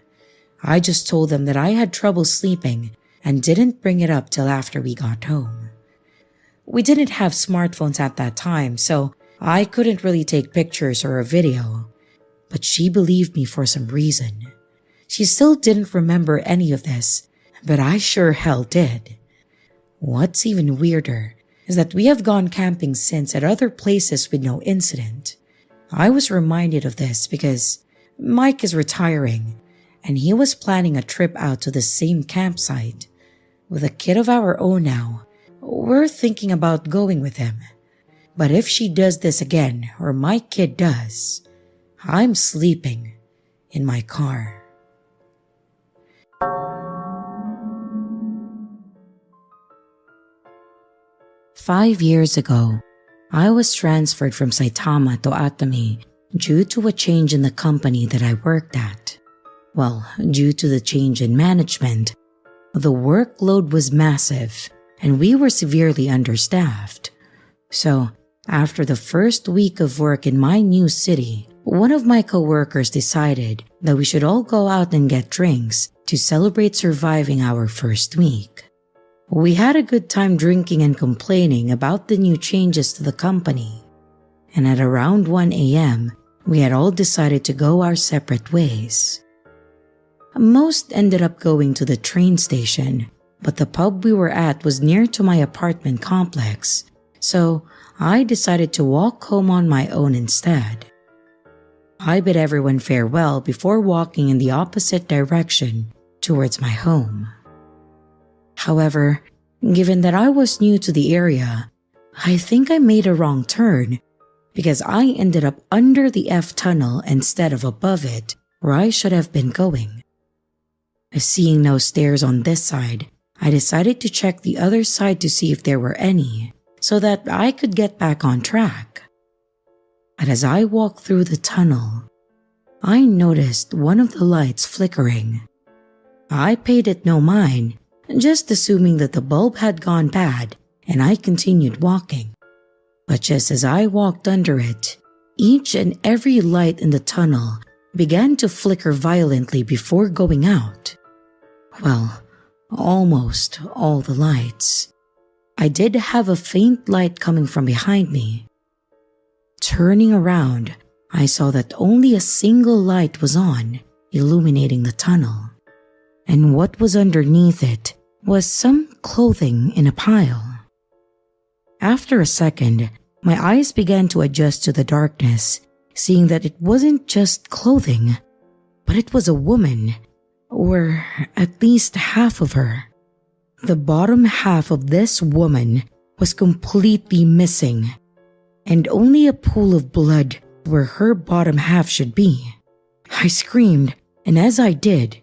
Speaker 1: I just told them that I had trouble sleeping and didn't bring it up till after we got home. We didn't have smartphones at that time, so I couldn't really take pictures or a video, but she believed me for some reason. She still didn't remember any of this, but I sure hell did. What's even weirder is that we have gone camping since at other places with no incident. I was reminded of this because Mike is retiring, and he was planning a trip out to the same campsite. With a kid of our own now, we're thinking about going with him. But if she does this again, or my kid does, I'm sleeping in my car. "5 years ago, I was transferred from Saitama to Atami due to a change in the company that I worked at. Well, due to the change in management, the workload was massive and we were severely understaffed. So, after the first week of work in my new city, one of my coworkers decided that we should all go out and get drinks to celebrate surviving our first week. We had a good time drinking and complaining about the new changes to the company. And at around 1 a.m., we had all decided to go our separate ways. Most ended up going to the train station, but the pub we were at was near to my apartment complex, so I decided to walk home on my own instead. I bid everyone farewell before walking in the opposite direction towards my home. However, given that I was new to the area, I think I made a wrong turn because I ended up under the F tunnel instead of above it where I should have been going. Seeing no stairs on this side, I decided to check the other side to see if there were any so that I could get back on track. But as I walked through the tunnel, I noticed one of the lights flickering. I paid it no mind, just assuming that the bulb had gone bad, and I continued walking. But just as I walked under it, each and every light in the tunnel began to flicker violently before going out. Well, almost all the lights. I did have a faint light coming from behind me. Turning around, I saw that only a single light was on, illuminating the tunnel. And what was underneath it was some clothing in a pile. After a second, my eyes began to adjust to the darkness, seeing that it wasn't just clothing, but it was a woman, or at least half of her. The bottom half of this woman was completely missing, and only a pool of blood where her bottom half should be. I screamed, and as I did,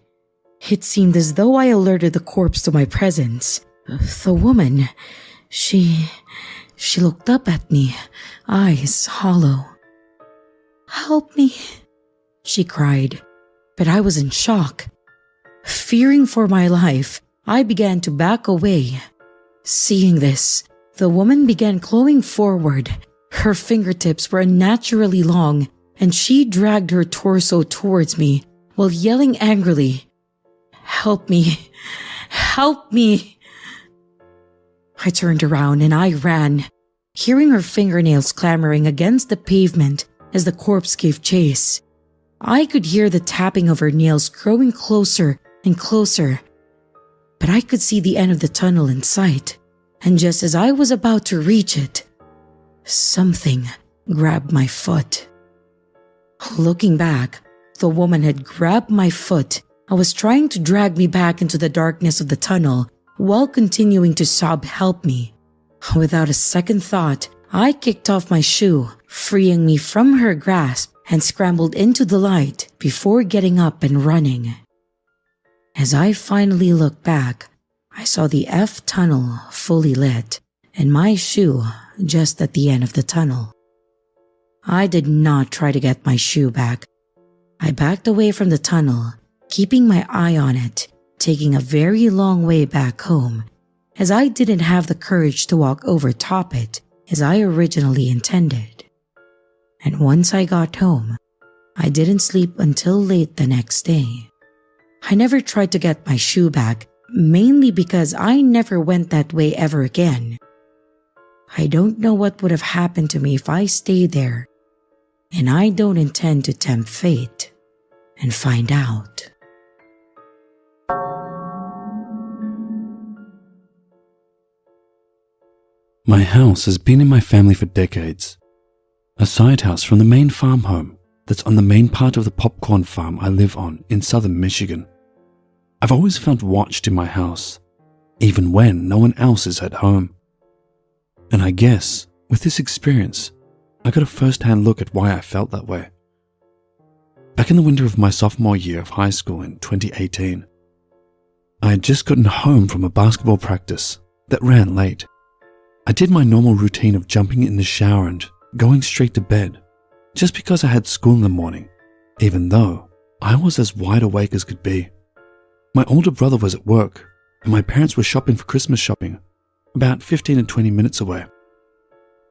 Speaker 1: it seemed as though I alerted the corpse to my presence. The woman, she looked up at me, eyes hollow. "Help me," she cried, but I was in shock. Fearing for my life, I began to back away. Seeing this, the woman began clawing forward. Her fingertips were unnaturally long, and she dragged her torso towards me while yelling angrily, "Help me! Help me!" I turned around and I ran, hearing her fingernails clamoring against the pavement as the corpse gave chase. I could hear the tapping of her nails growing closer and closer, but I could see the end of the tunnel in sight, and just as I was about to reach it, something grabbed my foot. Looking back, the woman had grabbed my foot and was trying to drag me back into the darkness of the tunnel while continuing to sob, "Help me." Without a second thought, I kicked off my shoe, freeing me from her grasp, and scrambled into the light before getting up and running. As I finally looked back, I saw the F tunnel fully lit and my shoe just at the end of the tunnel. I did not try to get my shoe back. I backed away from the tunnel, keeping my eye on it, taking a very long way back home, as I didn't have the courage to walk over top it as I originally intended. And once I got home, I didn't sleep until late the next day. I never tried to get my shoe back, mainly because I never went that way ever again. I don't know what would have happened to me if I stayed there, and I don't intend to tempt fate and find out.
Speaker 2: My house has been in my family for decades. A side house from the main farm home that's on the main part of the popcorn farm I live on in southern Michigan. I've always felt watched in my house, even when no one else is at home. And I guess, with this experience, I got a first-hand look at why I felt that way. Back in the winter of my sophomore year of high school in 2018, I had just gotten home from a basketball practice that ran late. I did my normal routine of jumping in the shower and going straight to bed, just because I had school in the morning, even though I was as wide awake as could be. My older brother was at work, and my parents were shopping for Christmas shopping, about 15 to 20 minutes away.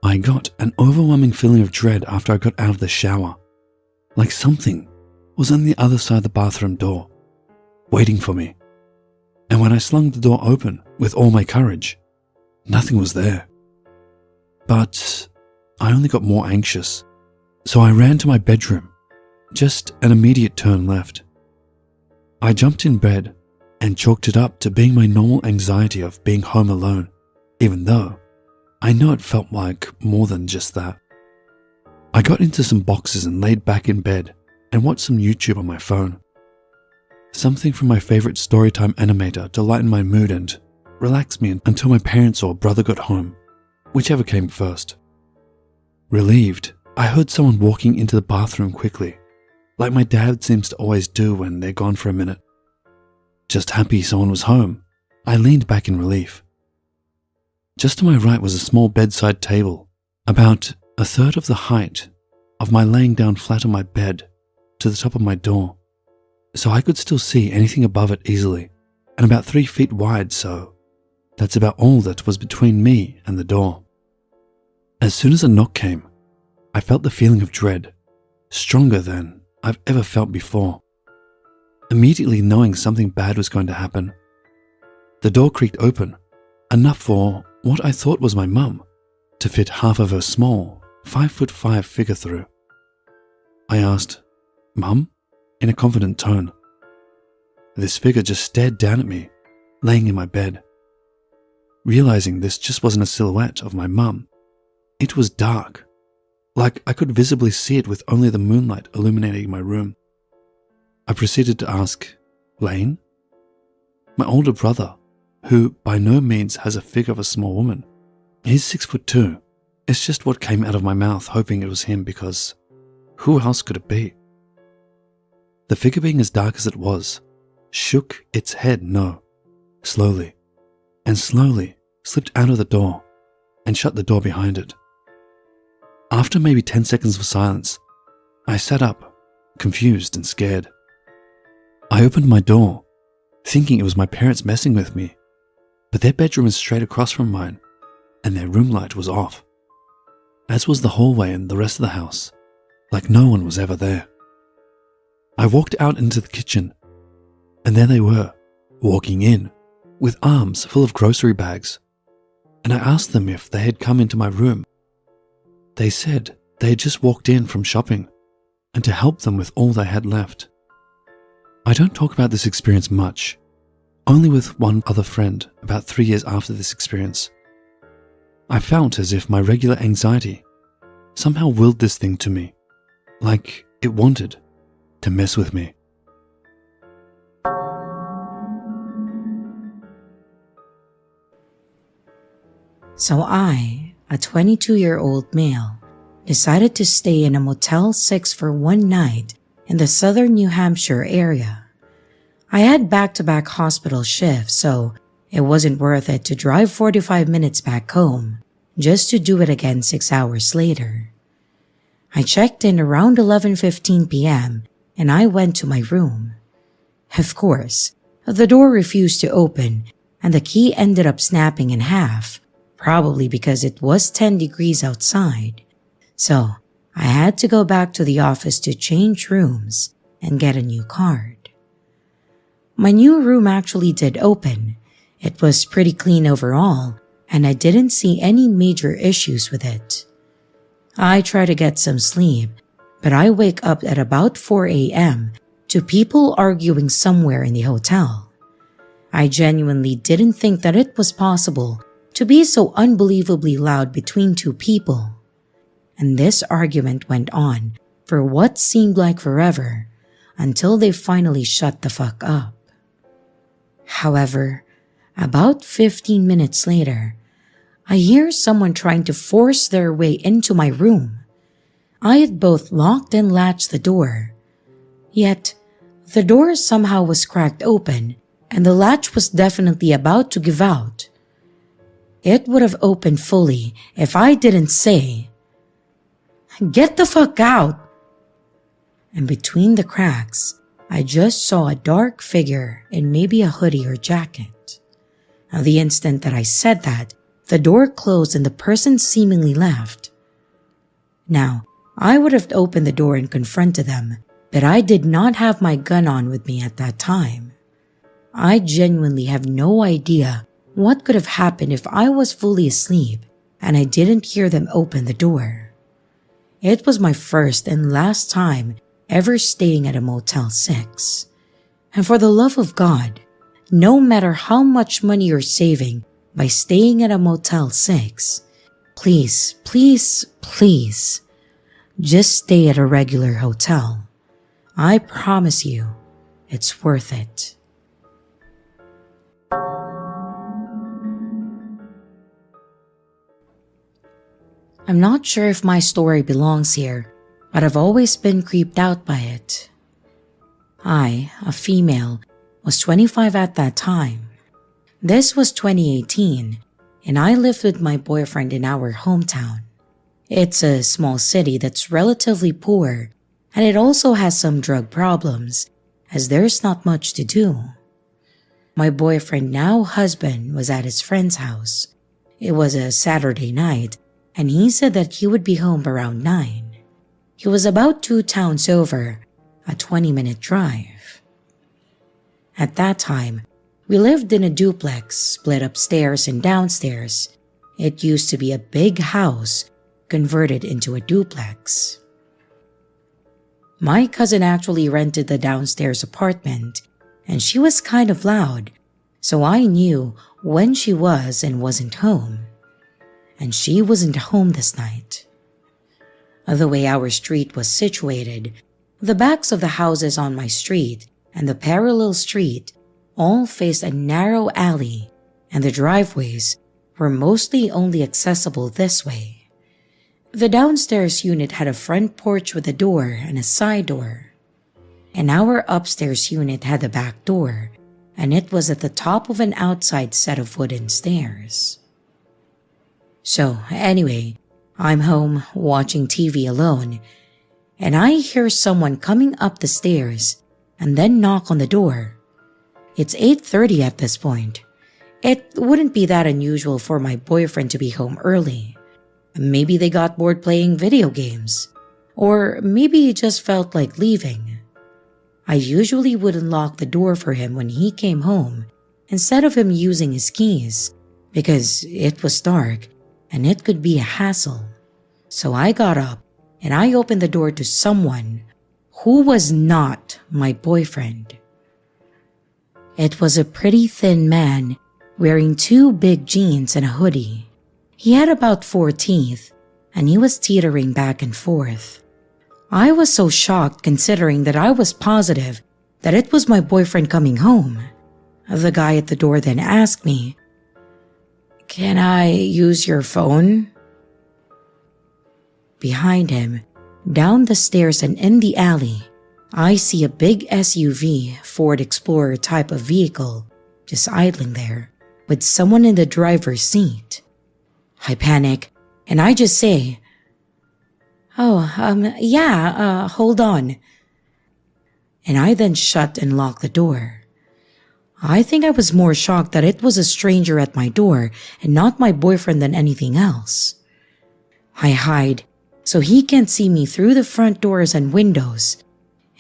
Speaker 2: I got an overwhelming feeling of dread after I got out of the shower, like something was on the other side of the bathroom door, waiting for me. And when I slung the door open with all my courage, nothing was there. But I only got more anxious, so I ran to my bedroom, just an immediate turn left. I jumped in bed and chalked it up to being my normal anxiety of being home alone, even though I know it felt like more than just that. I got into some boxes and laid back in bed and watched some YouTube on my phone. Something from my favorite storytime animator to lighten my mood and relax me until my parents or brother got home, whichever came first. Relieved, I heard someone walking into the bathroom quickly, like my dad seems to always do when they're gone for a minute. Just happy someone was home, I leaned back in relief. Just to my right was a small bedside table, about a third of the height of my laying down flat on my bed to the top of my door, so I could still see anything above it easily, and about 3 feet wide, so that's about all that was between me and the door. As soon as a knock came, I felt the feeling of dread, stronger than I've ever felt before. Immediately knowing something bad was going to happen, the door creaked open, enough for what I thought was my mum to fit half of her small 5'5" figure through. I asked, "Mum?" in a confident tone. This figure just stared down at me, laying in my bed. Realizing this just wasn't a silhouette of my mum, it was dark, like I could visibly see it with only the moonlight illuminating my room. I proceeded to ask, "Lane?" My older brother, who by no means has a figure of a small woman, he's 6'2". It's just what came out of my mouth, hoping it was him, because who else could it be? The figure, being as dark as it was, shook its head no, slowly, and slowly slipped out of the door and shut the door behind it. After maybe 10 seconds of silence, I sat up, confused and scared. I opened my door, thinking it was my parents messing with me, but their bedroom is straight across from mine, and their room light was off, as was the hallway and the rest of the house, like no one was ever there. I walked out into the kitchen, and there they were, walking in, with arms full of grocery bags, and I asked them if they had come into my room. They said they had just walked in from shopping, and to help them with all they had left. I don't talk about this experience much, only with one other friend about 3 years after this experience. I felt as if my regular anxiety somehow willed this thing to me, like it wanted to mess with me.
Speaker 1: So I, a 22-year-old male, decided to stay in a Motel 6 for one night in the southern New Hampshire area. I had back-to-back hospital shifts, so it wasn't worth it to drive 45 minutes back home just to do it again 6 hours later. I checked in around 11:15 p.m. and I went to my room. Of course, the door refused to open and the key ended up snapping in half, probably because it was 10 degrees outside. So I had to go back to the office to change rooms and get a new card. My new room actually did open. It was pretty clean overall, and I didn't see any major issues with it. I try to get some sleep, but I wake up at about 4 a.m. to people arguing somewhere in the hotel. I genuinely didn't think that it was possible to be so unbelievably loud between two people. And this argument went on for what seemed like forever until they finally shut the fuck up. However, about 15 minutes later, I hear someone trying to force their way into my room. I had both locked and latched the door. Yet, the door somehow was cracked open and the latch was definitely about to give out. It would have opened fully if I didn't say, "Get the fuck out!" And between the cracks, I just saw a dark figure in maybe a hoodie or jacket. Now, the instant that I said that, the door closed and the person seemingly left. Now, I would have opened the door and confronted them, but I did not have my gun on with me at that time. I genuinely have no idea what could have happened if I was fully asleep and I didn't hear them open the door. It was my first and last time ever staying at a Motel 6. And for the love of God, no matter how much money you're saving by staying at a Motel 6, please, please, please, just stay at a regular hotel. I promise you, it's worth it. I'm not sure if my story belongs here, but I've always been creeped out by it. I, a female, was 25 at that time. This was 2018, and I lived with my boyfriend in our hometown. It's a small city that's relatively poor, and it also has some drug problems, as there's not much to do. My boyfriend, now husband, was at his friend's house. It was a Saturday night, and he said that he would be home around 9. He was about 2 towns over, a 20-minute drive. At that time, we lived in a duplex split upstairs and downstairs. It used to be a big house converted into a duplex. My cousin actually rented the downstairs apartment, and she was kind of loud, so I knew when she was and wasn't home. And she wasn't home this night. The way our street was situated, the backs of the houses on my street and the parallel street all faced a narrow alley, and the driveways were mostly only accessible this way. The downstairs unit had a front porch with a door and a side door, and our upstairs unit had a back door, and it was at the top of an outside set of wooden stairs. So anyway, I'm home watching TV alone, and I hear someone coming up the stairs and then knock on the door. It's 8:30 at this point. It wouldn't be that unusual for my boyfriend to be home early. Maybe they got bored playing video games, or maybe he just felt like leaving. I usually would unlock the door for him when he came home instead of him using his keys, because it was dark and it could be a hassle. So I got up and I opened the door to someone who was not my boyfriend. It was a pretty thin man wearing 2 big jeans and a hoodie. He had about 4 teeth, and he was teetering back and forth. I was so shocked considering that I was positive that it was my boyfriend coming home. The guy at the door then asked me, "Can I use your phone?" Behind him, down the stairs and in the alley, I see a big SUV Ford Explorer type of vehicle just idling there with someone in the driver's seat. I panic and I just say, hold on." And I then shut and lock the door. I think I was more shocked that it was a stranger at my door and not my boyfriend than anything else. I hide so he can't see me through the front doors and windows,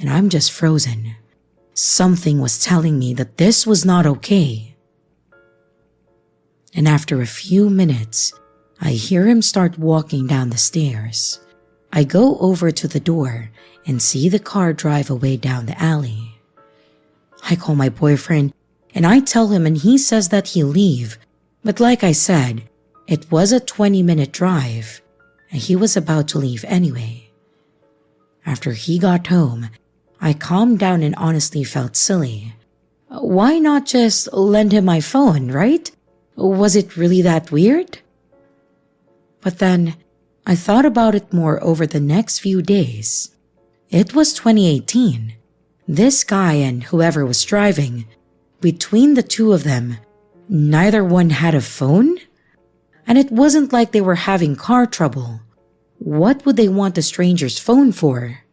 Speaker 1: and I'm just frozen. Something was telling me that this was not okay. And after a few minutes, I hear him start walking down the stairs. I go over to the door and see the car drive away down the alley. I call my boyfriend and I tell him, and he says that he'll leave. But like I said, it was a 20-minute drive and he was about to leave anyway. After he got home, I calmed down and honestly felt silly. Why not just lend him my phone, right? Was it really that weird? But then, I thought about it more over the next few days. It was 2018. This guy and whoever was driving, between the two of them, neither one had a phone? And it wasn't like they were having car trouble. What would they want a stranger's phone for?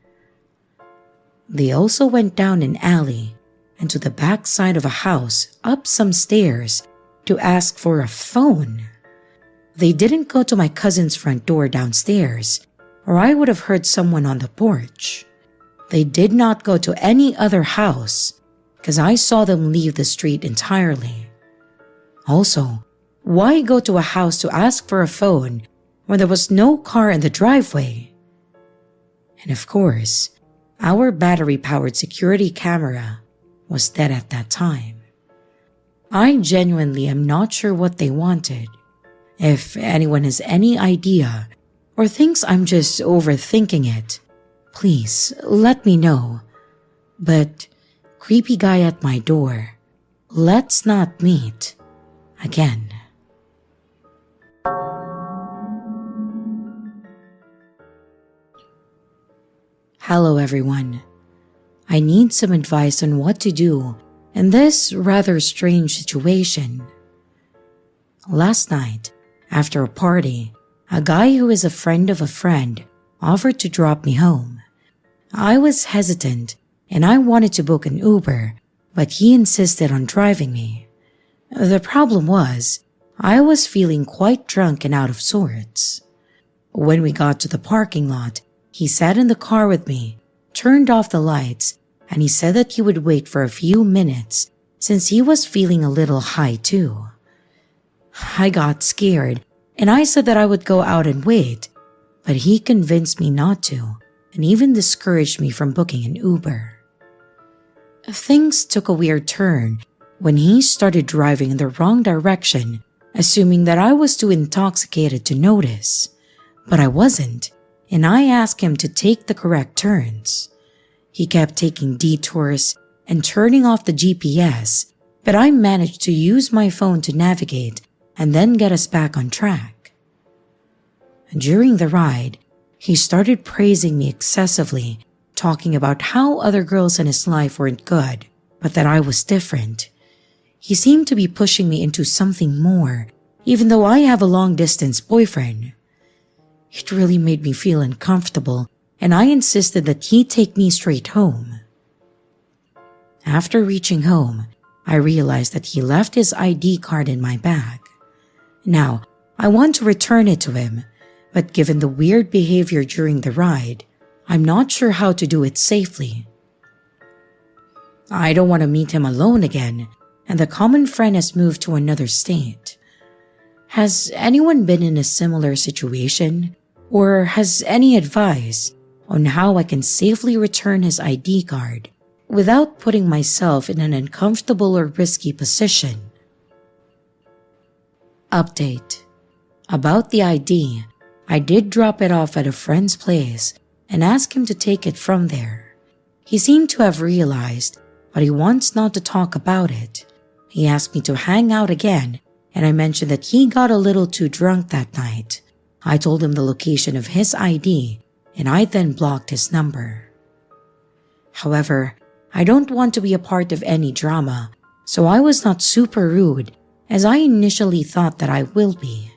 Speaker 1: They also went down an alley and to the back side of a house up some stairs to ask for a phone. They didn't go to my cousin's front door downstairs, or I would have heard someone on the porch. They did not go to any other house, because I saw them leave the street entirely. Also, why go to a house to ask for a phone when there was no car in the driveway? And of course, our battery-powered security camera was dead at that time. I genuinely am not sure what they wanted. If anyone has any idea or thinks I'm just overthinking it, please let me know. But creepy guy at my door, let's not meet again. Hello everyone. I need some advice on what to do in this rather strange situation. Last night, after a party, a guy who is a friend of a friend offered to drop me home. I was hesitant and I wanted to book an Uber, but he insisted on driving me. The problem was, I was feeling quite drunk and out of sorts. When we got to the parking lot, he sat in the car with me, turned off the lights, and he said that he would wait for a few minutes since he was feeling a little high too. I got scared and I said that I would go out and wait, but he convinced me not to and even discouraged me from booking an Uber. Things took a weird turn when he started driving in the wrong direction, assuming that I was too intoxicated to notice. But I wasn't, and I asked him to take the correct turns. He kept taking detours and turning off the GPS, but I managed to use my phone to navigate and then get us back on track. During the ride, he started praising me excessively, talking about how other girls in his life weren't good, but that I was different. He seemed to be pushing me into something more, even though I have a long-distance boyfriend. It really made me feel uncomfortable, and I insisted that he take me straight home. After reaching home, I realized that he left his ID card in my bag. Now, I want to return it to him, but given the weird behavior during the ride, I'm not sure how to do it safely. I don't want to meet him alone again, and the common friend has moved to another state. Has anyone been in a similar situation, or has any advice on how I can safely return his ID card without putting myself in an uncomfortable or risky position? Update. About the ID, I did drop it off at a friend's place and ask him to take it from there. He seemed to have realized, but he wants not to talk about it. He asked me to hang out again, and I mentioned that he got a little too drunk that night. I told him the location of his ID, and I then blocked his number. However, I don't want to be a part of any drama, so I was not super rude, as I initially thought that I will be.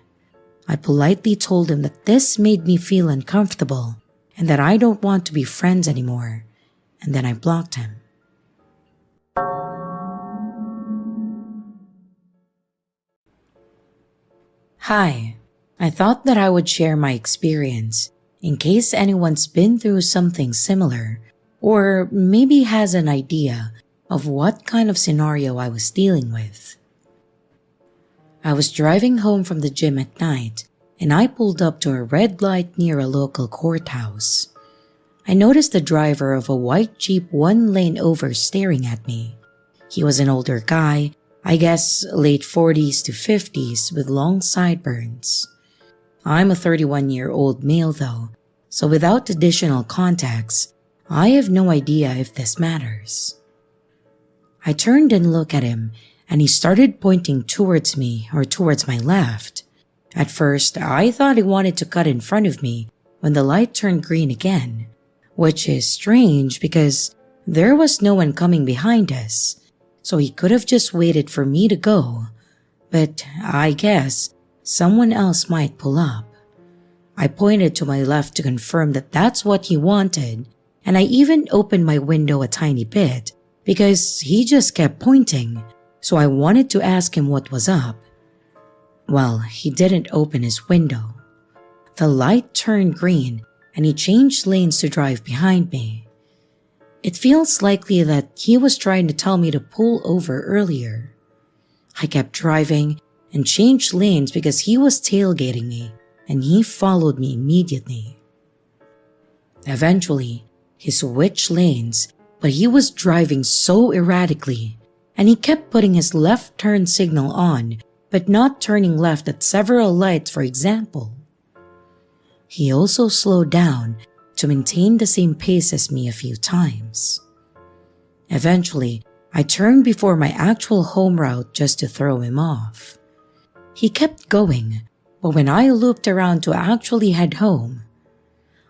Speaker 1: I politely told him that this made me feel uncomfortable, and that I don't want to be friends anymore, and then I blocked him. Hi, I thought that I would share my experience in case anyone's been through something similar, or maybe has an idea of what kind of scenario I was dealing with. I was driving home from the gym at night, and I pulled up to a red light near a local courthouse. I noticed the driver of a white Jeep 1 lane over staring at me. He was an older guy, I guess late 40s to 50s with long sideburns. I'm a 31-year-old male though, so without additional context, I have no idea if this matters. I turned and looked at him, and he started pointing towards me or towards my left. At first, I thought he wanted to cut in front of me when the light turned green again, which is strange because there was no one coming behind us, so he could have just waited for me to go, but I guess someone else might pull up. I pointed to my left to confirm that that's what he wanted, and I even opened my window a tiny bit because he just kept pointing, so I wanted to ask him what was up. Well, he didn't open his window. The light turned green and he changed lanes to drive behind me. It feels likely that he was trying to tell me to pull over earlier. I kept driving and changed lanes because he was tailgating me and he followed me immediately. Eventually, he switched lanes, but he was driving so erratically and he kept putting his left turn signal on but not turning left at several lights, for example. He also slowed down to maintain the same pace as me a few times. Eventually, I turned before my actual home route just to throw him off. He kept going, but when I looped around to actually head home,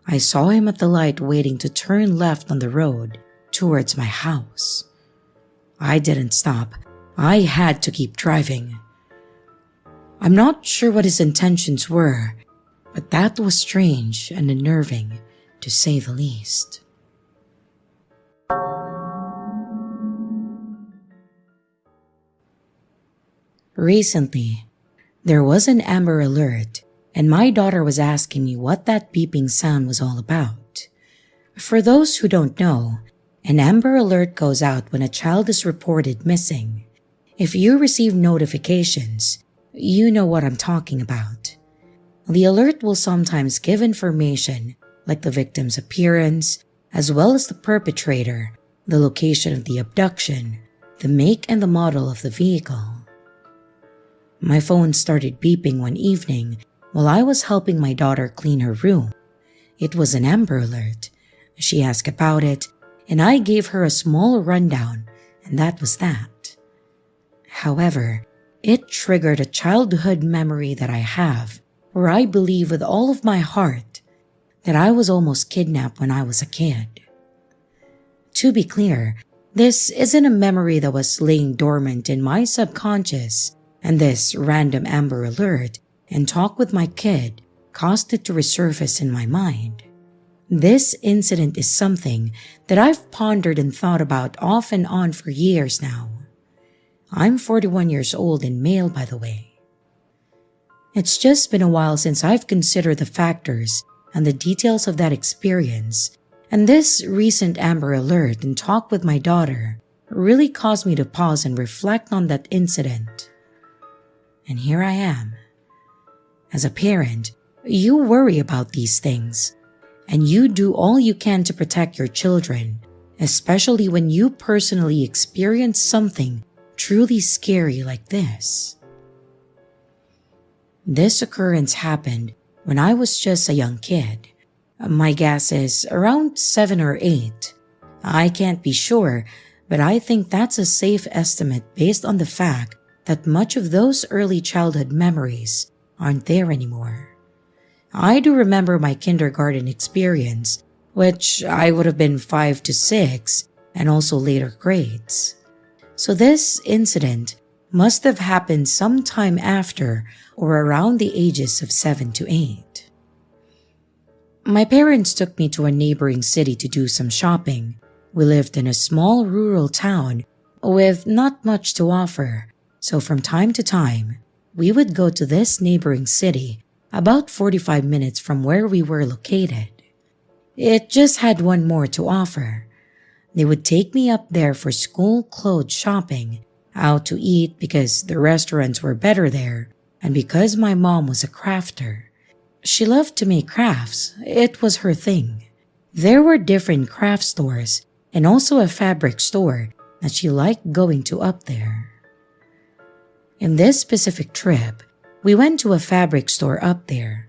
Speaker 1: I saw him at the light waiting to turn left on the road towards my house. I didn't stop. I had to keep driving. I'm not sure what his intentions were, but that was strange and unnerving, to say the least. Recently, there was an Amber Alert, and my daughter was asking me what that beeping sound was all about. For those who don't know, an Amber Alert goes out when a child is reported missing. If you receive notifications, you know what I'm talking about. The alert will sometimes give information like the victim's appearance, as well as the perpetrator, the location of the abduction, the make and the model of the vehicle. My phone started beeping one evening while I was helping my daughter clean her room. It was an Amber Alert. She asked about it, and I gave her a small rundown, and that was that. However, it triggered a childhood memory that I have, where I believe with all of my heart that I was almost kidnapped when I was a kid. To be clear, this isn't a memory that was laying dormant in my subconscious, and this random Amber Alert and talk with my kid caused it to resurface in my mind. This incident is something that I've pondered and thought about off and on for years now. I'm 41 years old and male, by the way. It's just been a while since I've considered the factors and the details of that experience, and this recent Amber Alert and talk with my daughter really caused me to pause and reflect on that incident. And here I am. As a parent, you worry about these things, and you do all you can to protect your children, especially when you personally experience something truly scary like this. This occurrence happened when I was just a young kid. My guess is around 7 or 8. I can't be sure, but I think that's a safe estimate based on the fact that much of those early childhood memories aren't there anymore. I do remember my kindergarten experience, which I would have been 5 to 6, and also later grades. So this incident must have happened sometime after or around the ages of 7 to 8. My parents took me to a neighboring city to do some shopping. We lived in a small rural town with not much to offer, so from time to time, we would go to this neighboring city about 45 minutes from where we were located. It just had one more to offer. They would take me up there for school clothes shopping, out to eat because the restaurants were better there, and because my mom was a crafter. She loved to make crafts. It was her thing. There were different craft stores and also a fabric store that she liked going to up there. In this specific trip, we went to a fabric store up there,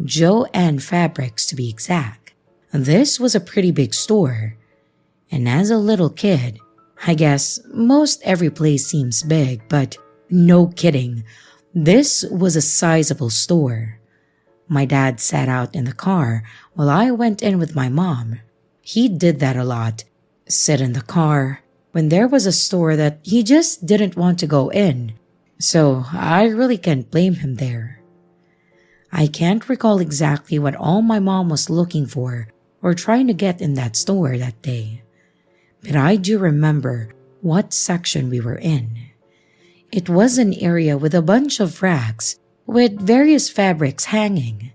Speaker 1: Jo-Ann Fabrics to be exact. This was a pretty big store, and as a little kid, I guess most every place seems big, but no kidding, this was a sizable store. My dad sat out in the car while I went in with my mom. He did that a lot, sit in the car, when there was a store that he just didn't want to go in. So I really can't blame him there. I can't recall exactly what all my mom was looking for or trying to get in that store that day, but I do remember what section we were in. It was an area with a bunch of racks with various fabrics hanging.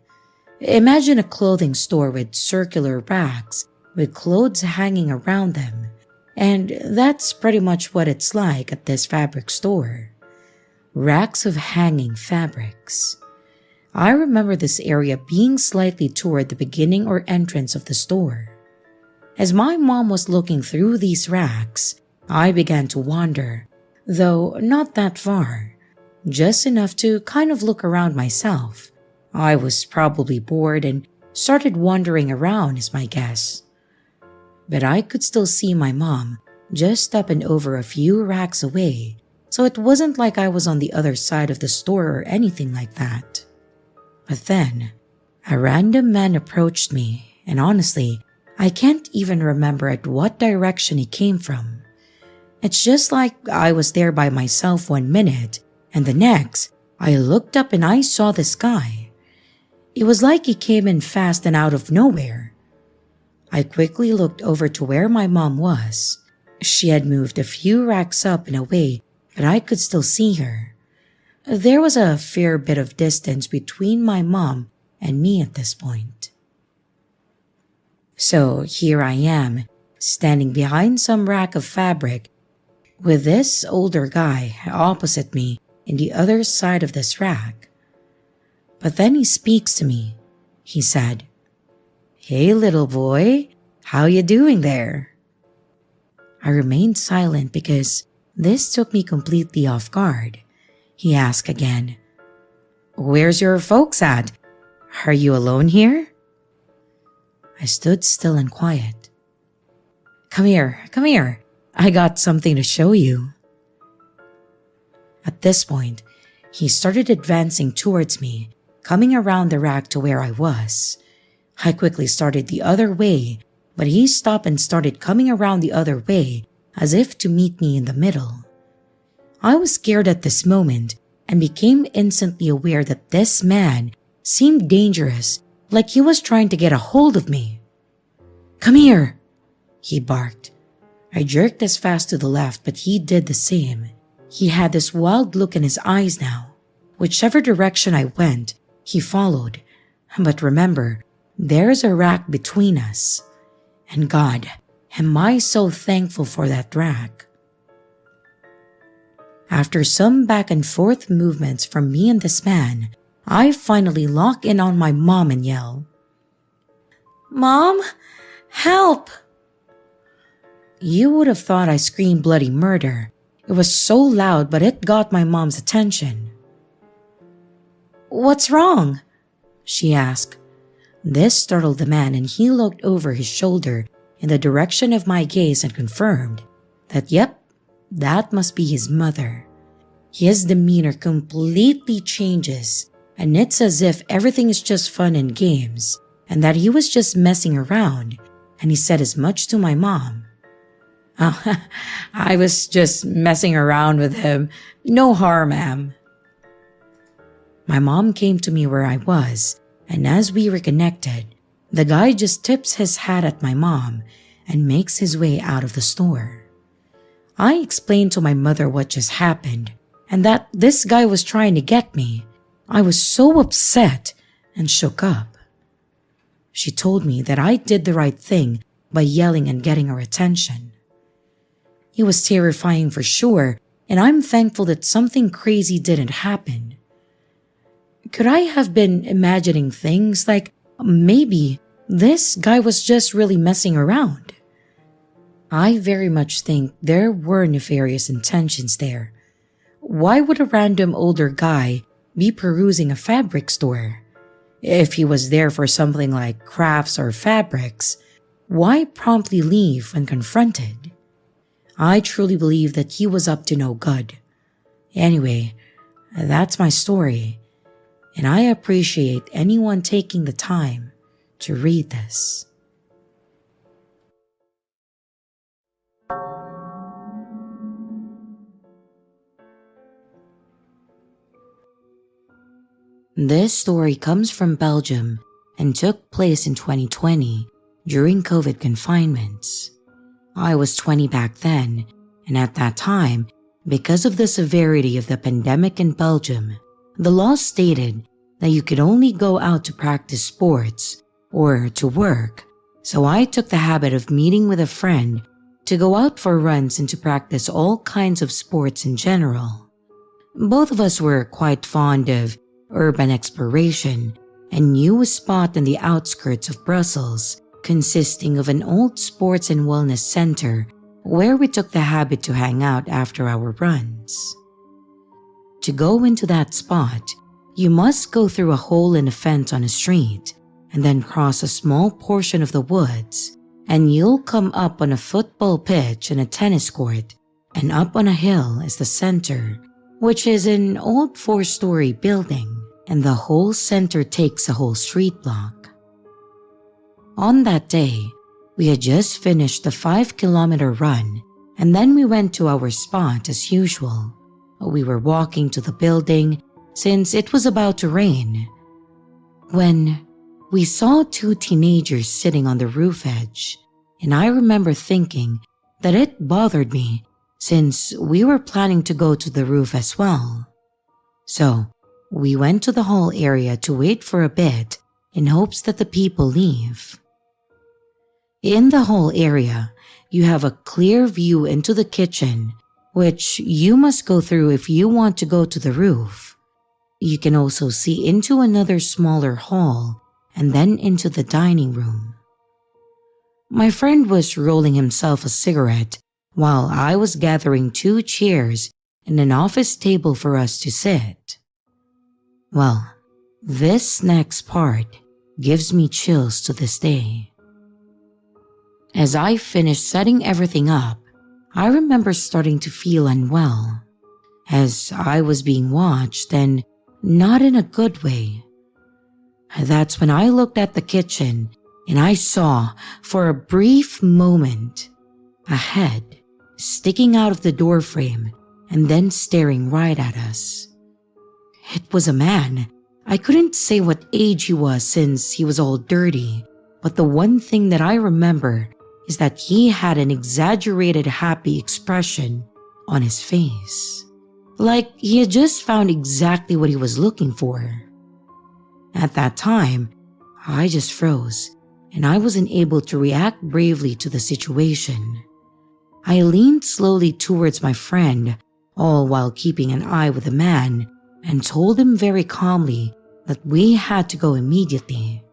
Speaker 1: Imagine a clothing store with circular racks with clothes hanging around them, and that's pretty much what it's like at this fabric store. Racks of hanging fabrics. I remember this area being slightly toward the beginning or entrance of the store. As my mom was looking through these racks, I began to wonder though not that far, just enough to kind of look around myself. I was probably bored and started wandering around is my guess. But I could still see my mom just up and over a few racks away, so it wasn't like I was on the other side of the store or anything like that. But then, a random man approached me, and honestly, I can't even remember at what direction he came from. It's just like I was there by myself 1 minute, and the next, I looked up and I saw this guy. It was like he came in fast and out of nowhere. I quickly looked over to where my mom was. She had moved a few racks up and away, but I could still see her. There was a fair bit of distance between my mom and me at this point. So here I am, standing behind some rack of fabric, with this older guy opposite me in the other side of this rack. But then he speaks to me. He said, "Hey little boy, how you doing there?" I remained silent because this took me completely off guard. He asked again, "Where's your folks at? Are you alone here?" I stood still and quiet. Come here. I got something to show you." At this point, he started advancing towards me, coming around the rack to where I was. I quickly started the other way, but he stopped and started coming around the other way as if to meet me in the middle. I was scared at this moment and became instantly aware that this man seemed dangerous, like he was trying to get a hold of me. "Come here," he barked. I jerked as fast to the left, but he did the same. He had this wild look in his eyes now. Whichever direction I went, he followed. But remember, there's a rack between us. And God, am I so thankful for that rack. After some back and forth movements from me and this man, I finally lock in on my mom and yell, "Mom, help!" You would have thought I screamed bloody murder. It was so loud, but it got my mom's attention. "What's wrong?" she asked. This startled the man, and he looked over his shoulder in the direction of my gaze and confirmed that, yep, that must be his mother. His demeanor completely changes, and it's as if everything is just fun and games, and that he was just messing around, and he said as much to my mom. "Oh, I was just messing around with him. No harm, ma'am." My mom came to me where I was, and as we reconnected, the guy just tips his hat at my mom and makes his way out of the store. I explained to my mother what just happened and that this guy was trying to get me. I was so upset and shook up. She told me that I did the right thing by yelling and getting her attention. It was terrifying for sure, and I'm thankful that something crazy didn't happen. Could I have been imagining things like maybe this guy was just really messing around? I very much think there were nefarious intentions there. Why would a random older guy be perusing a fabric store? If he was there for something like crafts or fabrics, why promptly leave when confronted? I truly believe that he was up to no good. Anyway, that's my story, and I appreciate anyone taking the time to read this. This story comes from Belgium and took place in 2020 during COVID confinements. I was 20 back then, and at that time, because of the severity of the pandemic in Belgium, the law stated that you could only go out to practice sports or to work, so I took the habit of meeting with a friend to go out for runs and to practice all kinds of sports in general. Both of us were quite fond of urban exploration and knew a spot on the outskirts of Brussels consisting of an old sports and wellness center where we took the habit to hang out after our runs. To go into that spot, you must go through a hole in a fence on a street and then cross a small portion of the woods, and you'll come up on a football pitch and a tennis court, and up on a hill is the center, which is an old 4-story building, and the whole center takes a whole street block. On that day, we had just finished the 5-kilometer run, and then we went to our spot as usual. We were walking to the building since it was about to rain, when we saw 2 teenagers sitting on the roof edge, and I remember thinking that it bothered me since we were planning to go to the roof as well. So we went to the hall area to wait for a bit in hopes that the people leave. In the hall area, you have a clear view into the kitchen, which you must go through if you want to go to the roof. You can also see into another smaller hall and then into the dining room. My friend was rolling himself a cigarette while I was gathering 2 chairs and an office table for us to sit. Well, this next part gives me chills to this day. As I finished setting everything up, I remember starting to feel unwell, as I was being watched and not in a good way. That's when I looked at the kitchen and I saw, for a brief moment, a head sticking out of the doorframe and then staring right at us. It was a man. I couldn't say what age he was since he was all dirty, but the one thing that I remember is that he had an exaggerated happy expression on his face, like he had just found exactly what he was looking for. At that time, I just froze and I wasn't able to react bravely to the situation. I leaned slowly towards my friend, all while keeping an eye with the man, and told him very calmly that we had to go immediately.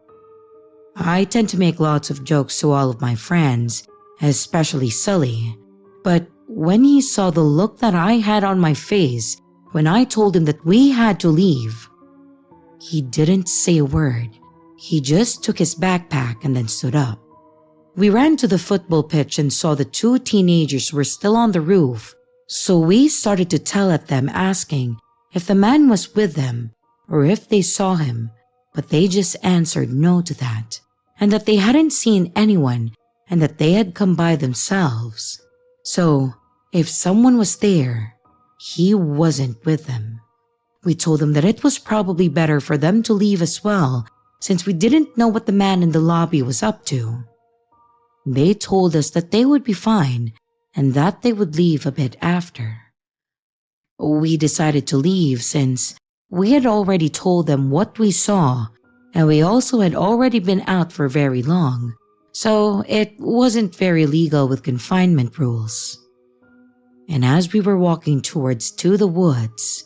Speaker 1: I tend to make lots of jokes to all of my friends, especially Sully, but when he saw the look that I had on my face when I told him that we had to leave, he didn't say a word. He just took his backpack and then stood up. We ran to the football pitch and saw the 2 teenagers were still on the roof, so we started to tell at them, asking if the man was with them or if they saw him, but they just answered no to that, and that they hadn't seen anyone and that they had come by themselves. So, if someone was there, he wasn't with them. We told them that it was probably better for them to leave as well, since we didn't know what the man in the lobby was up to. They told us that they would be fine and that they would leave a bit after. We decided to leave since we had already told them what we saw, and we also had already been out for very long, so it wasn't very legal with confinement rules. And as we were walking towards the woods,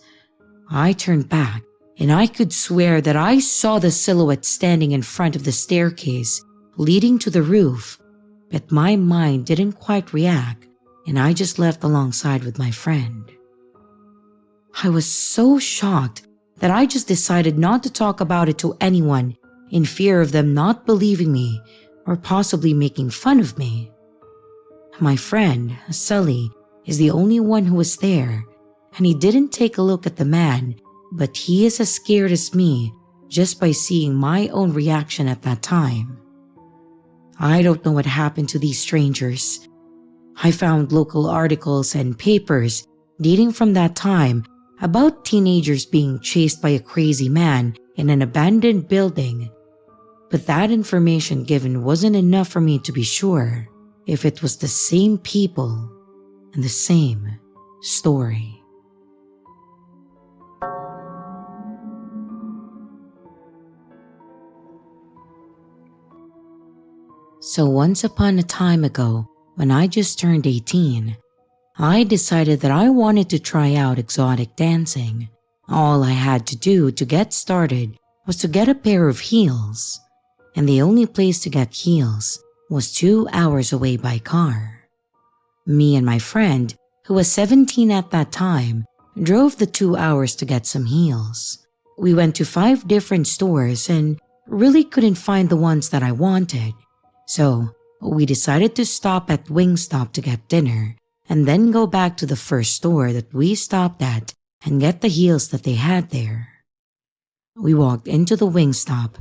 Speaker 1: I turned back and I could swear that I saw the silhouette standing in front of the staircase leading to the roof, but my mind didn't quite react and I just left alongside with my friend. I was so shocked that I just decided not to talk about it to anyone in fear of them not believing me or possibly making fun of me. My friend, Sully, is the only one who was there, and he didn't take a look at the man, but he is as scared as me just by seeing my own reaction at that time. I don't know what happened to these strangers. I found local articles and papers dating from that time about teenagers being chased by a crazy man in an abandoned building, but that information given wasn't enough for me to be sure if it was the same people and the same story. So once upon a time ago, when I just turned 18, I decided that I wanted to try out exotic dancing. All I had to do to get started was to get a pair of heels, and the only place to get heels was 2 hours away by car. Me and my friend, who was 17 at that time, drove the 2 hours to get some heels. We went to 5 different stores and really couldn't find the ones that I wanted. So we decided to stop at Wingstop to get dinner and then go back to the first store that we stopped at and get the heels that they had there. We walked into the Wingstop,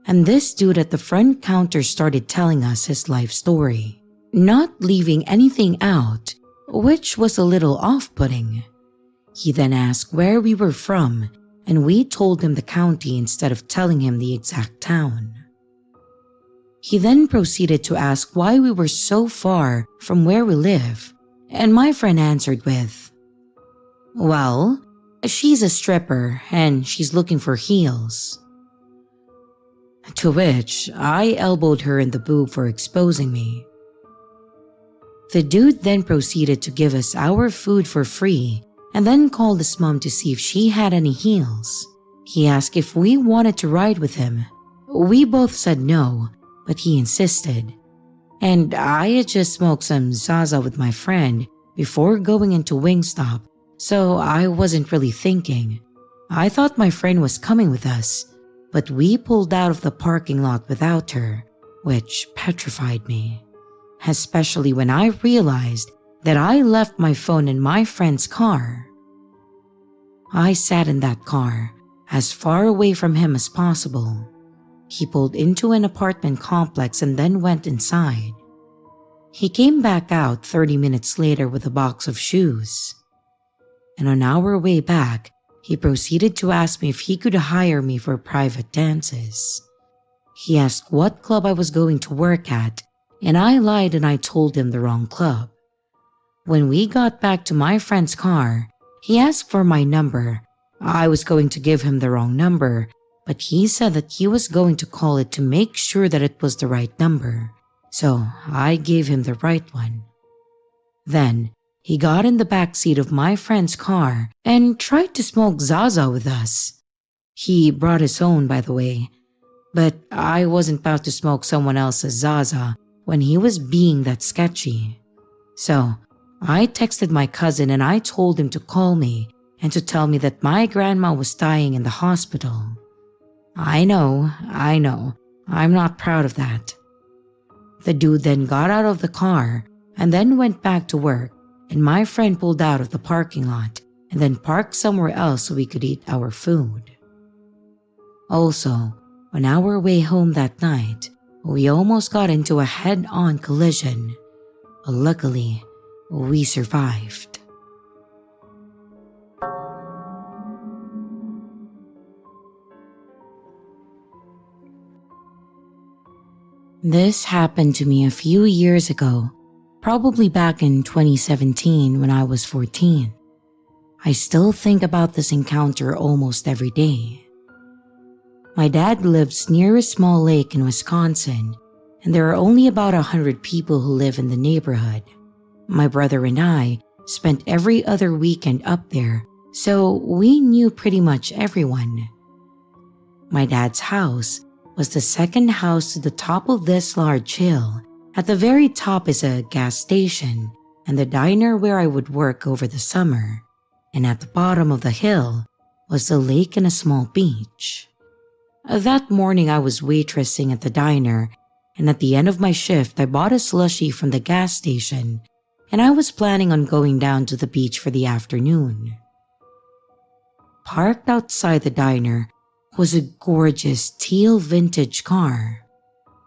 Speaker 1: and this dude at the front counter started telling us his life story, not leaving anything out, which was a little off-putting. He then asked where we were from, and we told him the county instead of telling him the exact town. He then proceeded to ask why we were so far from where we live, and my friend answered with, "Well, she's a stripper and she's looking for heels." To which I elbowed her in the boob for exposing me. The dude then proceeded to give us our food for free and then called his mom to see if she had any heels. He asked if we wanted to ride with him. We both said no, but he insisted. And I had just smoked some Zaza with my friend before going into Wingstop, so I wasn't really thinking. I thought my friend was coming with us, but we pulled out of the parking lot without her, which petrified me, especially when I realized that I left my phone in my friend's car. I sat in that car, as far away from him as possible. He pulled into an apartment complex and then went inside. He came back out 30 minutes later with a box of shoes. And on our way back, he proceeded to ask me if he could hire me for private dances. He asked what club I was going to work at, and I lied and I told him the wrong club. When we got back to my friend's car, he asked for my number. I was going to give him the wrong number, but he said that he was going to call it to make sure that it was the right number, so I gave him the right one. Then, he got in the back seat of my friend's car and tried to smoke Zaza with us. He brought his own, by the way, but I wasn't about to smoke someone else's Zaza when he was being that sketchy. So, I texted my cousin and I told him to call me and to tell me that my grandma was dying in the hospital. I know, I'm not proud of that. The dude then got out of the car and then went back to work, and my friend pulled out of the parking lot and then parked somewhere else so we could eat our food. Also, on our way home that night, we almost got into a head-on collision. Luckily, we survived. This happened to me a few years ago, probably back in 2017 when I was 14. I still think about this encounter almost every day. My dad lives near a small lake in Wisconsin, and there are only about 100 people who live in the neighborhood. My brother and I spent every other weekend up there, so we knew pretty much everyone. My dad's house was the second house to the top of this large hill. At the very top is a gas station and the diner where I would work over the summer, and at the bottom of the hill was the lake and a small beach. That morning I was waitressing at the diner, and at the end of my shift I bought a slushie from the gas station, and I was planning on going down to the beach for the afternoon. Parked outside the diner was a gorgeous teal vintage car.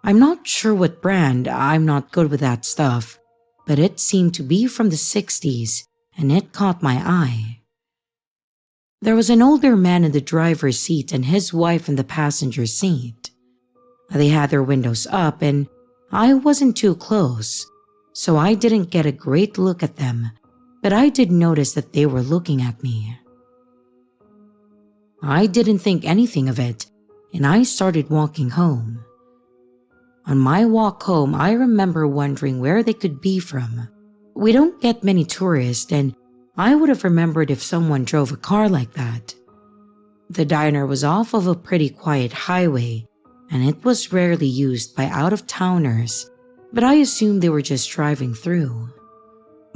Speaker 1: I'm not sure what brand, I'm not good with that stuff, but it seemed to be from the 60s and it caught my eye. There was an older man in the driver's seat and his wife in the passenger seat. They had their windows up and I wasn't too close, so I didn't get a great look at them, but I did notice that they were looking at me. I didn't think anything of it, and I started walking home. On my walk home, I remember wondering where they could be from. We don't get many tourists, and I would have remembered if someone drove a car like that. The diner was off of a pretty quiet highway, and it was rarely used by out-of-towners, but I assumed they were just driving through.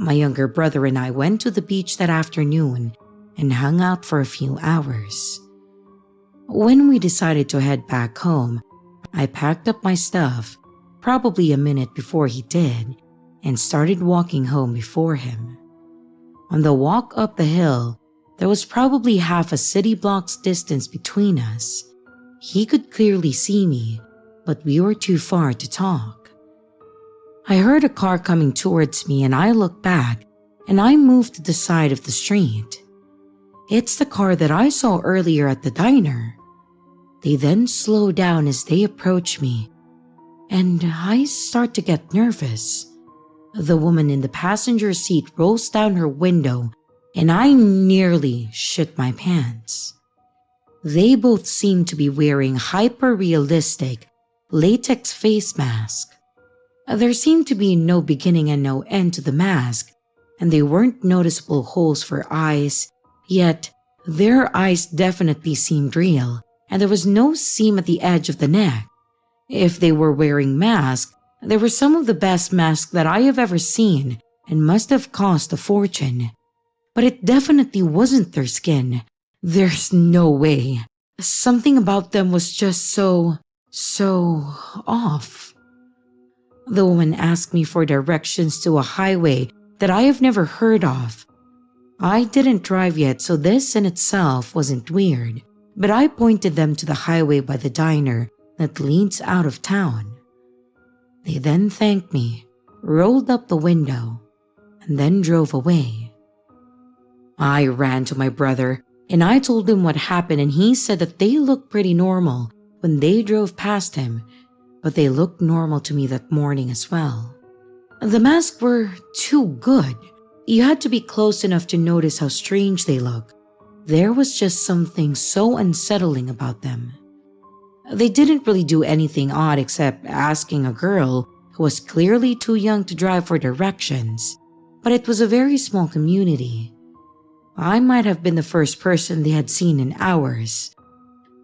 Speaker 1: My younger brother and I went to the beach that afternoon and hung out for a few hours. When we decided to head back home, I packed up my stuff, probably a minute before he did, and started walking home before him. On the walk up the hill, there was probably half a city block's distance between us. He could clearly see me, but we were too far to talk. I heard a car coming towards me and I looked back and I moved to the side of the street. It's the car that I saw earlier at the diner. They then slow down as they approach me, and I start to get nervous. The woman in the passenger seat rolls down her window, and I nearly shit my pants. They both seem to be wearing hyper-realistic latex face masks. There seemed to be no beginning and no end to the mask, and they weren't noticeable holes for eyes, yet their eyes definitely seemed real, and there was no seam at the edge of the neck. If they were wearing masks, they were some of the best masks that I have ever seen and must have cost a fortune. But it definitely wasn't their skin. There's no way. Something about them was just so off. The woman asked me for directions to a highway that I have never heard of. I didn't drive yet, so this in itself wasn't weird, but I pointed them to the highway by the diner that leads out of town. They then thanked me, rolled up the window, and then drove away. I ran to my brother and I told him what happened, and he said that they looked pretty normal when they drove past him, but they looked normal to me that morning as well. The masks were too good. You had to be close enough to notice how strange they look. There was just something so unsettling about them. They didn't really do anything odd except asking a girl who was clearly too young to drive for directions, but it was a very small community. I might have been the first person they had seen in hours,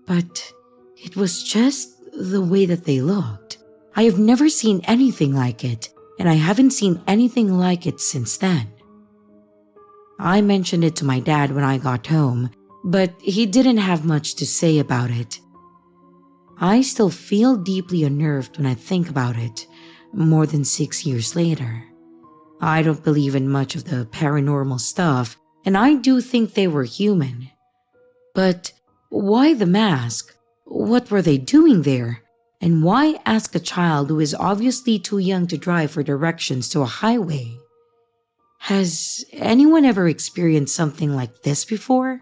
Speaker 1: but it was just the way that they looked. I have never seen anything like it, and I haven't seen anything like it since then. I mentioned it to my dad when I got home, but he didn't have much to say about it. I still feel deeply unnerved when I think about it, more than 6 years later. I don't believe in much of the paranormal stuff, and I do think they were human. But why the mask? What were they doing there? And why ask a child who is obviously too young to drive for directions to a highway? Has anyone ever experienced something like this before?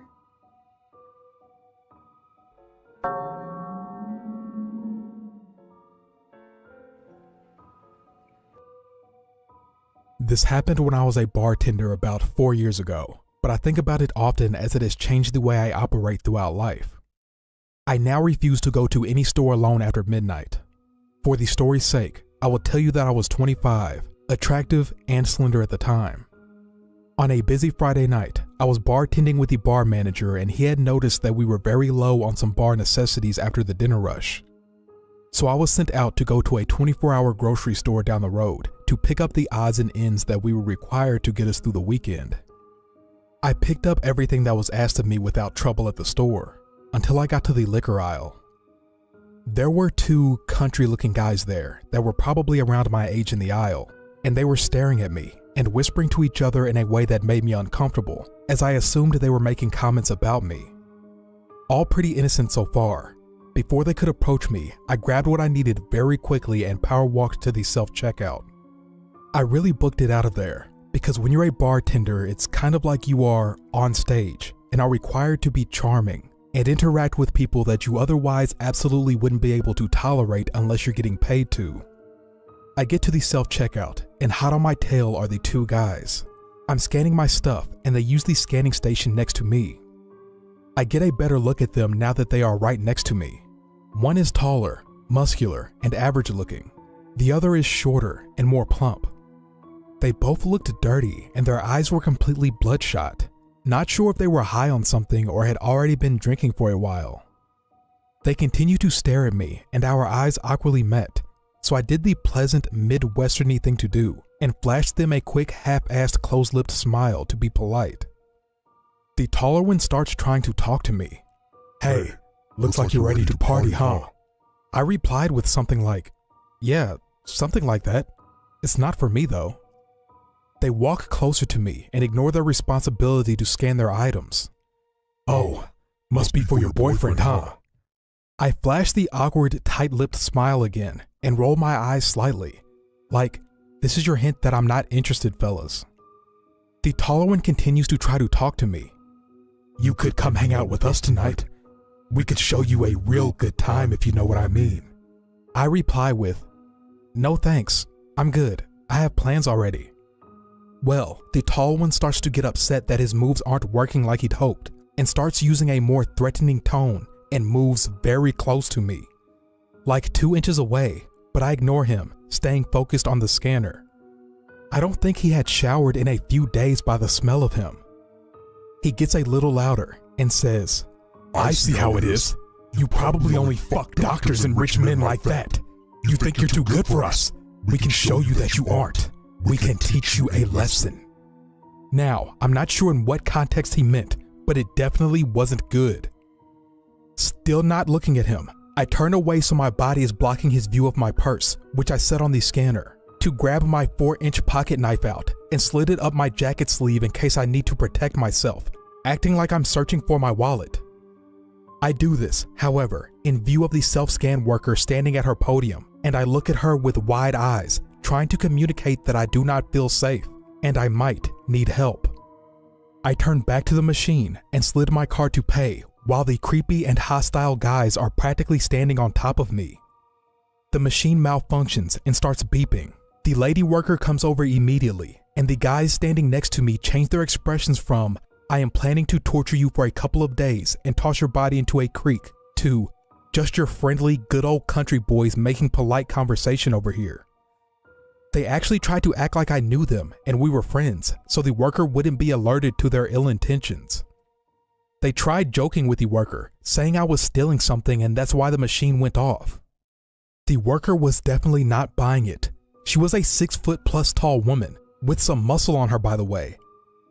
Speaker 3: This happened when I was a bartender about 4 years ago, but I think about it often as it has changed the way I operate throughout life. I now refuse to go to any store alone after midnight. For the story's sake, I will tell you that I was 25, attractive and slender at the time. On a busy Friday night, I was bartending with the bar manager and he had noticed that we were very low on some bar necessities after the dinner rush. So I was sent out to go to a 24-hour grocery store down the road to pick up the odds and ends that we were required to get us through the weekend. I picked up everything that was asked of me without trouble at the store, until I got to the liquor aisle. There were two country-looking guys there that were probably around my age in the aisle, and they were staring at me and whispering to each other in a way that made me uncomfortable, as I assumed they were making comments about me. All pretty innocent so far. Before they could approach me, I grabbed what I needed very quickly and power walked to the self-checkout. I really booked it out of there, because when you're a bartender, it's kind of like you are on stage and are required to be charming and interact with people that you otherwise absolutely wouldn't be able to tolerate unless you're getting paid to. I get to the self-checkout, and hot on my tail are the two guys. I'm scanning my stuff, and they use the scanning station next to me. I get a better look at them now that they are right next to me. One is taller, muscular, and average looking. The other is shorter and more plump. They both looked dirty, and their eyes were completely bloodshot. Not sure if they were high on something or had already been drinking for a while. They continued to stare at me, and our eyes awkwardly met. So I did the pleasant Midwesterny thing to do and flashed them a quick half-assed close-lipped smile to be polite. The taller one starts trying to talk to me. "Hey, looks like you're ready to party, huh?" I replied with something like, "Yeah, something like that. It's not for me though." They walk closer to me and ignore their responsibility to scan their items. "Oh, must be for your boyfriend, huh?" I flash the awkward, tight-lipped smile again and roll my eyes slightly, like, this is your hint that I'm not interested, fellas. The taller one continues to try to talk to me. "You could come hang out with us tonight. We could show you a real good time if you know what I mean." I reply with, "No thanks, I'm good. I have plans already." Well, the tall one starts to get upset that his moves aren't working like he'd hoped and starts using a more threatening tone and moves very close to me, like 2 inches away, but I ignore him, staying focused on the scanner. I don't think he had showered in a few days by the smell of him. He gets a little louder and says, "I see how it is. You probably only fuck doctors and rich men like that. You think you're too good for us. We can show you that you aren't. We can teach you a lesson." Now, I'm not sure in what context he meant, but it definitely wasn't good. Still not looking at him, I turn away so my body is blocking his view of my purse, which I set on the scanner, to grab my 4-inch pocket knife out and slid it up my jacket sleeve in case I need to protect myself, acting like I'm searching for my wallet. I do this, however, in view of the self-scan worker standing at her podium, and I look at her with wide eyes, trying to communicate that I do not feel safe, and I might need help. I turn back to the machine and slid my card to pay while the creepy and hostile guys are practically standing on top of me. The machine malfunctions and starts beeping. The lady worker comes over immediately, and the guys standing next to me change their expressions from, "I am planning to torture you for a couple of days and toss your body into a creek," to, "Just your friendly, good old country boys making polite conversation over here." They actually tried to act like I knew them and we were friends, so the worker wouldn't be alerted to their ill intentions. They tried joking with the worker, saying I was stealing something and that's why the machine went off. The worker was definitely not buying it. She was a 6-foot+ tall woman, with some muscle on her by the way.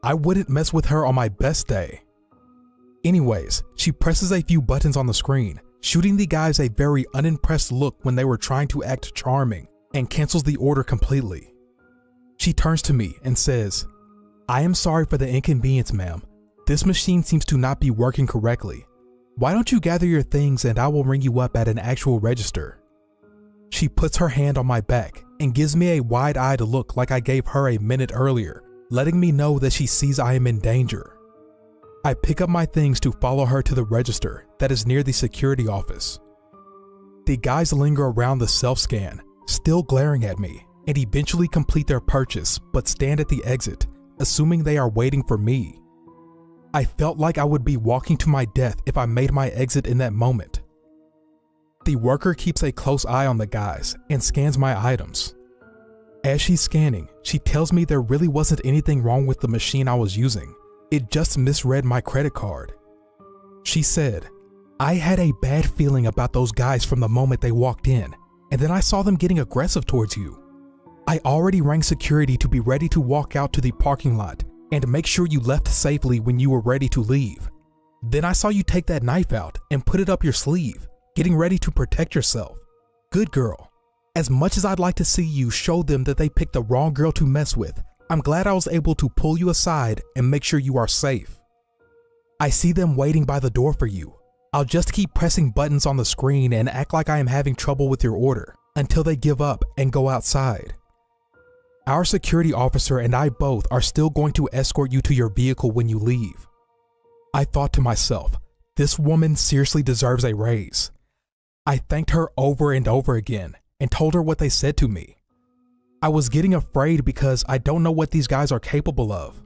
Speaker 3: I wouldn't mess with her on my best day. Anyways, she presses a few buttons on the screen, shooting the guys a very unimpressed look when they were trying to act charming, and cancels the order completely. She turns to me and says, "I am sorry for the inconvenience, ma'am. This machine seems to not be working correctly. Why don't you gather your things and I will ring you up at an actual register?" She puts her hand on my back and gives me a wide-eyed look like I gave her a minute earlier, letting me know that she sees I am in danger. I pick up my things to follow her to the register that is near the security office. The guys linger around the self-scan, still glaring at me, and eventually complete their purchase but stand at the exit, assuming they are waiting for me. I felt like I would be walking to my death if I made my exit in that moment. The worker keeps a close eye on the guys and scans my items. As she's scanning, she tells me there really wasn't anything wrong with the machine I was using. It just misread my credit card. She said, "I had a bad feeling about those guys from the moment they walked in, and then I saw them getting aggressive towards you. I already rang security to be ready to walk out to the parking lot and make sure you left safely when you were ready to leave. Then I saw you take that knife out and put it up your sleeve, getting ready to protect yourself. Good girl. As much as I'd like to see you show them that they picked the wrong girl to mess with, I'm glad I was able to pull you aside and make sure you are safe. I see them waiting by the door for you. I'll just keep pressing buttons on the screen and act like I am having trouble with your order until they give up and go outside. Our security officer and I both are still going to escort you to your vehicle when you leave." I thought to myself, this woman seriously deserves a raise. I thanked her over and over again and told her what they said to me. I was getting afraid because I don't know what these guys are capable of.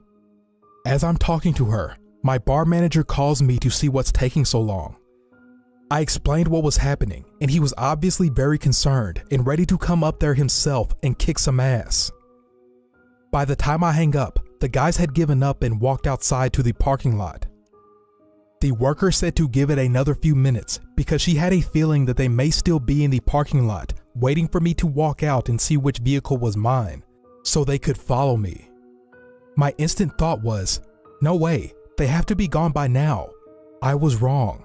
Speaker 3: As I'm talking to her, my bar manager calls me to see what's taking so long. I explained what was happening, and he was obviously very concerned and ready to come up there himself and kick some ass. By the time I hang up, the guys had given up and walked outside to the parking lot. The worker said to give it another few minutes because she had a feeling that they may still be in the parking lot waiting for me to walk out and see which vehicle was mine. so they could follow me. My instant thought was, no way, they have to be gone by now. I was wrong.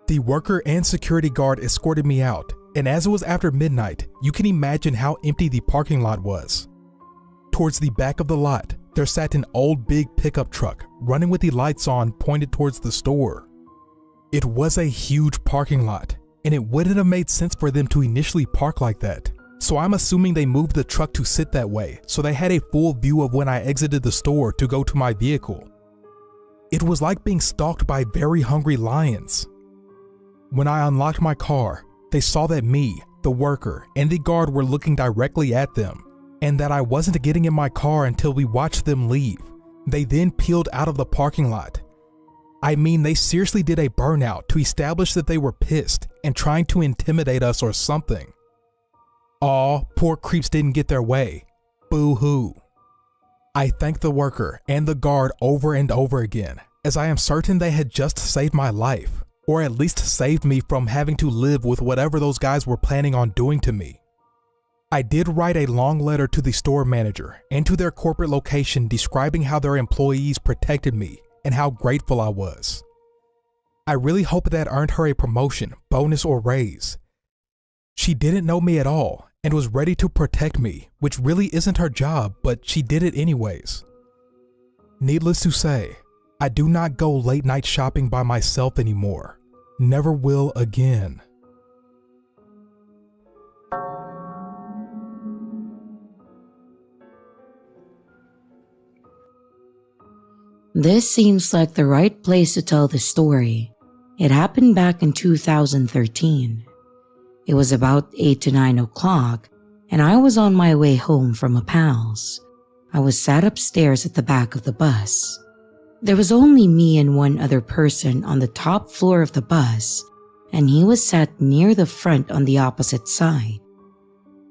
Speaker 3: The worker and security guard escorted me out, and as it was after midnight, you can imagine how empty the parking lot was. Towards the back of the lot, there sat an old big pickup truck running with the lights on pointed towards the store. It was a huge parking lot, and it wouldn't have made sense for them to initially park like that. So I'm assuming they moved the truck to sit that way so they had a full view of when I exited the store to go to my vehicle. It was like being stalked by very hungry lions. When I unlocked my car, they saw that me, the worker, and the guard were looking directly at them, and that I wasn't getting in my car until we watched them leave. They then peeled out of the parking lot. I mean, they seriously did a burnout to establish that they were pissed and trying to intimidate us or something. Aw, poor creeps didn't get their way. Boo-hoo. I thanked the worker and the guard over and over again, as I am certain they had just saved my life, or at least saved me from having to live with whatever those guys were planning on doing to me. I did write a long letter to the store manager and to their corporate location describing how their employees protected me and how grateful I was. I really hope that earned her a promotion, bonus, or raise. She didn't know me at all and was ready to protect me, which really isn't her job, but she did it anyways. Needless to say, I do not go late night shopping by myself anymore. Never will again.
Speaker 1: This seems like the right place to tell the story. It happened back in 2013. It was about 8 to 9 o'clock, and I was on my way home from a pal's. I was sat upstairs at the back of the bus. There was only me and one other person on the top floor of the bus, and he was sat near the front on the opposite side.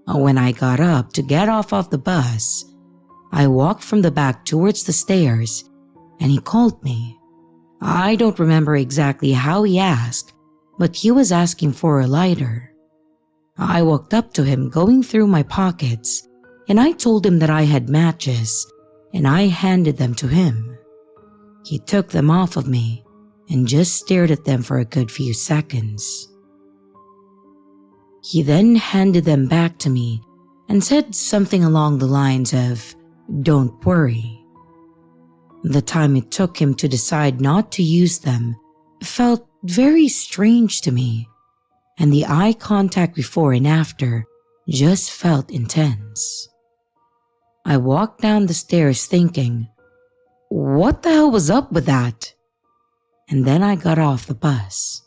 Speaker 1: When I got up to get off of the bus, I walked from the back towards the stairs, and he called me. I don't remember exactly how he asked, but he was asking for a lighter. I walked up to him going through my pockets, and I told him that I had matches, and I handed them to him. He took them off of me and just stared at them for a good few seconds. He then handed them back to me and said something along the lines of, "Don't worry." The time it took him to decide not to use them felt very strange to me, and the eye contact before and after just felt intense. I walked down the stairs thinking, what the hell was up with that? And then I got off the bus.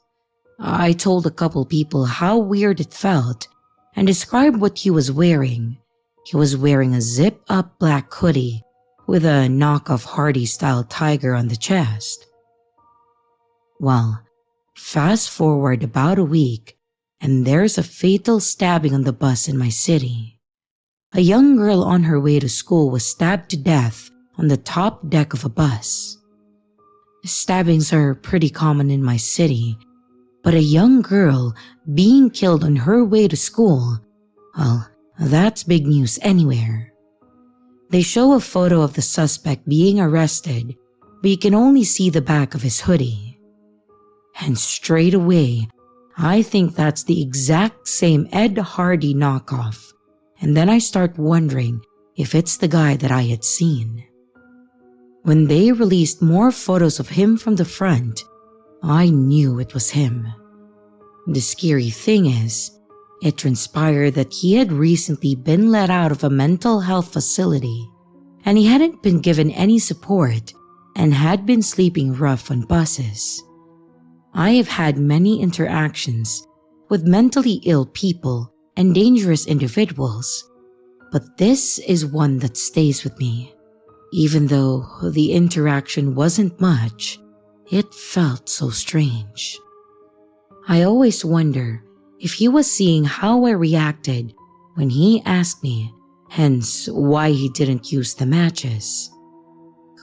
Speaker 1: I told a couple people how weird it felt and described what he was wearing. He was wearing a zip-up black hoodie with a knockoff Hardy-style tiger on the chest. Well, fast forward about a week, and there's a fatal stabbing on the bus in my city. A young girl on her way to school was stabbed to death on the top deck of a bus. Stabbings are pretty common in my city, but a young girl being killed on her way to school, well, that's big news anywhere. They show a photo of the suspect being arrested, but you can only see the back of his hoodie. And straight away, I think that's the exact same Ed Hardy knockoff, and then I start wondering if it's the guy that I had seen. When they released more photos of him from the front, I knew it was him. The scary thing is, it transpired that he had recently been let out of a mental health facility, and he hadn't been given any support and had been sleeping rough on buses. I have had many interactions with mentally ill people and dangerous individuals, but this is one that stays with me. Even though the interaction wasn't much, it felt so strange. I always wonder if he was seeing how I reacted when he asked me, hence why he didn't use the matches.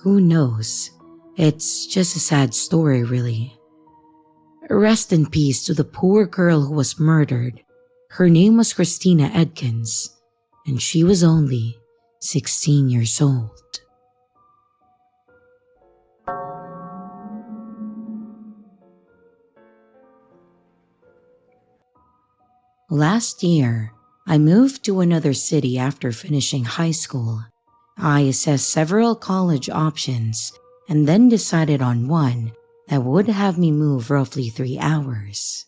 Speaker 1: Who knows? It's just a sad story, really. Rest in peace to the poor girl who was murdered. Her name was Christina Edkins, and she was only 16 years old. Last year, I moved to another city after finishing high school. I assessed several college options and then decided on one that would have me move roughly 3 hours.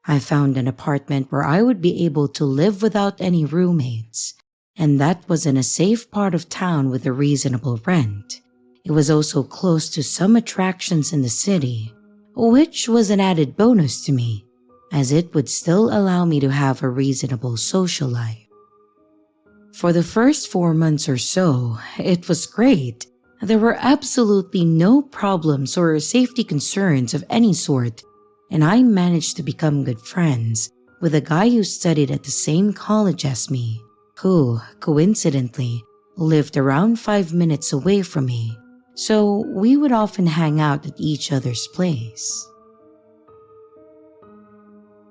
Speaker 1: I found an apartment where I would be able to live without any roommates, and that was in a safe part of town with a reasonable rent. It was also close to some attractions in the city, which was an added bonus to me, as it would still allow me to have a reasonable social life. For the first 4 months or so, it was great. There were absolutely no problems or safety concerns of any sort, and I managed to become good friends with a guy who studied at the same college as me, who, coincidentally, lived around 5 minutes away from me, so we would often hang out at each other's place.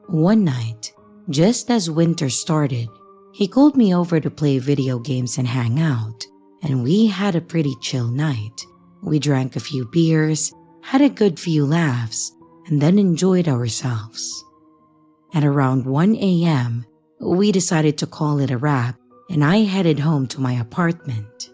Speaker 1: One night, just as winter started, he called me over to play video games and hang out, and we had a pretty chill night. We drank a few beers, had a good few laughs, and then enjoyed ourselves. At around 1 a.m., we decided to call it a wrap, and I headed home to my apartment.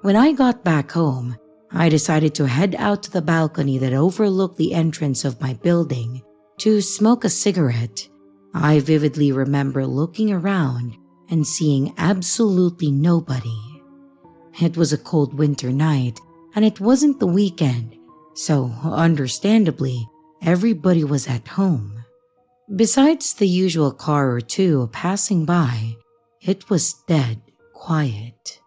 Speaker 1: When I got back home, I decided to head out to the balcony that overlooked the entrance of my building to smoke a cigarette. I vividly remember looking around and seeing absolutely nobody. It was a cold winter night, and it wasn't the weekend, so understandably, everybody was at home. Besides the usual car or two passing by, it was dead quiet.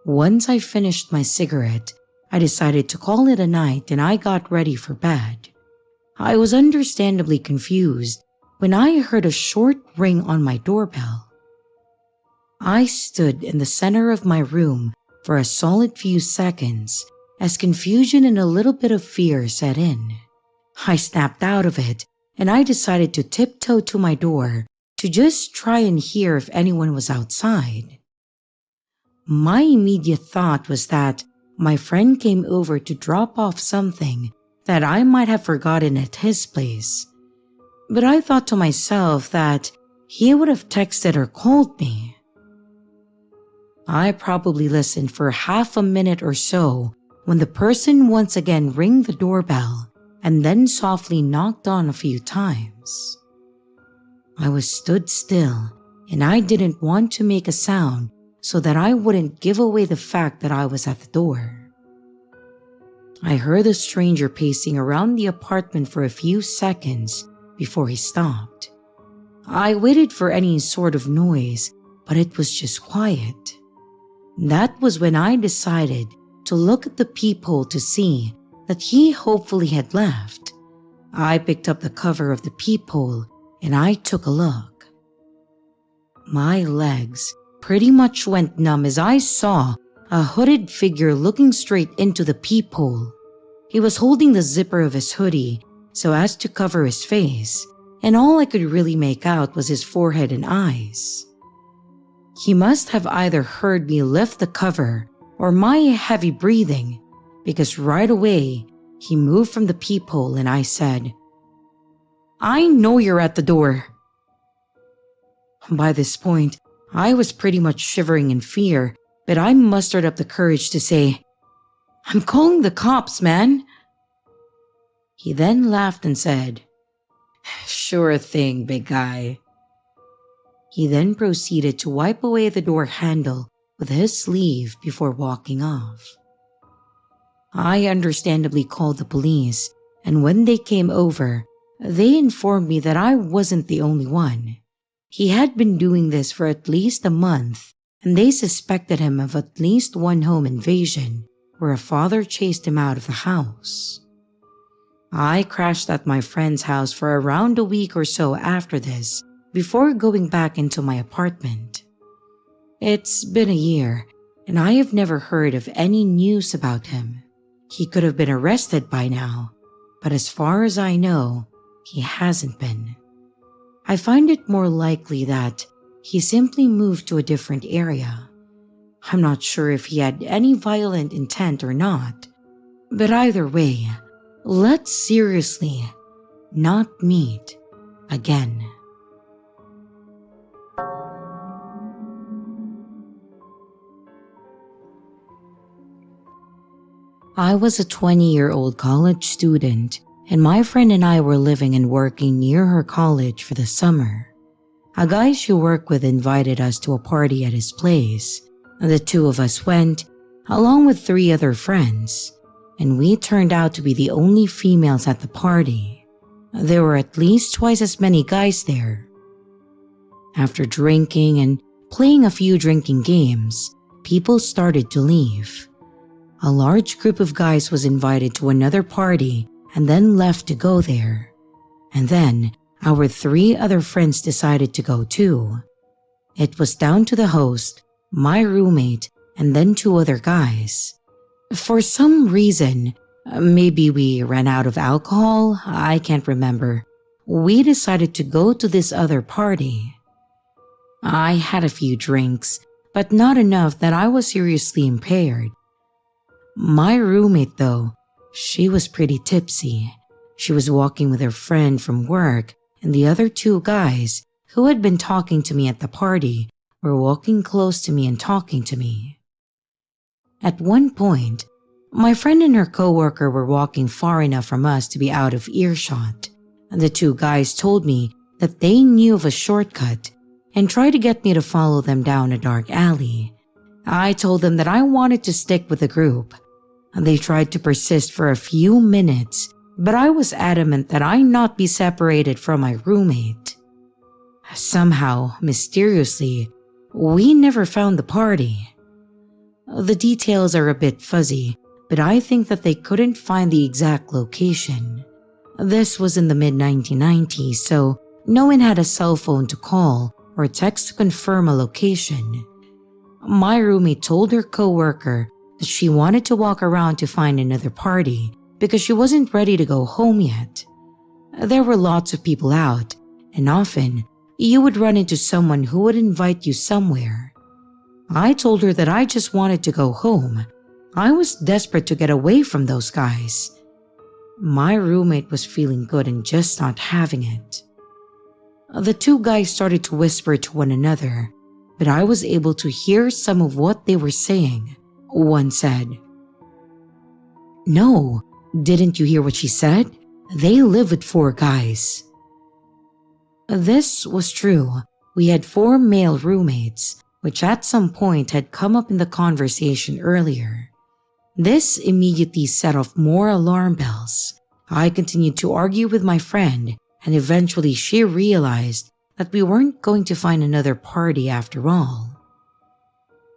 Speaker 1: Once I finished my cigarette, I decided to call it a night and I got ready for bed. I was understandably confused when I heard a short ring on my doorbell. I stood in the center of my room for a solid few seconds as confusion and a little bit of fear set in. I snapped out of it and I decided to tiptoe to my door to just try and hear if anyone was outside. My immediate thought was that my friend came over to drop off something that I might have forgotten at his place, but I thought to myself that he would have texted or called me. I probably listened for half a minute or so when the person once again rang the doorbell and then softly knocked on a few times. I was stood still and I didn't want to make a sound so that I wouldn't give away the fact that I was at the door. I heard the stranger pacing around the apartment for a few seconds before he stopped. I waited for any sort of noise, but it was just quiet. That was when I decided to look at the peephole to see that he hopefully had left. I picked up the cover of the peephole and I took a look. My legs pretty much went numb as I saw a hooded figure looking straight into the peephole. He was holding the zipper of his hoodie so as to cover his face, and all I could really make out was his forehead and eyes. He must have either heard me lift the cover or my heavy breathing, because right away he moved from the peephole and I said, "I know you're at the door." By this point, I was pretty much shivering in fear, but I mustered up the courage to say, "I'm calling the cops, man." He then laughed and said, "Sure thing, big guy." He then proceeded to wipe away the door handle with his sleeve before walking off. I understandably called the police, and when they came over, they informed me that I wasn't the only one. He had been doing this for at least a month, and they suspected him of at least one home invasion where a father chased him out of the house. I crashed at my friend's house for around a week or so after this before going back into my apartment. It's been a year, and I have never heard of any news about him. He could have been arrested by now, but as far as I know, he hasn't been. I find it more likely that he simply moved to a different area. I'm not sure if he had any violent intent or not, but either way, let's seriously not meet again. I was a 20-year-old college student, and my friend and I were living and working near her college for the summer. A guy she worked with invited us to a party at his place. The two of us went, along with 3 other friends, and we turned out to be the only females at the party. There were at least twice as many guys there. After drinking and playing a few drinking games, people started to leave. A large group of guys was invited to another party and then left to go there. And then our 3 other friends decided to go too. It was down to the host, my roommate, and then 2 other guys. For some reason, maybe we ran out of alcohol, I can't remember, we decided to go to this other party. I had a few drinks, but not enough that I was seriously impaired. My roommate though, she was pretty tipsy. She was walking with her friend from work, and the other 2 guys who had been talking to me at the party were walking close to me and talking to me. At one point, my friend and her coworker were walking far enough from us to be out of earshot, and the 2 guys told me that they knew of a shortcut and tried to get me to follow them down a dark alley. I told them that I wanted to stick with the group. They tried to persist for a few minutes, but I was adamant that I not be separated from my roommate. Somehow, mysteriously, we never found the party. The details are a bit fuzzy, but I think that they couldn't find the exact location. This was in the mid-1990s, so no one had a cell phone to call or text to confirm a location. My roommate told her coworker that she wanted to walk around to find another party because she wasn't ready to go home yet. There were lots of people out, and often you would run into someone who would invite you somewhere. I told her that I just wanted to go home. I was desperate to get away from those guys. My roommate was feeling good and just not having it. The 2 guys started to whisper to one another, but I was able to hear some of what they were saying. One said, "No, didn't you hear what she said? They live with 4 guys." This was true. We had 4 male roommates, which at some point had come up in the conversation earlier. This immediately set off more alarm bells. I continued to argue with my friend, and eventually she realized that we weren't going to find another party after all.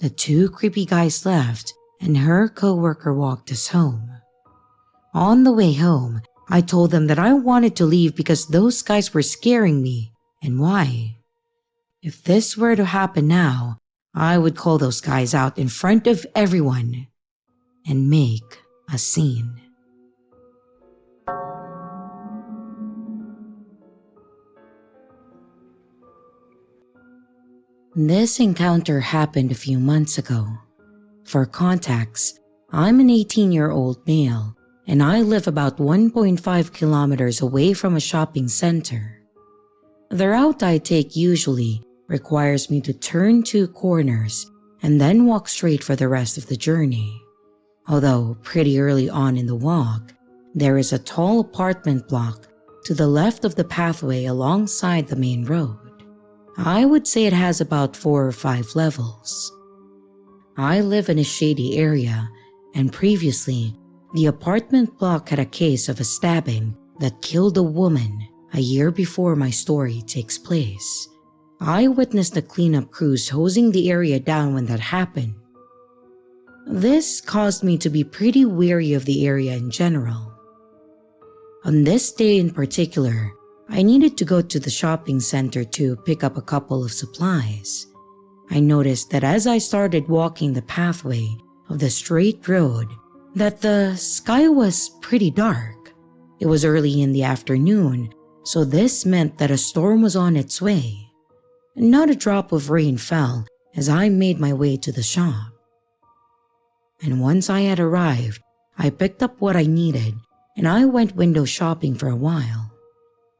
Speaker 1: The 2 creepy guys left, and her coworker walked us home. On the way home, I told them that I wanted to leave because those guys were scaring me, and why. If this were to happen now, I would call those guys out in front of everyone and make a scene. This encounter happened a few months ago. For context, I'm an 18-year-old male, and I live about 1.5 kilometers away from a shopping center. The route I take usually requires me to turn 2 corners and then walk straight for the rest of the journey. Although pretty early on in the walk, there is a tall apartment block to the left of the pathway alongside the main road. I would say it has about 4 or 5 levels. I live in a shady area, and previously, the apartment block had a case of a stabbing that killed a woman a year before my story takes place. I witnessed the cleanup crews hosing the area down when that happened. This caused me to be pretty wary of the area in general. On this day in particular, I needed to go to the shopping center to pick up a couple of supplies. I noticed that as I started walking the pathway of the straight road, that the sky was pretty dark. It was early in the afternoon, so this meant that a storm was on its way. Not a drop of rain fell as I made my way to the shop. And once I had arrived, I picked up what I needed and I went window shopping for a while.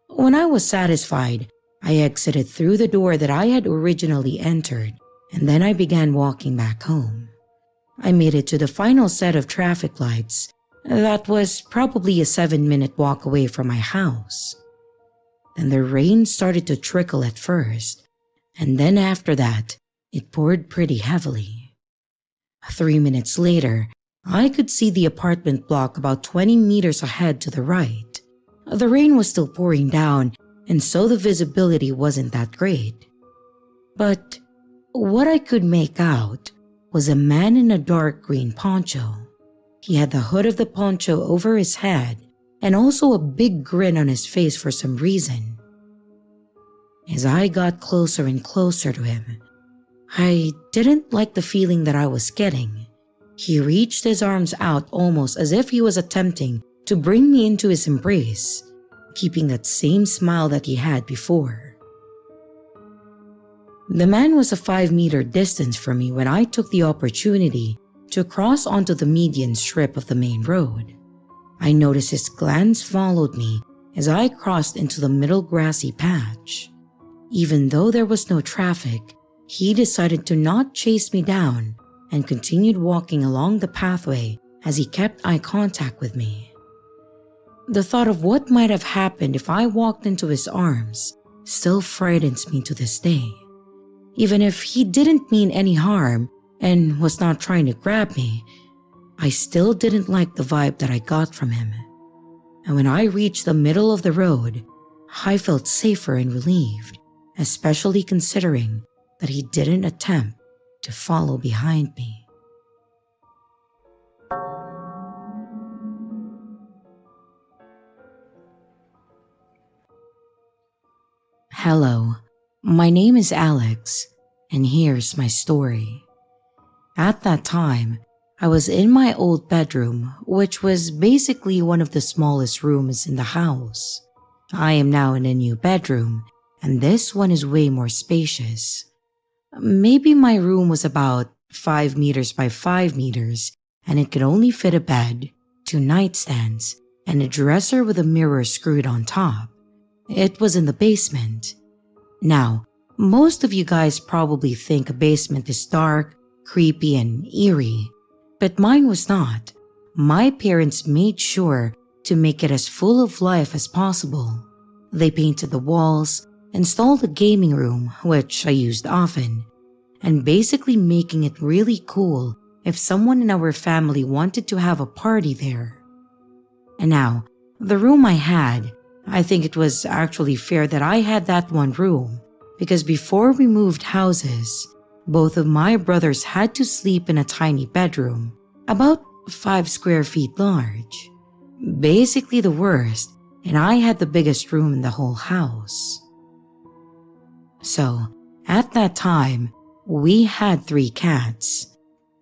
Speaker 1: When I was satisfied, I exited through the door that I had originally entered, and then I began walking back home. I made it to the final set of traffic lights. That was probably a 7-minute walk away from my house. Then the rain started to trickle at first, and then after that, it poured pretty heavily. 3 minutes later, I could see the apartment block about 20 meters ahead to the right. The rain was still pouring down, and so the visibility wasn't that great. But what I could make out was a man in a dark green poncho. He had the hood of the poncho over his head and also a big grin on his face for some reason. As I got closer and closer to him, I didn't like the feeling that I was getting. He reached his arms out almost as if he was attempting to bring me into his embrace, keeping that same smile that he had before. The man was a 5-meter distance from me when I took the opportunity to cross onto the median strip of the main road. I noticed his glance followed me as I crossed into the middle grassy patch. Even though there was no traffic, he decided to not chase me down and continued walking along the pathway as he kept eye contact with me. The thought of what might have happened if I walked into his arms still frightens me to this day. Even if he didn't mean any harm and was not trying to grab me, I still didn't like the vibe that I got from him. And when I reached the middle of the road, I felt safer and relieved, especially considering that he didn't attempt to follow behind me. Hello, my name is Alex, and here's my story. At that time, I was in my old bedroom, which was basically one of the smallest rooms in the house. I am now in a new bedroom, and this one is way more spacious. Maybe my room was about 5 meters by 5 meters, and it could only fit a bed, 2 nightstands, and a dresser with a mirror screwed on top. It was in the basement. Now, most of you guys probably think a basement is dark, creepy, and eerie, but mine was not. My parents made sure to make it as full of life as possible. They painted the walls, installed a gaming room, which I used often, and basically making it really cool if someone in our family wanted to have a party there. And now, the room I had, I think it was actually fair that I had that one room, because before we moved houses, both of my brothers had to sleep in a tiny bedroom, about 5 square feet large. Basically the worst, and I had the biggest room in the whole house. So, at that time, we had 3 cats.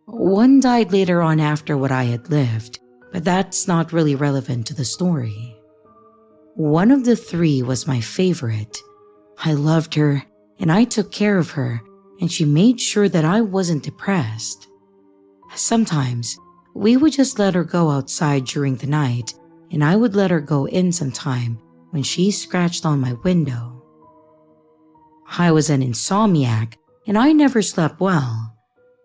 Speaker 1: One died later on after what I had lived, but that's not really relevant to the story. One of the 3 was my favorite. I loved her, and I took care of her, and she made sure that I wasn't depressed. Sometimes, we would just let her go outside during the night, and I would let her go in sometime when she scratched on my window. I was an insomniac, and I never slept well.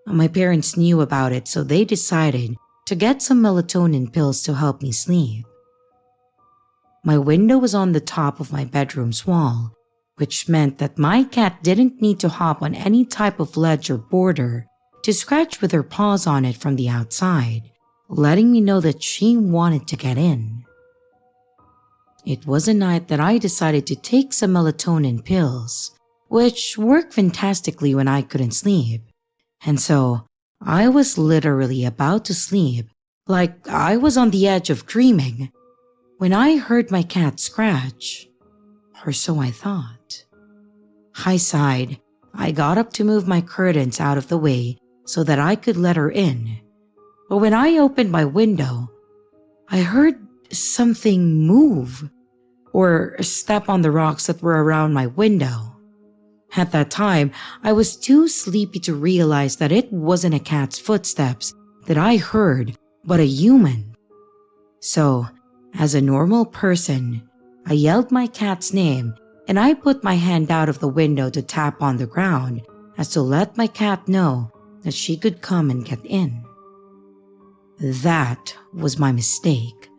Speaker 1: My parents knew about it, so they decided to get some melatonin pills to help me sleep. My window was on the top of my bedroom's wall, which meant that my cat didn't need to hop on any type of ledge or border to scratch with her paws on it from the outside, letting me know that she wanted to get in. It was a night that I decided to take some melatonin pills, which worked fantastically when I couldn't sleep, and so I was literally about to sleep, like I was on the edge of dreaming, when I heard my cat scratch, or so I thought. I sighed. I got up to move my curtains out of the way so that I could let her in. But when I opened my window, I heard something move or step on the rocks that were around my window. At that time, I was too sleepy to realize that it wasn't a cat's footsteps that I heard, but a human. So, as a normal person, I yelled my cat's name and I put my hand out of the window to tap on the ground as to let my cat know that she could come and get in. That was my mistake.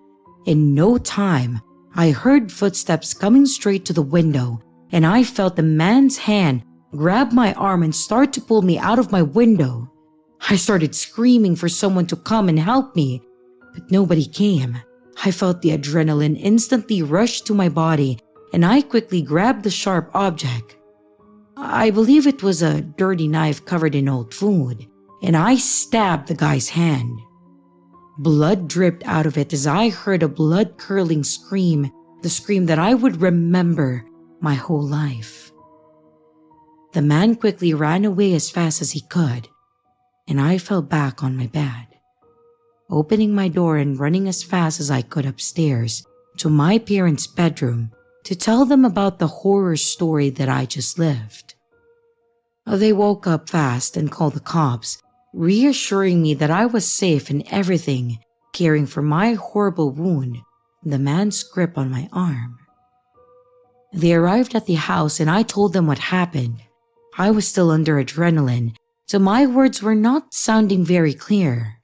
Speaker 1: In no time, I heard footsteps coming straight to the window, and I felt the man's hand grab my arm and start to pull me out of my window. I started screaming for someone to come and help me, but nobody came. I felt the adrenaline instantly rush to my body, and I quickly grabbed the sharp object. I believe it was a dirty knife covered in old food, and I stabbed the guy's hand. Blood dripped out of it as I heard a blood-curdling scream, the scream that I would remember my whole life. The man quickly ran away as fast as he could, and I fell back on my bed, opening my door and running as fast as I could upstairs to my parents' bedroom to tell them about the horror story that I just lived. They woke up fast and called the cops, reassuring me that I was safe and everything, caring for my horrible wound, the man's grip on my arm. They arrived at the house and I told them what happened. I was still under adrenaline, so my words were not sounding very clear.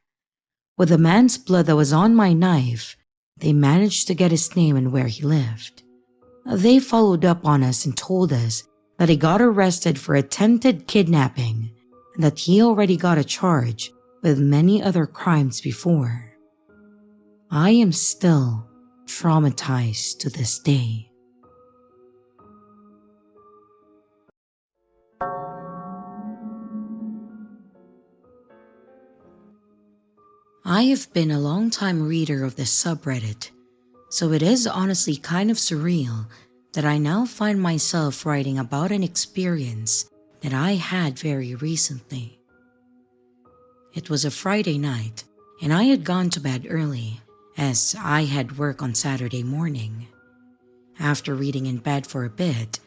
Speaker 1: With the man's blood that was on my knife, they managed to get his name and where he lived. They followed up on us and told us that he got arrested for attempted kidnapping and that he already got a charge with many other crimes before. I am still traumatized to this day. I have been a long-time reader of this subreddit, so it is honestly kind of surreal that I now find myself writing about an experience that I had very recently. It was a Friday night, and I had gone to bed early, as I had work on Saturday morning. After reading in bed for a bit,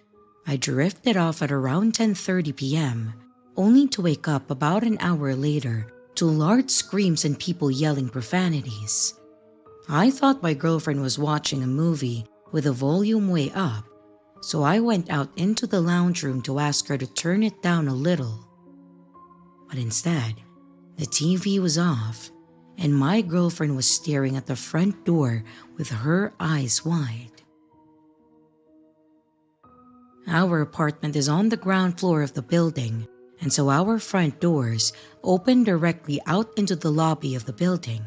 Speaker 1: I drifted off at around 10:30 p.m., only to wake up about an hour later to large screams and people yelling profanities. I thought my girlfriend was watching a movie with the volume way up, so I went out into the lounge room to ask her to turn it down a little. But instead, the TV was off, and my girlfriend was staring at the front door with her eyes wide. Our apartment is on the ground floor of the building, and so our front doors open directly out into the lobby of the building.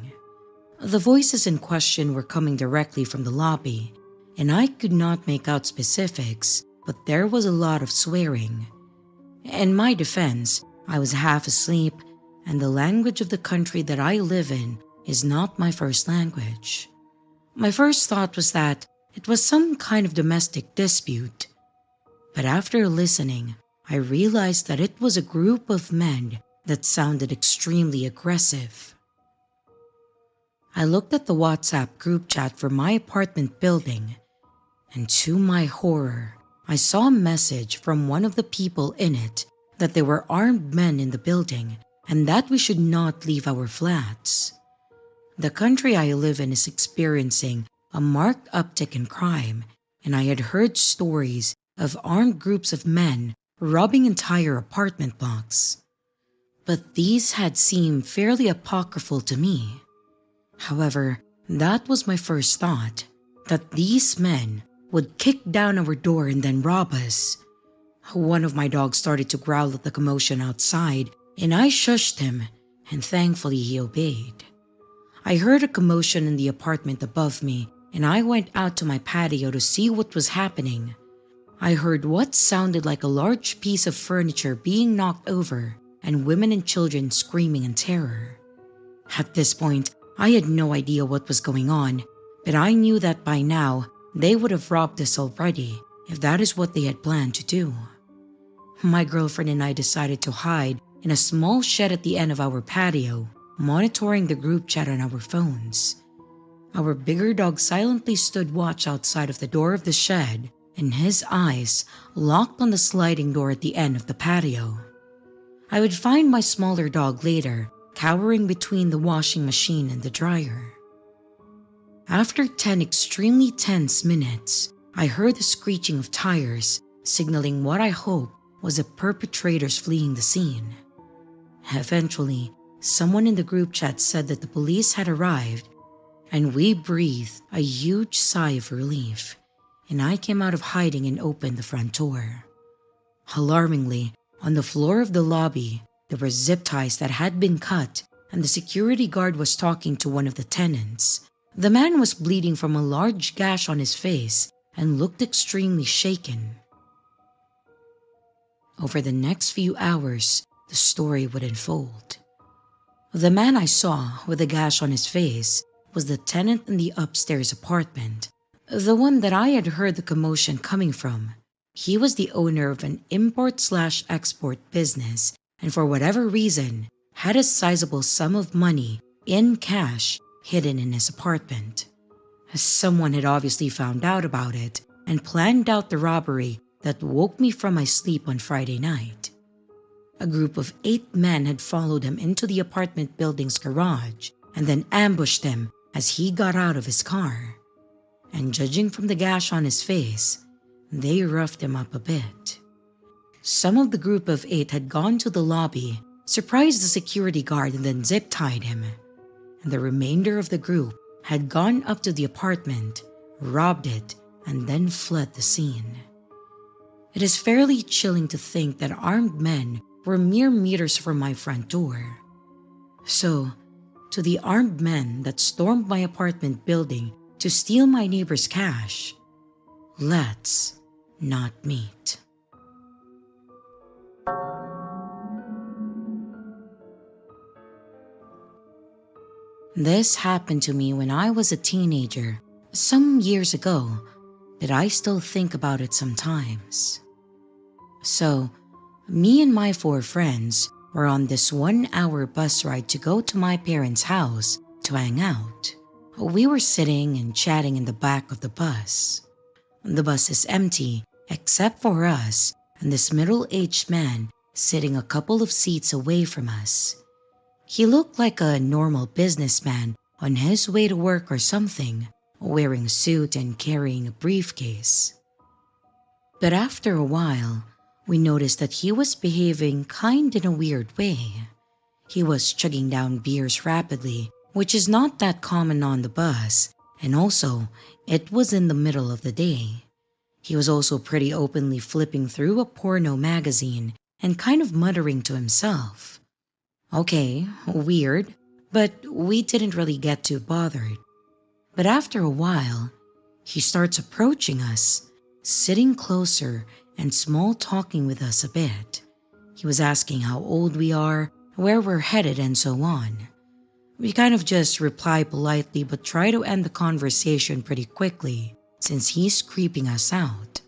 Speaker 1: The voices in question were coming directly from the lobby, and I could not make out specifics, but there was a lot of swearing. In my defense, I was half asleep, and the language of the country that I live in is not my first language. My first thought was that it was some kind of domestic dispute, but after listening, I realized that it was a group of men that sounded extremely aggressive. I looked at the WhatsApp group chat for my apartment building, and to my horror, I saw a message from one of the people in it that there were armed men in the building and that we should not leave our flats. The country I live in is experiencing a marked uptick in crime, and I had heard stories of armed groups of men robbing entire apartment blocks. But these had seemed fairly apocryphal to me. However, that was my first thought, that these men would kick down our door and then rob us. One of my dogs started to growl at the commotion outside, and I shushed him, and thankfully he obeyed. I heard a commotion in the apartment above me, and I went out to my patio to see what was happening. I heard what sounded like a large piece of furniture being knocked over and women and children screaming in terror. At this point, I had no idea what was going on, but I knew that by now they would have robbed us already if that is what they had planned to do. My girlfriend and I decided to hide in a small shed at the end of our patio, monitoring the group chat on our phones. Our bigger dog silently stood watch outside of the door of the shed, and his eyes locked on the sliding door at the end of the patio. I would find my smaller dog later, cowering between the washing machine and the dryer. After 10 extremely tense minutes, I heard the screeching of tires, signaling what I hope was the perpetrators fleeing the scene. Eventually, someone in the group chat said that the police had arrived, and we breathed a huge sigh of relief, and I came out of hiding and opened the front door. Alarmingly, on the floor of the lobby, there were zip ties that had been cut, and the security guard was talking to one of the tenants. The man was bleeding from a large gash on his face and looked extremely shaken. Over the next few hours, the story would unfold. The man I saw with a gash on his face was the tenant in the upstairs apartment, the one that I had heard the commotion coming from. He was the owner of an import/export business, and for whatever reason, had a sizable sum of money in cash hidden in his apartment. Someone had obviously found out about it and planned out the robbery that woke me from my sleep on Friday night. A group of 8 men had followed him into the apartment building's garage and then ambushed him as he got out of his car. And judging from the gash on his face, they roughed him up a bit. Some of the group of 8 had gone to the lobby, surprised the security guard, and then zip-tied him. And the remainder of the group had gone up to the apartment, robbed it, and then fled the scene. It is fairly chilling to think that armed men were mere meters from my front door. So, to the armed men that stormed my apartment building to steal my neighbor's cash, let's not meet. This happened to me when I was a teenager, some years ago, but I still think about it sometimes. So, me and my 4 friends were on this 1-hour bus ride to go to my parents' house to hang out. We were sitting and chatting in the back of the bus. The bus is empty except for us and this middle-aged man sitting a couple of seats away from us. He looked like a normal businessman on his way to work or something, wearing a suit and carrying a briefcase. But after a while, we noticed that he was behaving kind in a weird way. He was chugging down beers rapidly, which is not that common on the bus, and also, it was in the middle of the day. He was also pretty openly flipping through a porno magazine and kind of muttering to himself. Okay, weird, but we didn't really get too bothered. But after a while, he starts approaching us, sitting closer and small talking with us a bit. He was asking how old we are, where we're headed, and so on. We kind of just reply politely but try to end the conversation pretty quickly since he's creeping us out.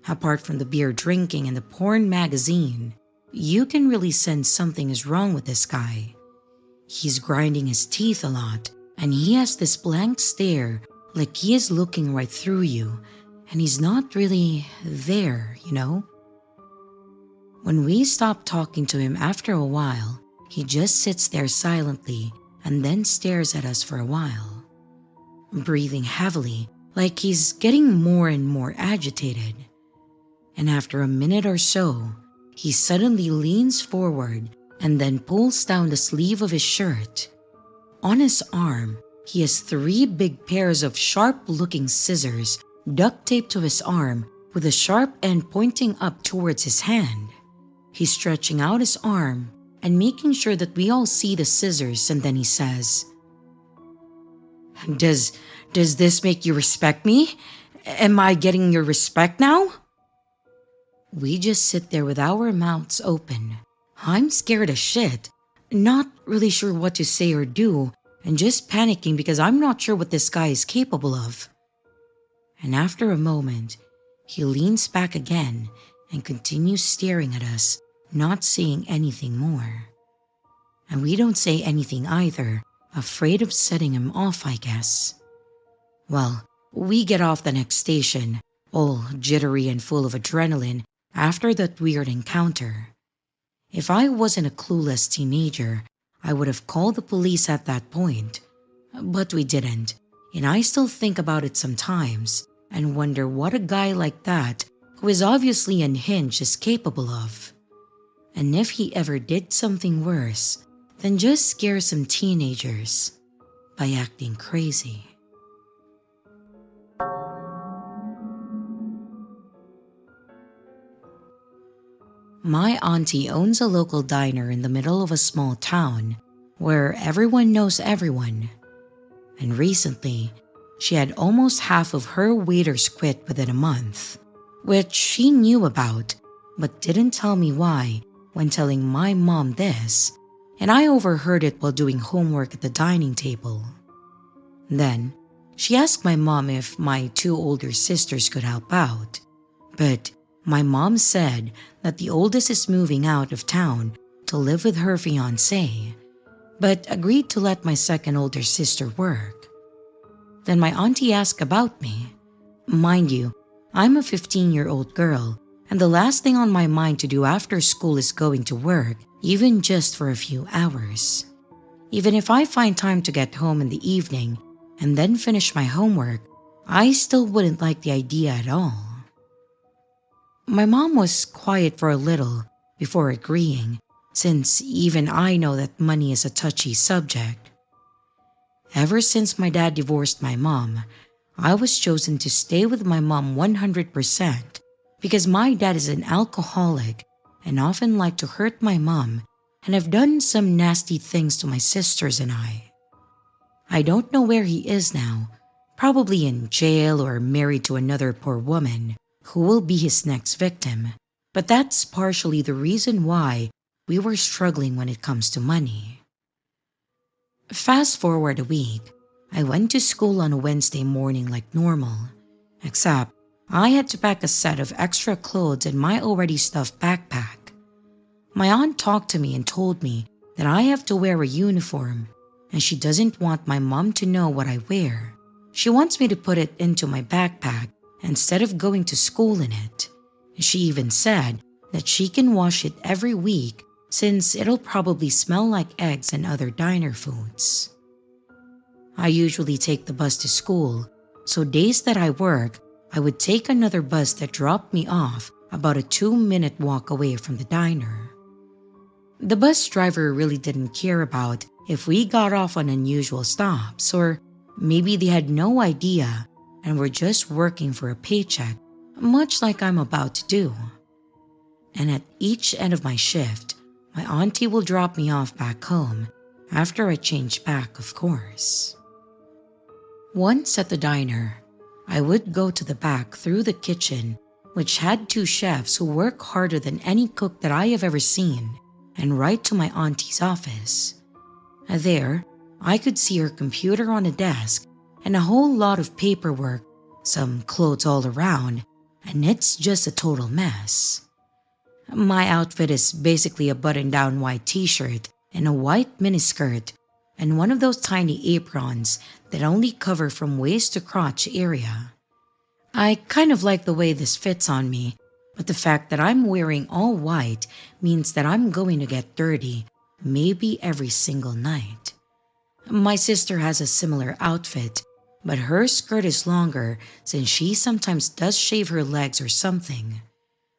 Speaker 1: Apart from the beer drinking and the porn magazine, you can really sense something is wrong with this guy. He's grinding his teeth a lot, and he has this blank stare like he is looking right through you, and he's not really there, you know? When we stop talking to him after a while, he just sits there silently and then stares at us for a while, breathing heavily like he's getting more and more agitated. And after a minute or so, he suddenly leans forward and then pulls down the sleeve of his shirt. On his arm, he has 3 big pairs of sharp-looking scissors duct taped to his arm with the sharp end pointing up towards his hand. He's stretching out his arm and making sure that we all see the scissors, and then he says, Does this make you respect me? Am I getting your respect now? We just sit there with our mouths open. I'm scared as shit, not really sure what to say or do, and just panicking because I'm not sure what this guy is capable of. And after a moment, he leans back again and continues staring at us, not saying anything more. And we don't say anything either, afraid of setting him off, I guess. Well, we get off the next station, all jittery and full of adrenaline after that weird encounter. If I wasn't a clueless teenager, I would have called the police at that point. But we didn't, and I still think about it sometimes and wonder what a guy like that, who is obviously unhinged, is capable of. And if he ever did something worse than just scare some teenagers by acting crazy. My auntie owns a local diner in the middle of a small town where everyone knows everyone. And recently, she had almost half of her waiters quit within a month, which she knew about but didn't tell me why when telling my mom this, and I overheard it while doing homework at the dining table. Then, she asked my mom if my two older sisters could help out, but my mom said that the oldest is moving out of town to live with her fiancé, but agreed to let my second older sister work. Then my auntie asked about me. Mind you, I'm a 15-year-old girl, and the last thing on my mind to do after school is going to work, even just for a few hours. Even if I find time to get home in the evening and then finish my homework, I still wouldn't like the idea at all. My mom was quiet for a little before agreeing, since even I know that money is a touchy subject. Ever since my dad divorced my mom, I was chosen to stay with my mom 100% because my dad is an alcoholic and often liked to hurt my mom and have done some nasty things to my sisters and I. I don't know where he is now, probably in jail or married to another poor woman who will be his next victim, but that's partially the reason why we were struggling when it comes to money. Fast forward a week, I went to school on a Wednesday morning like normal, except I had to pack a set of extra clothes in my already stuffed backpack. My aunt talked to me and told me that I have to wear a uniform, and she doesn't want my mom to know what I wear. She wants me to put it into my backpack instead of going to school in it. She even said that she can wash it every week since it'll probably smell like eggs and other diner foods. I usually take the bus to school, so days that I work, I would take another bus that dropped me off about a 2-minute walk away from the diner. The bus driver really didn't care about if we got off on unusual stops, or maybe they had no idea and were just working for a paycheck, much like I'm about to do. And at each end of my shift, my auntie will drop me off back home after I change back, of course. Once at the diner, I would go to the back through the kitchen, which had 2 chefs who work harder than any cook that I have ever seen, and right to my auntie's office. There, I could see her computer on a desk and a whole lot of paperwork, some clothes all around, and it's just a total mess. My outfit is basically a button-down white t-shirt and a white miniskirt and one of those tiny aprons that only cover from waist to crotch area. I kind of like the way this fits on me, but the fact that I'm wearing all white means that I'm going to get dirty maybe every single night. My sister has a similar outfit, but her skirt is longer since she sometimes does shave her legs or something.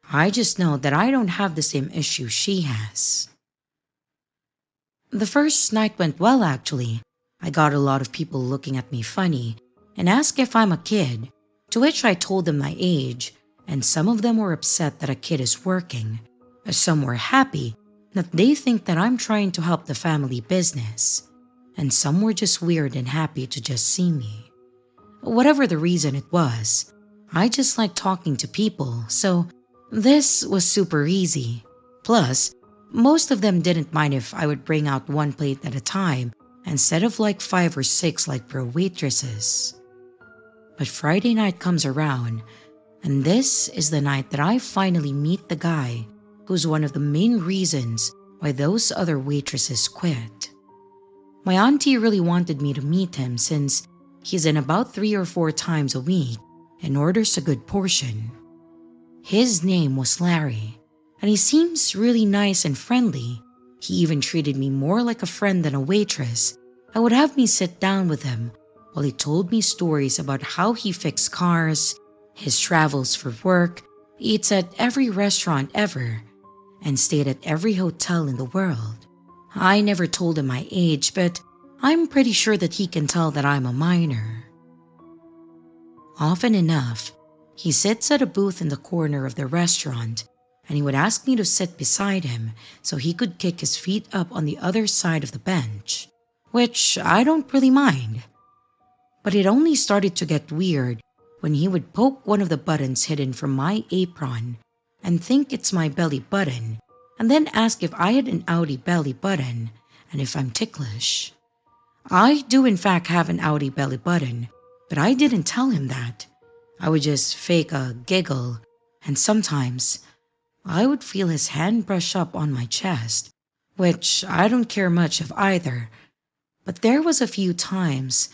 Speaker 1: I just know that I don't have the same issue she has. The first night went well, actually. I got a lot of people looking at me funny and asked if I'm a kid, to which I told them my age, and some of them were upset that a kid is working. Some were happy that they think that I'm trying to help the family business, and some were just weird and happy to just see me. Whatever the reason it was, I just like talking to people, so this was super easy. Plus, most of them didn't mind if I would bring out 1 plate at a time instead of like 5 or 6 like pro waitresses. But Friday night comes around, and this is the night that I finally meet the guy who's one of the main reasons why those other waitresses quit. My auntie really wanted me to meet him since he's in about 3 or 4 times a week and orders a good portion. His name was Larry, and he seems really nice and friendly. He even treated me more like a friend than a waitress. I would have me sit down with him while he told me stories about how he fixed cars, his travels for work, eats at every restaurant ever, and stayed at every hotel in the world. I never told him my age, but I'm pretty sure that he can tell that I'm a minor. Often enough, he sits at a booth in the corner of the restaurant, and he would ask me to sit beside him so he could kick his feet up on the other side of the bench, which I don't really mind. But it only started to get weird when he would poke one of the buttons hidden from my apron and think it's my belly button, and then ask if I had an outie belly button and if I'm ticklish. I do in fact have an outie belly button, but I didn't tell him that. I would just fake a giggle, and sometimes I would feel his hand brush up on my chest, which I don't care much of either. But there was a few times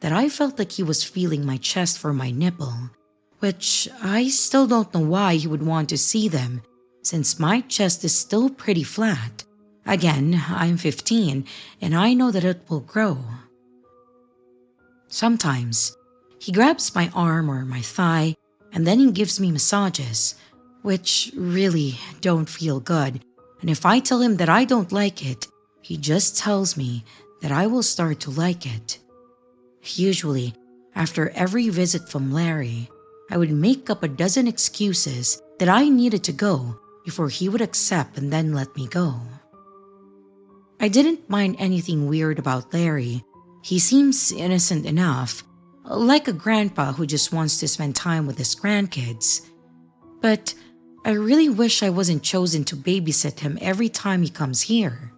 Speaker 1: that I felt like he was feeling my chest for my nipple, which I still don't know why he would want to see them, since my chest is still pretty flat. Again, I'm 15, and I know that it will grow. Sometimes, he grabs my arm or my thigh, and then he gives me massages, which really don't feel good, and if I tell him that I don't like it, he just tells me that I will start to like it. Usually, after every visit from Larry, I would make up a dozen excuses that I needed to go before he would accept and then let me go. I didn't mind anything weird about Larry. He seems innocent enough, like a grandpa who just wants to spend time with his grandkids. But I really wish I wasn't chosen to babysit him every time he comes here.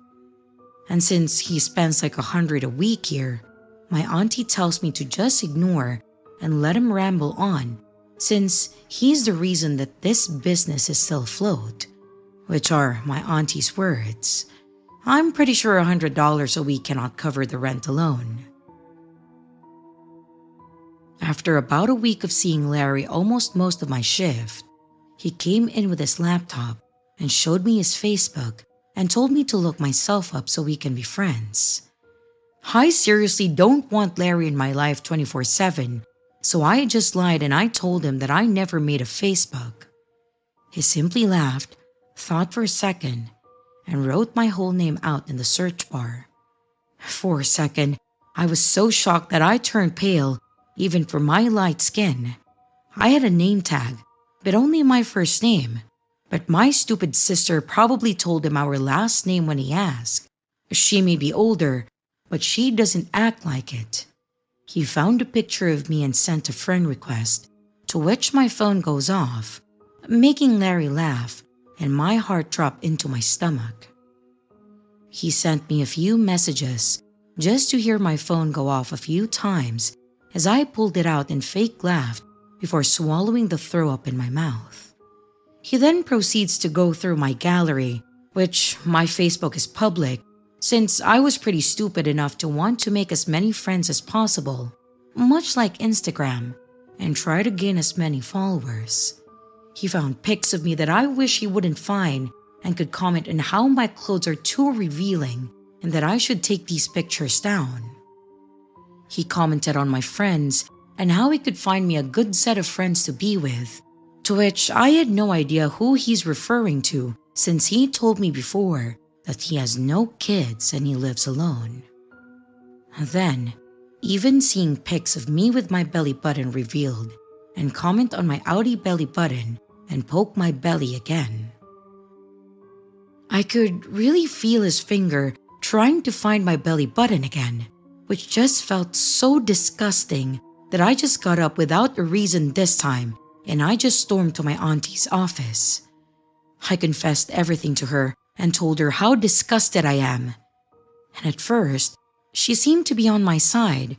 Speaker 1: And since he spends like $100 a week here, my auntie tells me to just ignore and let him ramble on, since he's the reason that this business is still afloat, which are my auntie's words. I'm pretty sure $100 a week cannot cover the rent alone. After about a week of seeing Larry almost most of my shift, he came in with his laptop and showed me his Facebook and told me to look myself up so we can be friends. I seriously don't want Larry in my life 24/7, so I just lied and I told him that I never made a Facebook. He simply laughed, thought for a second, and wrote my whole name out in the search bar. For a second, I was so shocked that I turned pale, even for my light skin. I had a name tag, but only my first name. But my stupid sister probably told him our last name when he asked. She may be older, but she doesn't act like it. He found a picture of me and sent a friend request, to which my phone goes off, making Larry laugh, and my heart dropped into my stomach. He sent me a few messages just to hear my phone go off a few times as I pulled it out and fake laughed before swallowing the throw up in my mouth. He then proceeds to go through my gallery, which my Facebook is public, since I was pretty stupid enough to want to make as many friends as possible, much like Instagram, and try to gain as many followers. He found pics of me that I wish he wouldn't find and could comment on how my clothes are too revealing and that I should take these pictures down. He commented on my friends and how he could find me a good set of friends to be with, to which I had no idea who he's referring to since he told me before that he has no kids and he lives alone. Then, even seeing pics of me with my belly button revealed and comment on my outie belly button and poke my belly again. I could really feel his finger trying to find my belly button again, which just felt so disgusting that I just got up without a reason this time and I just stormed to my auntie's office. I confessed everything to her and told her how disgusted I am. And at first, she seemed to be on my side,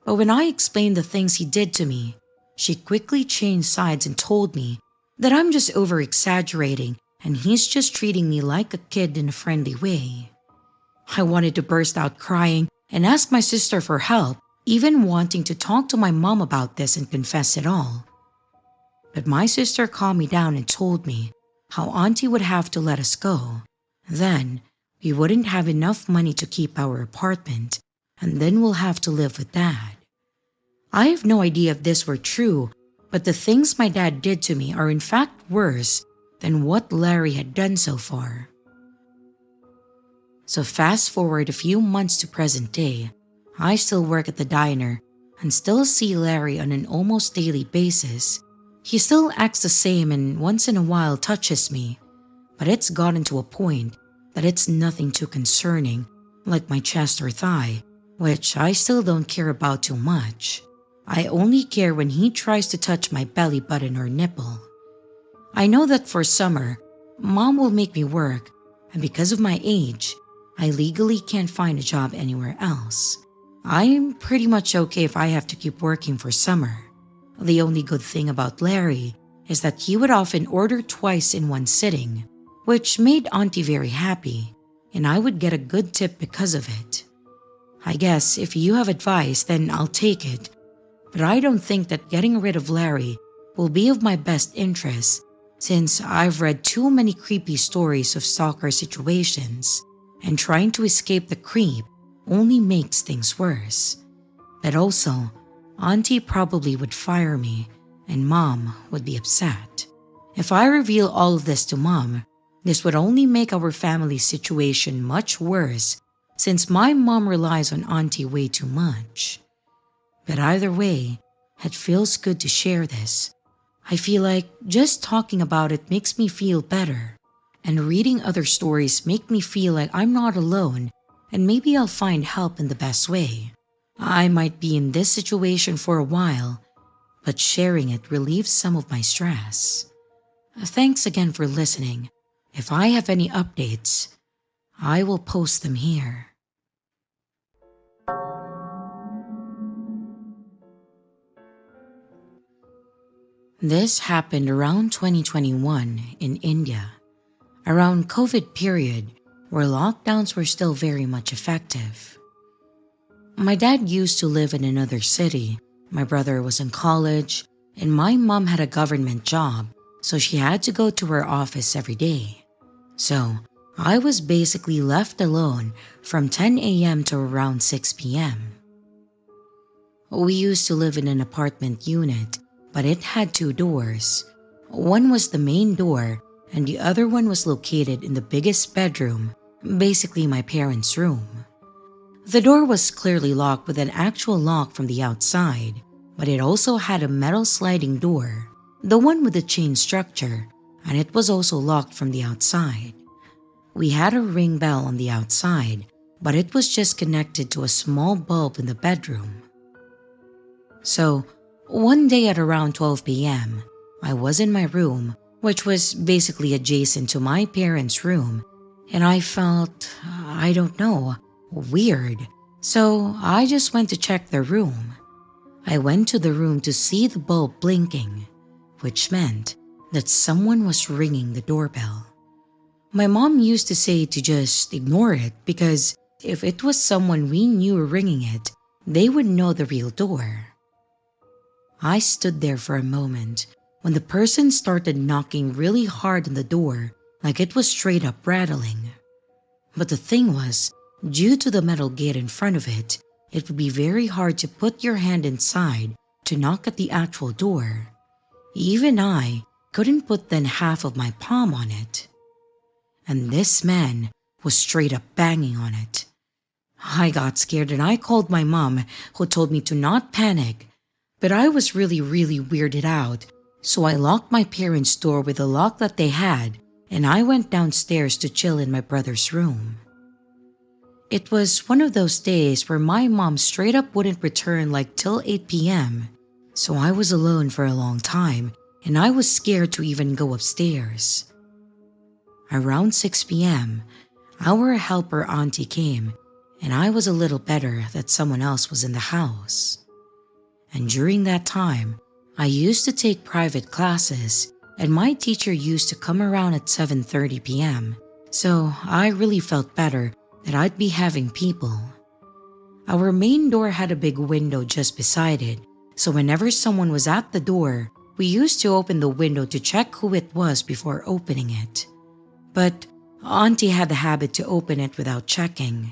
Speaker 1: but when I explained the things he did to me, she quickly changed sides and told me that I'm just over-exaggerating and he's just treating me like a kid in a friendly way. I wanted to burst out crying and ask my sister for help, even wanting to talk to my mom about this and confess it all. But my sister calmed me down and told me how Auntie would have to let us go. Then we wouldn't have enough money to keep our apartment, and then we'll have to live with Dad. I have no idea if this were true, but the things my dad did to me are in fact worse than what Larry had done so far. So fast forward a few months to present day, I still work at the diner and still see Larry on an almost daily basis. He still acts the same and once in a while touches me, but it's gotten to a point that it's nothing too concerning, like my chest or thigh, which I still don't care about too much. I only care when he tries to touch my belly button or nipple. I know that for summer, Mom will make me work, and because of my age, I legally can't find a job anywhere else. I'm pretty much okay if I have to keep working for summer. The only good thing about Larry is that he would often order twice in one sitting, which made Auntie very happy, and I would get a good tip because of it. I guess if you have advice, then I'll take it, but I don't think that getting rid of Larry will be of my best interest, since I've read too many creepy stories of stalker situations, and trying to escape the creep only makes things worse. But also, Auntie probably would fire me, and Mom would be upset. If I reveal all of this to Mom, this would only make our family situation much worse, since my mom relies on Auntie way too much. But either way, it feels good to share this. I feel like just talking about it makes me feel better, and reading other stories make me feel like I'm not alone, and maybe I'll find help in the best way. I might be in this situation for a while, but sharing it relieves some of my stress. Thanks again for listening. If I have any updates, I will post them here. This happened around 2021 in India, around COVID period where lockdowns were still very much effective. My dad used to live in another city, my brother was in college, and my mom had a government job, so she had to go to her office every day. So I was basically left alone from 10 a.m. to around 6 p.m. We used to live in an apartment unit, but it had two doors. One was the main door, and the other one was located in the biggest bedroom, basically my parents' room. The door was clearly locked with an actual lock from the outside, but it also had a metal sliding door, the one with the chain structure, and it was also locked from the outside. We had a ring bell on the outside, but it was just connected to a small bulb in the bedroom. So, one day at around 12 p.m., I was in my room, which was basically adjacent to my parents' room, and I felt, I don't know, weird. So I just went to check the room. I went to the room to see the bulb blinking, which meant that someone was ringing the doorbell. My mom used to say to just ignore it because if it was someone we knew ringing it, they would know the real door. I stood there for a moment when the person started knocking really hard on the door like it was straight up rattling. But the thing was, due to the metal gate in front of it, it would be very hard to put your hand inside to knock at the actual door. Even I couldn't put then half of my palm on it. And this man was straight up banging on it. I got scared and I called my mom, who told me to not panic. But I was really weirded out, so I locked my parents' door with the lock that they had, and I went downstairs to chill in my brother's room. It was one of those days where my mom straight up wouldn't return like till 8 p.m., so I was alone for a long time, and I was scared to even go upstairs. Around 6 p.m., our helper auntie came, and I was a little better that someone else was in the house. And during that time, I used to take private classes, and my teacher used to come around at 7:30 p.m., so I really felt better that I'd be having people. Our main door had a big window just beside it, so whenever someone was at the door, we used to open the window to check who it was before opening it. But Auntie had the habit to open it without checking.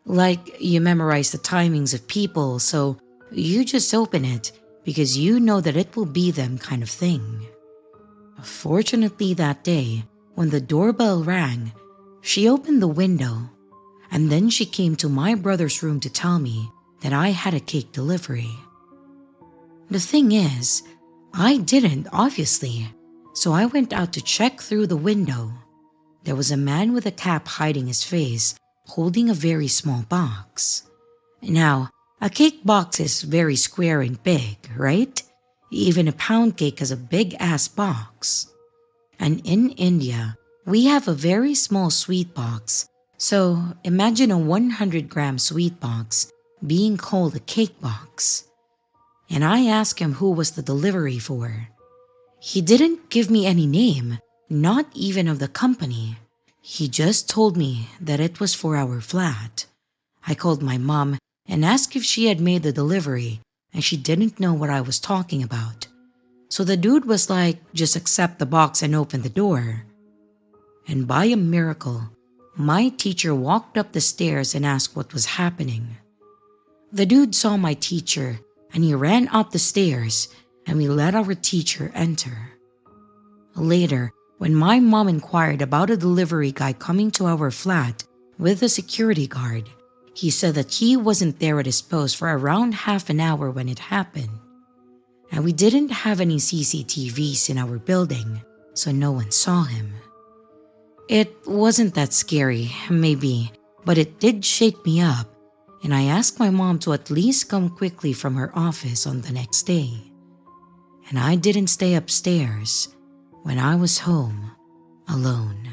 Speaker 1: Like you memorize the timings of people, so you just open it because you know that it will be them kind of thing. Fortunately that day, when the doorbell rang, she opened the window, and then she came to my brother's room to tell me that I had a cake delivery. The thing is, I didn't, obviously, so I went out to check through the window. There was a man with a cap hiding his face, holding a very small box. Now, a cake box is very square and big, right? Even a pound cake has a big-ass box. And in India, we have a very small sweet box, so imagine a 100-gram sweet box being called a cake box. And I asked him who was the delivery for. He didn't give me any name, not even of the company. He just told me that it was for our flat. I called my mom and asked if she had made the delivery, and she didn't know what I was talking about. So the dude was like, just accept the box and open the door. And by a miracle, my teacher walked up the stairs and asked what was happening. The dude saw my teacher and he ran up the stairs, and we let our teacher enter. Later, when my mom inquired about a delivery guy coming to our flat with a security guard, he said that he wasn't there at his post for around half an hour when it happened. And we didn't have any CCTVs in our building, so no one saw him. It wasn't that scary, maybe, but it did shake me up, and I asked my mom to at least come quickly from her office on the next day. And I didn't stay upstairs when I was home alone.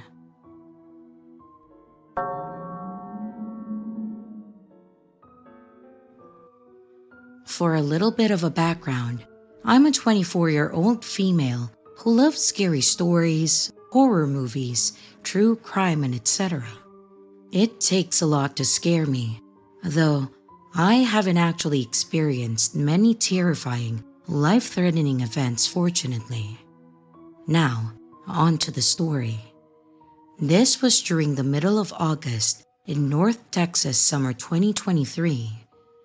Speaker 1: For a little bit of a background, I'm a 24-year-old female who loves scary stories, horror movies, true crime, and etc. It takes a lot to scare me, though I haven't actually experienced many terrifying, life-threatening events, fortunately. Now, on to the story. This was during the middle of August in North Texas summer 2023,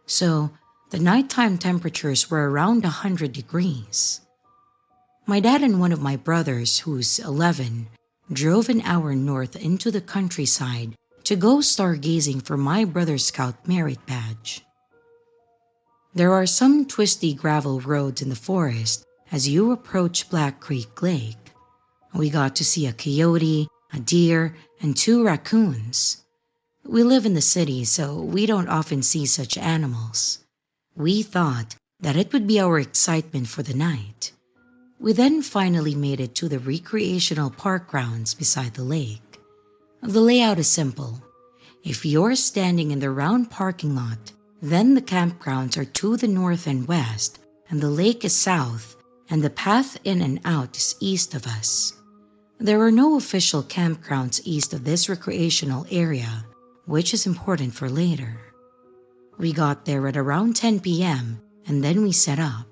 Speaker 1: so the nighttime temperatures were around 100 degrees. My dad and one of my brothers, who's 11, drove an hour north into the countryside to go stargazing for my brother's Scout merit badge. There are some twisty gravel roads in the forest as you approach Black Creek Lake. We got to see a coyote, a deer, and 2 raccoons. We live in the city, so we don't often see such animals. We thought that it would be our excitement for the night. We then finally made it to the recreational park grounds beside the lake. The layout is simple. If you're standing in the round parking lot, then the campgrounds are to the north and west, and the lake is south, and the path in and out is east of us. There are no official campgrounds east of this recreational area, which is important for later. We got there at around 10 p.m. and then we set up.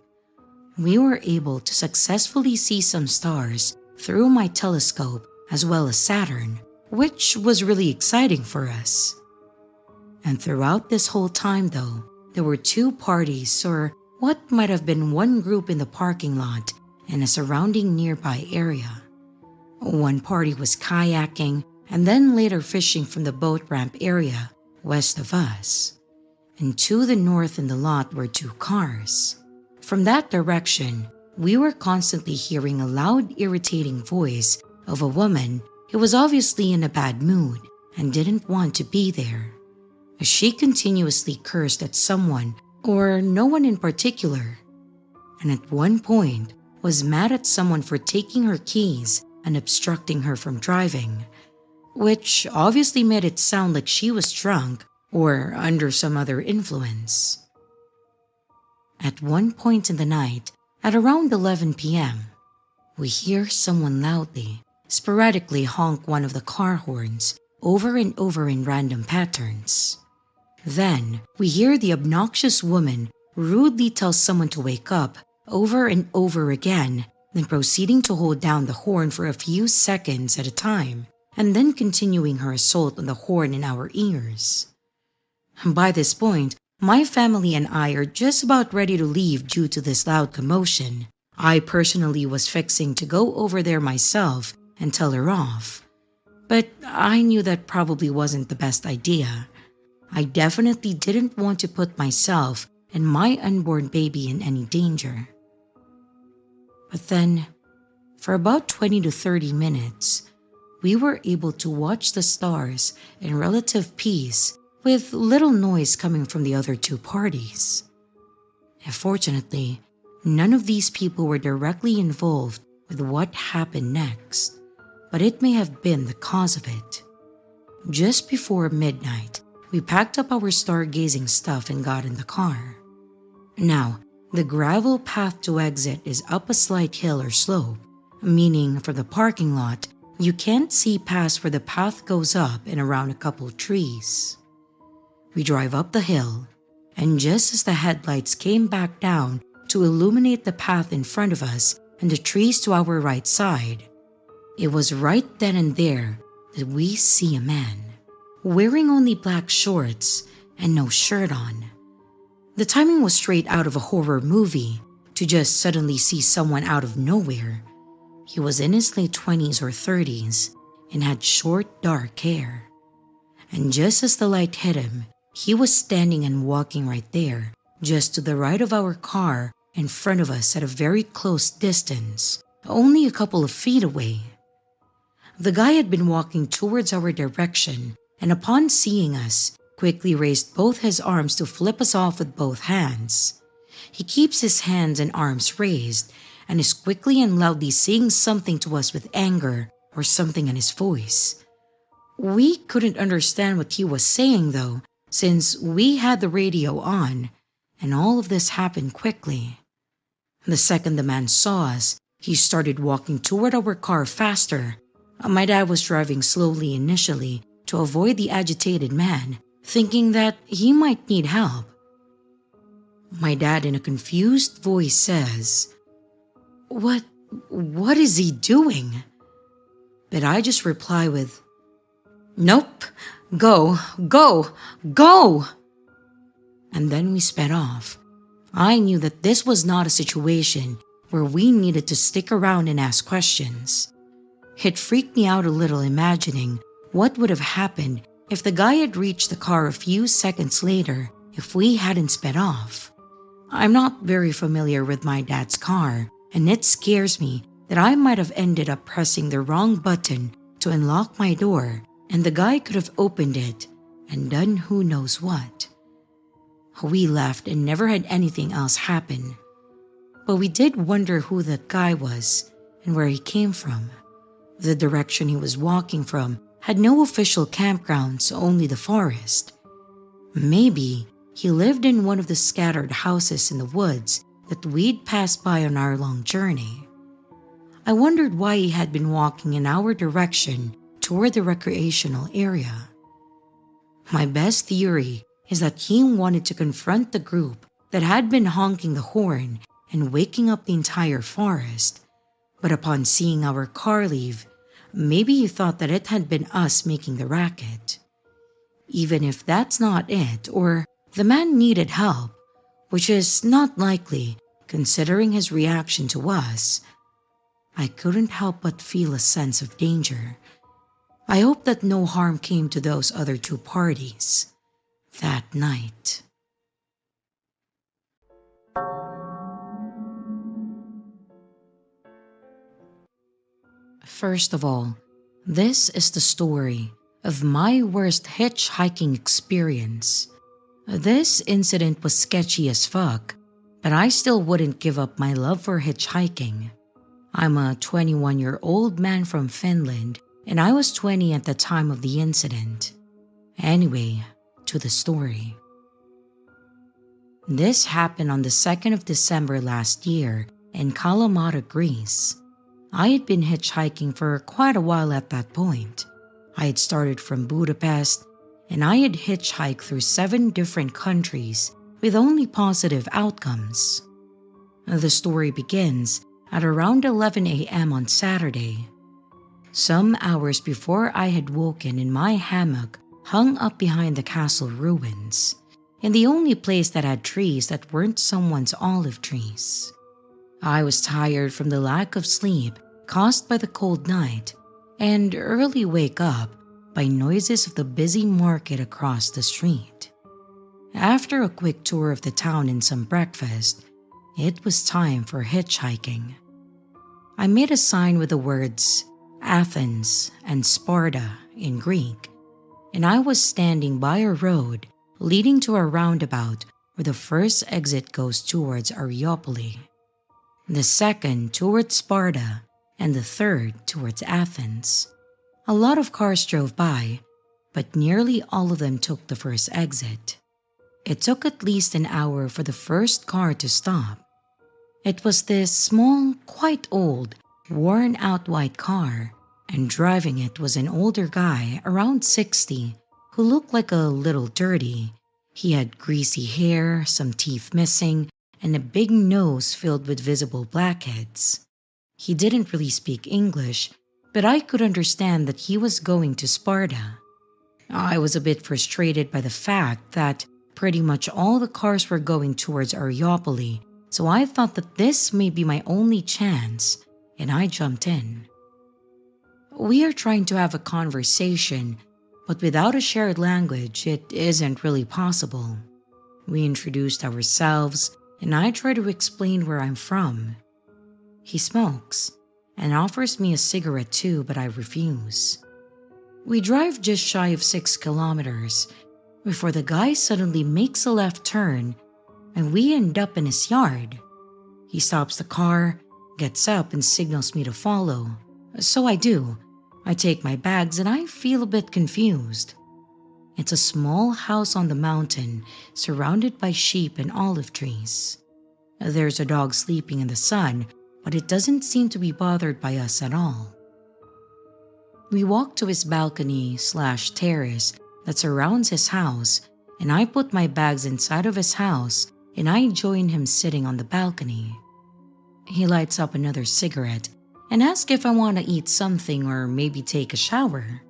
Speaker 1: We were able to successfully see some stars through my telescope as well as Saturn, which was really exciting for us. And throughout this whole time though, there were 2 parties, or what might have been one group, in the parking lot and a surrounding nearby area. One party was kayaking and then later fishing from the boat ramp area west of us. And to the north in the lot were 2 cars. From that direction, we were constantly hearing a loud, irritating voice of a woman who was obviously in a bad mood and didn't want to be there. She continuously cursed at someone or no one in particular, and at one point was mad at someone for taking her keys and obstructing her from driving, which obviously made it sound like she was drunk or under some other influence. At one point in the night, at around 11 p.m., we hear someone loudly, sporadically honk one of the car horns over and over in random patterns. Then, we hear the obnoxious woman rudely tell someone to wake up over and over again, then proceeding to hold down the horn for a few seconds at a time, and then continuing her assault on the horn in our ears. By this point, my family and I are just about ready to leave due to this loud commotion. I personally was fixing to go over there myself and tell her off, but I knew that probably wasn't the best idea. I definitely didn't want to put myself and my unborn baby in any danger. But then, for about 20 to 30 minutes, we were able to watch the stars in relative peace with little noise coming from the other two parties. Fortunately, none of these people were directly involved with what happened next, but it may have been the cause of it. Just before midnight, we packed up our stargazing stuff and got in the car. Now, the gravel path to exit is up a slight hill or slope, meaning from the parking lot, you can't see past where the path goes up and around a couple trees. We drive up the hill, and just as the headlights came back down to illuminate the path in front of us and the trees to our right side, it was right then and there that we see a man, wearing only black shorts and no shirt on. The timing was straight out of a horror movie to just suddenly see someone out of nowhere. He was in his late 20s or 30s and had short, dark hair. And just as the light hit him, he was standing and walking right there, just to the right of our car, in front of us at a very close distance, only a couple of feet away. The guy had been walking towards our direction, and upon seeing us, quickly raised both his arms to flip us off with both hands. He keeps his hands and arms raised, and is quickly and loudly saying something to us with anger or something in his voice. We couldn't understand what he was saying though, since we had the radio on, and all of this happened quickly. The second the man saw us, he started walking toward our car faster. My dad was driving slowly initially to avoid the agitated man, thinking that he might need help. My dad, in a confused voice, says, What is he doing?" But I just reply with, "Nope, go, go, go!" And then we sped off. I knew that this was not a situation where we needed to stick around and ask questions. It freaked me out a little imagining what would have happened if the guy had reached the car a few seconds later if we hadn't sped off. I'm not very familiar with my dad's car, and it scares me that I might have ended up pressing the wrong button to unlock my door, and the guy could have opened it and done who knows what. We left and never had anything else happen, but we did wonder who that guy was and where he came from. The direction he was walking from had no official campgrounds, only the forest. Maybe he lived in one of the scattered houses in the woods that we'd passed by on our long journey. I wondered why he had been walking in our direction toward the recreational area. My best theory is that he wanted to confront the group that had been honking the horn and waking up the entire forest, but upon seeing our car leave, maybe he thought that it had been us making the racket. Even if that's not it, or the man needed help, which is not likely considering his reaction to us, I couldn't help but feel a sense of danger. I hope that no harm came to those other two parties that night. First of all, this is the story of my worst hitchhiking experience. This incident was sketchy as fuck, but I still wouldn't give up my love for hitchhiking. I'm a 21-year-old man from Finland, and I was 20 at the time of the incident. Anyway, to the story. This happened on the 2nd of December last year in Kalamata, Greece. I had been hitchhiking for quite a while at that point. I had started from Budapest, and I had hitchhiked through 7 different countries with only positive outcomes. The story begins at around 11 a.m. on Saturday. Some hours before I had woken in my hammock hung up behind the castle ruins, in the only place that had trees that weren't someone's olive trees. I was tired from the lack of sleep caused by the cold night and early wake up by noises of the busy market across the street. After a quick tour of the town and some breakfast, it was time for hitchhiking. I made a sign with the words Athens and Sparta in Greek, and I was standing by a road leading to a roundabout where the first exit goes towards Areopoli, the second towards Sparta, and the third towards Athens. A lot of cars drove by, but nearly all of them took the first exit. It took at least an hour for the first car to stop. It was this small, quite old, worn-out white car, and driving it was an older guy around 60 who looked like a little dirty. He had greasy hair, some teeth missing, and a big nose filled with visible blackheads. He didn't really speak English, but I could understand that he was going to Sparta. I was a bit frustrated by the fact that pretty much all the cars were going towards Areopoli, so I thought that this may be my only chance, and I jumped in. We are trying to have a conversation, but without a shared language, it isn't really possible. We introduced ourselves, and I try to explain where I'm from. He smokes and offers me a cigarette too, but I refuse. We drive just shy of 6 kilometers before the guy suddenly makes a left turn and we end up in his yard. He stops the car, gets up, and signals me to follow. So I do. I take my bags and I feel a bit confused. It's a small house on the mountain surrounded by sheep and olive trees. There's a dog sleeping in the sun, but it doesn't seem to be bothered by us at all. We walk to his balcony/terrace that surrounds his house, and I put my bags inside of his house and I join him sitting on the balcony. He lights up another cigarette and asks if I want to eat something or maybe take a shower.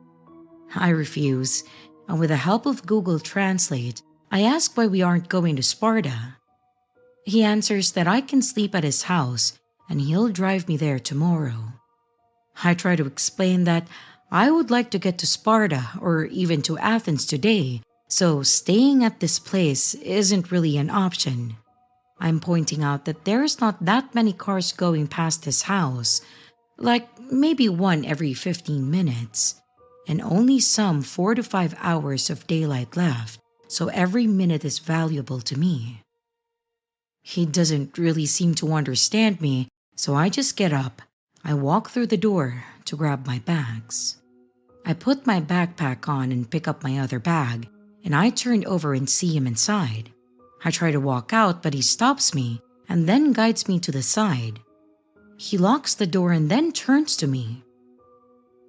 Speaker 1: I refuse, and with the help of Google Translate, I ask why we aren't going to Sparta. He answers that I can sleep at his house and he'll drive me there tomorrow. I try to explain that I would like to get to Sparta or even to Athens today, so staying at this place isn't really an option. I'm pointing out that there's not that many cars going past his house, like maybe one every 15 minutes, and only some 4 to 5 hours of daylight left, so every minute is valuable to me. He doesn't really seem to understand me, so I just get up. I walk through the door to grab my bags. I put my backpack on and pick up my other bag, and I turn over and see him inside. I try to walk out, but he stops me and then guides me to the side. He locks the door and then turns to me.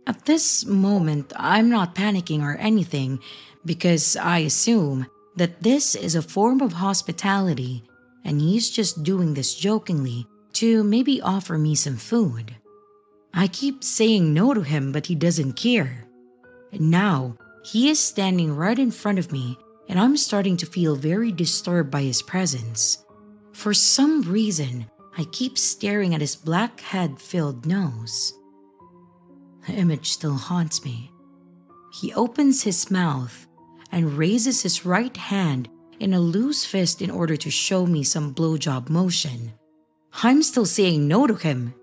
Speaker 1: At this moment, I'm not panicking or anything because I assume that this is a form of hospitality and he's just doing this jokingly to maybe offer me some food. I keep saying no to him, but he doesn't care. And now, he is standing right in front of me and I'm starting to feel very disturbed by his presence. For some reason, I keep staring at his black head-filled nose. The image still haunts me. He opens his mouth and raises his right hand in a loose fist in order to show me some blowjob motion. I'm still saying no to him,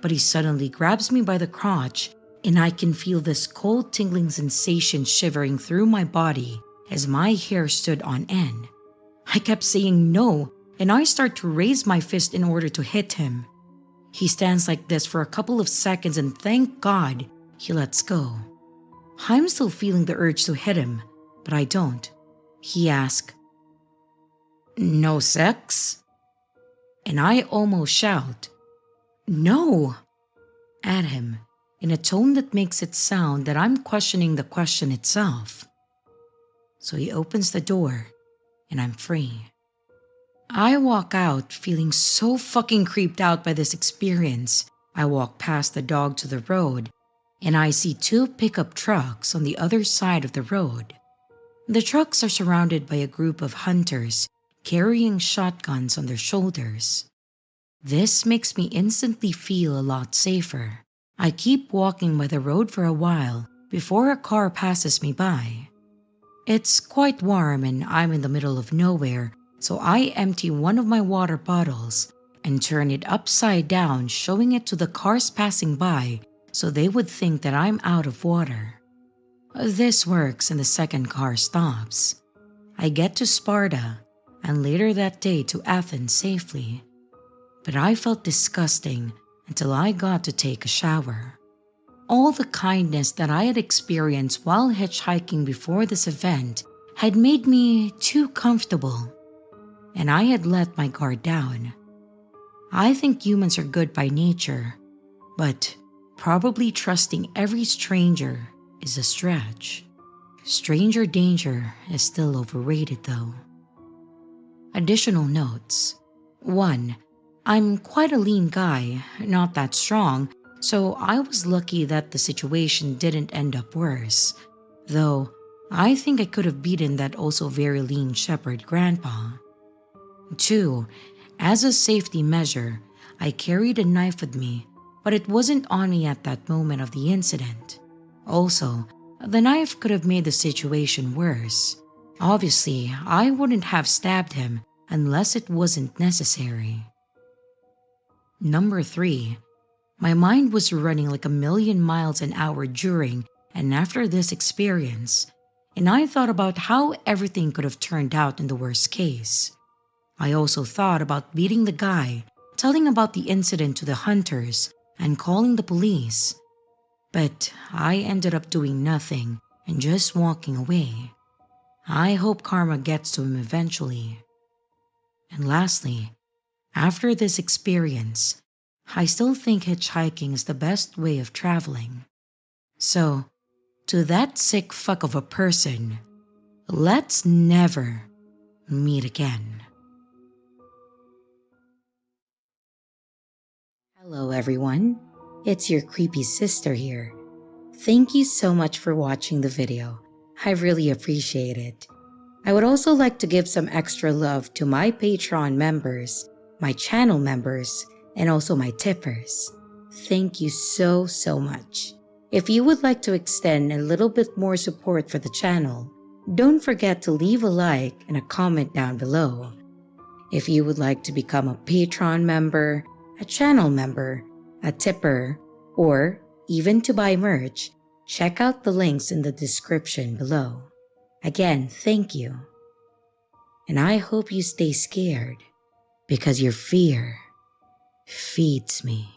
Speaker 1: but he suddenly grabs me by the crotch and I can feel this cold tingling sensation shivering through my body as my hair stood on end. I kept saying no and I start to raise my fist in order to hit him. He stands like this for a couple of seconds and thank God he lets go. I'm still feeling the urge to hit him, but I don't. He asks, "No sex?" And I almost shout, "No!" at him in a tone that makes it sound that I'm questioning the question itself. So he opens the door and I'm free. I walk out feeling so fucking creeped out by this experience. I walk past the dog to the road and I see two pickup trucks on the other side of the road. The trucks are surrounded by a group of hunters carrying shotguns on their shoulders. This makes me instantly feel a lot safer. I keep walking by the road for a while before a car passes me by. It's quite warm and I'm in the middle of nowhere, so I empty one of my water bottles and turn it upside down, showing it to the cars passing by so they would think that I'm out of water. This works and the second car stops. I get to Sparta and later that day to Athens safely. But I felt disgusting until I got to take a shower. All the kindness that I had experienced while hitchhiking before this event had made me too comfortable, and I had let my guard down. I think humans are good by nature, but probably trusting every stranger is a stretch. Stranger danger is still overrated though. Additional notes. 1. I'm quite a lean guy, not that strong, so I was lucky that the situation didn't end up worse. Though, I think I could have beaten that also very lean shepherd grandpa. 2. As a safety measure, I carried a knife with me, but it wasn't on me at that moment of the incident. Also, the knife could have made the situation worse. Obviously, I wouldn't have stabbed him unless it wasn't necessary. Number 3. My mind was running like a million miles an hour during and after this experience, and I thought about how everything could have turned out in the worst case. I also thought about beating the guy, telling about the incident to the hunters, and calling the police. But I ended up doing nothing and just walking away. I hope karma gets to him eventually. And lastly, after this experience, I still think hitchhiking is the best way of traveling. So, to that sick fuck of a person, let's never meet again. Hello everyone, it's your creepy sister here. Thank you so much for watching the video. I really appreciate it. I would also like to give some extra love to my Patreon members, my channel members, and also my tippers. Thank you so much. If you would like to extend a little bit more support for the channel, don't forget to leave a like and a comment down below. If you would like to become a Patreon member, a channel member, a tipper, or even to buy merch, check out the links in the description below. Again, thank you. And I hope you stay scared, because your fear feeds me.